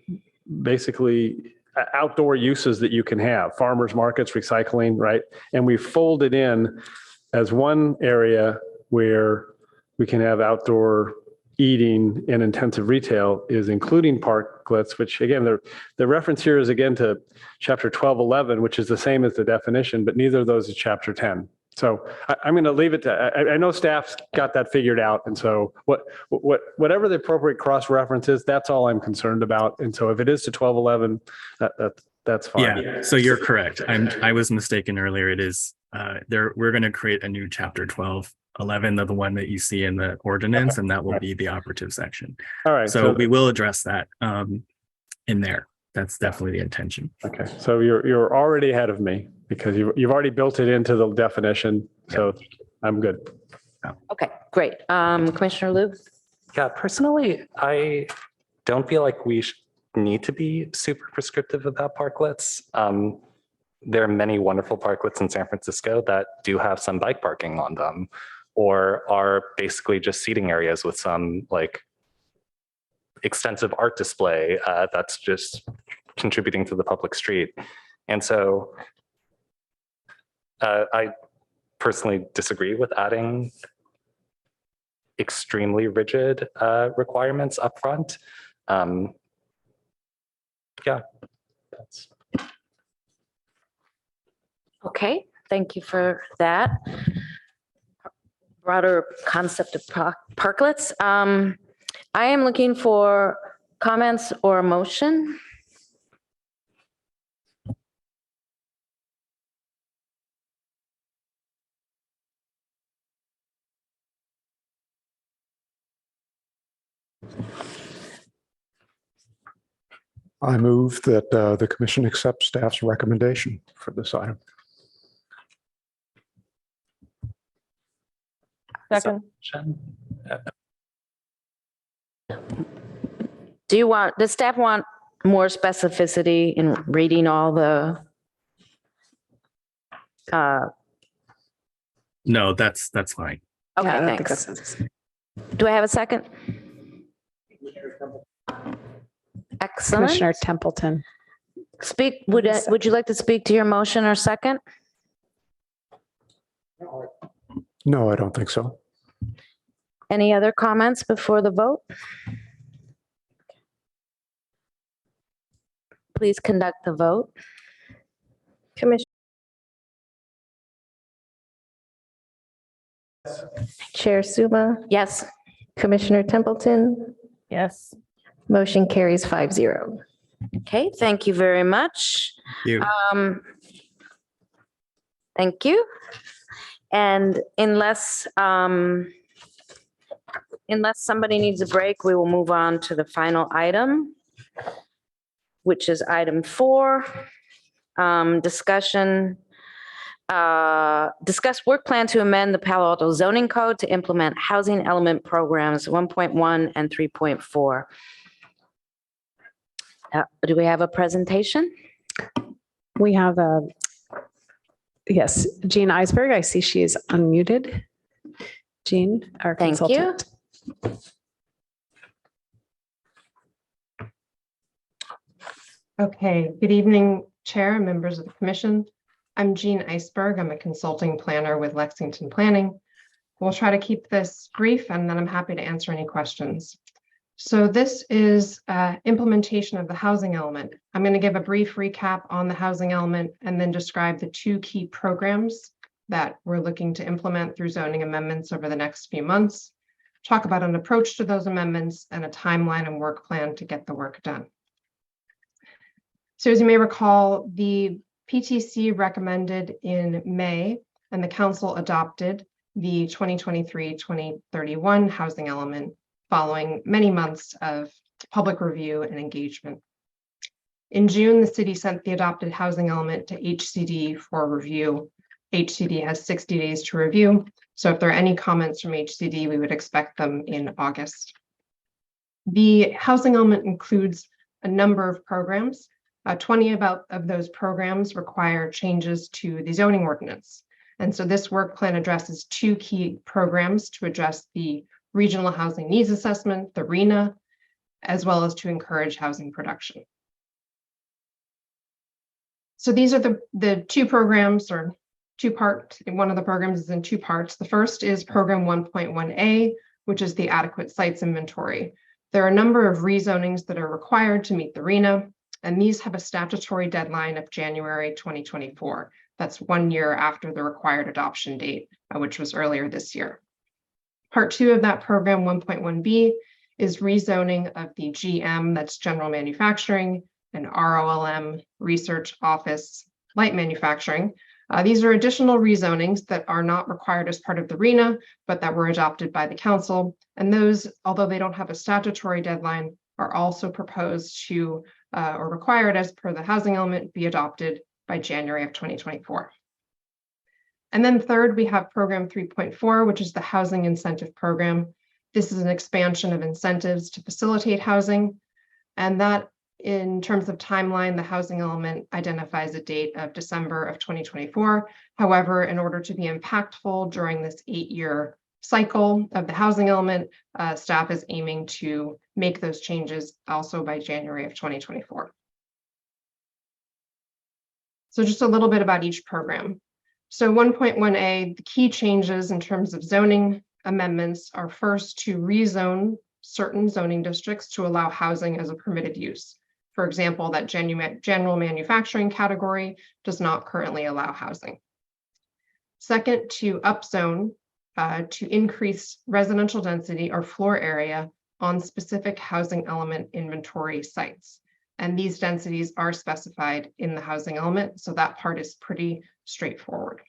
basically outdoor uses that you can have, farmers markets, recycling, right? And we folded in as one area where we can have outdoor eating and intensive retail is including parklets, which again, the reference here is again to chapter 1211, which is the same as the definition, but neither of those is chapter 10. So I'm going to leave it to, I know staff's got that figured out. And so whatever the appropriate cross-reference is, that's all I'm concerned about. And so if it is to 1211, that's fine. Yeah, so you're correct. I was mistaken earlier. It is, we're going to create a new chapter 1211, the one that you see in the ordinance, and that will be the operative section. All right. So we will address that in there. That's definitely the intention. Okay, so you're already ahead of me because you've already built it into the definition. So I'm good. Okay, great. Commissioner Liu? Yeah, personally, I don't feel like we need to be super prescriptive about parklets. There are many wonderful parklets in San Francisco that do have some bike parking on them, or are basically just seating areas with some like extensive art display that's just contributing to the public street. And so I personally disagree with adding extremely rigid requirements up front. Yeah. Okay, thank you for that. Broader concept of parklets. I am looking for comments or a motion. I move that the commission accepts staff's recommendation for this item. Second. Does staff want more specificity in reading all the? No, that's fine. Okay, Yeah, I don't think thanks. that's- Do I have a second? Excellent. Commissioner Templeton. Speak, would you like to speak to your motion or second? No, I don't think so. Any other comments before the vote? Please conduct the vote. Commissioner Chair Suma, Yes. Commissioner Templeton, Yes. motion carries 5-0. Okay, thank you very much. You. Thank you. And unless somebody needs a break, we will move on to the final item, which is item 4, discussion. Discuss work plan to amend the Palo Alto zoning code to implement housing element programs 1.1 and 3.4. Do we have a presentation? We have yes, Jean Eisberg. I see she is unmuted. Jean, our Thank consultant. you. Okay, good evening, Chair and members of the Commission. I'm Jean Eisberg. I'm a consulting planner with Lexington Planning. We'll try to keep this brief and then I'm happy to answer any questions. So this is implementation of the housing element. I'm going to give a brief recap on the housing element and then describe the 2 key programs that we're looking to implement through zoning amendments over the next few months, talk about an approach to those amendments and a timeline and work plan to get the work done. So as you may recall, the PTC recommended in May and the council adopted the 2023-2031 housing element following many months of public review and engagement. In June, the city sent the adopted housing element to HCD for review. HCD has 60 days to review. So if there are any comments from HCD, we would expect them in August. The housing element includes a number of programs. 20 of those programs require changes to the zoning ordinance. And so this work plan addresses 2 key programs to address the Regional Housing Needs Assessment, the RHNA, as well as to encourage housing production. So these are the 2 programs or 2-part. One of the programs is in 2 parts. The first is program 1.1A, which is the adequate sites inventory. There are a number of rezonings that are required to meet the RHNA, and these have a statutory deadline of January 2024. That's 1 year after the required adoption date, which was earlier this year. Part 2 of that program, 1.1B, is rezoning of the GM, that's general manufacturing, and ROLM, research office light manufacturing. These are additional rezonings that are not required as part of the RENA, but that were adopted by the council. And those, although they don't have a statutory deadline, are also proposed to, or required as per the housing element, be adopted by January of 2024. And then third, we have program 3.4, which is the housing incentive program. This is an expansion of incentives to facilitate housing. And that, in terms of timeline, the housing element identifies a date of December of 2024. However, in order to be impactful during this 8-year cycle of the housing element, staff is aiming to make those changes also by January of 2024. So just a little bit about each program. So 1.1A, the key changes in terms of zoning amendments are first to rezone certain zoning districts to allow housing as a permitted use. For example, that general manufacturing category does not currently allow housing. Second, to upzone to increase residential density or floor area on specific housing element inventory sites. And these densities are specified in the housing element, so that part is pretty straightforward.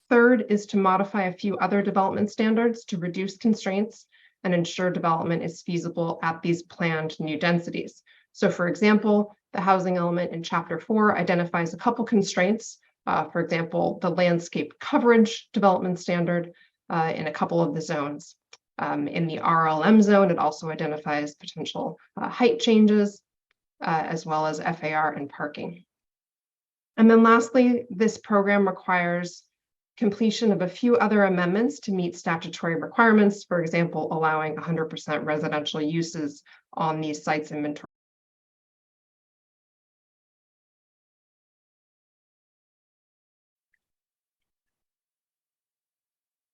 Third is to modify a few other development standards to reduce constraints and ensure development is feasible at these planned new densities. So for example, the housing element in Chapter 4 identifies a couple constraints. For example, the landscape coverage development standard in a couple of the zones. In the RLM zone, it also identifies potential height changes, as well as FAR and parking. And then lastly, this program requires completion of a few other amendments to meet statutory requirements, for example, allowing 100% residential uses on these sites inventory.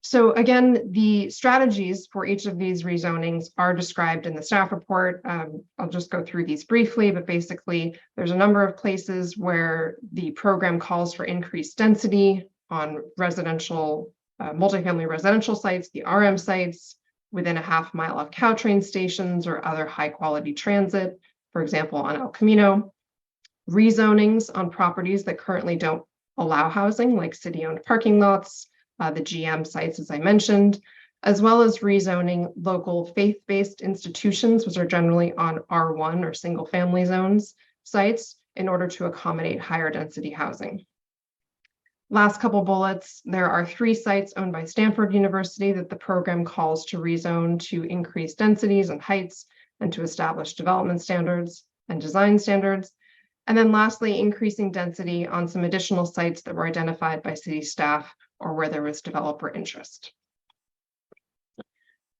So again, the strategies for each of these rezonings are described in the staff report. I'll just go through these briefly, but basically there's a number of places where the program calls for increased density on residential, multifamily residential sites, the RM sites, within a ½ mile of Caltrain stations or other high quality transit, for example, on El Camino. Rezonings on properties that currently don't allow housing, like city-owned parking lots, the GM sites, as I mentioned, as well as rezoning local faith-based institutions, which are generally on R1 or single-family zones sites, in order to accommodate higher density housing. Last couple bullets, there are 3 sites owned by Stanford University that the program calls to rezone to increase densities and heights and to establish development standards and design standards. And then lastly, increasing density on some additional sites that were identified by city staff or where there was developer interest.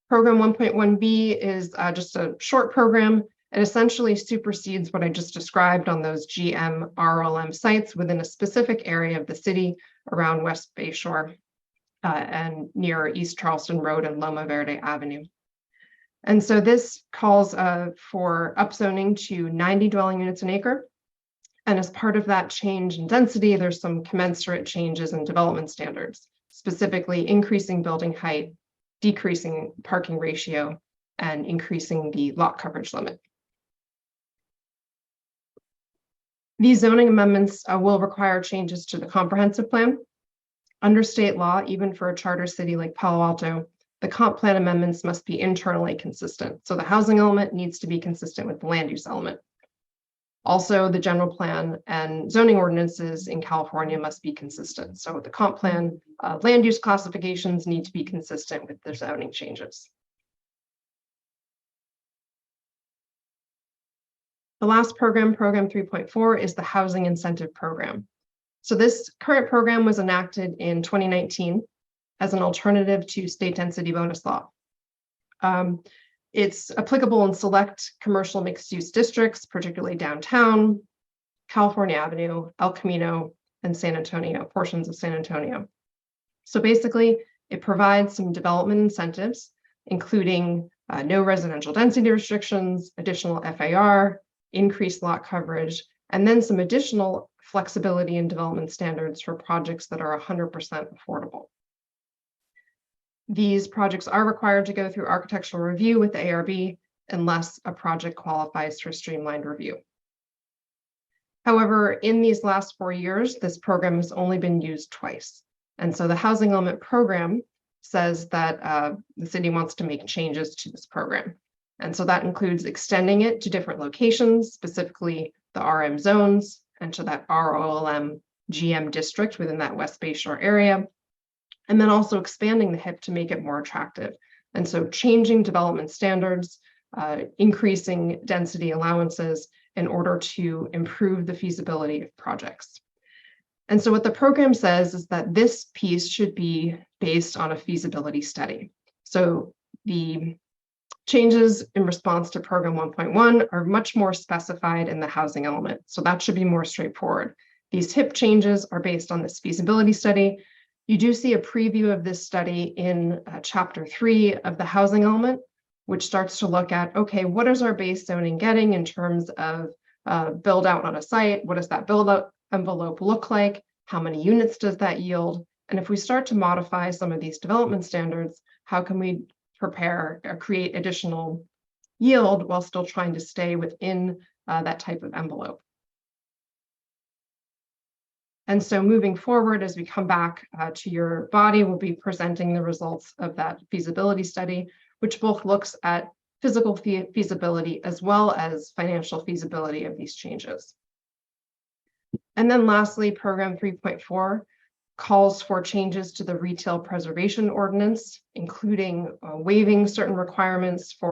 Program 1.1B is just a short program. It essentially supersedes what I just described on those GM RLM sites within a specific area of the city around West Bayshore and near East Charleston Road and Loma Verde Avenue. And so this calls for upzoning to 90 dwelling units an acre. And as part of that change in density, there's some commensurate changes in development standards, specifically increasing building height, decreasing parking ratio, and increasing the lot coverage limit. These zoning amendments will require changes to the comprehensive plan. Under state law, even for a charter city like Palo Alto, the comp plan amendments must be internally consistent. So the housing element needs to be consistent with the land use element. Also, the general plan and zoning ordinances in California must be consistent. So the comp plan land use classifications need to be consistent with the zoning changes. The last program, program 3.4, is the housing incentive program. So this current program was enacted in 2019 as an alternative to state density bonus law. It's applicable in select commercial mixed-use districts, particularly downtown, California Avenue, El Camino, and San Antonio, portions of San Antonio. So basically, it provides some development incentives, including no residential density restrictions, additional FAR, increased lot coverage, and then some additional flexibility in development standards for projects that are 100% affordable. These projects are required to go through architectural review with the ARB unless a project qualifies for streamlined review. However, in these last 4 years, this program has only been used twice. And so the housing element program says that the city wants to make changes to this program. And so that includes extending it to different locations, specifically the RM zones and to that ROLM GM district within that West Bayshore area. And then also expanding the HIP to make it more attractive. And so changing development standards, increasing density allowances in order to improve the feasibility of projects. And so what the program says is that this piece should be based on a feasibility study. So the changes in response to program 1.1 are much more specified in the housing element. So that should be more straightforward. These HIP changes are based on this feasibility study. You do see a preview of this study in chapter 3 of the housing element, which starts to look at, okay, what is our base zoning getting in terms of build out on a site? What does that build out envelope look like? How many units does that yield? And if we start to modify some of these development standards, how can we prepare or create additional yield while still trying to stay within that type of envelope? And so moving forward, as we come back to your body, we'll be presenting the results of that feasibility study, which both looks at physical feasibility as well as financial feasibility of these changes. And then lastly, program 3.4 calls for changes to the retail preservation ordinance, including waiving certain requirements for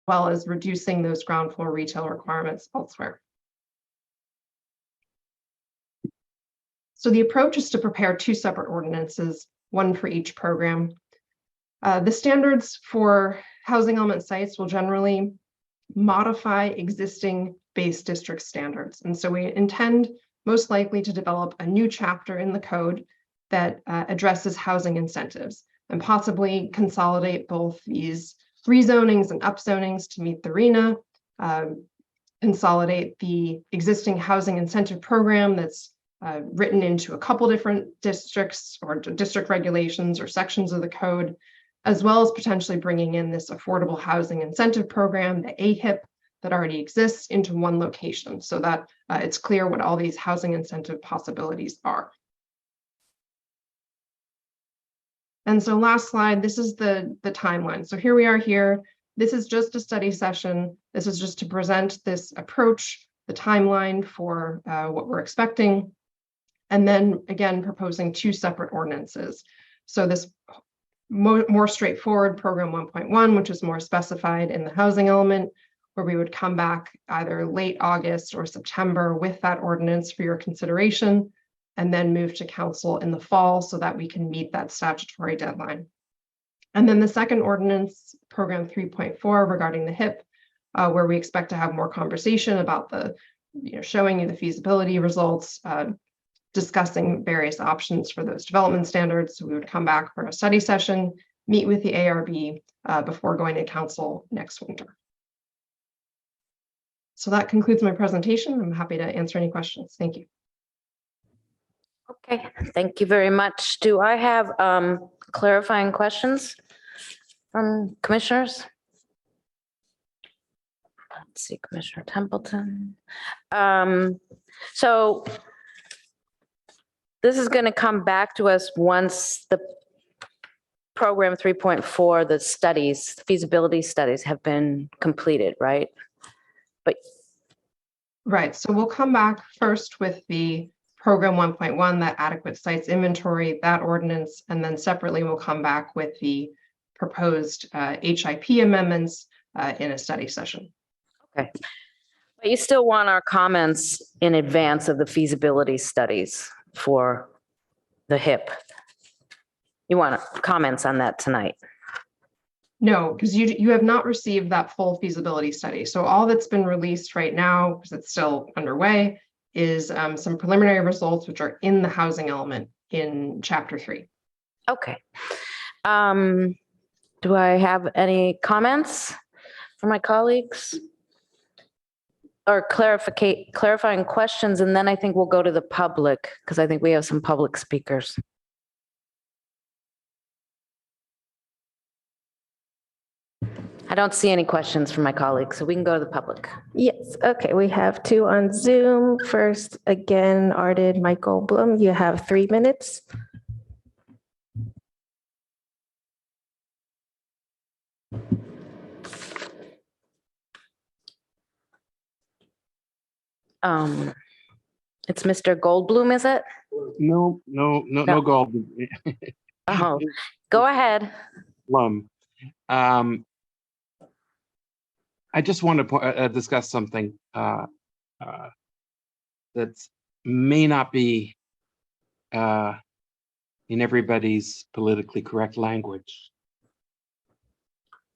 well as reducing those ground floor retail requirements elsewhere. So the approach is to prepare 2 separate ordinances, one for each program. The standards for housing element sites will generally modify existing base district standards. And so we intend most likely to develop a new chapter in the code that addresses housing incentives and possibly consolidate both these rezonings and upzonings to meet the RENA, consolidate the existing housing incentive program that's written into a couple different districts or district regulations or sections of the code, as well as potentially bringing in this affordable housing incentive program, the AHIP, that already exists into one location so that it's clear what all these housing incentive possibilities are. And so last slide, this is the timeline. So here we are here. This is just a study session. This is just to present this approach, the timeline for what we're expecting. And then again, proposing 2 separate ordinances. So this more straightforward program 1.1, which is more specified in the housing element, where we would come back either late August or September with that ordinance for your consideration, and then move to council in the fall so that we can meet that statutory deadline. And then the second ordinance, program 3.4, regarding the HIP, where we expect to have more conversation about the, showing you the feasibility results, discussing various options for those development standards. So we would come back for a study session, meet with the ARB before going to council next winter. So that concludes my presentation. I'm happy to answer any questions. Thank you. Okay, thank you very much. Do I have clarifying questions from commissioners? Let's see, Commissioner Templeton. So this is going to come back to us once the program 3.4, the studies, feasibility studies have been completed, right? But right, so we'll come back first with the program 1.1, that adequate sites inventory, that ordinance, and then separately we'll come back with the proposed HIP amendments in a study session. Okay, but you still want our comments in advance of the feasibility studies for the HIP. You want comments on that tonight? No, because you have not received that full feasibility study. So all that's been released right now, because it's still underway, is some preliminary results, which are in the housing element in chapter 3. Okay. Do I have any comments from my colleagues? Or clarifying questions, and then I think we'll go to the public, because I think we have some public speakers. I don't see any questions from my colleagues, so we can go to the public. Yes, okay, we have two on Zoom. First, again, Arded Michael Blum, you have 3 minutes. It's Mr. Goldblum, is it? No gold. Oh, go ahead. Plum. I just want to discuss something that may not be in everybody's politically correct language.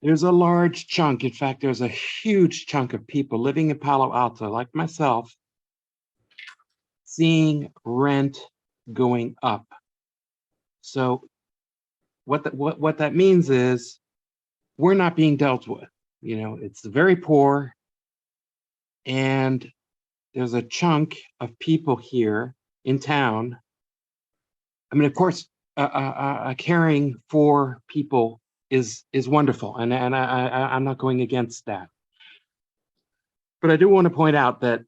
There's a large chunk, in fact, there's a huge chunk of people living in Palo Alto, like myself, seeing rent going up. So what that means is we're not being dealt with. You know, it's very poor, and there's a chunk of people here in town. I mean, of course, caring for people is wonderful, and I'm not going against that. But I do want to point out that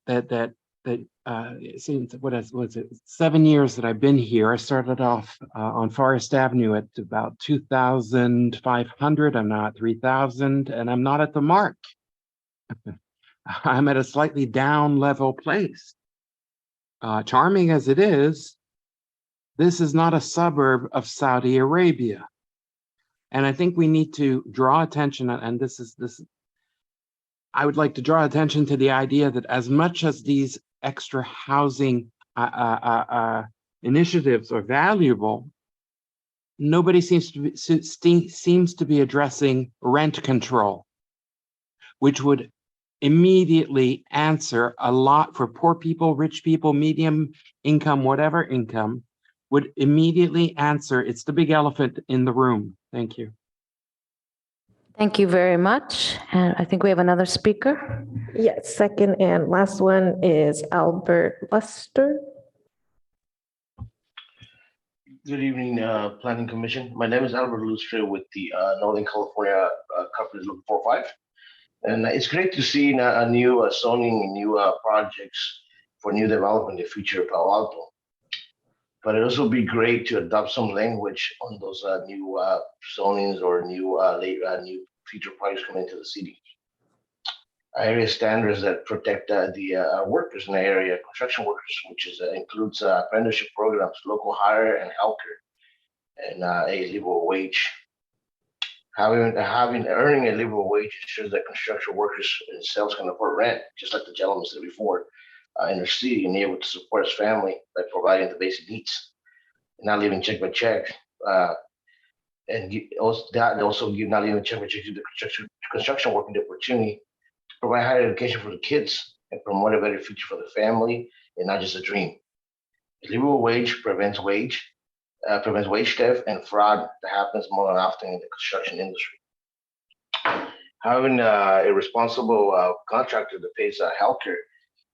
since what is it, 7 years that I've been here, I started off on Forest Avenue at about 2,500. I'm now at 3,000, and I'm not at the mark. I'm at a slightly down level place. Charming as it is, this is not a suburb of Saudi Arabia. And I think we need to draw attention, and I would like to draw attention to the idea that as much as these extra housing initiatives are valuable, nobody seems to be addressing rent control, which would immediately answer a lot for poor people, rich people, medium income, whatever income, would immediately answer. It's the big elephant in the room. Thank you. Thank you very much. And I think we have another speaker. Yes, second and last one is Albert Luster. Good evening, Planning Commission. My name is Albert Lustre with the Northern California Companies Local 45. And it's great to see a new zoning and new projects for new development in the future of Palo Alto. But it also be great to adopt some language on those new zonings or new new future projects coming into the city. Area standards that protect the workers in the area, construction workers, which includes apprenticeship programs, local hire and healthcare, and a livable wage. Earning a livable wage ensures that construction workers themselves can afford rent, just like the gentleman said before, in their city, and able to support his family by providing the basic needs, not living check by check. And also give not living check by check to the construction worker the opportunity to provide higher education for the kids and promote a better future for the family, and not just a dream. A livable wage prevents wage theft and fraud that happens more than often in the construction industry. Having a responsible contractor that pays healthcare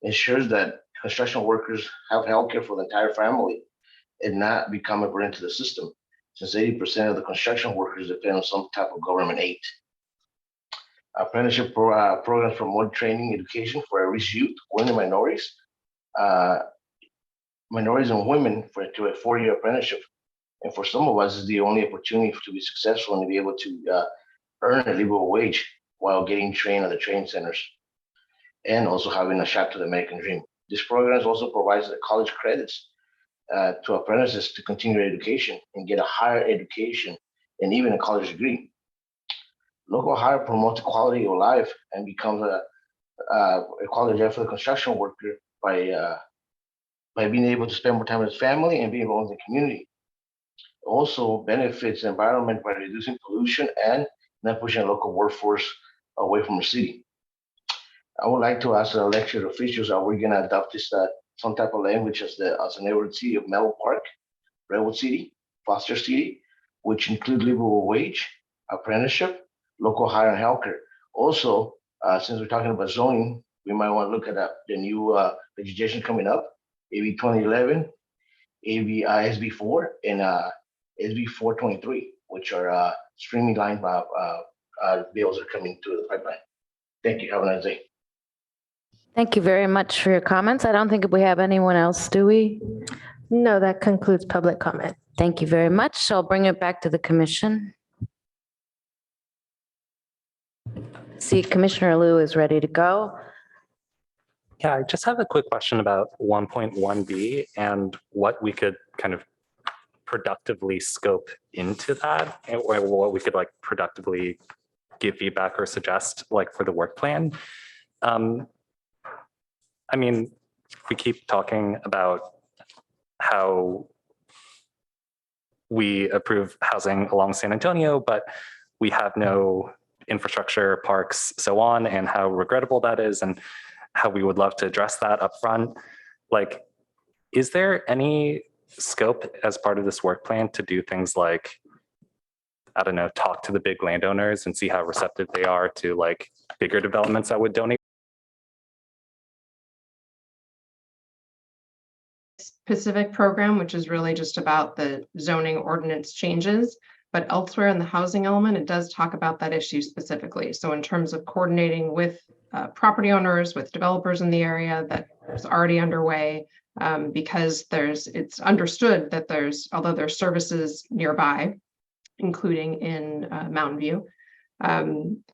ensures that construction workers have healthcare for the entire family and not become a burden to the system, since 80% of the construction workers depend on some type of government aid. Apprenticeship programs promote training education for at-risk youth, women, minorities and women to a 4-year apprenticeship. And for some of us, it's the only opportunity to be successful and to be able to earn a livable wage while getting trained at the training centers, and also having a shot to the American dream. This program also provides the college credits to apprentices to continue their education and get a higher education and even a college degree. Local hire promotes quality of life and becomes a quality of life for the construction worker by being able to spend more time with his family and being involved in the community. Also benefits the environment by reducing pollution and not pushing a local workforce away from the city. I would like to ask the elected officials, are we going to adopt this some type of language as a neighborhood city of Mellow Park, Redwood City, Foster City, which include livable wage apprenticeship, local hire and healthcare. Also, since we're talking about zoning, we might want to look at the new legislation coming up, AB 2011, SB 4, and SB 423, which are streamlined bills that are coming through the pipeline. Thank you. Have a nice day. Thank you very much for your comments. I don't think we have anyone else, do we? No, that concludes public comment. Thank you very much. So I'll bring it back to the commission. See, Commissioner Liu is ready to go. Yeah, I just have a quick question about 1.1B and what we could kind of productively scope into that, or what we could like productively give feedback or suggest like for the work plan. I mean, we keep talking about how we approve housing along San Antonio, but we have no infrastructure, parks, so on, and how regrettable that is, and how we would love to address that up front. Like, is there any scope as part of this work plan to do things like, I don't know, talk to the big landowners and see how receptive they are to like bigger developments that would donate? Specific program, which is really just about the zoning ordinance changes, but elsewhere in the housing element, it does talk about that issue specifically. So in terms of coordinating with property owners, with developers in the area, that is already underway, because it's understood that although there's services nearby, including in Mountain View,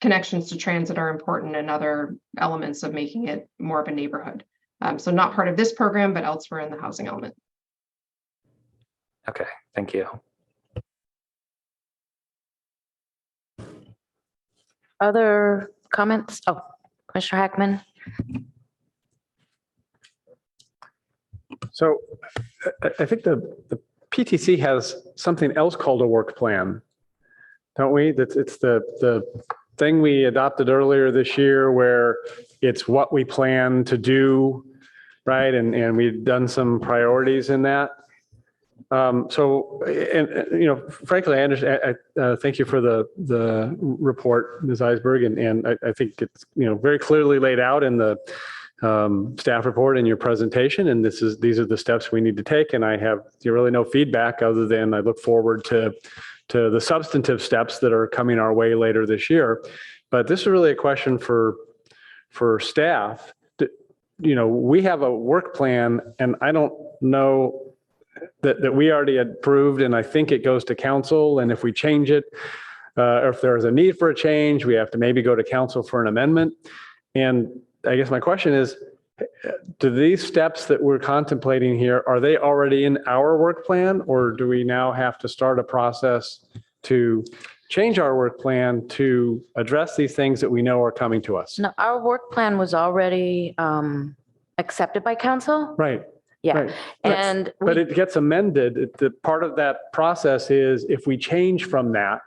connections to transit are important and other elements of making it more of a neighborhood. So not part of this program, but elsewhere in the housing element. Okay, thank you. Other comments? Oh, Commissioner Hackman. So I think the PTC has something else called a work plan, don't we? It's the thing we adopted earlier this year where it's what we plan to do, right? And we've done some priorities in that. Frankly, I understand. Thank you for the report, Ms. Eisberg, and I think it's very clearly laid out in the staff report in your presentation, and these are the steps we need to take. And I have really no feedback other than I look forward to the substantive steps that are coming our way later this year. But this is really a question for staff. We have a work plan, and I don't know that we already approved, and I think it goes to council. And if we change it, or if there's a need for a change, we have to maybe go to council for an amendment. And I guess my question is, do these steps that we're contemplating here, are they already in our work plan, or do we now have to start a process to change our work plan to address these things that we know are coming to us? No, our work plan was already accepted by council. Right. Yeah. Right. And but it gets amended. The part of that process is if we change from that,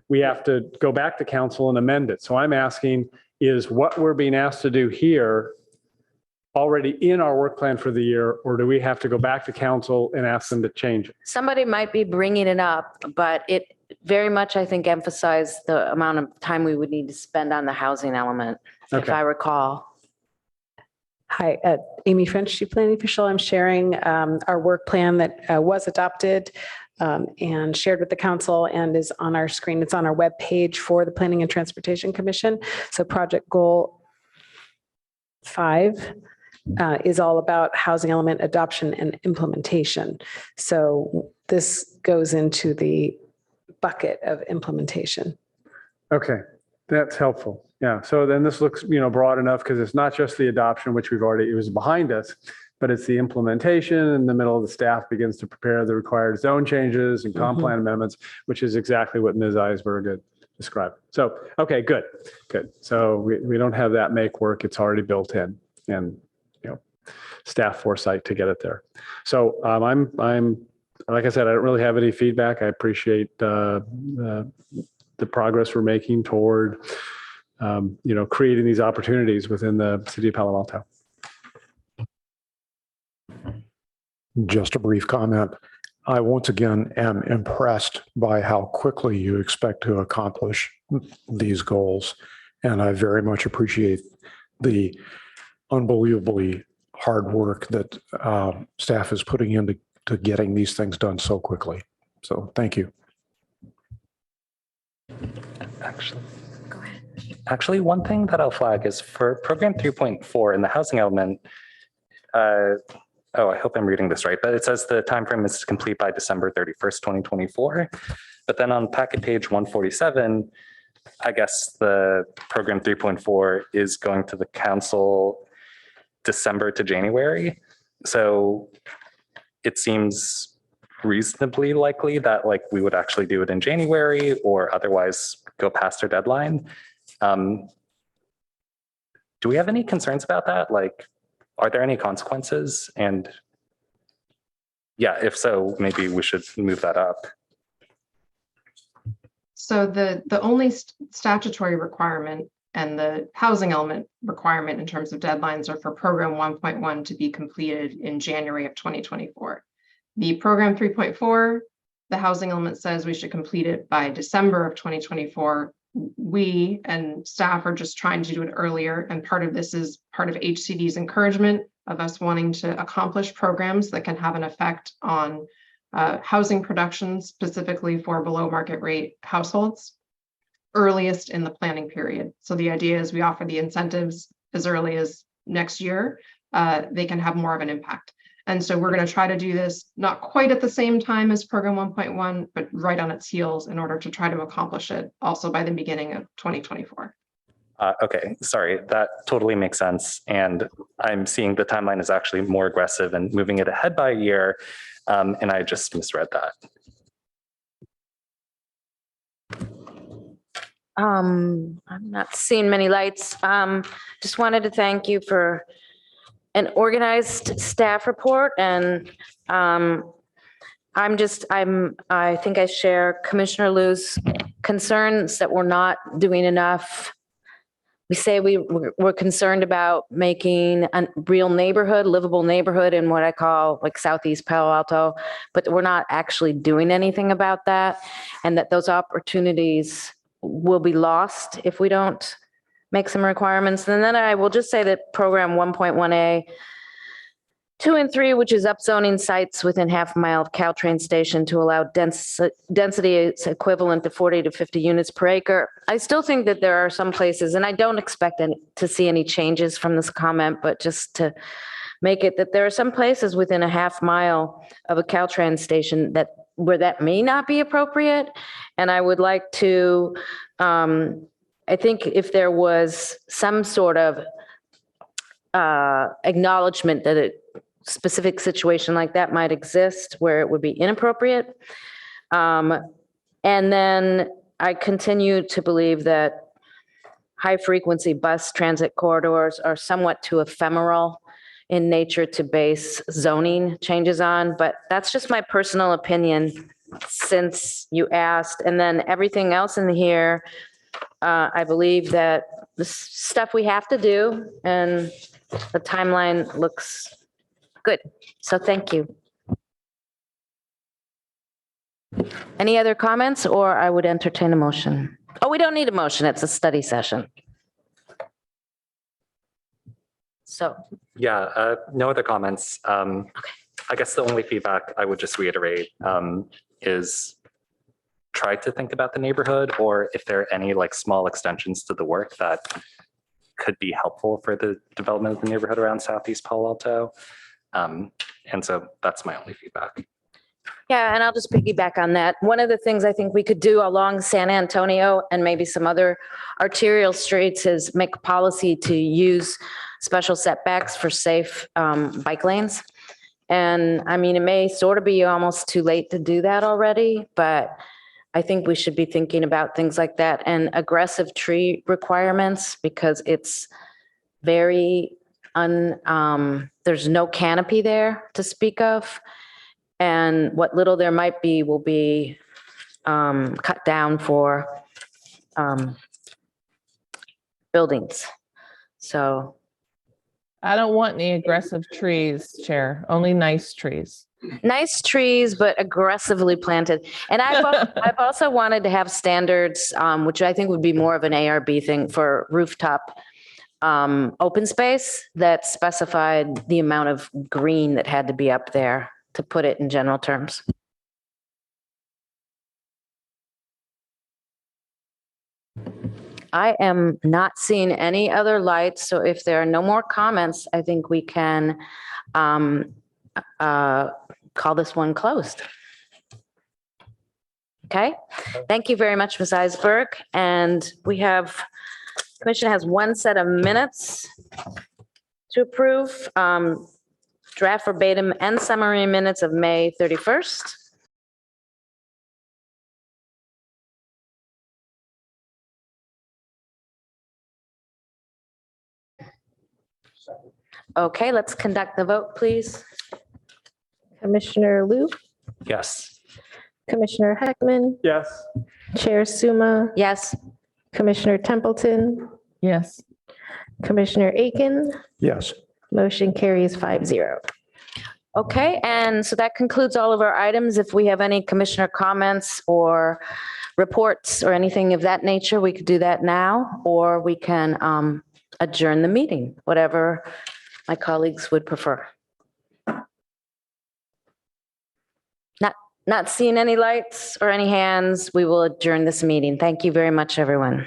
we have to go back to council and amend it. So I'm asking, is what we're being asked to do here already in our work plan for the year, or do we have to go back to council and ask them to change it? somebody might be bringing it up, but it very much, I think, emphasized the amount of time we would need to spend on the housing element, if Okay. I recall. Hi, Amy French, Chief Planning Official. I'm sharing our work plan that was adopted and shared with the council and is on our screen. It's on our webpage for the Planning and Transportation Commission. So project goal 5 is all about housing element adoption and implementation. So this goes into the bucket of implementation. Okay, that's helpful. Yeah, so then this looks, broad enough because it's not just the adoption, which it was behind us, but it's the implementation. In the middle of the staff begins to prepare the required zone changes and comp plan amendments, which is exactly what Ms. Eisberg had described. So, okay, good. So we don't have that make work. It's already built in, and staff foresight to get it there. So I'm like I said, I don't really have any feedback. I appreciate the progress we're making toward creating these opportunities within the city of Palo Alto. Just a brief comment. I once again am impressed by how quickly you expect to accomplish these goals. And I very much appreciate the unbelievably hard work that staff is putting into getting these things done so quickly. So thank you. Actually, one thing that I'll flag is for program 3.4 in the housing element. I hope I'm reading this right, but it says the timeframe is to complete by December 31st, 2024. But then on packet page 147, I guess the program 3.4 is going to the council December to January. So it seems reasonably likely that like we would actually do it in January or otherwise go past our deadline. Do we have any concerns about that? Like, are there any consequences? And yeah, if so, maybe we should move that up. So the only statutory requirement and the housing element requirement in terms of deadlines are for program 1.1 to be completed in January of 2024. The program 3.4, the housing element says we should complete it by December of 2024. We and staff are just trying to do it earlier. And part of this is part of HCD's encouragement of us wanting to accomplish programs that can have an effect on housing production, specifically for below market rate households, earliest in the planning period. So the idea is we offer the incentives as early as next year, they can have more of an impact. And so we're going to try to do this not quite at the same time as program 1.1, but right on its heels in order to try to accomplish it also by the beginning of 2024. Okay, sorry, that totally makes sense. And I'm seeing the timeline is actually more aggressive and moving it ahead by a year. And I just misread that. I'm not seeing many lights. Just wanted to thank you for an organized staff report, and I think I share Commissioner Liu's concerns that we're not doing enough. We say we're concerned about making a real neighborhood, livable neighborhood in what I call like Southeast Palo Alto, but we're not actually doing anything about that, and that those opportunities will be lost if we don't make some requirements. And then I will just say that program 1.1A, 2 and 3, which is upzoning sites within half a mile of Caltrain station to allow density is equivalent to 40 to 50 units per acre. I still think that there are some places, and I don't expect to see any changes from this comment, but just to make it that there are some places within a half mile of a Caltrain station where that may not be appropriate. And I would like to, I think if there was some sort of acknowledgement that a specific situation like that might exist where it would be inappropriate. And then I continue to believe that high frequency bus transit corridors are somewhat too ephemeral in nature to base zoning changes on, but that's just my personal opinion since you asked. And then everything else in here, I believe that the stuff we have to do and the timeline looks good. So thank you. Any other comments, or I would entertain a motion? Oh, we don't need a motion. It's a study session. So. Yeah, no other comments. I guess the only feedback I would just reiterate is try to think about the neighborhood, or if there are any like small extensions to the work that could be helpful for the development of the neighborhood around Southeast Palo Alto. And so that's my only feedback. Yeah, and I'll just piggyback on that. One of the things I think we could do along San Antonio and maybe some other arterial streets is make a policy to use special setbacks for safe bike lanes. And I mean, it may sort of be almost too late to do that already, but I think we should be thinking about things like that and aggressive tree requirements, because it's very there's no canopy there to speak of. And what little there might be will be cut down for buildings. So. I don't want any aggressive trees, Chair, only nice trees. Nice trees, but aggressively planted. And I've also wanted to have standards, which I think would be more of an ARB thing for rooftop open space that specified the amount of green that had to be up there, to put it in general terms. I am not seeing any other lights, so if there are no more comments, I think we can call this one closed. Okay, thank you very much, Ms. Eisberg. And we have, Commission has one set of minutes to approve, draft verbatim and summary minutes of May 31st. Okay, let's conduct the vote, please. Commissioner Liu, Yes. Commissioner Heckman, Yes. Chair Suma, Yes. Commissioner Templeton, Yes. Commissioner Aiken, Yes. motion carries 5-0. Okay, and so that concludes all of our items. If we have any commissioner comments or reports or anything of that nature, we could do that now, or we can adjourn the meeting, whatever my colleagues would prefer. Not seeing any lights or any hands, we will adjourn this meeting. Thank you very much, everyone.